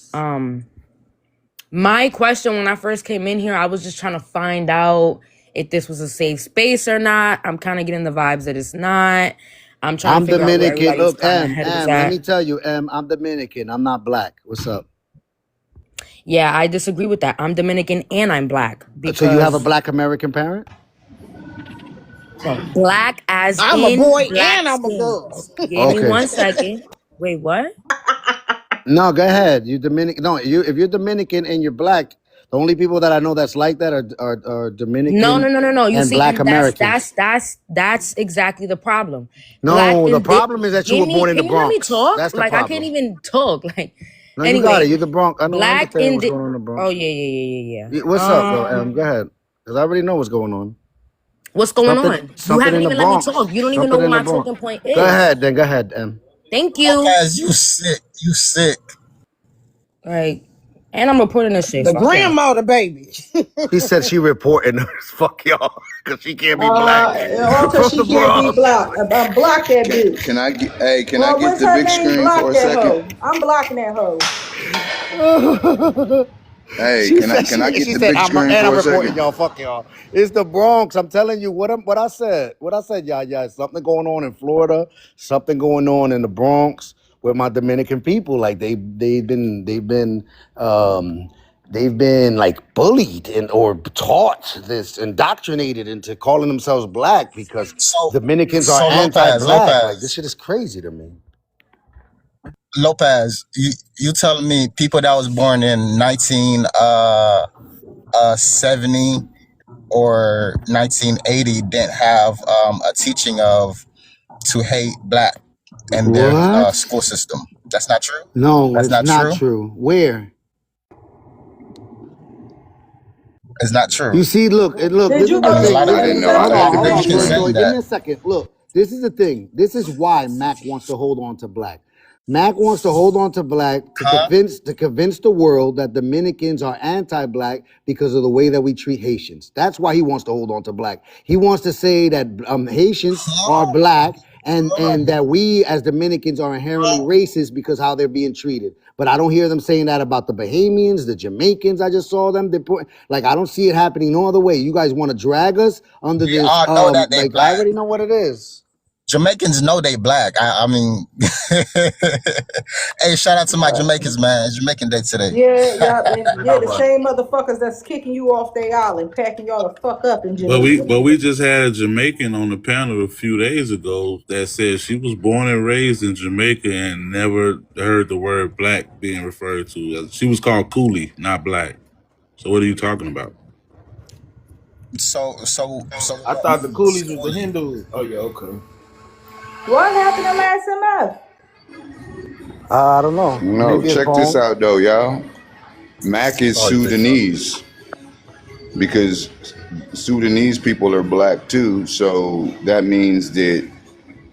My question when I first came in here, I was just trying to find out if this was a safe space or not. I'm kind of getting the vibes that it's not. I'm trying to I'm figure out where Dominican. everybody's Look, kind of M, head was M. Let at. me tell you, M. I'm Dominican. I'm not black. What's up? Yeah, I disagree with that. I'm Dominican and I'm black So you have a because black American parent? black as I'm a in boy black and I'm a skin. girl. Give me Okay. 1 second. Wait, what? No, go ahead. You Dominican. No, you. If you're Dominican and you're black, The only people that I know that's like that are No, Dominican no. You and see, Black and that's Americans. that's exactly the problem. Black No, the and problem is that you were born in the can you let me Bronx. talk? That's the Like I can't problem. even talk. Like No, you got it. anyway, You're the Bronx. I know. I black understand and what's going on in the oh Bronx. yeah. What's up, though, Em? Go ahead, because I already know what's going on. What's going on? You Something haven't in the even let me Bronx. talk. You don't even know Something what in the my Bronx. talking point Go is. ahead, then. Go ahead, Em. Thank you. Lopez, you sick. You sick. Like, and I'm reporting this shit. The Fuck y'all. grandmother baby. She said she reporting us. Fuck y'all, because she can't be black All because from she the can't be Bronx. blocked. Block that bitch. Can I get? Hey, can I Well, get what's the her big name? screen for Block a that second? hoe. I'm blocking that hoe. Hey, She said can I get she the said big screen I'm for a reporting second? y'all. Fuck y'all. It's the Bronx. I'm telling you what I said. What I said, yeah. Something going on in Florida. Something going on in the Bronx with my Dominican people. Like they've been like bullied and or taught this, indoctrinated into calling themselves black because So, Dominicans are so anti-black. Like this shit is crazy to me. Lopez, you telling me people that was born in 1970 or 1980 didn't have a teaching of to hate black in their What? school system? That's not true. No, That's it's not not true. true. Where? It's not true. You see, look. Did This you is the go There's to a thing. lot of This I is didn't Dominican, know hold brother? on, that. hold on, Dominicans Joy. saying Give me that. a second. Look, this is the thing. This is why Mac wants to hold on to black. Mac wants to hold on to black to Huh? convince the world that Dominicans are anti-black because of the way that we treat Haitians. That's why he wants to hold on to black. He wants to say that Haitians are Huh? black and Huh? that we as Dominicans are inherently racist because how they're being treated. But I don't hear them saying that about the Bahamians, the Jamaicans. I just saw them deport. Like I don't see it happening no other way. You guys want to drag us under We this? all know that they Like I black. already know what it is. Jamaicans know they black. I mean, hey, shout out to my Jamaicans, man. It's Jamaican Day today. Yeah, y'all, yeah, the same motherfuckers that's kicking you off their island, packing y'all the fuck up in Jamaica. But we just had a Jamaican on the panel a few days ago that said she was born and raised in Jamaica and never heard the word black being referred to. She was called coolie, not black. So what are you talking about? So I what thought the means coolies was the coolie? Hindus. Oh yeah, okay. What happened to last MF? I don't know. No, Maybe his check this phone. out though, y'all. Mac is Sorry, say something. Sudanese because Sudanese people are black too. So that means that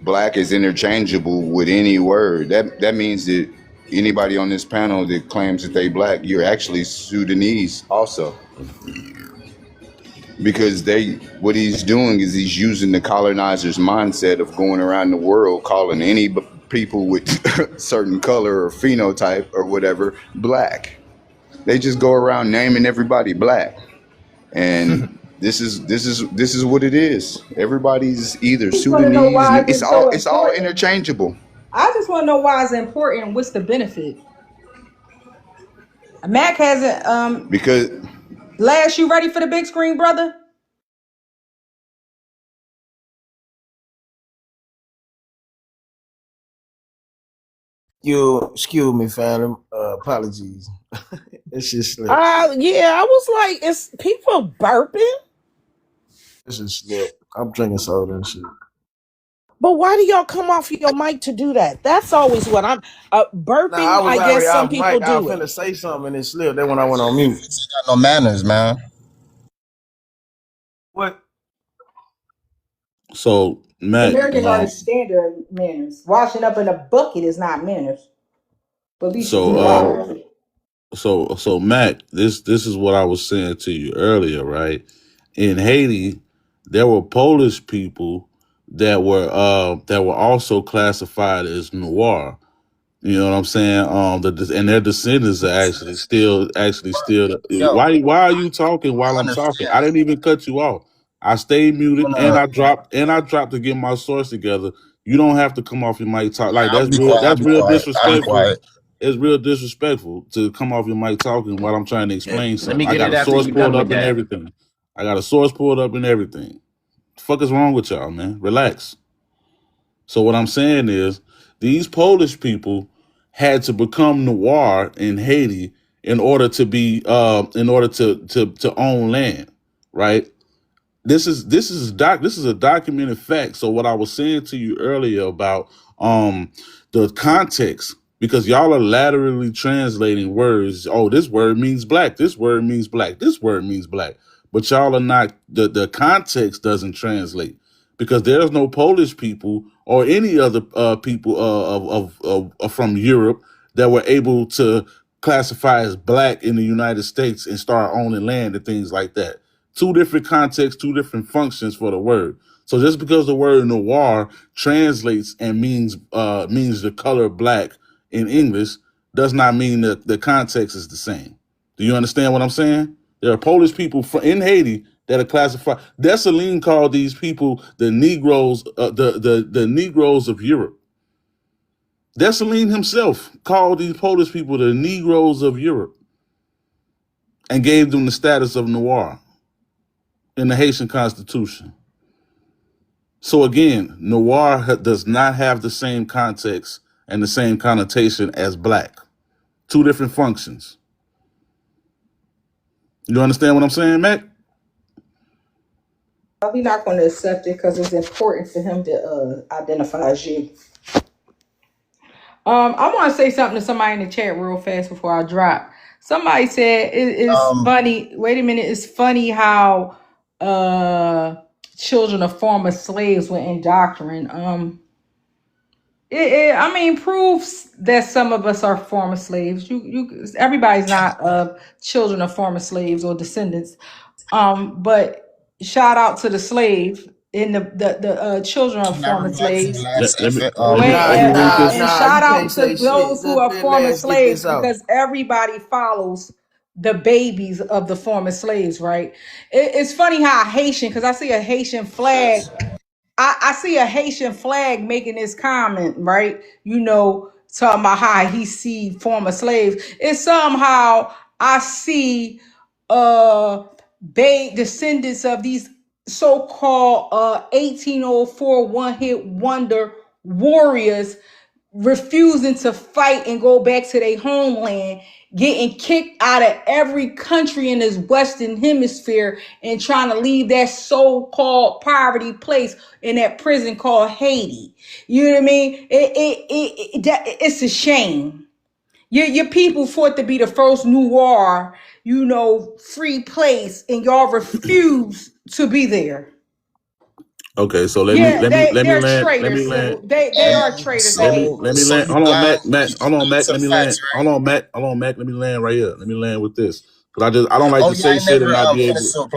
black is interchangeable with any word. That means that anybody on this panel that claims that they black, you're actually Sudanese also. Because what he's doing is he's using the colonizer's mindset of going around the world calling any people with certain color or phenotype or whatever black. They just go around naming everybody black, and this is what it is. Everybody's either I just want to know Sudanese. why is It's it so all important. interchangeable. I just want to know why it's important and what's the benefit. Mac hasn't. Because Last, you ready for the big screen, brother? You excuse me, fam. Apologies. It's just slip. Yeah, I was like, is people burping? It's just slip. I'm drinking soda and shit. But why do y'all come off your mic to do that? That's always what I'm Nah, I burping. was I already guess some off people mic. I was do it. finna say something and it slipped. Then when I went on mute. Got no manners, man. What? So Mac, Americans are the standard manners. Washing up in a bucket is not manners. But at least you can so wash. so Mac, this is what I was saying to you earlier, right? In Haiti, there were Polish people that were also classified as noir. You know what I'm saying? And their descendants are actually still. Yo, Why are you talking I while I'm talking? I understand. didn't even cut you off. I stayed muted and No. I dropped to get my source together. You don't have to come off your mic talk like I'll be quiet. I'll that's be real quiet. I'll be disrespectful. quiet. It's real disrespectful to come off your mic talking while I'm trying to explain Let me something. I get got it a after source you done pulled with up and that. everything. I got a source pulled up and everything. The fuck is wrong with y'all, man? Relax. So what I'm saying is these Polish people had to become noir in Haiti in order to be in order to own land, right? This is a documented fact. So what I was saying to you earlier about the context, because y'all are laterally translating words. Oh, this word means black. This word means black. This word means black. But y'all are not, the context doesn't translate, because there's no Polish people or any other people from Europe that were able to classify as black in the United States and start owning land and things like that. Two different contexts, two different functions for the word. So just because the word noir translates and means the color black in English does not mean that the context is the same. Do you understand what I'm saying? There are Polish people in Haiti that are classified. Dessalines called these people the Negroes, the Negroes of Europe. Dessalines himself called these Polish people the Negroes of Europe and gave them the status of noir in the Haitian Constitution. So again, noir does not have the same context and the same connotation as black. Two different functions. You understand what I'm saying, Mac? He's not going to accept it because it's important for him to identify as you. I want to say something to somebody in the chat real fast before I drop. Somebody said it's funny. Wait a minute. It's funny how children of former slaves were indoctrinated. I mean, proves that some of us are former slaves. Everybody's not children of former slaves or descendants. But shout out to the slave and the children of former slaves. Let me read this. And shout out to those who are former slaves, because everybody follows the babies of the former slaves, right? It's funny how Haitian, because I see a Haitian flag. I see a Haitian flag making this comment, right? You know, talking about how he see former slaves. It's somehow I see descendants of these so-called 1804 one-hit wonder warriors refusing to fight and go back to their homeland, getting kicked out of every country in this Western hemisphere and trying to leave that so-called poverty place in that prison called Haiti. You know what I mean? It's a shame. Your people fought to be the first noir, free place, and y'all refuse to be there. Okay, so let me land. Let me land. They are traitors. Let me land. Hold on, Mac. Hold on, Mac. Let me land. Hold on, Mac. Let me land right here. Let me land with this, because I don't like to say shit and not be able to.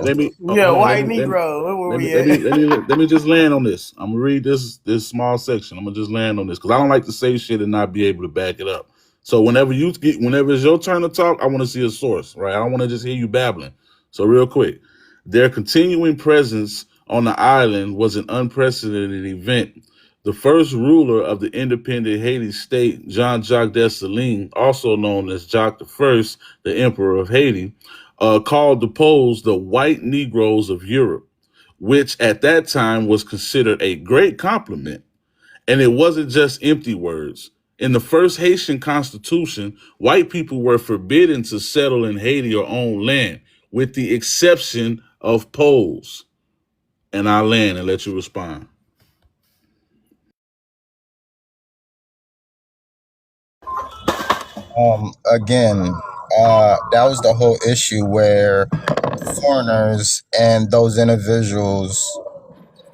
Let me. Yeah, white Negro. Let me just land on this. I'm gonna read this small section. I'm gonna just land on this because I don't like to say shit and not be able to back it up. So whenever it's your turn to talk, I want to see a source, right? I don't want to just hear you babbling. So real quick, their continuing presence on the island was an unprecedented event. The first ruler of the independent Haiti state, Jean-Jacques Dessalines, also known as Jacques I, the Emperor of Haiti, called the Poles the white Negroes of Europe, which at that time was considered a great compliment. And it wasn't just empty words. In the first Haitian constitution, white people were forbidden to settle in Haiti or own land, with the exception of Poles. And I'll land and let you respond. Again, that was the whole issue where foreigners and those individuals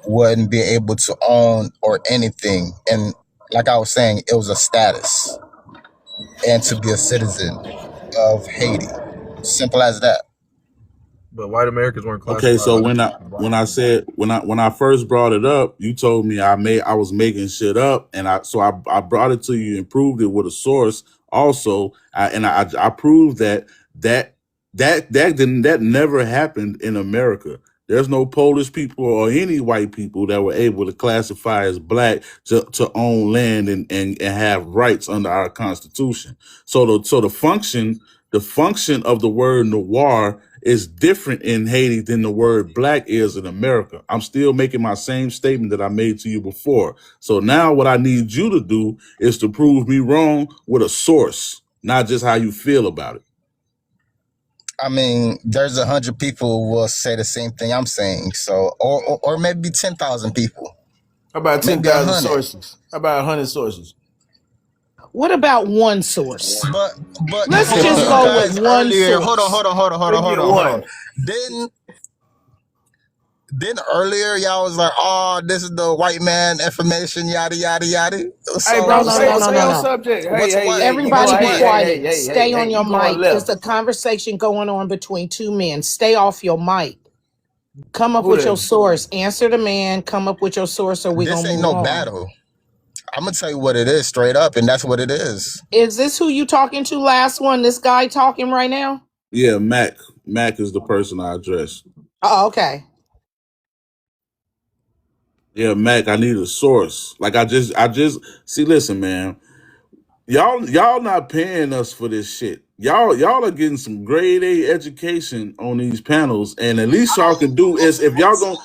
wouldn't be able to own or anything. And like I was saying, it was a status and to be a citizen of Haiti. Simple as that. But white Americans weren't classified. Okay, so when I first brought it up, you told me I was making shit up, and I brought it to you and proved it with a source. Also, I proved that never happened in America. There's no Polish people or any white people that were able to classify as black to own land and have rights under our Constitution. So the function of the word noir is different in Haiti than the word black is in America. I'm still making my same statement that I made to you before. So now what I need you to do is to prove me wrong with a source. not just how you feel about it. I mean, there's 100 people who will say the same thing I'm saying. So, or maybe 10,000 people. How about Maybe 10,000 100. sources? How about 100 sources? What about one source? But Let's didn't just you go with guys one earlier? source. Let's get Hold on. one. Didn't earlier y'all was like, oh, this is the white man information, yada yada yada. Hey, So No, bro, no, stay no, what's no, stay no, on what? no. subject. What's what? You going? Everybody be quiet. Stay on your You going mic. It's left? a conversation going on between two men. Stay off your mic. Come up Who with your that? source. Answer the man. Come up with your source, or we This gonna ain't move no on. battle. I'm gonna tell you what it is straight up, and that's what it is. Is this who you talking to? Last one. This guy talking right now. Yeah, Mac. Mac is the person I addressed. Oh, okay. Yeah, Mac, I need a source. Like I just see, listen, man. Y'all not paying us for this shit. Y'all are getting some grade A education on these panels, and at least y'all can do is if y'all gonna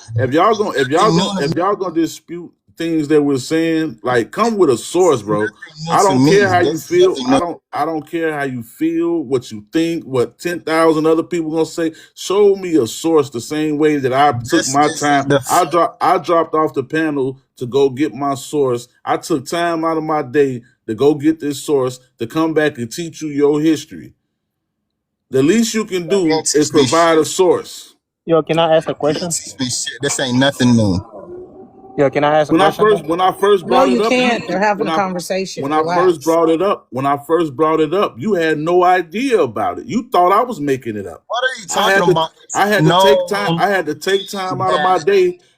dispute things that we're saying, like come with a source, bro. I To don't me, care how you this is feel. nothing new. I don't care how you feel, what you think, what 10,000 other people gonna say. Show me a source the same way that I took This my is time. the I dropped off the panel to go get my source. I took time out of my day to go get this source to come back and teach you your history. The least you can you do ain't teach is me provide a shit. source. Yo, can I ask a You ain't question? teach me shit. This ain't nothing new. Yo, can I ask a When I question first though? when I first No, brought it you up, can't. They're having when a I conversation. when I first Relax. brought it up, you had no idea about it. You thought I was making it up. What are you talking about? I had to take time. No, I had to take time out of my that day.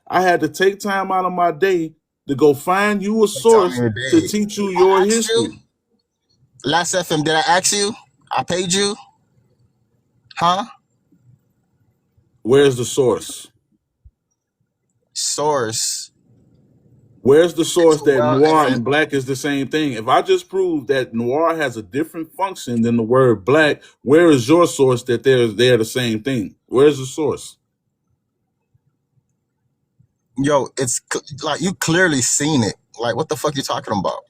I had to take time out of my day to go find you a time of source your to day. teach you I your asked you history. last FM. Did I ask you? I paid you, huh? Where's the source? Source. Where's the source that Well, noir if it, and black is the same thing? If I just prove that noir has a different function than the word black, where is your source that they're the same thing? Where's the source? yo, it's like you clearly seen it. Like, what the fuck you talking about?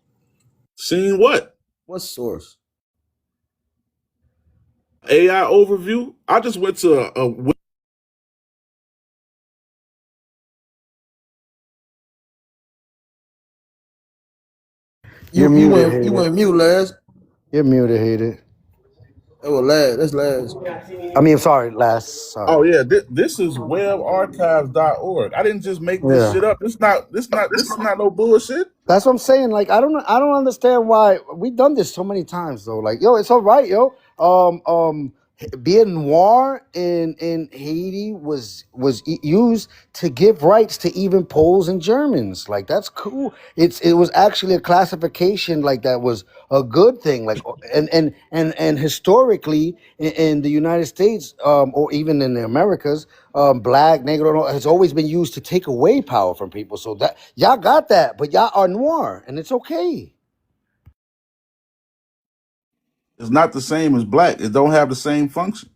Seen what? What source? AI overview? I just went to a You're You muted, went hater. mute last. You're muted, hater. That was last. That's last. I mean, sorry, last. oh Sorry. yeah, this is webarchives.org. I didn't just make this Yeah. shit up. This is not no bullshit. That's what I'm saying. Like, I don't understand why we've done this so many times though. Like, yo, it's all right, yo. Being noir in Haiti was used to give rights to even Poles and Germans. Like, that's cool. It was actually a classification like that was a good thing. Like, and historically in the United States, or even in the Americas, black, negro has always been used to take away power from people. So that y'all got that, but y'all are noir, and it's okay. It's not the same as black. It don't have the same function.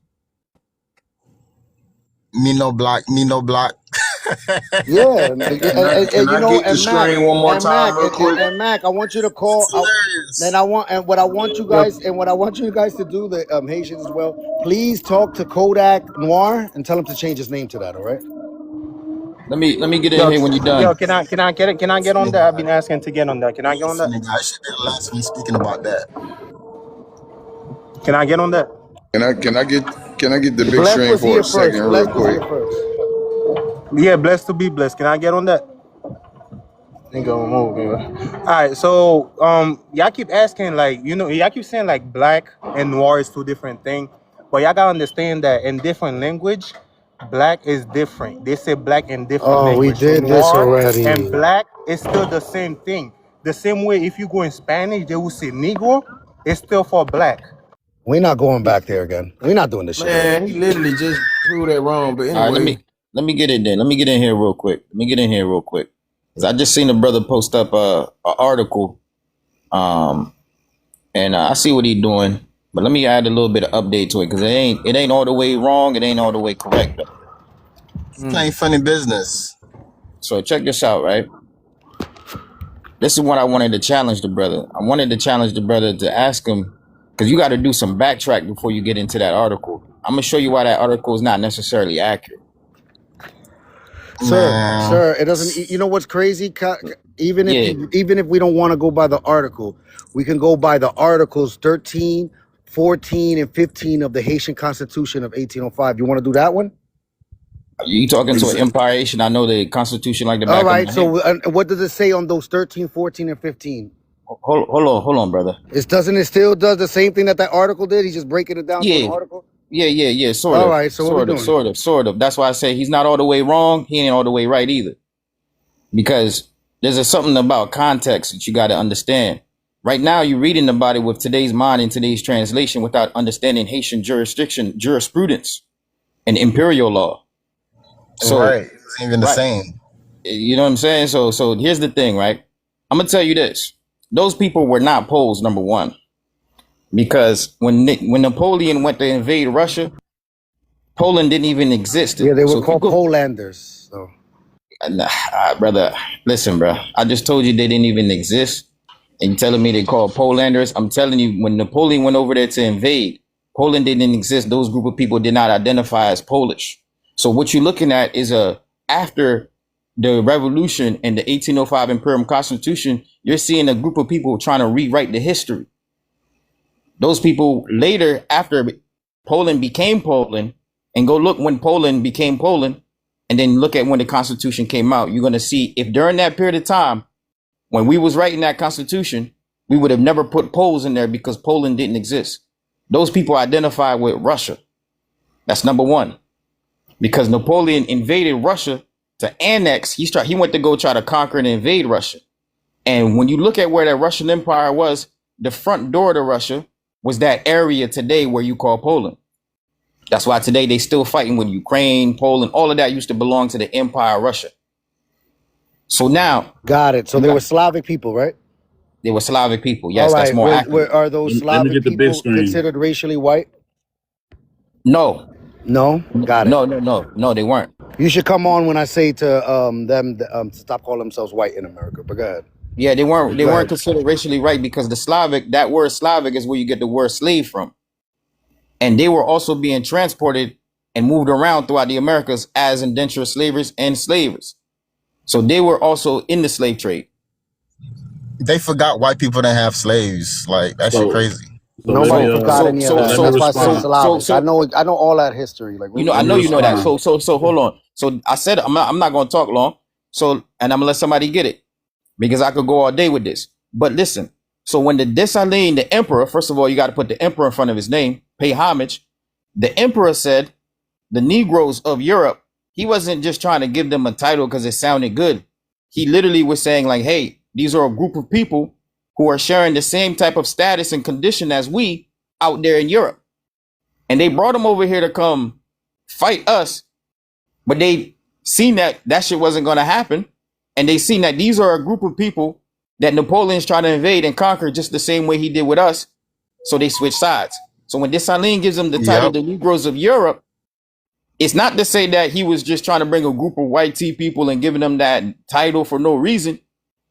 Me no block. Me no block. Yeah, Can you I know, get the screen one more time, real quick? And Mac, I want you to call. It's hilarious. And I want, and what I want you guys, and what I want you guys to do, the Haitians as well. Please talk to Kodak Noir and tell him to change his name to that. All right. Let me get in Yo, here when you're yo, done. can I This get on that? I've nigga, been asking to get on that. Can I get on this that? nigga. I should be the last one speaking about that. Can I get on that? Can I get the big Bless screen was for a here first. second, real Bless was quick? here first. Yeah, blessed to be blessed. Can I get on that? Ain't gonna move, man. All right, so y'all keep asking like, y'all keep saying like black and noir is two different things, but y'all gotta understand that in different language, black is different. They say black in different Oh, we language. So did this noir and already. black is still the same thing. The same way if you go in Spanish, they will say negro. It's still for black. We're not going back there again. We're not doing this shit again. Man, he literally just proved that wrong. But All right, anyway, let me get in there. Let me get in here real quick. Cause I just seen a brother post up a article, and I see what he doing. But let me add a little bit of update to it because it ain't all the way wrong. It ain't all the way correct though. Playing funny business. So check this out, right? This is what I wanted to challenge the brother. I wanted to challenge the brother to ask him, because you got to do some backtrack before you get into that article. I'm gonna show you why that article is not necessarily accurate. Sir, it doesn't. You know what's crazy? Even if Yeah, even if we don't want to go by the article, we can go by the articles 13, 14, and 15 of the Haitian Constitution of 1805. You want to do that one? you talking to an empire Haitian? I know the Constitution like the All back of right. my So, hand. what does it say on those 13, 14, and 15? Hold on, brother. It still does the same thing that article did? He's just breaking it down to an Yeah, article. yeah. Sort All of, right. So what we doing? sort of. That's why I say he's not all the way wrong. He ain't all the way right either. Because there's something about context that you got to understand. Right now, you're reading about it with today's mind and today's translation without understanding Haitian jurisprudence, and imperial law. So, Right. It's even the right, same. you know what I'm saying? So here's the thing, right? I'm gonna tell you this: those people were not Poles, number one, because when Napoleon went to invade Russia, Poland didn't even exist. Yeah, they were So if you called go, Polanders. So. brother, listen, bro. I just told you they didn't even exist, and you telling me they called Polanders. I'm telling you, when Napoleon went over there to invade, Poland didn't exist. Those group of people did not identify as Polish. So what you're looking at is after the revolution and the 1805 Imperial Constitution, you're seeing a group of people trying to rewrite the history. Those people later, after Poland became Poland, and go look when Poland became Poland, and then look at when the Constitution came out, you're going to see if during that period of time, when we was writing that Constitution, we would have never put Poles in there because Poland didn't exist. Those people identify with Russia. That's number one. Because Napoleon invaded Russia to annex, he went to go try to conquer and invade Russia. And when you look at where that Russian Empire was, the front door to Russia was that area today where you call Poland. That's why today they still fighting with Ukraine, Poland, all of that used to belong to the Empire of Russia. So now, got it. So they were Slavic people, right? They were Slavic people. Yes, all right. that's more accurate. Are those Slavic people considered racially white? No. No? Got it. No, they weren't. You should come on when I say to them to stop calling themselves white in America. But go ahead. Yeah, they weren't considered racially right because the Slavic, that word Slavic is where you get the word slave from. And they were also being transported and moved around throughout the Americas as indentured slavers and slavers. So they were also in the slave trade. They forgot white people didn't have slaves. Like, that's crazy. Nobody forgot any of that. That's why I said Slavic. I know all that history. Like, I know you know that. So hold on. So I said I'm not going to talk long. So, and I'm gonna let somebody get it because I could go all day with this. But listen. So when the Dessalines, the emperor, first of all, you got to put the emperor in front of his name, pay homage. The emperor said the Negroes of Europe, he wasn't just trying to give them a title because it sounded good. He literally was saying like, hey, these are a group of people who are sharing the same type of status and condition as we out there in Europe. And they brought them over here to come fight us, but they seen that shit wasn't going to happen. And they seen that these are a group of people that Napoleon's trying to invade and conquer just the same way he did with us. So they switch sides. So when Dessalines gives them the title, the Negroes of Europe, it's not to say that he was just trying to bring a group of white tea people and giving them that title for no reason.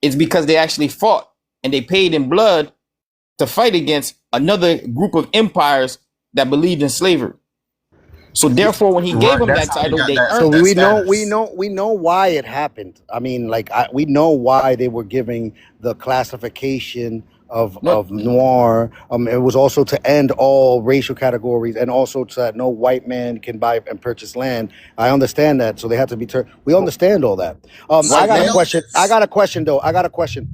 It's because they actually fought and they paid in blood to fight against another group of empires that believed in slavery. So therefore, when he gave them that title, they earned that status. we know why it happened. I mean, like we know why they were giving the classification of noir. It was also to end all racial categories and also so that no white man can buy and purchase land. I understand that. So they have to be we understand all that. I got a question. I got a question.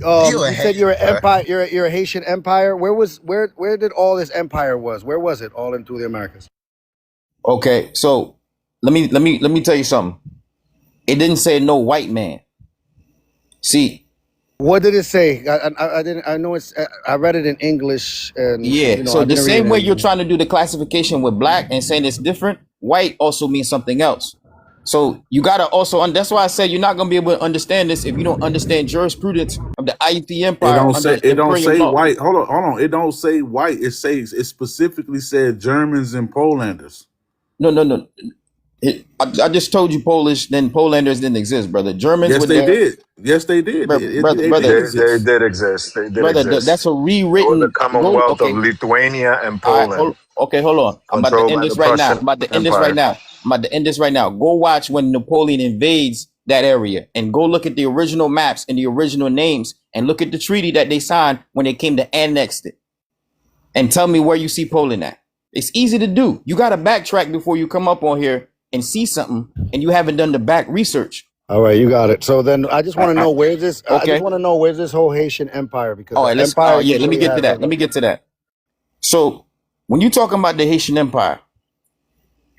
You said you're an empire. You're a Haitian empire. Where did all this empire was? Where was it all into the Americas? Okay, so let me tell you something. It didn't say no white man. See, what did it say? I didn't. I know it's. I read it in English. And yeah. So the same way you're trying to do the classification with black and saying it's different, white also means something else. So you gotta also. That's why I said you're not gonna be able to understand this if you don't understand jurisprudence of the IET Empire. It don't say white. Hold on. It don't say white. It specifically said Germans and Polanders. No. I just told you Polish, then Polanders didn't exist, brother. Germans Yes, were they there. did. Yes, they did. Brother, It brother, did They exist. did exist. They did brother, exist. that's a It was the rewritten. Go, Commonwealth of okay. Lithuania and All right, Poland, okay, hold on. I'm about to controlled end by this the right now. Prussian I'm about to end this right Empire. now. I'm about to end this right now. Go watch when Napoleon invades that area and go look at the original maps and the original names and look at the treaty that they signed when they came to annex it. And tell me where you see Poland at. It's easy to do. You got to backtrack before you come up on here and see something and you haven't done the back research. All right, you got it. So then I just want to know where's this. I just Okay. want to know where's this whole Haitian empire, because All the right, let's. empire Oh yeah, let me usually get to has that. Let me get to that. So when you're talking about the Haitian Empire,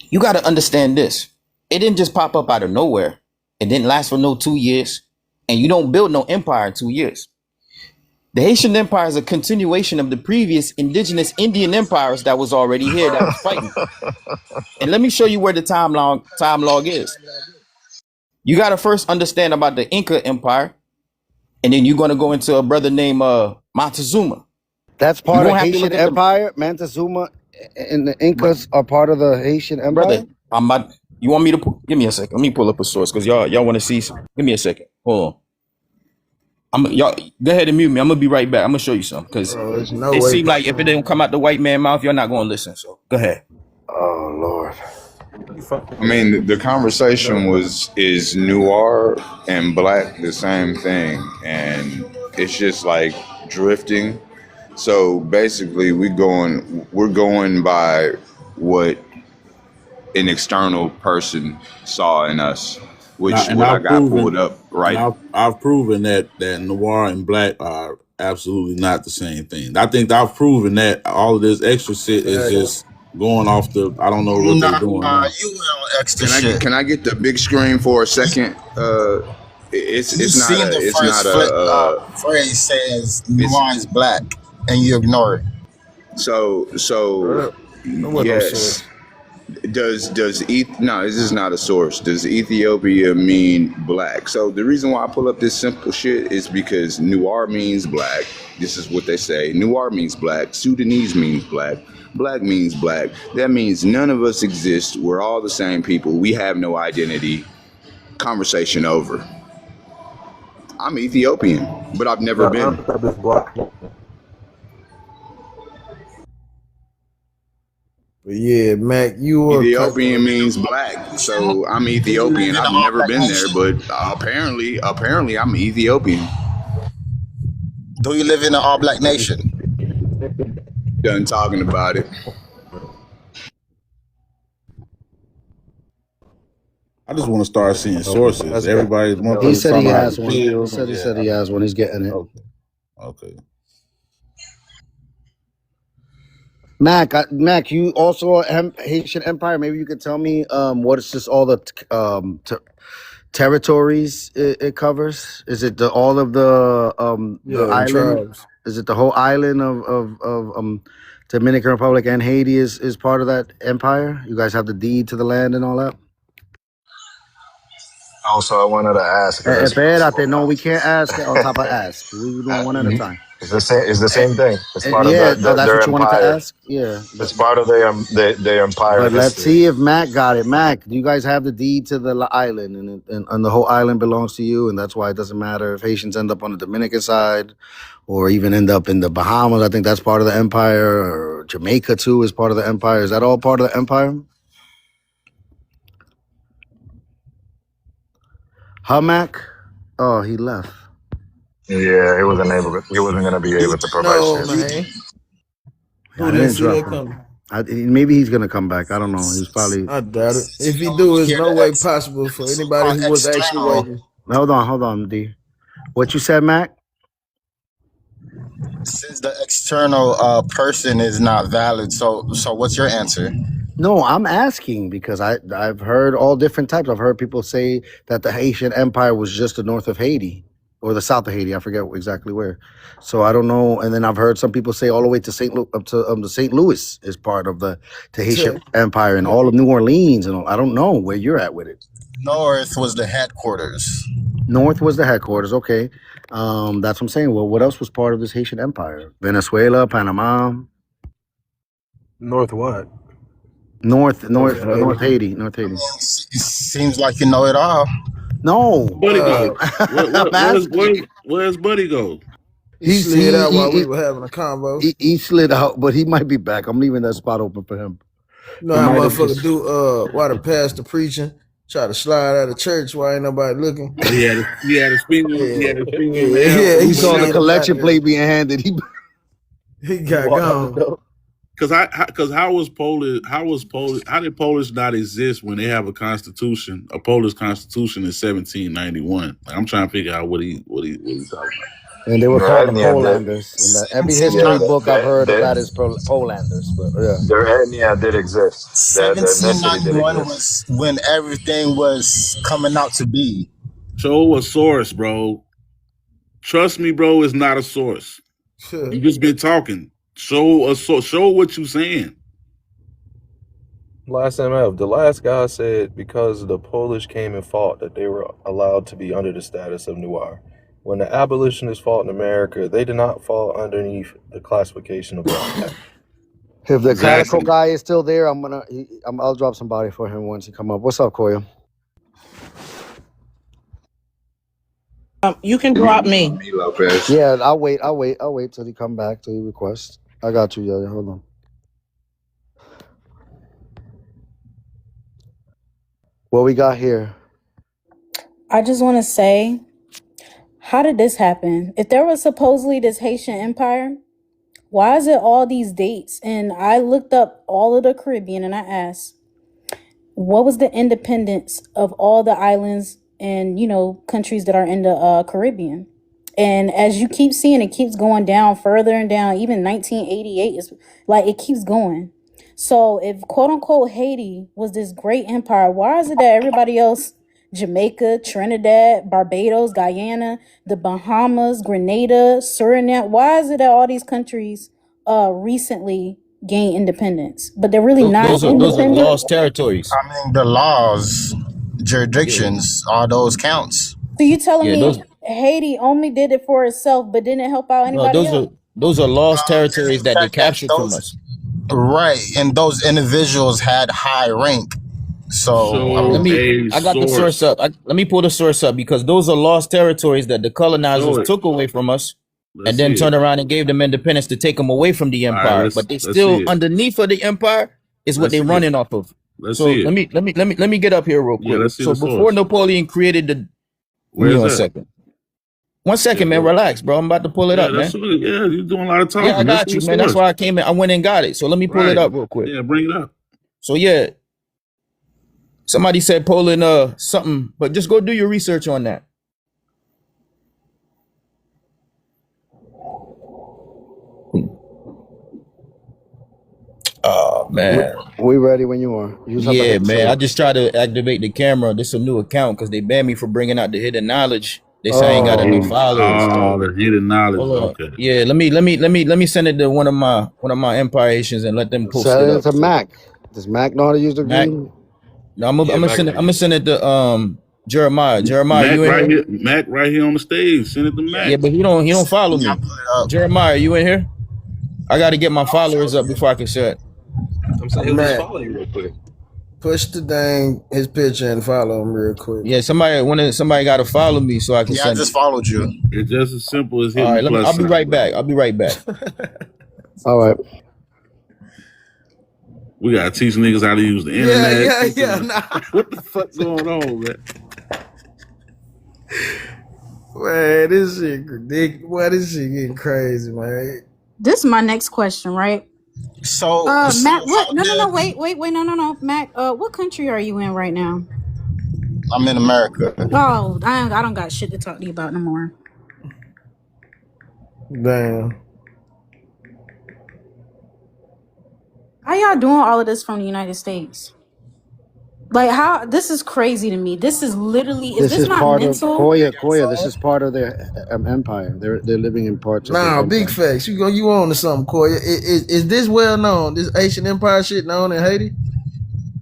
you got to understand this. It didn't just pop up out of nowhere. It didn't last for no 2 years, and you don't build no empire in 2 years. The Haitian Empire is a continuation of the previous indigenous Indian empires that was already here that was fighting. And let me show you where the time log is. You got to first understand about the Inca Empire, and then you're going to go into a brother named Montezuma. That's You're part of gonna have to Haitian look at the Empire. Montezuma and the Incas are part of the Haitian Empire. brother. I'm about. You want me to give me a second? Let me pull up a source because y'all want to see. Give me a second. Hold on. Y'all go ahead and mute me. I'm gonna be right back. I'm gonna show you something because Bro, there's no it way. seems like if it didn't come out the white man mouth, you're not gonna listen. So go ahead. Oh Lord. I mean, the conversation is noir and black the same thing, and it's just like drifting. So basically, we're going by what an external person saw in us, which And what I I've got proven, pulled up and right. I've proven that noir and black are absolutely not the same thing. I think I've proven that all of this extra shit is just going off the. I don't know what they're doing Nah, now. you went on extra shit. Can I get the big screen for a second? You seen the It's not first phrase says noir is black, and you ignore it. so No, what no source. yes. No, this is not a source. Does Ethiopia mean black? So the reason why I pull up this simple shit is because noir means black. This is what they say. Noir means black. Sudanese means black. Black means black. That means none of us exist. We're all the same people. We have no identity. Conversation over. I'm Ethiopian, but I've never been. But yeah, Mac, you were Ethiopian means black, so I'm Ethiopian. I've never been there, but apparently I'm Ethiopian. Do you live in an all-black nation? Done talking about it. I just want to start seeing sources. Everybody's He motherfuckers said he talking about has one. He said he has one. He's getting it. Okay. Mac, you also Haitian Empire. Maybe you could tell me what is just all the territories it covers? Is it all of the island? tribes. Is it the whole island of Dominican Republic and Haiti is part of that empire? You guys have the deed to the land and all that? Also, I wanted to ask. Espérate, no, we can't ask on top of ask. We're doing one at a time. It's the same thing. It's part of Yeah, that's their what you wanted to empire. ask? Yeah. It's part of their empire. But let's history. see if Mac got it. Mac, do you guys have the deed to the island, and the whole island belongs to you, and that's why it doesn't matter if Haitians end up on the Dominican side, or even end up in the Bahamas. I think that's part of the empire, or Jamaica too is part of the empire. Is that all part of the empire? Huh, Mac? Oh, he left. Yeah, he wasn't going to be able to provide No, shit. man. I didn't interrupt him. Maybe he's gonna come back. I don't know. He's probably. I doubt it. If he do, there's no way possible for anybody who was actually waiting. Hold on, D. What you said, Mac? Since the external person is not valid, so what's your answer? No, I'm asking because I've heard all different types. I've heard people say that the Haitian Empire was just the north of Haiti or the south of Haiti. I forget exactly where. So I don't know. And then I've heard some people say all the way to St. Louis is part of the Haitian Empire and all of New Orleans and all. I don't know where you're at with it. North was the headquarters. North was the headquarters. Okay, that's what I'm saying. Well, what else was part of this Haitian Empire? Venezuela, Panama. North what? North Haiti, North Haiti. Seems like you know it all. No, Buddy go? I'm asking. Where's Buddy go? He slid out while we were having a convo. He slid out, but he might be back. I'm leaving that spot open for him. You know how motherfuckers do while the pastor preaching, try to slide out of church while ain't nobody looking. He had his finger. He had his finger in the Yeah, he saw the collection plate being handed. He got gone. Because how did Polish not exist when they have a constitution, a Polish constitution in 1791? Like, I'm trying to figure out what he talking about. And they were called the Polanders. Every history book I've heard of that is Polanders. But yeah, their ethnia did exist. Their ethnicity did 1791 exist. was when everything was coming out to be. Show a source, bro. Trust me, bro, it's not a source. You just been talking. Show what you saying. Last MF, the last guy said because the Polish came and fought that they were allowed to be under the status of Noir. When the abolitionists fought in America, they did not fall underneath the classification of black. if the calico guy is still there, I'll drop somebody for him once he come up. What's up, Koya? You can drop me. Lopez. Yeah, I'll wait till he come back, till he requests. I got you, yeah. Hold on. What we got here? I just want to say, how did this happen? If there was supposedly this Haitian empire, why is it all these dates? And I looked up all of the Caribbean and I asked, what was the independence of all the islands and, countries that are in the Caribbean? And as you keep seeing, it keeps going down further and down. Even 1988 is like, it keeps going. So if quote unquote Haiti was this great empire, why is it that everybody else, Jamaica, Trinidad, Barbados, Guyana, the Bahamas, Grenada, Suriname, why is it that all these countries recently gained independence, but they're really not Those are lost territories. I mean, the laws, jurisdictions, all those counts. So you telling me Haiti only did it for itself, but didn't help out anybody else? Those are lost territories that they captured from us. Right, and those individuals had high rank. So I got the source up. Let me pull the source up because those are lost territories that the colonizers took away from us, and then turned around and gave them independence to take them away from the empire. But they still underneath of the empire is what they're running off of. So let me get up here real quick. So before Napoleon created the, One second, man. Relax, bro. I'm about to pull it up, man. Yeah, you're doing a lot of talking. Yeah, I got you, man. That's why I came in. I went and got it. So let me pull it up real quick. Yeah, bring it up. So yeah, somebody said Poland something, but just go do your research on that. Oh man, we ready when you are. Yeah, man. I just tried to activate the camera. This is a new account because they banned me for bringing out the hidden knowledge. They say I ain't got enough followers. Oh, the hidden knowledge. Okay. Yeah, let me send it to one of my Empire Haitians and let them post Send it it to Mac. Does Mac know how to use the green? No, I'm gonna send it to Jeremiah. Jeremiah, Mac you in right here? Mac right here on the stage. Send it to Mac. Yeah, but he don't follow me. Jeremiah, you in here? I got to get my followers up before I can share it. I'm saying, let's follow you real quick. Push the dang his picture and follow him real quick. Yeah, somebody got to follow me so I can Yeah, I send just it. followed you. It's just as simple as hitting All right, the plus I'll be sign. right back. I'll be right back. All right. We gotta teach niggas how to use the internet. Yeah. Nah. What the fuck going on, man? Man, this shit ridiculous. Boy, this shit getting crazy, man. This is my next question, right? So, Matt, what? No, wait, no, Matt, what country are you in right now? I'm in America. Oh, I don't got shit to talk to you about no more. Damn. How y'all doing all of this from the United States? Like, how? This is crazy to me. This is literally. Is this not part mental? of Koya. This is part of their empire. They're living in parts of. Nah, big facts. You on to something, Koya? Is this well known? This Haitian empire shit known in Haiti?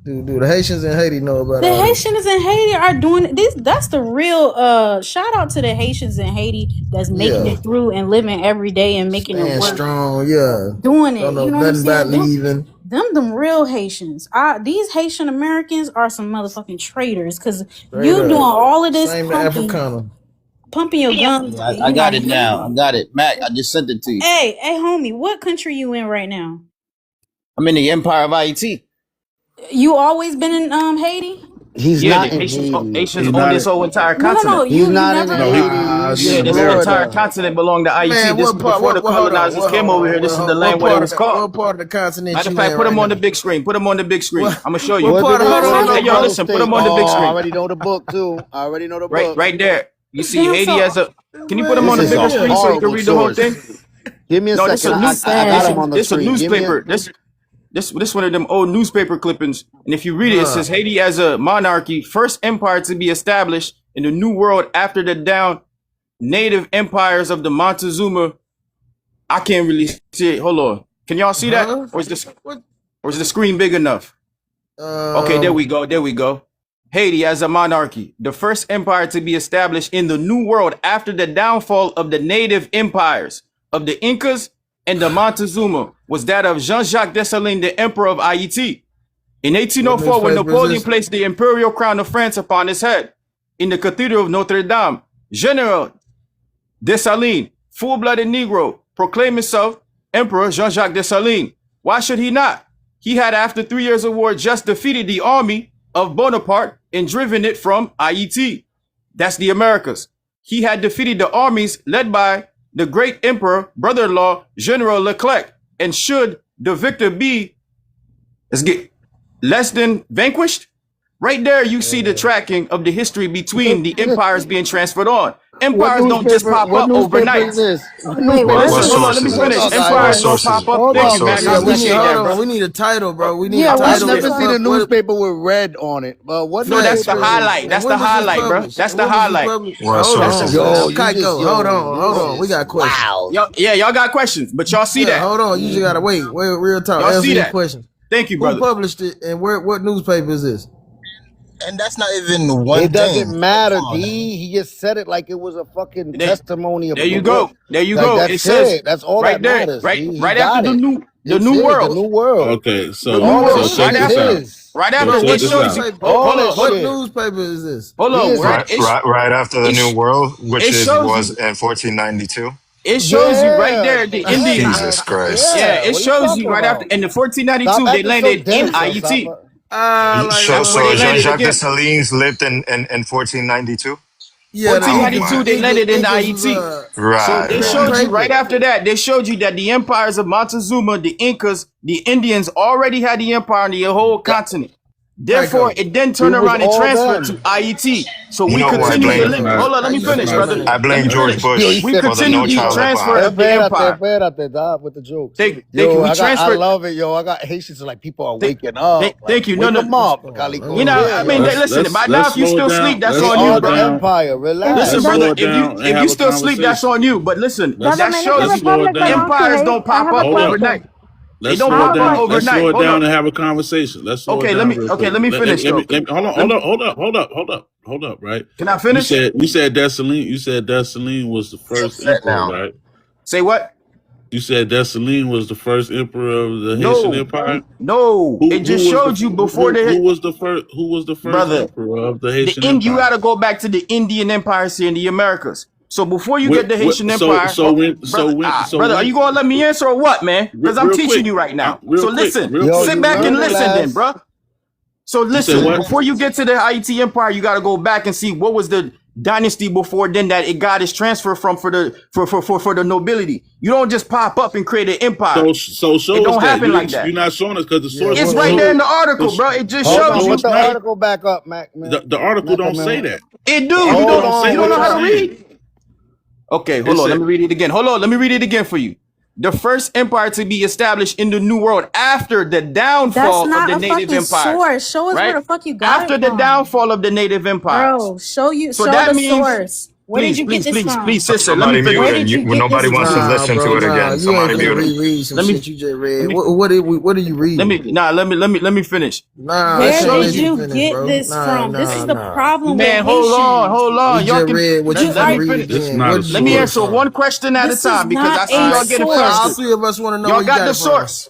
Do the Haitians in Haiti know about The all this? Haitians in Haiti are doing this. That's the real shout out to the Haitians in Haiti that's making it through and living every day and making it work. Strong, yeah. Doing it. Don't know You know what I'm nothing about saying? leaving. Them real Haitians. These Haitian Americans are some motherfucking traitors because Straight you doing up. all of this Same to pumping your guns. I, You I got not it even. now. I got it. Mac, I just sent it to you. Hey, homie, what country you in right now? I'm in the Empire of Haiti. You always been in Haiti? He's Yeah, not the in Haitians, Haiti. Haitians He's own not this in, whole entire No, continent. He's you not in never. no, Haiti. He's Yeah, in this whole entire Florida. continent belonged to Haiti. Man, This what part? before the Hold on. colonizers came over here. This is the land where it was called. What part of the continent Matter of you fact, in put right them on now? the big screen. Put them on the big screen. What? I'm gonna show you. What part? Hold on, Hey, y'all, listen. Put them on the big I screen. already know the book too. I already know the book. Right there. You see Damn, Haiti so as a. Can you put them This on the is bigger a screen so you can horrible read the whole source. thing? Give me a No, this second. is I got him on the this a screen. Give me newspaper. This one of them old newspaper clippings. And if you read it, it says Haiti as a monarchy, first empire to be established in the New World after the down native empires of the Montezuma. I can't really see it. Hold on. Can y'all see that? Or is the screen big enough? Okay, there we go. There we go. Haiti as a monarchy, the first empire to be established in the New World after the downfall of the native empires of the Incas and the Montezuma, was that of Jean-Jacques Dessalines, the emperor of Haiti. In 1804, when Napoleon placed the imperial crown of France upon his head in the Cathedral of Notre Dame, General Dessalines, full-blooded Negro, proclaimed himself Emperor Jean-Jacques Dessalines. Why should he not? He had, after 3 years of war, just defeated the army of Bonaparte and driven it from Haiti. That's the Americas. He had defeated the armies led by the great emperor, brother-in-law, General Leclerc. And should the victor be, let's get, less than vanquished? Right there, you see the tracking of the history between the empires being transferred on. Empires don't just pop up overnight. Listen, hold on, let me finish. Empires don't pop up. Thank you, man. I appreciate that, bro. We need a title, bro. We need a I've title. never seen a newspaper with red on it. But what? No, that's the highlight. That's the highlight, bro. That's the highlight. Hold on. We got questions. Wow. Y'all got questions, but y'all see that. Hold on, you just gotta wait. Real talk. Y'all see that? Questions. Thank you, brother. Who published it, and what newspaper is this? And that's not even one It doesn't thing. matter, D. He just said it like it was a fucking testimony. There you go. There you go. That's it says it. That's all right that there. matters. Right after the new world. The new world. Okay, so right after. Right after what shows you. Hold on. What newspaper is this? Hold on. Right after the New World, which was in 1492. It shows you right there the Indians. Jesus Christ. Yeah, it shows you right after. In the 1492, they landed in Haiti. So Jean-Jacques Dessalines lived in 1492? Yeah, 1492, they landed in Haiti. Right. So they showed you right after that, they showed you that the empires of Montezuma, the Incas, the Indians already had the empire on the whole continent. Therefore, it then turned around and transferred to Haiti. So we continue to live. Hold on, let me finish, brother. I blame George Bush. We continue the transfer of the empire. With the jokes. Thank you. I love it, yo. I got Haitians like people are waking up. Thank you. Wake them up. You know, I mean, listen. By now, if you still sleep, that's on you, bro. Empire, relax. Listen, brother. If you still sleep, that's on you. But listen, that shows empires don't pop up overnight. Let's slow it down. Let's slow it down and have a conversation. Let's slow it down. Let me finish. Hold up. Right? Can I finish? You said Dessalines. You said Dessalines was the first emperor, right? Say what? You said Dessalines was the first emperor of the Haitian Empire. No, it just showed you before who was the first emperor of the Haitian Empire? You got to go back to the Indian empires here in the Americas. So before you get the Haitian Empire, brother, are you gonna let me answer or what, man? Because I'm teaching you right now. So listen, sit back and listen, then, bro. So listen, before you get to the Haiti Empire, you got to go back and see what was the dynasty before then that it got its transfer from for the nobility. You don't just pop up and create an empire. So show it don't us happen that. like that. You're not showing us because the source. It's right there in the article, bro. It just shows you. Put the article back up, Mac. The article don't say that. It do. You don't know how to read. Okay, hold on. Let me read it again. Let me read it again for you. The first empire to be established in the New World after the downfall of the native empire. Source. Show us where the fuck you got after it the from. downfall of the native empire. Bro, show that the means, source. Where did you get this from? Please, sister. Somebody mute it. Nobody wants to listen to it again. Somebody mute it. Let me. You just read. What are you reading? Let me finish. Where did you get this from? This is the problem. Man, hold on. Y'all can read what you read. Let me answer one question at a time because I see y'all getting frustrated. All three of us want to know. Y'all got the source.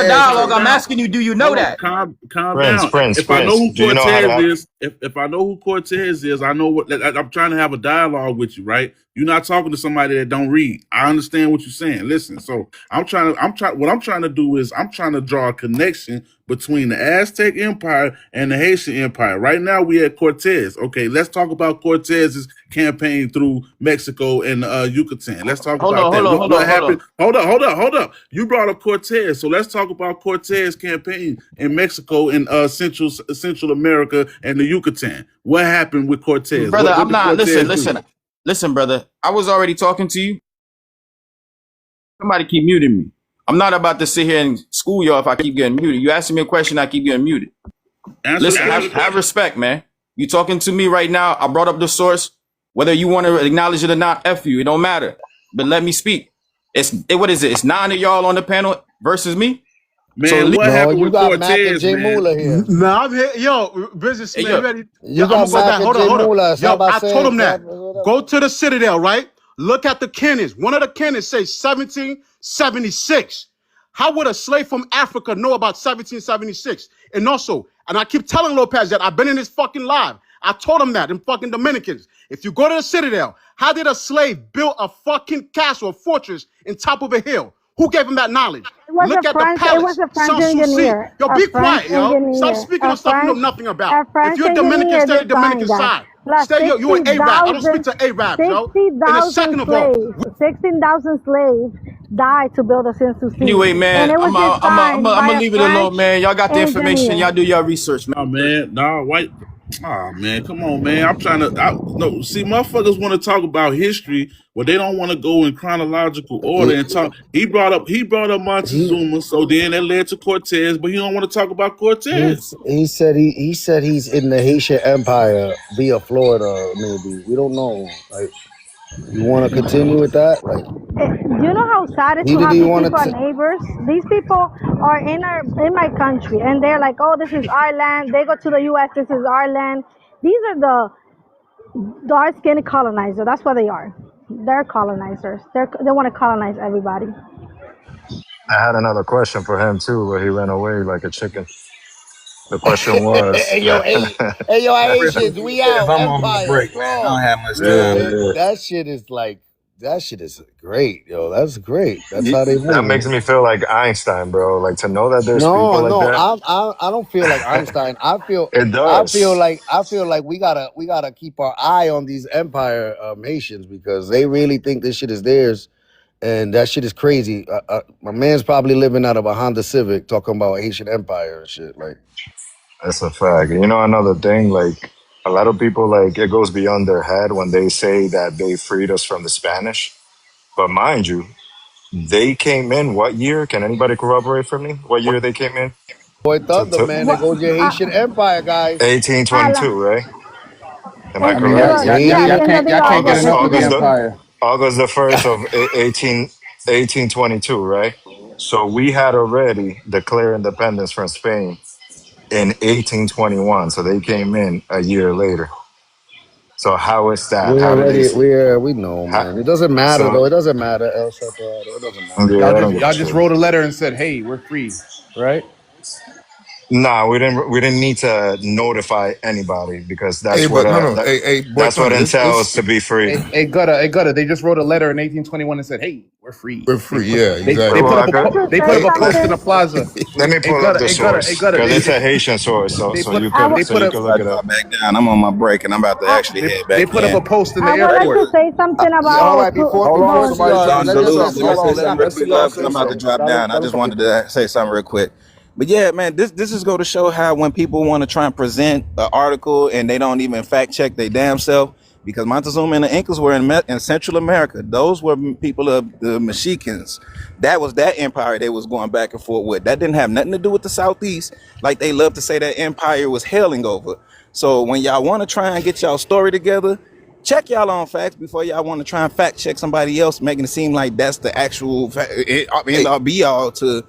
a dialogue. I'm asking you, do you know Hold on, that? calm Prince, down. Prince, If I know Prince. who Do you know how Cortez to? is, if I know who Cortez is, I know what I'm trying to have a dialogue with you, right? You're not talking to somebody that don't read. I understand what you're saying. Listen, so what I'm trying to do is I'm trying to draw a connection between the Aztec Empire and the Haitian Empire. Right now we at Cortez. Okay, let's talk about Cortez's campaign through Mexico and Yucatan. Let's talk about that. What happened? Hold up. You brought up Cortez, so let's talk about Cortez campaign in Mexico and Central America and the Yucatan. What happened with Cortez? Brother, What I'm did not. Cortez do? Listen, brother. I was already talking to you. Somebody keep muting me. I'm not about to sit here and school y'all if I keep getting muted. You asking me a question, I keep getting muted. Listen, have respect, man. You talking to me right now. I brought up the source. Whether you want to acknowledge it or not, F you. It don't matter. But let me speak. What is it? It's 9 of y'all on the panel versus me. Man, what No, happened you with got Mac and Cortez, Jay man? Moolah here. Nah, I'm here. Yo, businessman, Hey, yo. you ready? You Yo, I'm got gonna go Mac back. and Hold Jay on, hold on. Moolah. Yo, I Sabase, told him that. whatever. Go to the Citadel, right? Look at the cannons. One of the cannons says 1776. How would a slave from Africa know about 1776? And also, and I keep telling Lopez that I've been in his fucking live. I told him that in fucking Dominicans. If you go to the Citadel, how did a slave build a fucking castle, a fortress in top of a hill? Who gave him that knowledge? It was Look a at the French. It was palace, a French Sans Souci. engineer. Yo, A be French quiet, yo. Stop engineer. speaking on stuff you know nothing about. A If French you're a Dominican, engineer stay the Dominican designed that. side. Plus Stay, yo, you an Arab. I don't speak 60,000 to Arabs, yo. And the 60,000 second of all, slaves. 16,000 slaves died to build the Sanssouci, Anyway, and man, it was designed I'm by gonna a leave it alone, French man. Y'all got the information. engineer. Y'all do your research, man. Oh man, nah, white. Ah man, come on, man. I'm trying to. No, see, motherfuckers want to talk about history, but they don't want to go in chronological order and talk. He brought up Montezuma, so then that led to Cortez, but he don't want to talk about Cortez. He said he's in the Haitian Empire via Florida, maybe. We don't know. Like, you want to continue with that? Like, Do you know how sad it is he to didn't have even these want people as to. neighbors? These people are in my country, and they're like, "Oh, this is our land." They go to the U.S. This is our land. These are the dark-skinned colonizer. That's what they are. They're colonizers. They want to colonize everybody. I had another question for him too, but he ran away like a chicken. The question was, Hey, yo, Haitians, we If out. I'm on my Empire break, man, I don't strong. have much yeah, time. yeah. That shit is great, yo. That's great. That's how they That move. makes me feel like Einstein, bro. Like to know that there's No, people like no, that. I don't feel like Einstein. It does. I feel like we gotta keep our eye on these empire Haitians because they really think this shit is theirs, and that shit is crazy. My man's probably living out of a Honda Civic talking about Haitian empire and shit. Like, That's a fact. You know, another thing, like a lot of people, like it goes beyond their head when they say that they freed us from the Spanish. But mind you, they came in what year? Can anybody corroborate for me? What year they came in? boy, To, Thunder, to man, there goes your Haitian empire, guys. 1822, right? Am I I mean, correct? Yes, end of the y'all can't get August, enough of the August the empire. August the 1st of 1822, right? So we had already declared independence from Spain in 1821. So they came in a year later. So how is that? How did they? We know, How, man. It doesn't matter so though. It doesn't matter, El Separado. It doesn't matter. yeah, I don't give a Y'all just shit. wrote a letter and said, "Hey, we're free," right? Nah, we didn't. We didn't need to notify anybody because Hey, that's what but no. Boy, that's what Thunder, entails to be free. Hey, Gutter. They just wrote a letter in 1821 and said, "Hey, we're free." we're free. Yeah, They exactly. put Well, up I a could, to they put say up a post in something. the plaza. let me Hey, pull up Gutter. the source because it's a They Haitian source, they so put you I, could w- so you Before could I look it up. drop back down, I'm on my break and I'm about to I, actually head they back put up in. a post in the I would like airport. to say something All about right, before Hold on, somebody CR, John let let Dilutes, something. can I Hold say on, something real let quick, CR love? Because say I'm about to something. drop down. I Let him just say wanted to say something real quick. But yeah, man, this is go to show how when people want to try and present an article and they don't even fact check their damn self, because Montezuma and the Incas were in Central America. Those were people of the Mexicans. That was that empire they was going back and forth with. That didn't have nothing to do with the Southeast, like they love to say that empire was hailing over. So when y'all want to try and get y'all story together, check y'all on facts before y'all want to try and fact check somebody else, making it seem like that's the actual end all be all to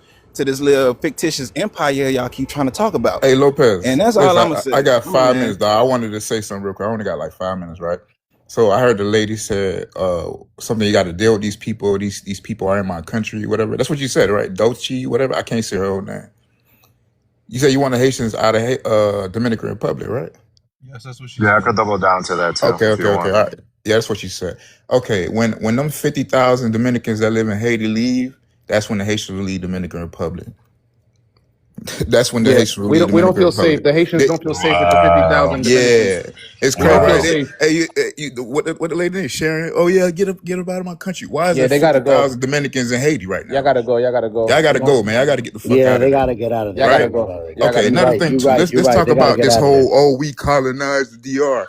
this little fictitious empire y'all keep trying to talk about. Hey, Lopez, And that's all listen, I'm gonna I say. got Come on, 5 minutes, man. dog. I wanted to say something real quick. I only got like 5 minutes, right? So I heard the lady said something, you got to deal with these people. These people are in my country, whatever. That's what you said, right? Dochi, whatever. I can't say her own name. You said you want the Haitians out of Dominican Republic, right? Yes, that's what she Yeah, I said. could double down to that too Okay, if you all want. right. Yeah, that's what you said. Okay, when them 50,000 Dominicans that live in Haiti leave, that's when the Haitians will leave Dominican Republic. That's when the Yeah, Haitians will we leave don't Dominican feel safe. Republic. The Haitians They, don't feel safe with the Wow. 50,000 Dominicans. yeah, it's We don't crazy, feel right? Wow. safe. What the lady name? Sharon? Oh yeah, get up out of my country. Why is Yeah, there they gotta go. 50,000 Dominicans in Haiti right Y'all now? gotta go. Y'all gotta go. Y'all got We to go, don't. man. I got to get the fuck Yeah, out they of there, gotta get out of there. Y'all They gotta right? gotta get go. out of there. Y'all Okay, gotta You another go. right. thing You too. right. Let's You let's right. talk They gotta about get this out of there. whole we colonized the DR.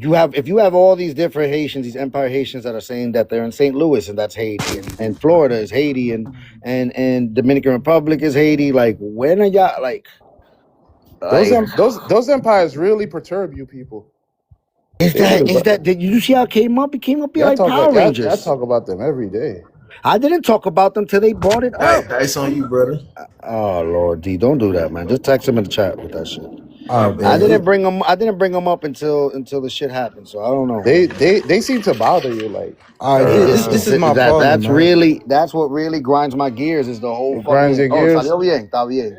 if you have all these different Haitians, these Empire Haitians that are saying that they're in St. Louis and that's Haiti, and Florida is Haiti, and Dominican Republic is Haiti. Like, when are y'all like? Those empires really perturb you people. Did you see how it came up? It came up Y'all like Power Rangers. y'all talk about them every day. I didn't talk about them till they brought it up. Dice on you, brother. Oh Lord, D, don't do that, man. Just text him in the chat with that shit. Man. I didn't bring them up until the shit happened. So I don't know. They seem to bother you. Like, all right, this is my problem. That's what really grinds my gears. Is the whole grinds your gears. Salió bien, está bien.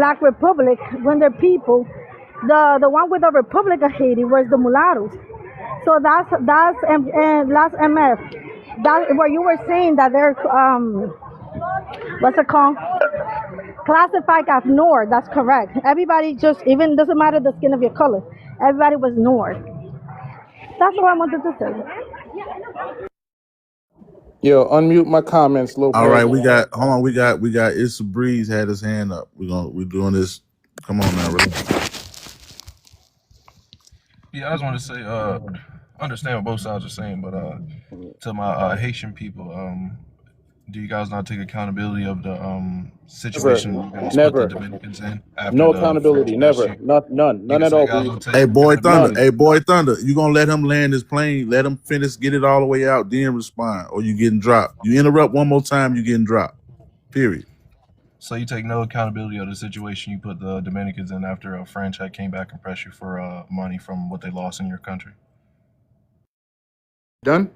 Black Republic when they're people. The one with the Republic of Haiti was the mulattoes. So that's MF. That's where you were saying that they're what's it called? Classified as North. That's correct. Everybody just even doesn't matter the skin of your color. Everybody was North. That's what I wanted to say. Yo, unmute my comments, All right, Lopez. we got. Hold on, we got. It's a Breeze had his hand up. We're doing this. Come on now, relax. Yeah, I just want to say, understand what both sides are saying, but to my Haitian people, do you guys not take accountability of the situation you guys put the Never. Dominicans in after No the French accountability. last Never. year? None at So all, you guys Breeze. don't take Hey, boy, Thunder. None. Hey, boy, Thunder. You gonna let him land his plane? Let him finish, get it all the way out, then respond, or you getting dropped. You interrupt one more time, you getting dropped. Period. So you take no accountability of the situation you put the Dominicans in after a French had came back and pressed you for money from what they lost in your country. Done?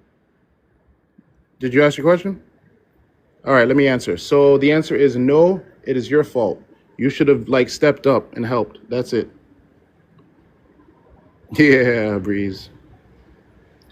Did you ask your question? All right, let me answer. So the answer is no, it is your fault. You should have stepped up and helped. That's it. Yeah, Breeze.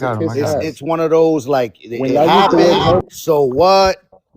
to got him. I piss got It's him. ass. it's one of those like When it y'all use the word happened. So what?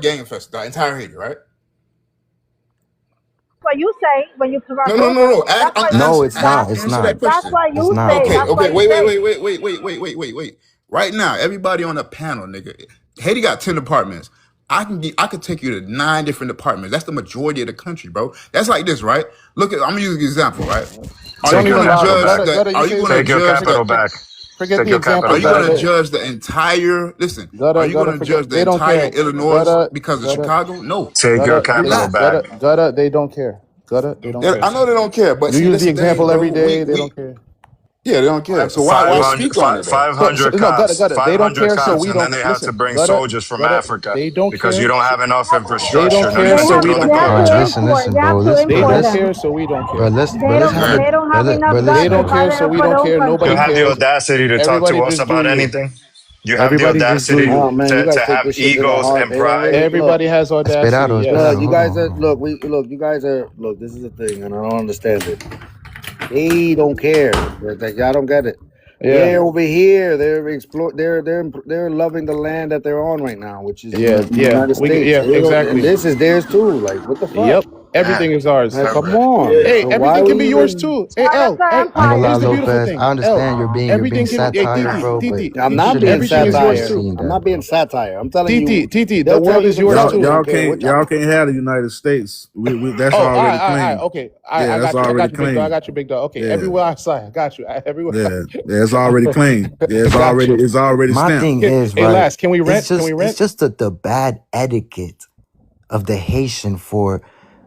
gang infested, the entire Haiti, right? What you say when you provide No, no, no, no. that's I'm what you No, answer, it's that's not. It's answer that not. that's question. what It's you not. say. Okay, That's what okay. you say. Wait. Right now, everybody on the panel, nigga. Haiti got 10 departments. I could take you to 9 different departments. That's the majority of the country, bro. That's like this, right? Look at I'm gonna use an example, right? Are Don't you Take your even gonna lie. capital judge back. Gutter, that? you Are you can't gonna say. Take your judge capital that? back. Forget Take the your example, Are capital you back. gonna gutter. judge the entire? Listen, are Gutter, you gutter. gonna Forget. judge the They don't entire care. Illinois Gutter, because of gutter, Chicago? No. Take your gutter. They capital Relax. back. gutter. They don't care. Gutter. They don't care. I know they don't care, but You see, use that's the the thing, example bro. every day. We They we don't care. yeah, they don't care. So why 500, speak on it though? 500 No, gutter, cops, gutter. They don't 500 care. So cops, we and then don't they have to listen. bring Gutter, soldiers from gutter. Africa They don't because you care. don't have enough They don't infrastructure. Now care. you They want So to have we build a don't they have All care. right, to country. listen, import. listen, They bro. have to Listen, They bro. import don't Listen, them. care. So we don't bro. care. Listen, bro. They Listen, don't Go they ahead. don't have enough bro. They guts Listen, to don't bro. buy care. their So we for their don't own care. You Nobody country. have the cares. audacity to talk to Everybody us just do about you. anything? You have the Everybody just audacity do. Oh man, you to guys take have this shit to the egos heart. and pride. Look, Everybody has audacity. Esperado, Yes. esperado. you Hold on, guys are hold on. look. You guys are look. This is the thing, and I don't understand it. They don't care. Y'all don't get it. Yeah. They're over here. They're loving the land that they're on right now, which is Yeah. the Yeah. United States. Yeah. And Exactly. this is theirs too. Like what the fuck? Yep. Everything is ours. Like, come Hey, on. So why everything are can we be yours even? too. Hey, Part of L. the Hey, I ain't gonna lie, empire. here's the beautiful Lopez. I thing. L. understand you're being Everything can. Hey, satire, bro, but Titi. I'm not shouldn't being Everything is shouldn't be yours satire. too. seeing I'm that, not being bro. satire. I'm telling you. Titi. The They'll tell world you is yours themselves too. they don't care. What Y'all can't have the United States. That's Oh, all already right, all right. claimed. Okay, Yeah, I that's got you. I already got you, big dog. I claimed. got you, big dog. Okay, Yeah, everywhere I say, I got you. Everywhere. yeah, yeah. It's already claimed. Yeah, I got you. it's already My stamped. thing is, Hey, right, last, can we rent? Can we it's rent? just the bad etiquette of the Haitian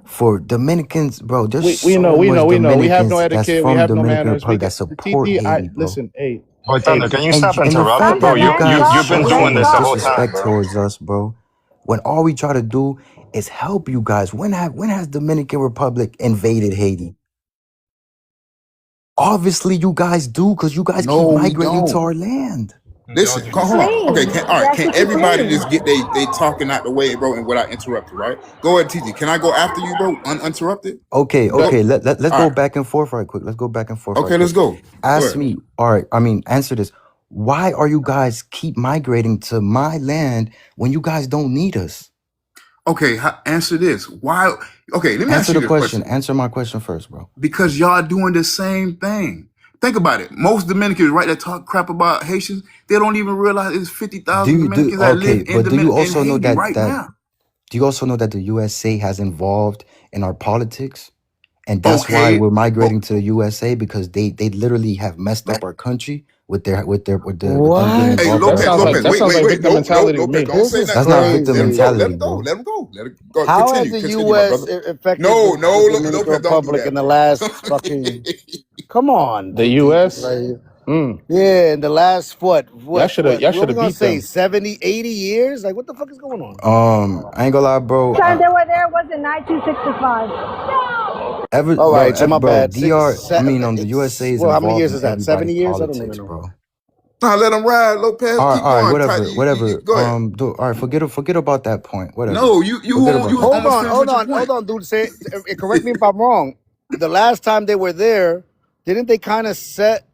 for Dominicans, bro. There's We so much know. We have no Dominicans that's etiquette. We from have no Dominican manners. We Republic get that support TT. Haiti, bro. Listen. Hey, Boy, hey. Thunder, can you stop And the fact interrupting, bro? that you guys You've been show so doing much this the whole time, disrespect bro. towards us, bro, when all we try to do is help you guys. When has Dominican Republic invaded Haiti? Obviously, you guys do, because you guys keep No, we migrating to don't. our land. Listen, hold on. Okay, Clean. all right. Yes, Can it's everybody clean. just get they talking out the way, bro, and without interrupted, right? Go ahead, TT. Can I go after you, bro, uninterrupted? Okay, Go, okay. Let's All go right. back and forth right quick. Let's go back and forth right Okay, let's quick. go. Go Ask ahead. me, all right, answer this. Why are you guys keep migrating to my land when you guys don't need us? Okay, answer this. Why? Okay, let me ask Answer you the this question. question. Answer my question first, bro. Because y'all doing the same thing. Think about it. Most Dominicans, right, that talk crap about Haitians, they don't even realize it's 50,000 Do Dominicans that live okay, but do you in also know Haiti right that now. do you also know that the USA has involved in our politics? And that's why Okay. we're Oh, migrating to the USA, because they literally have messed up that, our country with them getting What? hey, involved with our Lopez, that wait, sounds politics. wait, like wait. victim No, no, mentality to Lopez, me. don't This say is nothing, That's bro. not victim Let him crazy. go. Let him mentality, go. bro. Let him go. Let him go. How has Continue. the Continue, my U.S. brother. affected No, the Dominican Lopez, don't do Republic in that, the bro. last fucking? Come on, The TT. U.S. Like, Mm, yeah, in the last what? y'all What should we have gonna beat say? them. 70, 80 years? Like, what the fuck is going on? I ain't gonna lie, bro. Time they were there was in 1965. All right, so my Bro, bad. DR. The USA is Well, how many involved years in is that? 70 everybody's years? I don't even politics, know. bro. Nah, let him ride, Lopez. Keep All right, going. whatever. Go ahead. All right, forget about that point. Whatever. No, you Forget won't. about You was that. almost finished with your Hold point. on, dude. Correct me if I'm wrong. The last time they were there, didn't they kind of set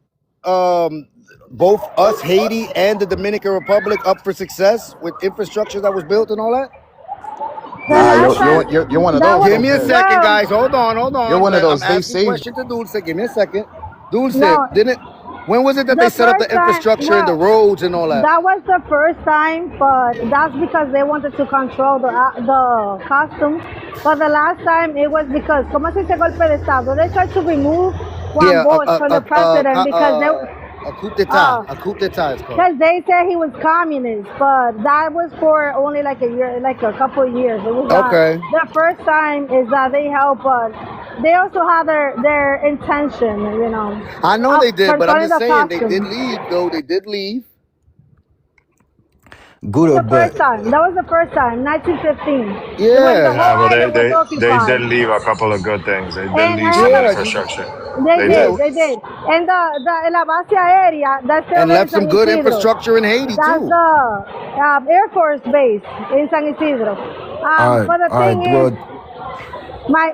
both us, Haiti, and the Dominican Republic up for success with infrastructure that was built and all that? The Ah, last time you're one of that those, was Give me a Lopez. second, well, guys. Hold You're on. one of I'm those. They asking saved. question to Dulce. Give me a second. Dulce, no. didn't? When was it that they The set up first the time, infrastructure and the well, roads and all that? that was the first time, but that's because they wanted to control the costumes. But the last time it was because, como se dice golpe de estado, they tried to remove one Yeah, vote from the president because they, a coup d'état. A coup d'état is called. because they said he was communist, but that was for only like a year, like a couple of years. It was not Okay. the first time. Is that they help us? They also had their intention, I know they did, but I'm controlling just the saying they did costume. leave though. They did leave. Good, The but first time. That was the first time, 1915, when the Yeah. whole Nah, but island was they did occupied. leave a couple of good things. They did And leave some Yeah. infrastructure. they They Yeah. did. did, they did. And the La Base area, that's still And there in left some San good Isidro. infrastructure in Haiti That's too. the Air Force base in San Isidro. But the all right. thing is, Well,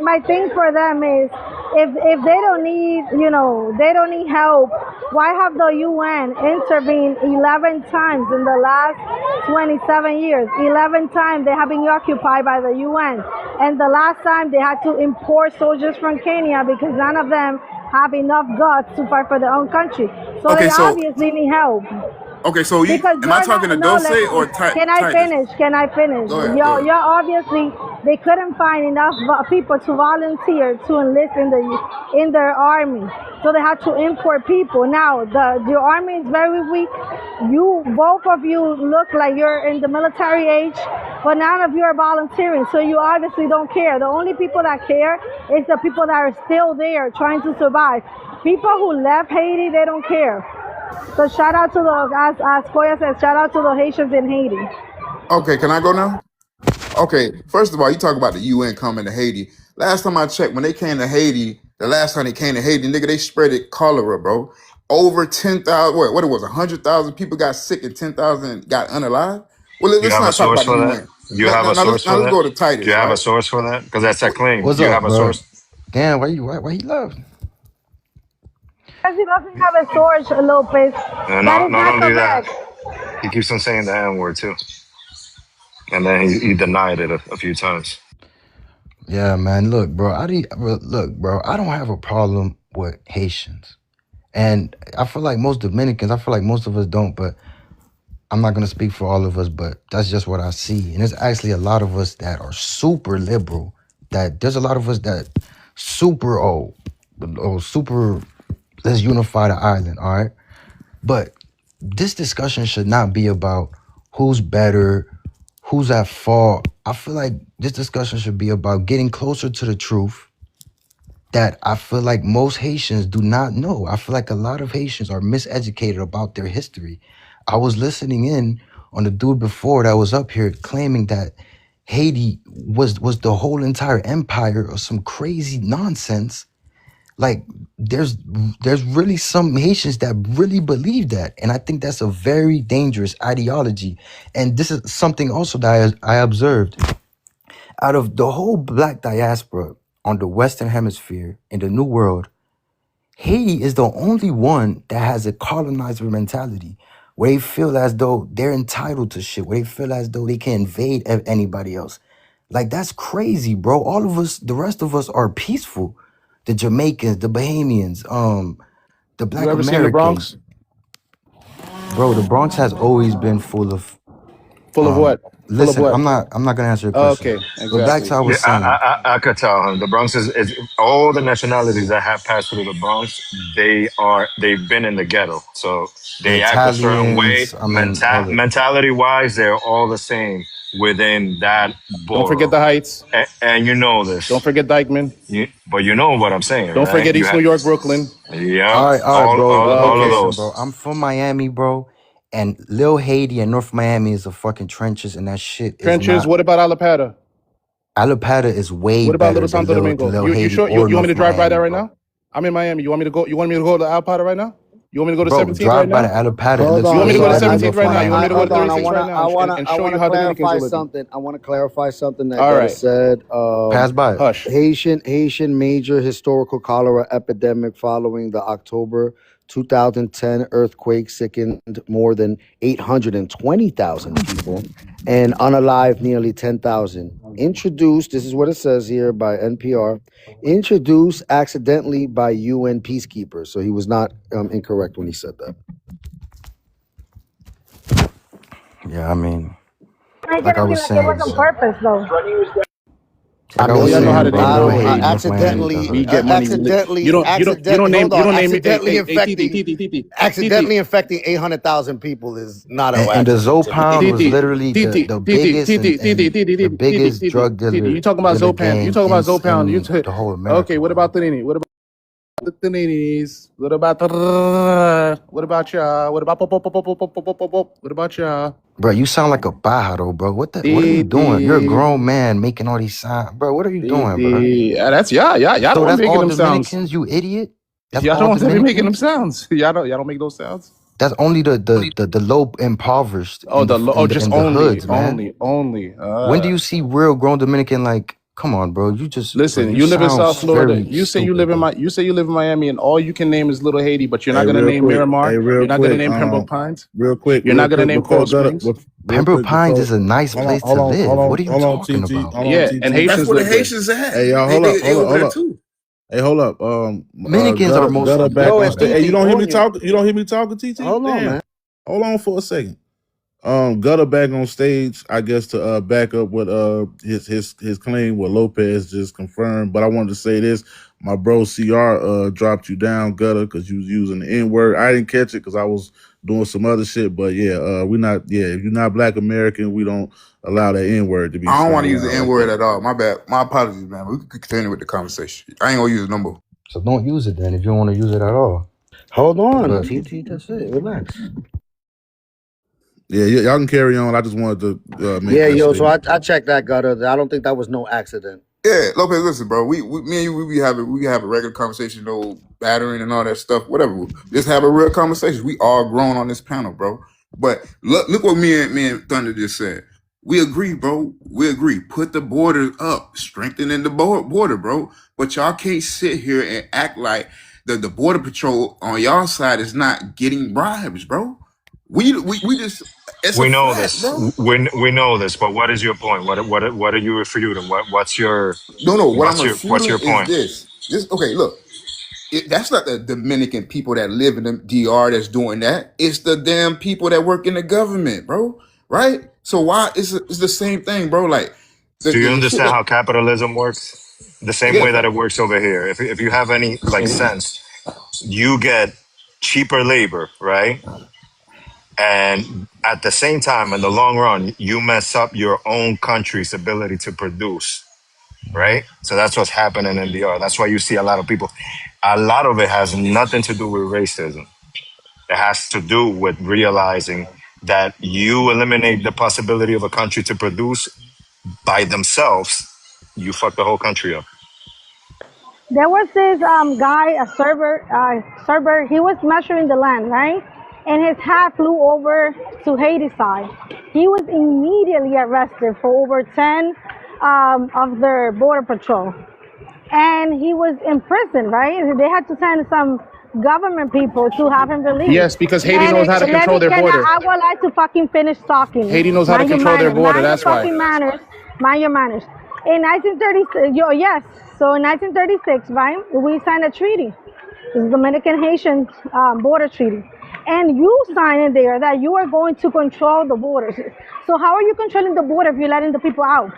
my thing for them is if they don't need they don't need help, why have the UN intervened 11 times in the last 27 years? 11 times they have been occupied by the UN, and the last time they had to import soldiers from Kenya because none of them have enough guts to fight for their own country, so they Okay, obviously need help. you Because am I you're talking not, to no, Dulce let, or can I Titus? finish? Can I finish? Go ahead. Go ahead. You're obviously, they couldn't find enough people to volunteer to enlist in their army. So they had to import people. Now, the army is very weak. Both of you look like you're in the military age, but none of you are volunteering. So you obviously don't care. The only people that care is the people that are still there trying to survive. People who left Haiti, they don't care. So shout out to as Koya says, shout out to the Haitians in Haiti. Okay, can I go now? Okay, first of all, you talk about the UN coming to Haiti. Last time I checked, when they came to Haiti, the last time they came to Haiti, nigga, they spread it cholera, bro. over 10,000, what it was, 100,000 people got sick and 10,000 got unalive? Well, You let's have a not talk source about the for that? UN. You have a source Now for let's that? go to Do you Titus, have a right? source for that? Because that's a claim. What's Do you up, have a bro? source? Damn, why he left? Because he doesn't have a source, Lopez. And That not is not not only that, correct. he keeps on saying the N word too, and then he denied it a few times. Yeah, man. Look, bro. Look, bro. I don't have a problem with Haitians, and I feel like most Dominicans. I feel like most of us don't, but I'm not gonna speak for all of us. But that's just what I see, and there's actually a lot of us that are super liberal. That there's a lot of us that super super. Let's unify the island, all right? But this discussion should not be about who's better, who's at fault. I feel like this discussion should be about getting closer to the truth that I feel like most Haitians do not know. I feel like a lot of Haitians are miseducated about their history. I was listening in on the dude before that was up here claiming that Haiti was the whole entire empire or some crazy nonsense. Like there's really some Haitians that really believe that, and I think that's a very dangerous ideology. And this is something also that I observed out of the whole black diaspora on the Western Hemisphere in the New World. Haiti is the only one that has a colonizer mentality, where they feel as though they're entitled to shit, where they feel as though they can invade anybody else. Like that's crazy, bro. All of us, the rest of us are peaceful. The Jamaicans, the Bahamians, the You Black ever seen the Americans. Bronx? Bro, the Bronx has always been full of Full of what? Full of listen, what? I'm not gonna answer your question. Okay, But back exactly. to what I Yeah, was saying. I could tell him. The Bronx is all the nationalities that have passed through the Bronx. They've been in the ghetto, so The they act a certain way. Italians, I mean, all the Mentality wise, they're all the same within that Don't forget borough, the Heights. and you know Don't this. forget Dykeman. But you know what I'm saying, Don't right? forget You East New have, York, Brooklyn. yeah, all right, bro. all of Okay. Listen, those. bro. I'm from Miami, bro. And Lil Haiti and North Miami is the fucking trenches, and that shit is Trenches. not. What about Alapata? Alapata is way What about better Little than Santo Domingo? Lil You Haiti sure or you want me to North drive by Miami, there right bro. now? I'm in Miami. You want me to go? You want me to go to Alapata right now? You want me to go to Bro, 17th right drive by the now? Alapata. It Hold looks You want on. me to way go to So better than 17th North right now? You want me to Miami. go to hold on. 36 right now and I show you wanna how Dominicans clarify are living? something. I want to clarify something that All Gutter right. said. Pass by it. Hush. Haitian major historical cholera epidemic following the October 2010 earthquake sickened more than 820,000 people and unalive nearly 10,000. Introduced, this is what it says here by NPR, introduced accidentally by UN peacekeepers. So he was not incorrect when he said that. Yeah, I mean, Make like it I seem was like it was saying, on bro. purpose, though. I Like I All was y'all know how mean, to saying, bro, name I Lil don't. I people. Haiti, North Miami is accidentally, We diverse. get money. You don't name. You don't name me. accidentally Hey, infecting, Titi. accidentally infecting 800,000 people is not an And the accident to me. Zopan was literally the biggest and the biggest drug You dealer talking about Zopan? You gang talking about Zopan? in the whole Okay. America, What bro. about Trinity? What about the Tinities? What about y'all? What about y'all? Bro, you sound like a pájaro, bro. What are you doing? You're a Titi. grown man making all these sounds. Bro, what are you doing, bro? That's y'all. Y'all So don't want that's to making all them sounds. Dominicans, you idiot? That's Y'all all don't want to be making them Dominicans? sounds. Y'all don't make those sounds. That's only the low impoverished Oh, just in the only, hoods, man. only. When do you see real grown Dominican like, come on, bro, Listen, you you live in sound South Florida. very You say you live stupid, in bro. You say you live in Miami, and all you can name is Little Haiti, but you're not Hey, gonna real name quick. Miramar. Hey, real You're not gonna quick. name Pembroke Pines. Real quick. You're Real not gonna quick. name Coral Before Gutter. Springs. Real Pembroke quick. Pines Before. is a nice Hold on. place Hold to on. Hold live. on. What are you Hold on, talking TT. about? Hold on, Yeah, and TT. That's Haitians where the live there. Haitians at. Hey, y'all. Hold up. They Hold up. over Hold there up. too. Hey, hold up. Dominicans are Gutter mostly back Yo, on and stage. Hey, you Titi, don't hear me on you. talk. You don't hear me talking, TT. Hold on, Damn. man. Hold on for a second. Gutter back on stage, I guess, to back up what his claim, what Lopez just confirmed. But I wanted to say this: my bro CR dropped you down, Gutter, because you was using the N word. I didn't catch it because I was doing some other shit. But yeah, we not. Yeah, if you're not Black American, we don't allow that N word to be I don't want thrown to use the around N like word that. at all. My bad. My apologies, man. We can continue with the conversation. I ain't gonna use it no more. So don't use it then if you don't want to use it at all. Hold on, But TT. That's it. Relax. Yeah, y'all can carry on. I just wanted to make Yeah, that yo. So statement. I checked that, Gutter. I don't think that was no accident. Yeah, Lopez, listen, bro. Me and you, we have a regular conversation, no battering and all that stuff, whatever. Just have a real conversation. We all grown on this panel, bro. But look what me and Thunder just said. We agree, bro. We agree. Put the border up, strengthening the border, bro. But y'all can't sit here and act like the border patrol on y'all side is not getting bribes, bro. We just it's a We know fact, this. bro. We know this. But what is your point? What are you refuting? What's your No. What I'm what's refuting your is point? this. Okay, look. That's not the Dominican people that live in the DR that's doing that. It's the damn people that work in the government, bro. Right? So why it's the same thing, bro? Like Do you the shit understand that how capitalism works? The same way yeah. that it works over here. If you have any like sense, you get cheaper labor, right? And at the same time, in the long run, you mess up your own country's ability to produce, right? So that's what's happening in DR. That's why you see a lot of people. A lot of it has nothing to do with racism. It has to do with realizing that you eliminate the possibility of a country to produce by themselves, you fuck the whole country up. There was this guy, a server. He was measuring the land, right? And his hat flew over to Haiti side. He was immediately arrested for over 10 of their border patrol, and he was in prison, right? They had to send some government people to have him released. Yes, because Haiti And knows how to let control me, their can border. I would like to fucking finish talking. Haiti knows how to Mind your control their manners. border. Mind your That's why. fucking manners. Mind your manners. In 1936, yes. So in 1936, right, we signed a treaty. This is the Dominican-Haitian border treaty. And you signed in there that you are going to control the borders. So how are you controlling the border if you're letting the people out?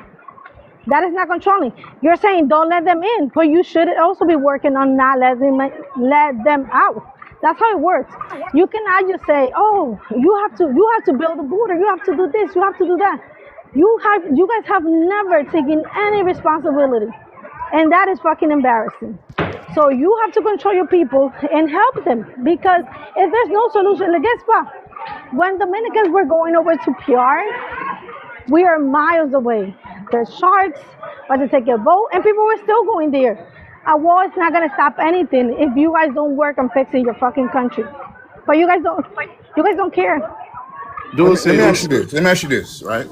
That is not controlling. You're saying don't let them in, but you should also be working on not let them out. That's how it works. You cannot just say, "Oh, you have to build a border. You have to do this. You have to do that." You guys have never taken any responsibility, and that is fucking embarrassing. So you have to control your people and help them, because if there's no solution, guess what? When Dominicans were going over to PR, we are miles away. There's sharks, but to take a boat, and people were still going there. A war is not gonna stop anything if you guys don't work on fixing your fucking country. But you guys don't care. Let me ask you this. Let me ask you this, right?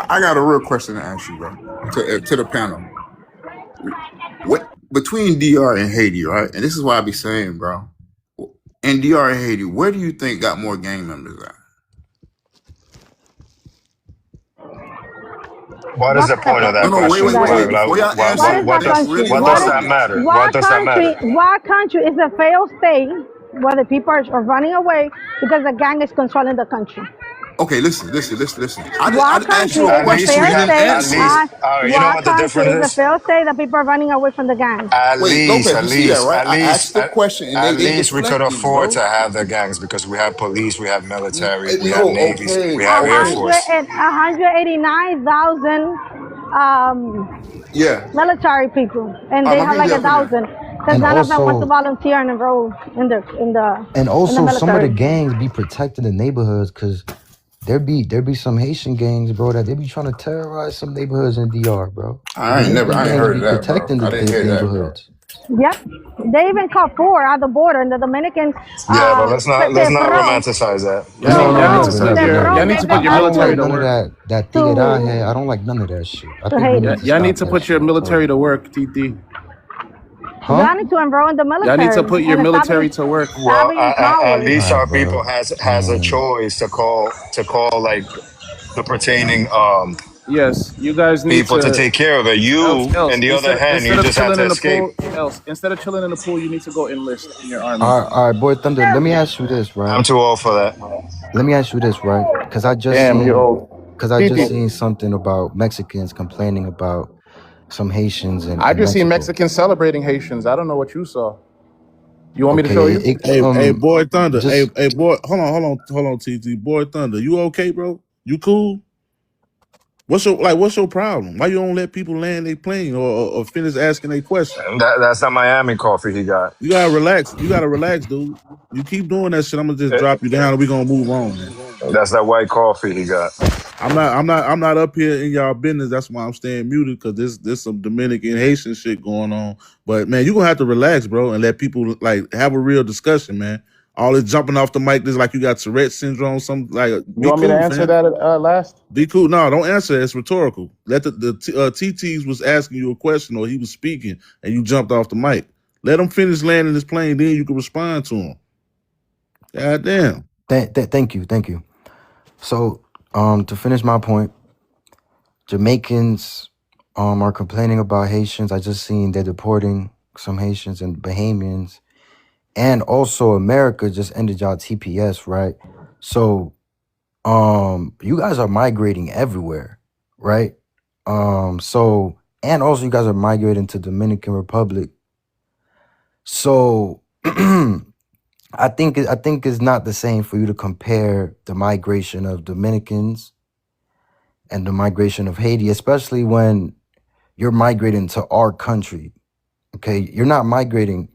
I got a real question to ask you, bro, to the panel. What between DR and Haiti, right? And this is why I be saying, bro, in DR and Haiti, where do you think got more gang members at? What is What the kind of point of question that No, question? is that? wait. Before y'all answer What it, is that just country? really What hold does What that is on. matter? What what does that country? matter? What country is a failed state where the people are running away because the gang is controlling the country? Okay, listen. I What just asked country you a is At a least question. we You failed have, didn't state? at least, answer. you know What what the country difference is a is? failed state that people are running away from the gang? Wait, Lopez, you see that, right? At I asked least, the question and at they least we could deflecting, afford bro. to have the gangs because we have police, we have military, we have No, navies, we okay, have A air okay. hundred force. and 189,000 Yeah, military people, and I'm they gonna have give like you a up in there. thousand because And none of them want to also, volunteer and enroll in the some of the military. gangs be protecting the neighborhoods because there be some Haitian gangs, bro, that they be trying to terrorize some neighborhoods in DR, bro. I ain't Them gangs heard be of that, bro. protecting I didn't the hear that, bro. neighborhoods. Yep, they even caught four at the border in the Dominican. Yeah, but let's Se not pro. romanticize that. Let's Y'all not y'all need No, to but romanticize put never, that. your never. y'all They need to got put your I don't military like to four none of work. that to tigueraje. I don't like none of that shit. I to think we Haiti. need to Y'all need stop to that put your shit, bro. military to work, TT. Huh? Y'all need to enroll in the Y'all need to military put your and stop military being to work. Well, at cowards. least All our right, people bro. has a choice to call like the pertaining Yes, you guys need people to to take care of it. You, on else the other hand, you instead of just had chilling to in the escape. pool, instead of chilling in the pool, you need to go enlist in your army. All right, boy, Thunder. Let me ask you this, right? I'm too old for that. Let me ask you this, right? Because Damn, you old. I just TT. seen something about Mexicans complaining about some Haitians I in just seen Mexico. Mexicans celebrating Haitians. I don't know what you saw. You want me to show Okay, you? Hey, boy, Thunder. just Hey, boy. Hold on, TT. Boy, Thunder. You okay, bro? You cool? What's your problem? Why you don't let people land their plane or finish asking their question? That's that Miami coffee he got. You gotta relax. You gotta relax, dude. You keep doing that shit, I'm gonna just Eh, drop you down and we gonna move on, man. That's that white coffee he got. I'm not up here in y'all business. That's why I'm staying muted, because there's some Dominican Haitian shit going on. But man, you're gonna have to relax, bro, and let people like have a real discussion, man. All this jumping off the mic, this like you got Tourette syndrome, something like You be want me to cool, answer fam. that last? Be cool. No, don't answer. It's rhetorical. Let the TTs was asking you a question or he was speaking and you jumped off the mic. Let him finish landing his plane, then you can respond to him. God damn. Thank you. So, to finish my point, Jamaicans are complaining about Haitians. I just seen they're deporting some Haitians and Bahamians. And also America just ended y'all TPS, right? So you guys are migrating everywhere, right? So, and also you guys are migrating to Dominican Republic. So I think it's not the same for you to compare the migration of Dominicans and the migration of Haiti, especially when you're migrating to our country. Okay, you're not migrating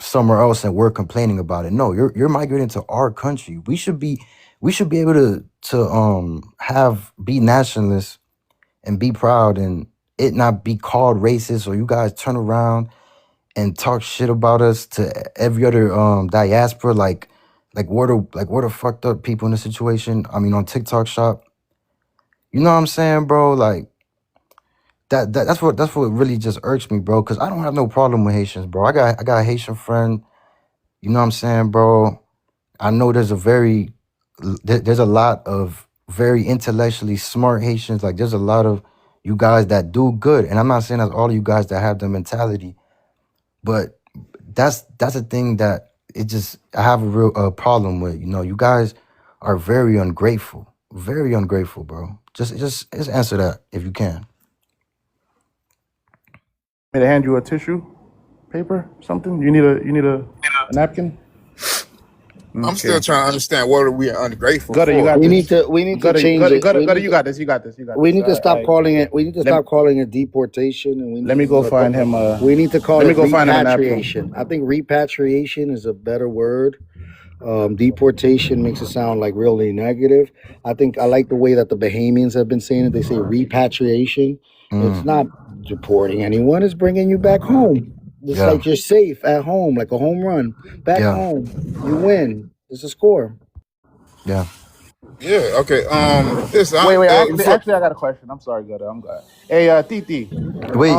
somewhere else and we're complaining about it. No, you're migrating to our country. We should be able to be nationalists and be proud and it not be called racist, or you guys turn around and talk shit about us to every other diaspora, like we're the fucked up people in the situation. I mean, on TikTok shop. You know what I'm saying, bro? Like that's what really just irks me, bro. Cause I don't have no problem with Haitians, bro. I got a Haitian friend. You know what I'm saying, bro? I know there's a lot of very intellectually smart Haitians. Like there's a lot of you guys that do good, and I'm not saying that's all of you guys that have the mentality, but that's a thing that I have a real problem with. You know, you guys are very ungrateful, bro. Just answer that if you can. Me to hand you a tissue paper, something? You need a napkin? I'm still trying to understand what are we ungrateful Gutter, you for. got We this. need to change it. Gutter, you got this. You got this. We need to stop Alright. calling it. We need to stop calling it deportation, and we need Let me go find him. We need to call Let me it go find him a napkin. repatriation. I think repatriation is a better word. Deportation makes it sound like really negative. I like the way that the Bahamians have been saying it. They say repatriation. It's not deporting anyone. It's bringing you back home. It's like you're safe at home, like a home run. Back home, you win. It's a score. Yeah. Yeah. Okay. Listen. Wait. Actually, I got a question. I'm sorry, Gutter. I'm glad. Hey, Titi. Wait.